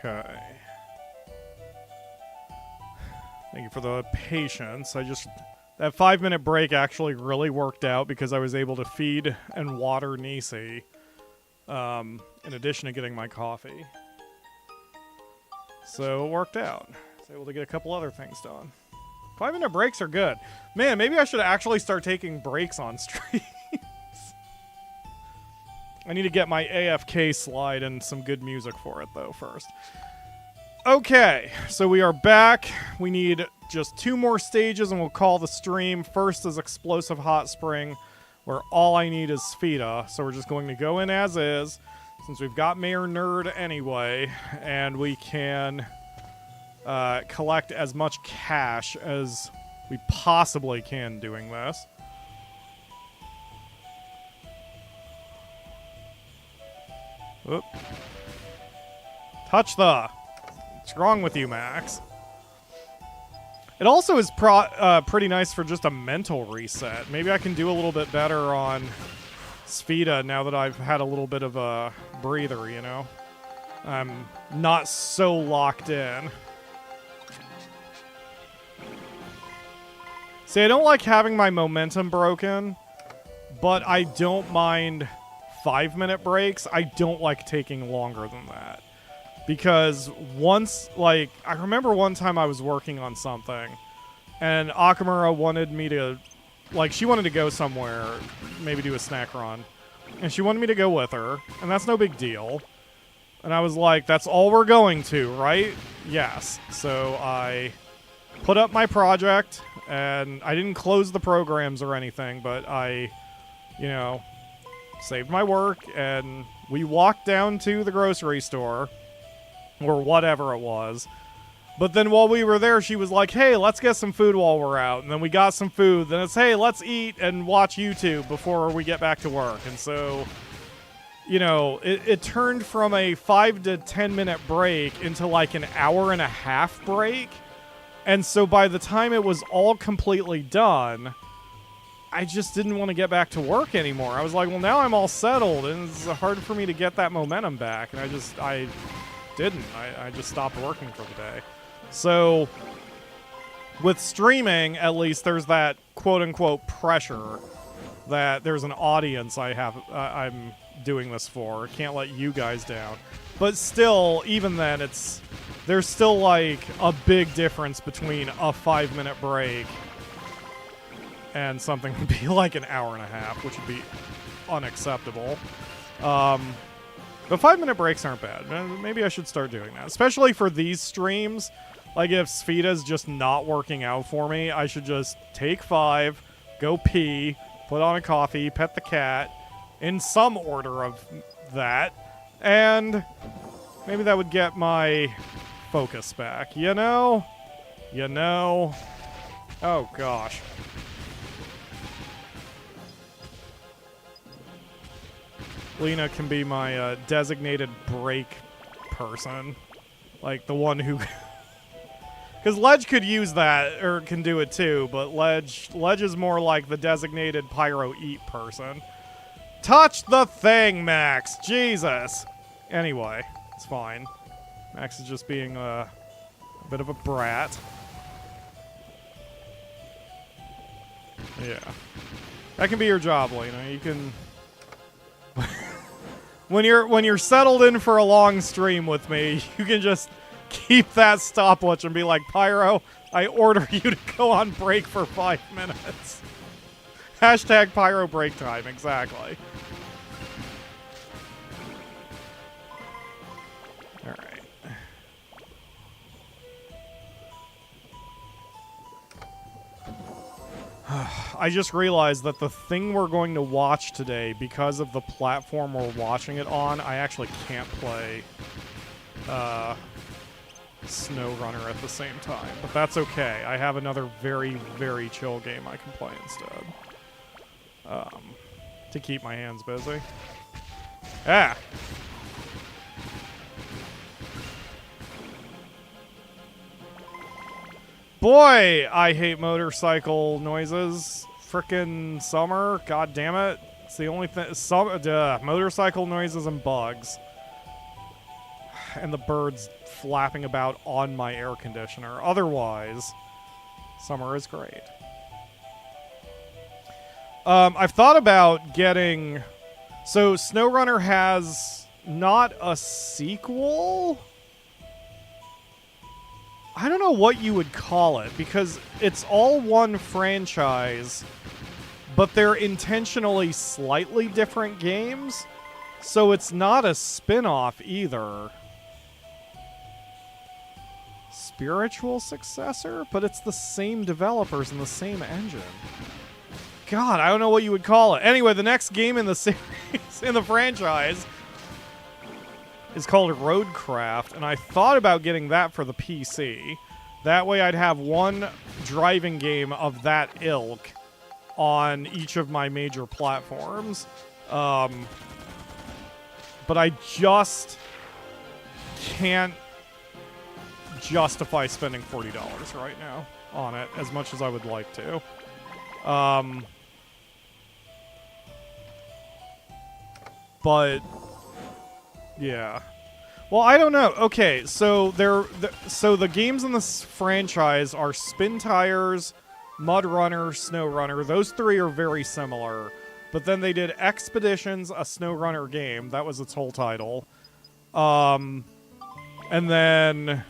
Okay. Thank you for the patience. That 5-minute break actually really worked out because I was able to feed and water Nisi, in addition to getting my coffee. So it worked out. I was able to get a couple other things done. 5-minute breaks are good. Man, maybe I should actually start taking breaks on streams. I need to get my AFK slide and some good music for it, though, first. Okay, so we are back. We need just 2 more stages, and we'll call the stream. First is Explosive Hot Spring, where all I need is Spheda. So we're just going to go in as is, since we've got Mayor Nerd anyway, and we can collect as much cash as we possibly can doing this. Oop. Touch the... What's wrong with you, Max? It also is pretty nice for just a mental reset. Maybe I can do a little bit better on Spheda now that I've had a little bit of a breather, you know? I'm not so locked in. See, I don't like having my momentum broken, but I don't mind 5-minute breaks. I don't like taking longer than that. Because once, like, I remember one time I was working on something, and Akamura wanted me to, like, she wanted to go somewhere, maybe do a snack run, and she wanted me to go with her, and that's no big deal. And I was like, that's all we're going to, right? Yes. So I put up my project, and I didn't close the programs or anything, but I, you know, saved my work, and we walked down to the grocery store, or whatever it was. But then while we were there, she was like, hey, let's get some food while we're out. And then we got some food. Then it's, hey, let's eat and watch YouTube before we get back to work. And so, you know, it turned from a 5 to 10 minute break into like an hour and a half break. And so by the time it was all completely done, I just didn't want to get back to work anymore. I was like, well, now I'm all settled, and it's hard for me to get that momentum back. And I just stopped working for the day. So with streaming, at least there's that quote-unquote pressure that there's an audience I'm doing this for. Can't let you guys down. But still, even then, there's still like a big difference between a 5-minute break and something would be like an hour and a half, which would be unacceptable. But 5-minute breaks aren't bad. Maybe I should start doing that, especially for these streams. Like if Spheda's just not working out for me, I should just take 5, go pee, put on a coffee, pet the cat, in some order of that, and maybe that would get my focus back. You know? Oh gosh. Lena can be my designated break person. Like the one who... Because Ledge could use that, or can do it too, but Ledge is more like the designated Pyro Eat person. Touch the thing, Max! Jesus! Anyway, it's fine. Max is just being a bit of a brat. Yeah. That can be your job, Lena. You can... When you're settled in for a long stream with me, you can just keep that stopwatch and be like, Pyro, I order you to go on break for 5 minutes. Hashtag Pyro break time, exactly. Alright. I just realized that the thing we're going to watch today, because of the platform we're watching it on, I actually can't play SnowRunner at the same time. But that's okay. I have another very, very chill game I can play instead. To keep my hands busy. Ah! Boy, I hate motorcycle noises. Frickin' summer. God damn it. It's the only thing. Motorcycle noises and bugs. and the birds flapping about on my air conditioner. Otherwise, summer is great. I've thought about getting... So, SnowRunner has not a sequel? I don't know what you would call it, because it's all one franchise, but they're intentionally slightly different games, so it's not a spin-off either. Spiritual successor? But it's the same developers and the same engine. God, I don't know what you would call it. Anyway, the next game in the series, in the franchise, is called Roadcraft, and I thought about getting that for the PC. That way I'd have one driving game of that ilk on each of my major platforms. But I just can't justify spending $40 right now on it, as much as I would like to. But yeah. Well, I don't know. Okay, so the games in this franchise are Spin Tires, Mud Runner, Snow Runner. Those three are very similar. But then they did Expeditions, a Snow Runner game. That was its whole title. And then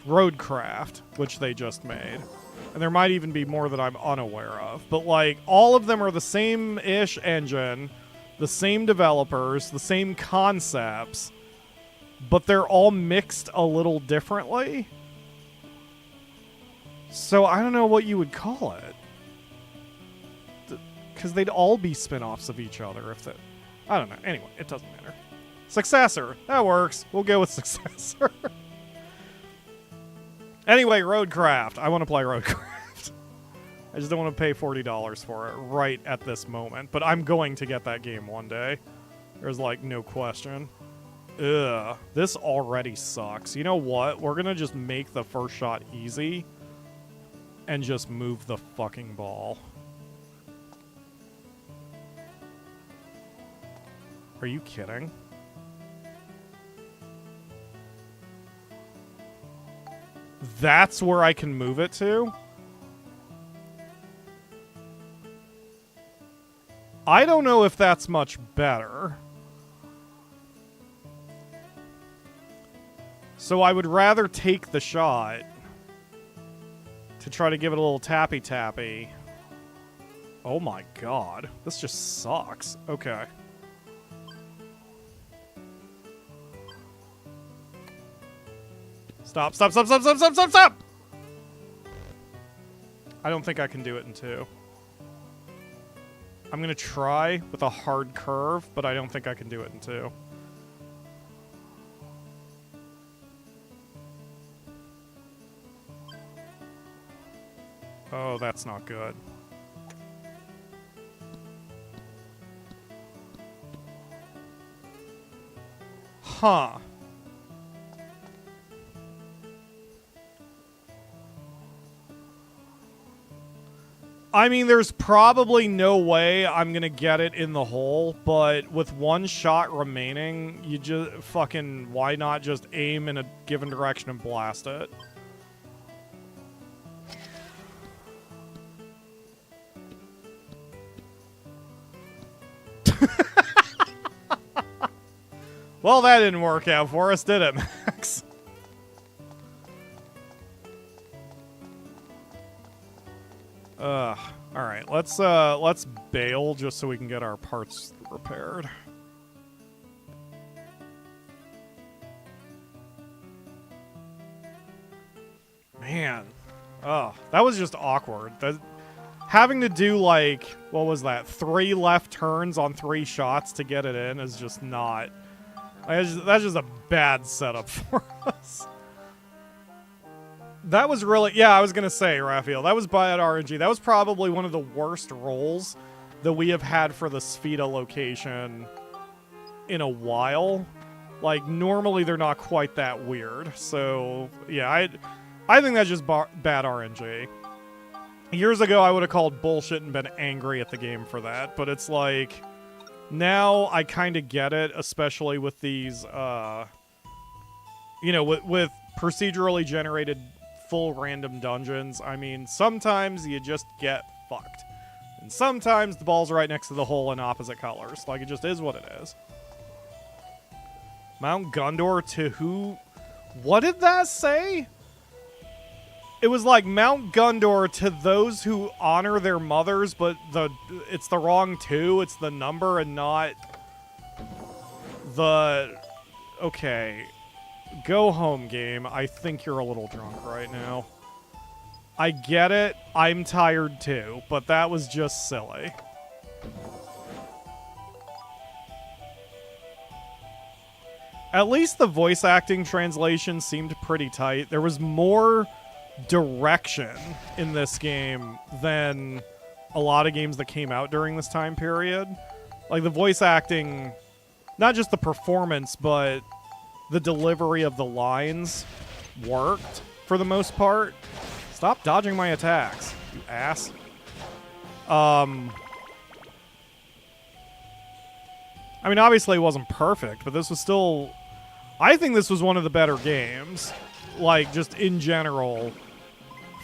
Roadcraft, which they just made. And there might even be more that I'm unaware of. But, like, all of them are the same-ish engine, the same developers, the same concepts, but they're all mixed a little differently. So I don't know what you would call it. Because they'd all be spin-offs of each other if that... I don't know. Anyway, it doesn't matter. Successor. That works. We'll go with Successor. Anyway, Roadcraft. I want to play Roadcraft. I just don't want to pay $40 for it right at this moment. But I'm going to get that game one day. There's, like, no question. Ugh. This already sucks. You know what? We're going to just make the first shot easy and just move the fucking ball. Are you kidding? That's where I can move it to? I don't know if that's much better. So I would rather take the shot to try to give it a little tappy-tappy. Oh my god. This just sucks. Okay. Stop, stop, stop, stop, stop, stop, stop, stop! I don't think I can do it in two. I'm gonna try with a hard curve, but I don't think I can do it in two. Oh, that's not good. Huh. I mean, there's probably no way I'm gonna get it in the hole, but with one shot remaining, you just fucking, why not just aim in a given direction and blast it? Well, that didn't work out for us, did it, Max? Alright, let's bail just so we can get our parts repaired. Man. Oh, that was just awkward. Having to do, like, what was that? 3 left turns on 3 shots to get it in is just not... That's just a bad setup for us. That was really... Yeah, I was going to say, Raphael, that was bad RNG. That was probably one of the worst rolls that we have had for the Sfida location in a while. Like, normally they're not quite that weird. So, yeah, I think that's just bad RNG. Years ago, I would have called bullshit and been angry at the game for that. But it's like... Now I kind of get it, especially with these you know, with procedurally generated full random dungeons, I mean, sometimes you just get fucked. And sometimes the ball's right next to the hole in opposite colors. Like, it just is what it is. Mount Gundor to who? What did that say? It was like Mount Gundor to those who honor their mothers, but it's the wrong two. It's the number and not the... Okay. Go home, game. I think you're a little drunk right now. I get it. I'm tired too, but that was just silly. At least the voice acting translation seemed pretty tight. There was more direction in this game than a lot of games that came out during this time period. Like, the voice acting, not just the performance, but the delivery of the lines worked for the most part. Stop dodging my attacks, you ass. I mean, obviously it wasn't perfect, but this was still... I think this was one of the better games, like, just in general,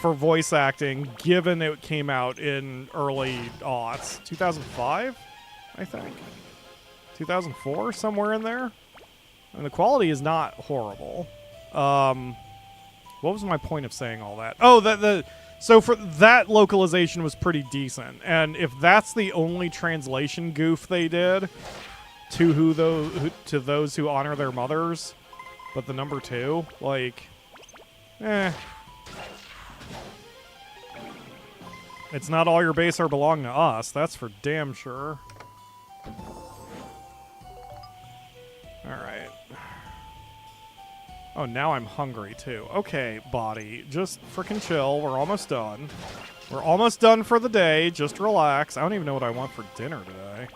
for voice acting, given it came out in early aughts. 2005, I think? 2004, somewhere in there? And the quality is not horrible. What was my point of saying all that? Oh, so for that localization was pretty decent. And if that's the only translation goof they did to to those who honor their mothers, but the number 2, like, it's not all your base are belong to us. That's for damn sure. All right. Oh, now I'm hungry, too. Okay, Baddie, just frickin' chill. We're almost done. We're almost done for the day. Just relax. I don't even know what I want for dinner today.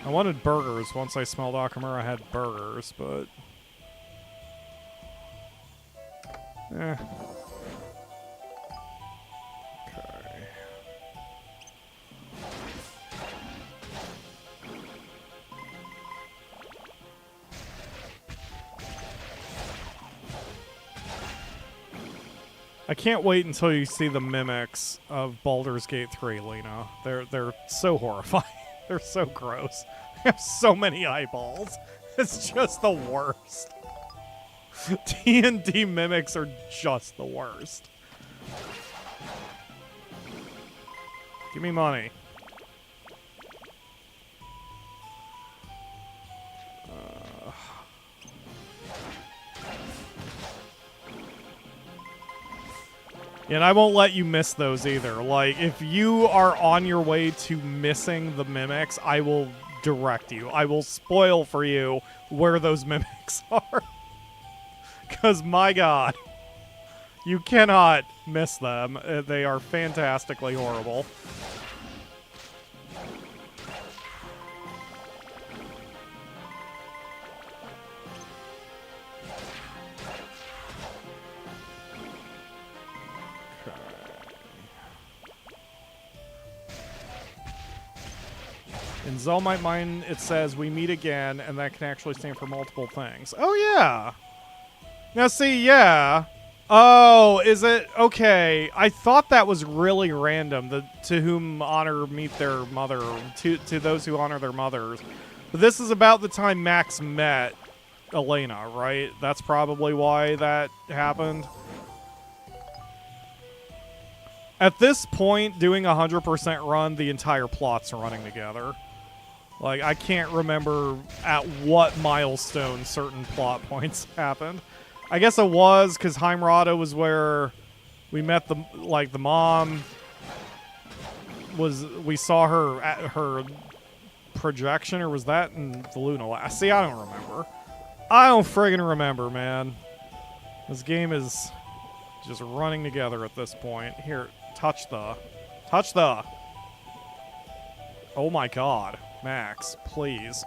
I wanted burgers. Once I smelled Akamura, I had burgers, but... Okay. I can't wait until you see the mimics of Baldur's Gate 3, Lena. They're so horrifying. They're so gross. They have so many eyeballs. It's just the worst. D&D mimics are just the worst. Give me money. And I won't let you miss those either. Like, if you are on your way to missing the mimics, I will direct you. I will spoil for you where those mimics are. Because, my God, you cannot miss them. They are fantastically horrible. In Zelmite Mine, it says, we meet again, and that can actually stand for multiple things. Oh, yeah. Now, see, yeah. Oh, is it? Okay. I thought that was really random. To whom honor meet their mother. To those who honor their mothers. But this is about the time Max met Elena, right? That's probably why that happened. At this point, doing a 100% run, the entire plot's running together. Like, I can't remember at what milestone certain plot points happened. I guess it was because Heimrada was where we met the mom. We saw her at her projection, or was that in the Luna Last? See, I don't remember. I don't friggin' remember, man. This game is just running together at this point. Here, touch the. Oh my God. Max, please.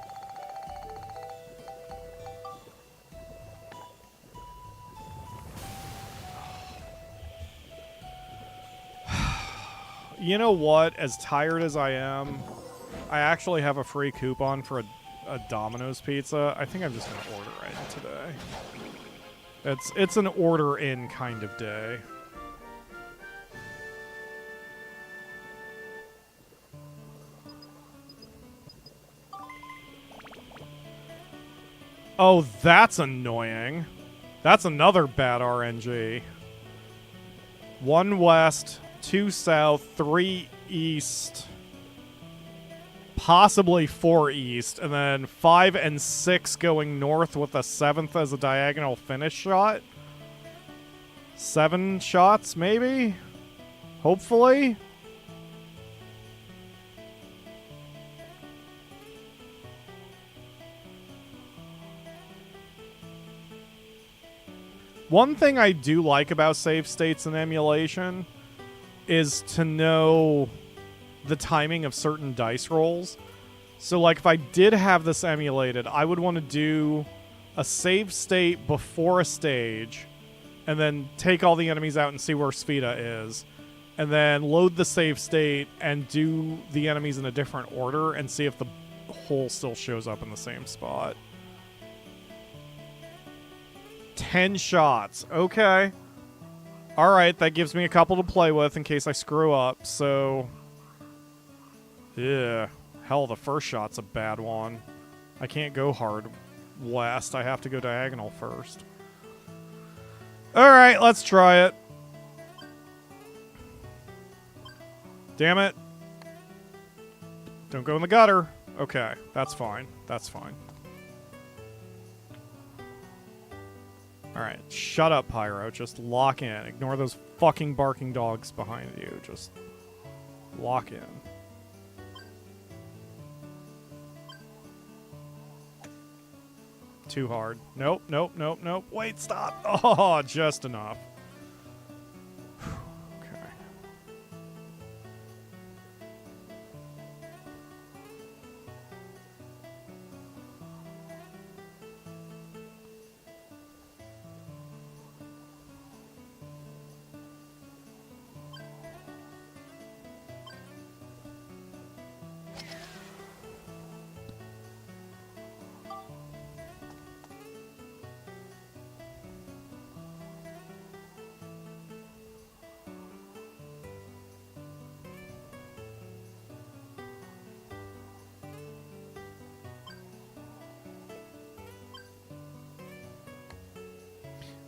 You know what? As tired as I am, I actually have a free coupon for a Domino's pizza. I think I'm just gonna order in today. It's an order in kind of day. Oh, that's annoying. That's another bad RNG. 1 west, 2 south, 3 east, possibly 4 east, and then 5 and 6 going north with a 7th as a diagonal finish shot. 7 shots, maybe? Hopefully? One thing I do like about save states and emulation is to know the timing of certain dice rolls. So, like, if I did have this emulated, I would want to do a save state before a stage, and then take all the enemies out and see where Spheda is, and then load the save state and do the enemies in a different order and see if the hole still shows up in the same spot. 10 shots. Okay. Alright, that gives me a couple to play with in case I screw up, so... Yeah. Hell, the first shot's a bad one. I can't go hard west. I have to go diagonal first. Alright, let's try it. Damn it. Don't go in the gutter. Okay, that's fine. That's fine. Alright, shut up, Pyro. Just lock in. Ignore those fucking barking dogs behind you. Just lock in. Too hard. Nope, nope, nope, nope. Wait, stop. Oh, just enough. Okay.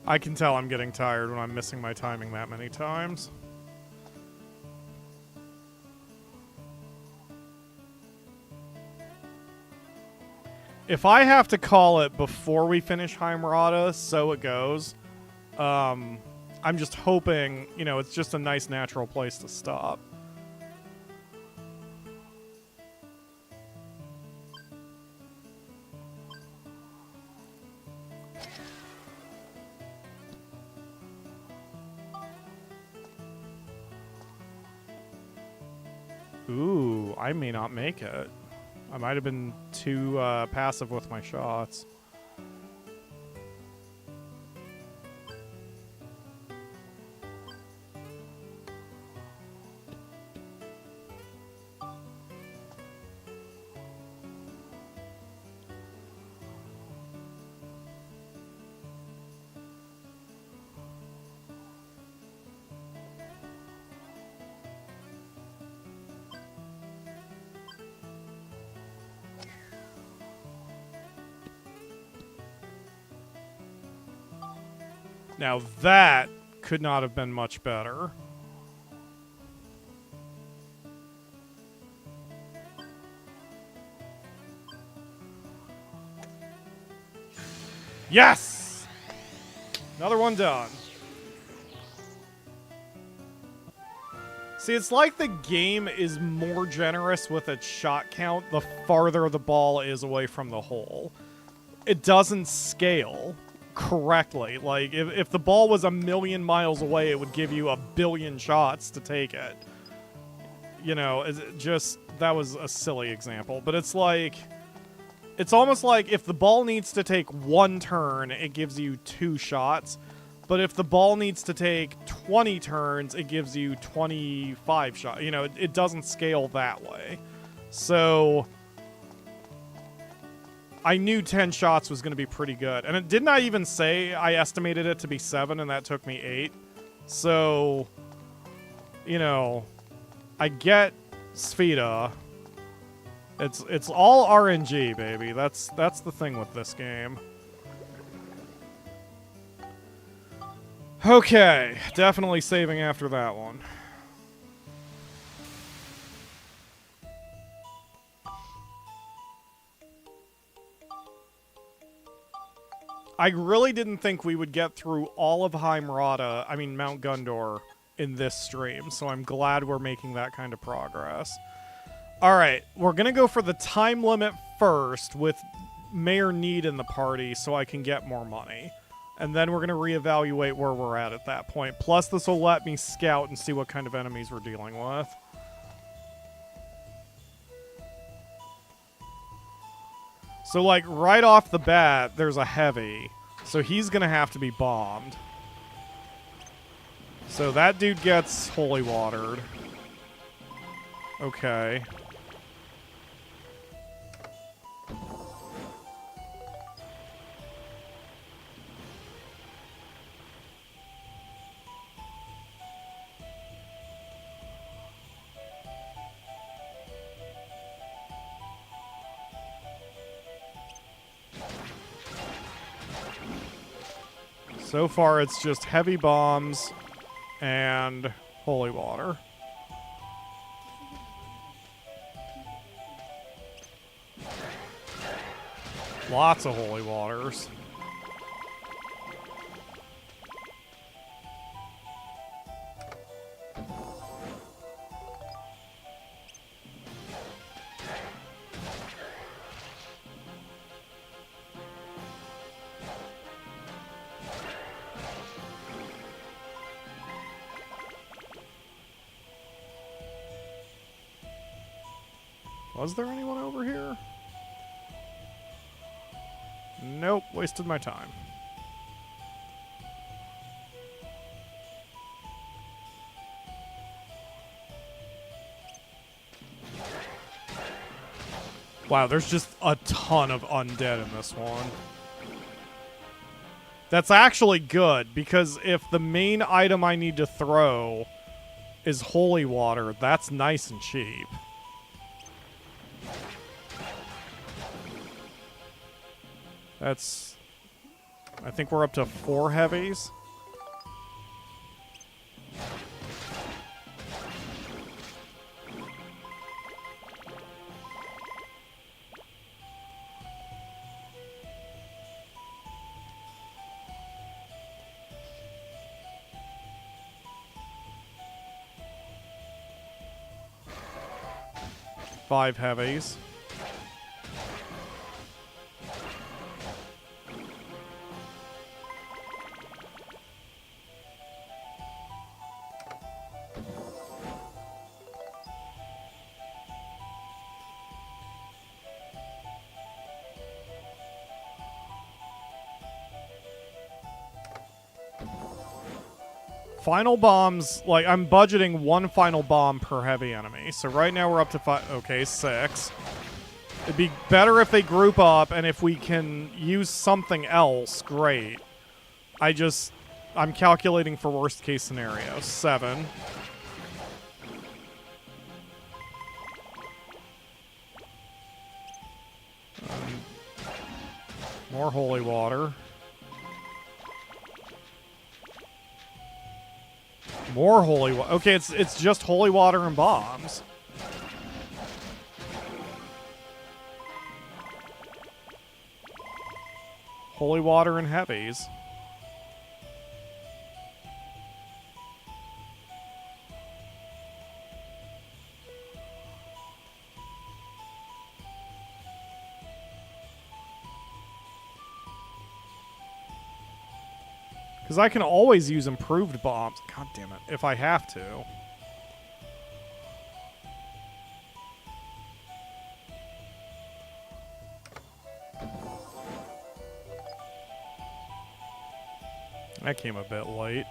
I can tell I'm getting tired when I'm missing my timing that many times. If I have to call it before we finish Heimrata, so it goes. I'm just hoping, you know, it's just a nice natural place to stop. Ooh, I may not make it. I might have been too passive with my shots. Now that could not have been much better. Yes! Another one done. See, it's like the game is more generous with its shot count the farther the ball is away from the hole. It doesn't scale correctly. Like, if the ball was 1,000,000 miles away, it would give you 1,000,000,000 shots to take it. You know, that was a silly example, but it's like, it's almost like if the ball needs to take 1 turn, it gives you 2 shots, but if the ball needs to take 20 turns, it gives you 25 shots. You know, it doesn't scale that way. So I knew 10 shots was going to be pretty good. And it didn't I even say I estimated it to be 7 and that took me 8. So, you know, I get Spheda. It's all RNG, baby. That's the thing with this game. Okay, definitely saving after that one. I really didn't think we would get through all of Mount Gundor in this stream, so I'm glad we're making that kind of progress. Alright, we're gonna go for the time limit first with Mayor Need in the party so I can get more money. And then we're gonna reevaluate where we're at that point. Plus, this will let me scout and see what kind of enemies we're dealing with. So, like, right off the bat, there's a heavy. So he's gonna have to be bombed. So that dude gets holy watered. Okay. So far, it's just heavy bombs and holy water. Lots of holy waters. Was there anyone over here? Nope, wasted my time. Wow, there's just a ton of undead in this one. That's actually good, because if the main item I need to throw is holy water, that's nice and cheap. That's... I think we're up to 4 heavies. Five heavies. Final bombs, like, I'm budgeting 1 final bomb per heavy enemy. So right now we're up to 5, okay, 6. It'd be better if they group up, and if we can use something else, great. I'm calculating for worst case scenario. 7. More holy water. More holy water. Okay, it's just holy water and bombs. Holy water and heavies. Because I can always use improved bombs. God damn it. If I have to. That came a bit late.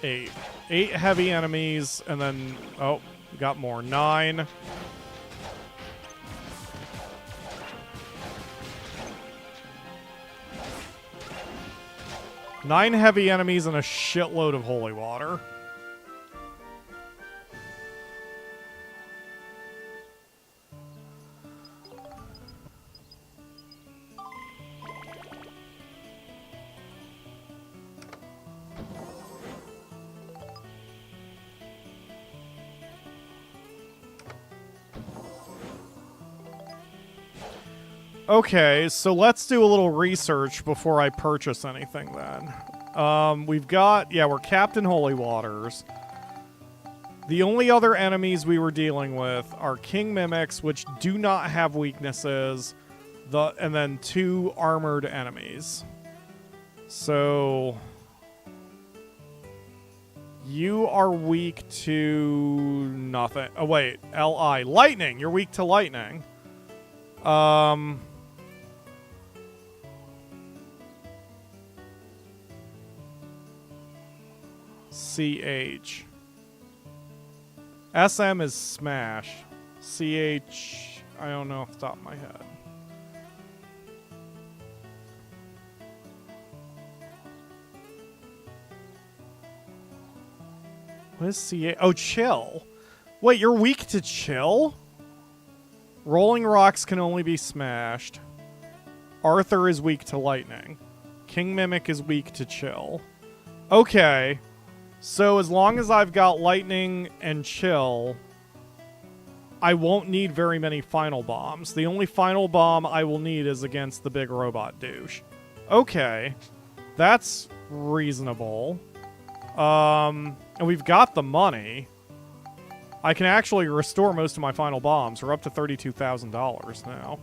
8. 8 heavy enemies, and then... Oh, we got more. 9. Nine heavy enemies and a shitload of holy water. Okay, so let's do a little research before I purchase anything then. We've got... Yeah, we're capped in holy waters. The only other enemies we were dealing with are king mimics, which do not have weaknesses, and then 2 armored enemies. So... You are weak to nothing. Oh, wait. L.I. Lightning! You're weak to lightning. CH. SM is smash. CH, I don't know off the top of my head. What is CH? Oh, chill. Wait, you're weak to chill? Rolling rocks can only be smashed. Arthur is weak to lightning. King Mimic is weak to chill. Okay. So as long as I've got lightning and chill, I won't need very many final bombs. The only final bomb I will need is against the big robot douche. Okay. That's reasonable. And we've got the money. I can actually restore most of my final bombs. We're up to $32,000 now.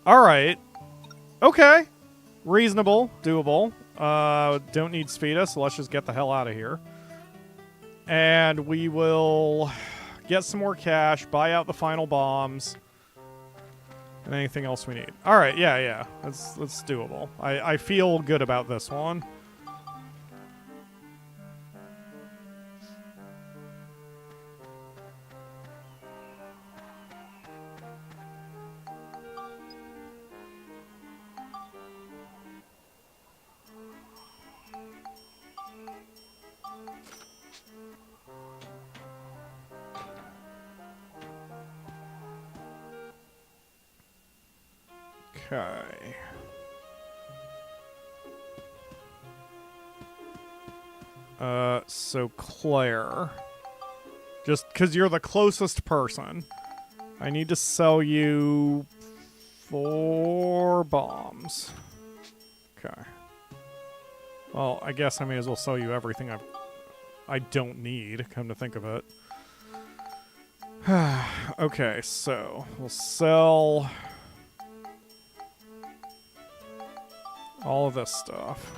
Alright. Okay. Reasonable. Doable. Don't need Spheda, so let's just get the hell out of here. And we will get some more cash, buy out the final bombs, and anything else we need. Alright, yeah. That's doable. I feel good about this one. Okay. So Claire. Just because you're the closest person, I need to sell you 4 bombs. Okay. Well, I guess I may as well sell you everything I don't need, come to think of it. Okay, so we'll sell all of this stuff.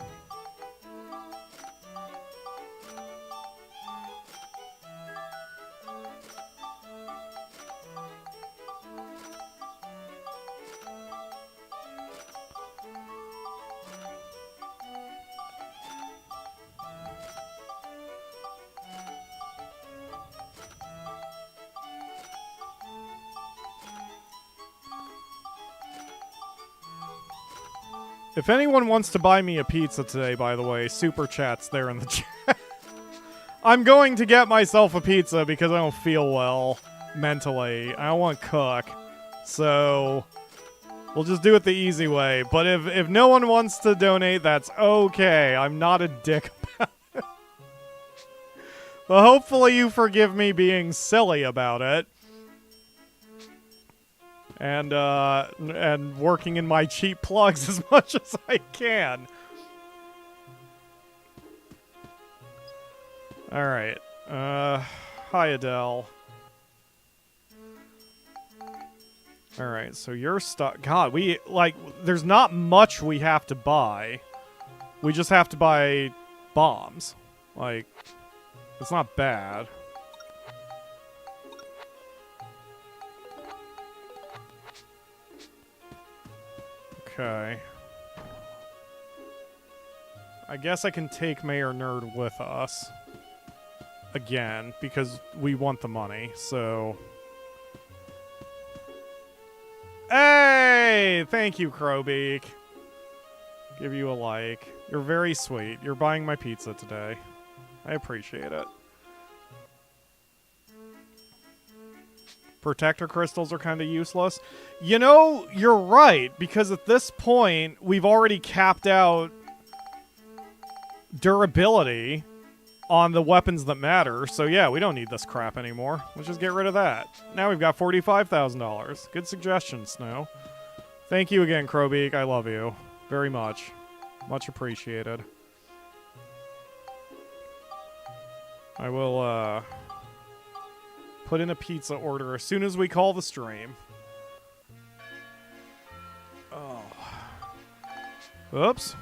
If anyone wants to buy me a pizza today, by the way, super chat's there in the chat. I'm going to get myself a pizza because I don't feel well mentally. I don't want to cook. So we'll just do it the easy way. But if no one wants to donate, that's okay. I'm not a dick about it. But hopefully you forgive me being silly about it. And working in my cheap plugs as much as I can. Alright. Hi, Adele. Alright, so you're stuck. God, there's not much we have to buy. We just have to buy bombs. Like, it's not bad. Okay. I guess I can take Mayor Nerd with us. Again, because we want the money, so... Hey! Thank you, Crowbeak. Give you a like. You're very sweet. You're buying my pizza today. I appreciate it. Protector crystals are kind of useless. You know, you're right, because at this point, we've already capped out durability on the weapons that matter. So yeah, we don't need this crap anymore. Let's just get rid of that. Now we've got $45,000. Good suggestion, Snow. Thank you again, Crowbeak. I love you very much. Much appreciated. I will, put in a pizza order as soon as we call the stream. Oh. Oops.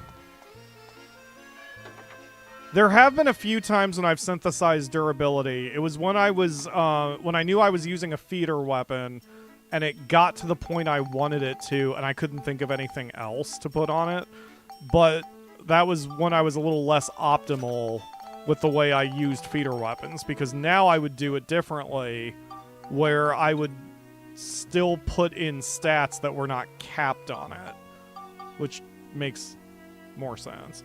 There have been a few times when I've synthesized durability. It was when I was, when I knew I was using a feeder weapon, and it got to the point I wanted it to, and I couldn't think of anything else to put on it. But that was when I was a little less optimal with the way I used feeder weapons, because now I would do it differently, where I would still put in stats that were not capped on it, which makes more sense.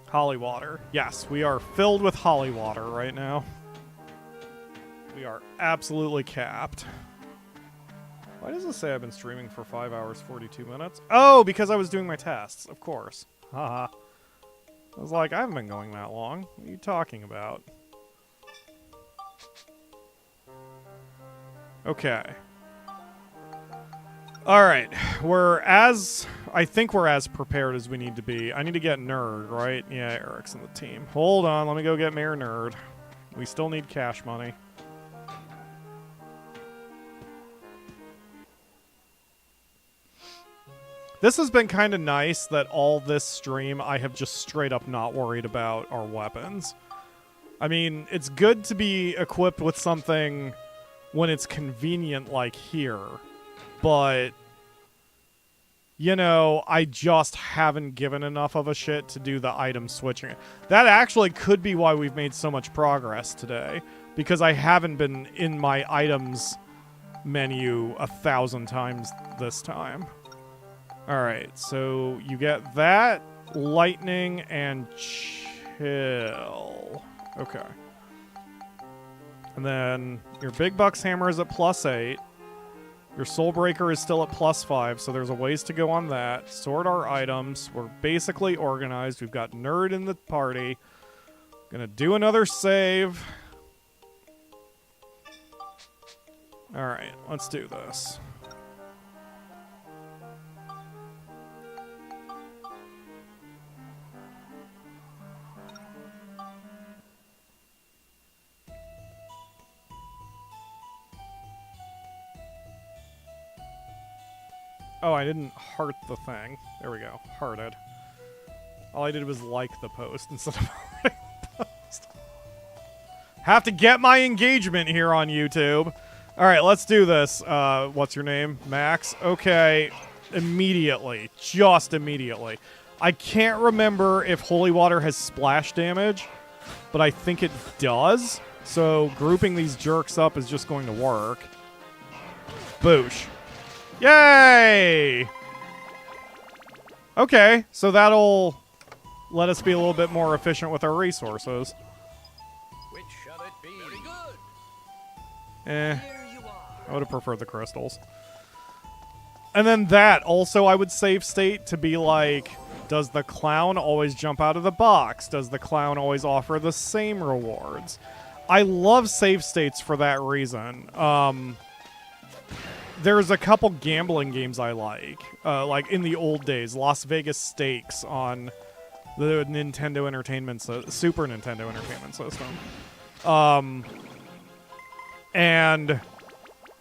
Holly water. Yes, we are filled with holly water right now. We are absolutely capped. Why does it say I've been streaming for 5 hours, 42 minutes? Oh, because I was doing my tests, of course. Haha. I was like, I haven't been going that long. What are you talking about? Okay. Alright. I think we're as prepared as we need to be. I need to get Nerd, right? Yeah, Eric's in the team. Hold on, let me go get Mayor Nerd. We still need cash money. This has been kind of nice that all this stream I have just straight up not worried about our weapons. I mean, it's good to be equipped with something when it's convenient like here, but, you know, I just haven't given enough of a shit to do the item switching. That actually could be why we've made so much progress today, because I haven't been in my items menu 1,000 times this time. Alright, so you get that, lightning, and chill. Okay. And then your big bucks hammer is at +8. Your soul breaker is still at +5, so there's a ways to go on that. Sort our items. We're basically organized. We've got Nerd in the party. Gonna do another save. Alright, let's do this. Oh, I didn't heart the thing. There we go. Hearted. All I did was like the post instead of hearting the post. Have to get my engagement here on YouTube. Alright, let's do this. What's your name? Max? Okay. Immediately. Just immediately. I can't remember if holy water has splash damage, but I think it does. So grouping these jerks up is just going to work. Boosh. Yay! Okay, so that'll let us be a little bit more efficient with our resources. Which shall it be? Very good. Here you are. I would have preferred the crystals. And then that, also I would save state to be like, does the clown always jump out of the box? Does the clown always offer the same rewards? I love save states for that reason. There's a couple gambling games I like in the old days, Las Vegas Stakes on the Nintendo Entertainment, Super Nintendo Entertainment System. And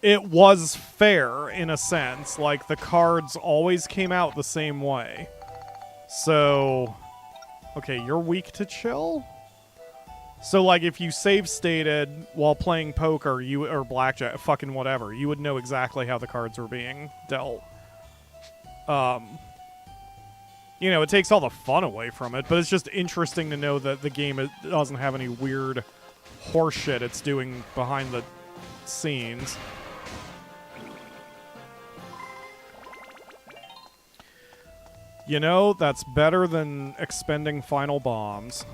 it was fair in a sense, like the cards always came out the same way. So, okay, you're weak to chill? So, like, if you save stated while playing poker, or blackjack, fucking whatever, you would know exactly how the cards were being dealt. you know, it takes all the fun away from it, but it's just interesting to know that the game doesn't have any weird horseshit it's doing behind the scenes. You know, that's better than expending final bombs.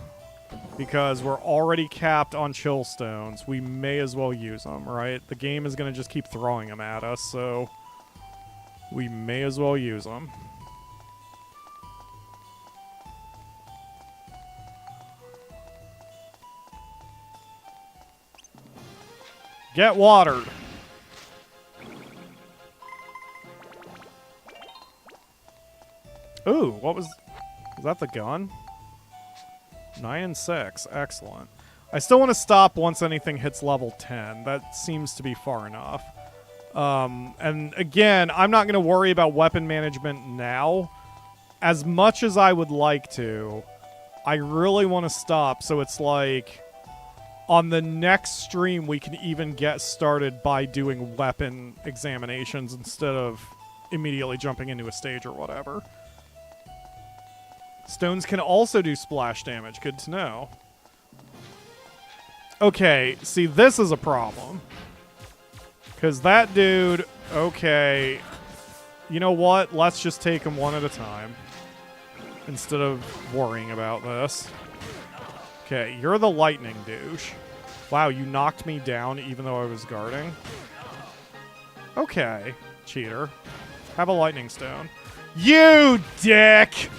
Because we're already capped on chill stones. We may as well use them, right? The game is going to just keep throwing them at us, so we may as well use them. Get watered. Ooh, what was that the gun? 9 and 6. Excellent. I still want to stop once anything hits level 10. That seems to be far enough. And again, I'm not going to worry about weapon management now. As much as I would like to, I really want to stop so it's like on the next stream we can even get started by doing weapon examinations instead of immediately jumping into a stage or whatever. Stones can also do splash damage. Good to know. Okay, see, this is a problem. Because that dude... Okay. You know what? Let's just take him one at a time. Instead of worrying about this. Okay, you're the lightning douche. Wow, you knocked me down even though I was guarding? Okay, cheater. Have a lightning stone. You dick!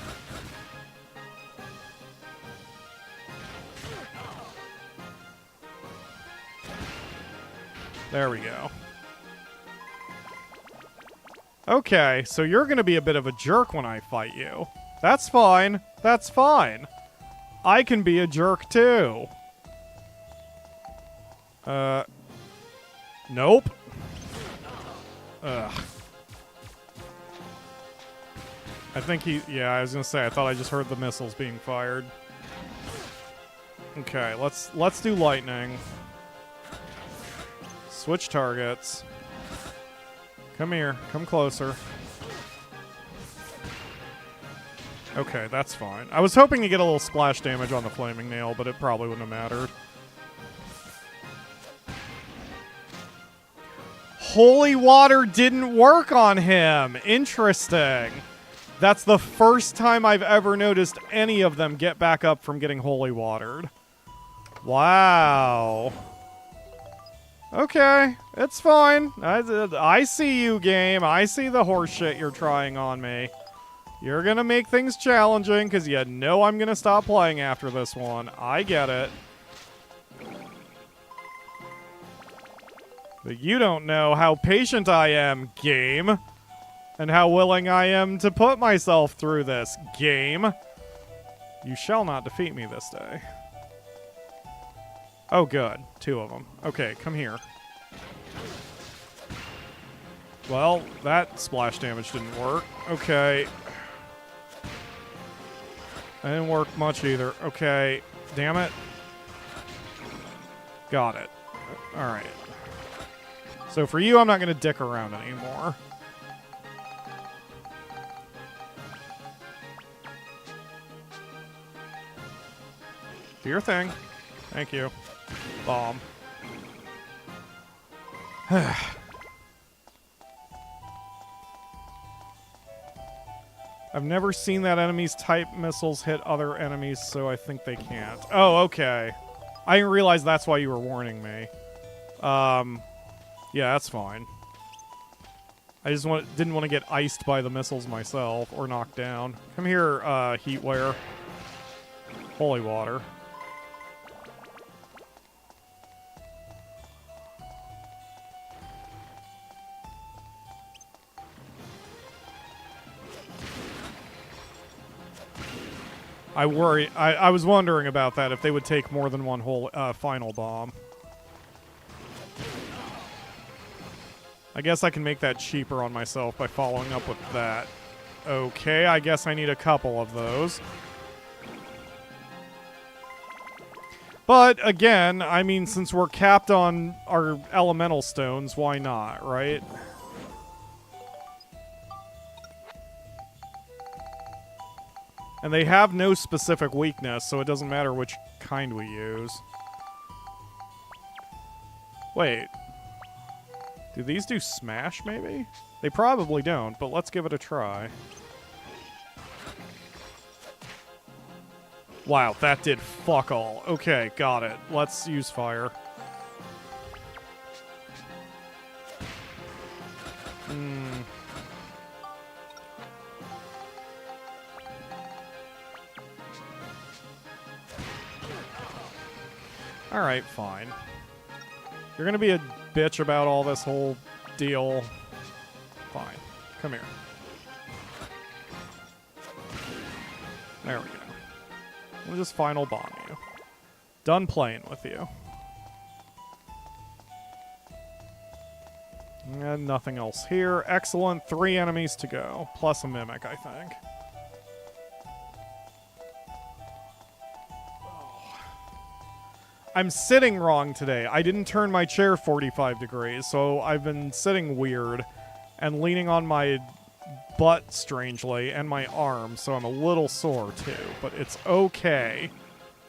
There we go. Okay, so you're going to be a bit of a jerk when I fight you. That's fine. That's fine. I can be a jerk too. Nope. Ugh. I think yeah, I was going to say, I thought I just heard the missiles being fired. Okay, let's do lightning. Switch targets. Come here. Come closer. Okay, that's fine. I was hoping to get a little splash damage on the flaming nail, but it probably wouldn't have mattered. Holy water didn't work on him. Interesting. That's the first time I've ever noticed any of them get back up from getting holy watered. Wow. Okay, it's fine. I see you, game. I see the horse shit you're trying on me. You're gonna make things challenging because you know I'm gonna stop playing after this one. I get it. But you don't know how patient I am, game. And how willing I am to put myself through this, game. You shall not defeat me this day. Oh, good. 2 of them. Okay, come here. Well, that splash damage didn't work. Okay. That didn't work much either. Okay. Damn it. Got it. Alright. So for you, I'm not going to dick around anymore. Do your thing. Thank you. Bomb. I've never seen that enemies type missiles hit other enemies, so I think they can't. Oh, okay. I didn't realize that's why you were warning me. Yeah, that's fine. I just didn't want to get iced by the missiles myself, or knocked down. Come here, Heatware. Holy water. I worry. I was wondering about that, if they would take more than one whole final bomb. I guess I can make that cheaper on myself by following up with that. Okay, I guess I need a couple of those. But, again, I mean, since we're capped on our elemental stones, why not, right? And they have no specific weakness, so it doesn't matter which kind we use. Wait. Do these do smash, maybe? They probably don't, but let's give it a try. Wow, that did fuck all. Okay, got it. Let's use fire. Alright, fine. You're gonna be a bitch about all this whole deal. Fine. Come here. There we go. We'll just final bomb you. Done playing with you. And nothing else here. Excellent. 3 enemies to go. Plus a mimic, I think. I'm sitting wrong today. I didn't turn my chair 45 degrees, so I've been sitting weird and leaning on my butt strangely and my arm, so I'm a little sore too, but it's okay.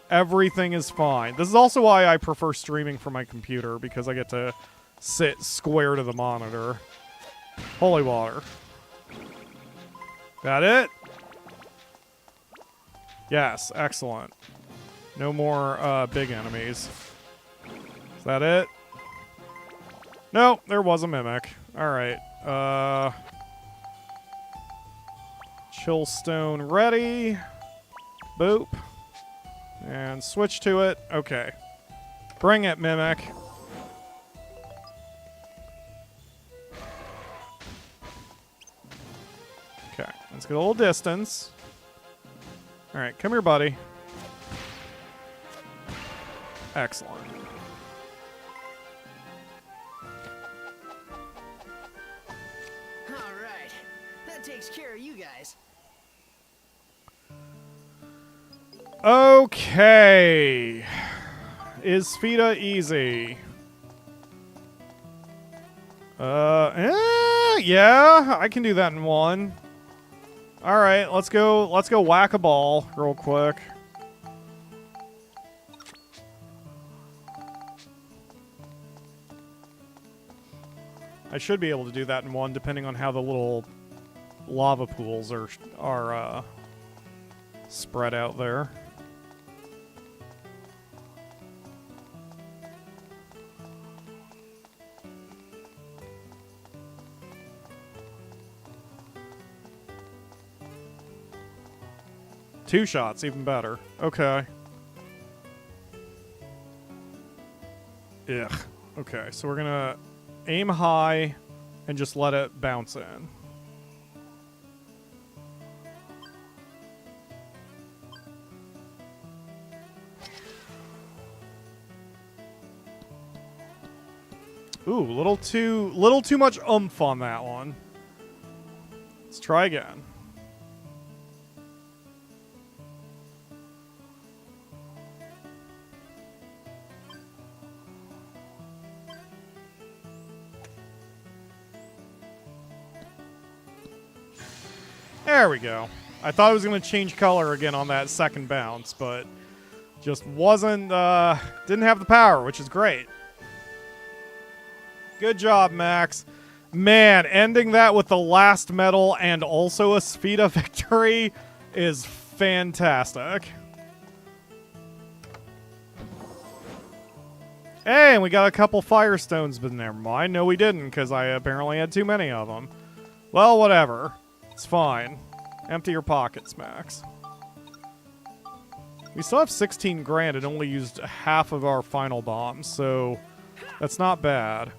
Everything is fine. This is also why I prefer streaming from my computer, because I get to sit square to the monitor. Holy water. That it? Yes, excellent. No more big enemies. Is that it? No, there was a mimic. Alright. Chillstone ready. Boop. And switch to it. Okay. Bring it, mimic. Okay, let's get a little distance. Alright, come here, buddy. Excellent. All right. That takes care of you guys. Okay. Is Spheda easy? Yeah, I can do that in one. All right, let's go whack a ball real quick. I should be able to do that in one, depending on how the little lava pools are spread out there. Two shots, even better. Okay. Ugh. Okay, so we're gonna aim high and just let it bounce in. Ooh, little too much oomph on that one. Let's try again. There we go. I thought it was going to change color again on that second bounce, but just wasn't, didn't have the power, which is great. Good job, Max. Man, ending that with the last medal and also a Spheda victory is fantastic. Hey, and we got a couple Firestones, but never mind. No, we didn't, because I apparently had too many of them. Well, whatever. It's fine. Empty your pockets, Max. We still have 16 grand and only used half of our final bombs, so that's not bad.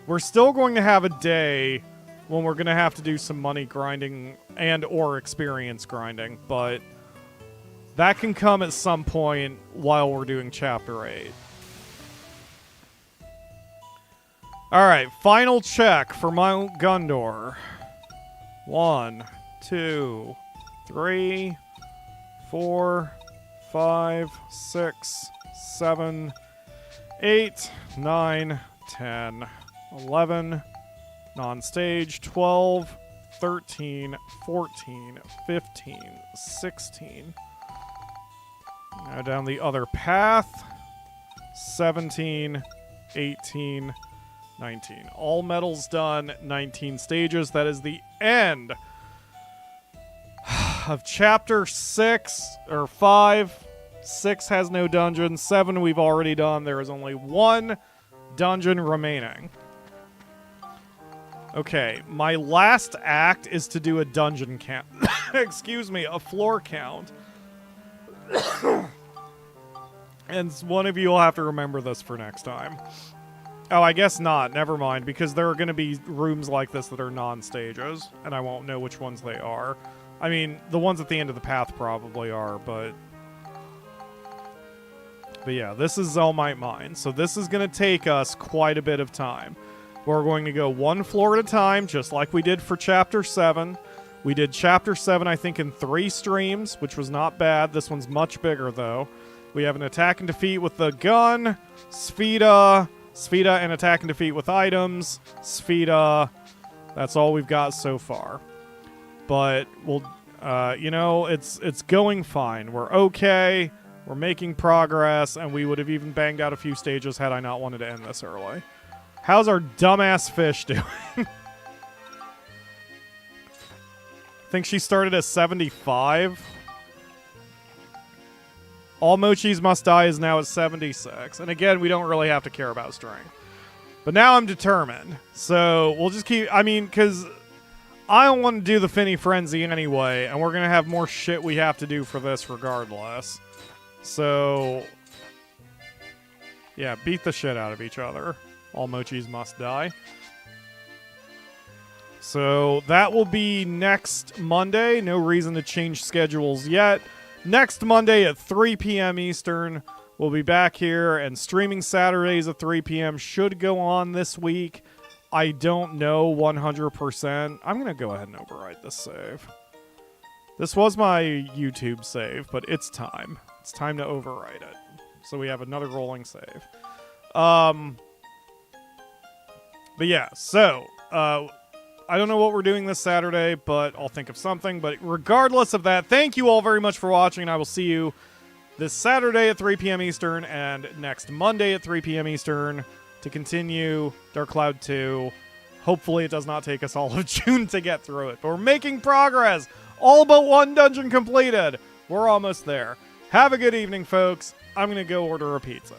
We're still going to have a day when we're going to have to do some money grinding and or experience grinding, but that can come at some point while we're doing Chapter 8. Alright, final check for Mount Gundor. 1, 2, 3, 4, 5, 6, 7, 8, 9, 10, 11, non-stage, 12, 13, 14, 15, 16. Now down the other path. 17, 18, 19. All metals done, 19 stages. That is the end of chapter 6 or 5. 6 has no dungeon. 7 we've already done. There is only 1 dungeon remaining. Okay, my last act is to do a dungeon count. Excuse me, a floor count. And one of you will have to remember this for next time. Oh, I guess not. Never mind, because there are going to be rooms like this that are non-stages, and I won't know which ones they are. I mean, the ones at the end of the path probably are, but yeah, this is All Might Mine, so this is going to take us quite a bit of time. We're going to go 1 floor at a time, just like we did for Chapter 7. We did Chapter 7, I think, in 3 streams, which was not bad. This one's much bigger, though. We have an attack and defeat with the gun, Spheda, and attack and defeat with items, Spheda. That's all we've got so far. But we'll, you know, it's going fine. We're okay. We're making progress, and we would have even banged out a few stages had I not wanted to end this early. How's our dumbass fish doing? I think she started at 75. All Mochis Must Die is now at 76. And again, we don't really have to care about strength. But now I'm determined. So we'll just keep... I mean, because I don't want to do the Finny Frenzy anyway. And we're going to have more shit we have to do for this regardless. So... yeah, beat the shit out of each other. All Mochis Must Die. So that will be next Monday. No reason to change schedules yet. Next Monday at 3 p.m. Eastern, we'll be back here, and streaming Saturdays at 3 p.m. should go on this week. I don't know 100%. I'm going to go ahead and overwrite this save. This was my YouTube save, but it's time. It's time to overwrite it. So we have another rolling save. But yeah, so, I don't know what we're doing this Saturday, but I'll think of something. But regardless of that, thank you all very much for watching, and I will see you this Saturday at 3 p.m. Eastern and next Monday at 3 p.m. Eastern to continue Dark Cloud 2. Hopefully it does not take us all of June to get through it, but we're making progress. All but 1 dungeon completed. We're almost there. Have a good evening, folks. I'm going to go order a pizza.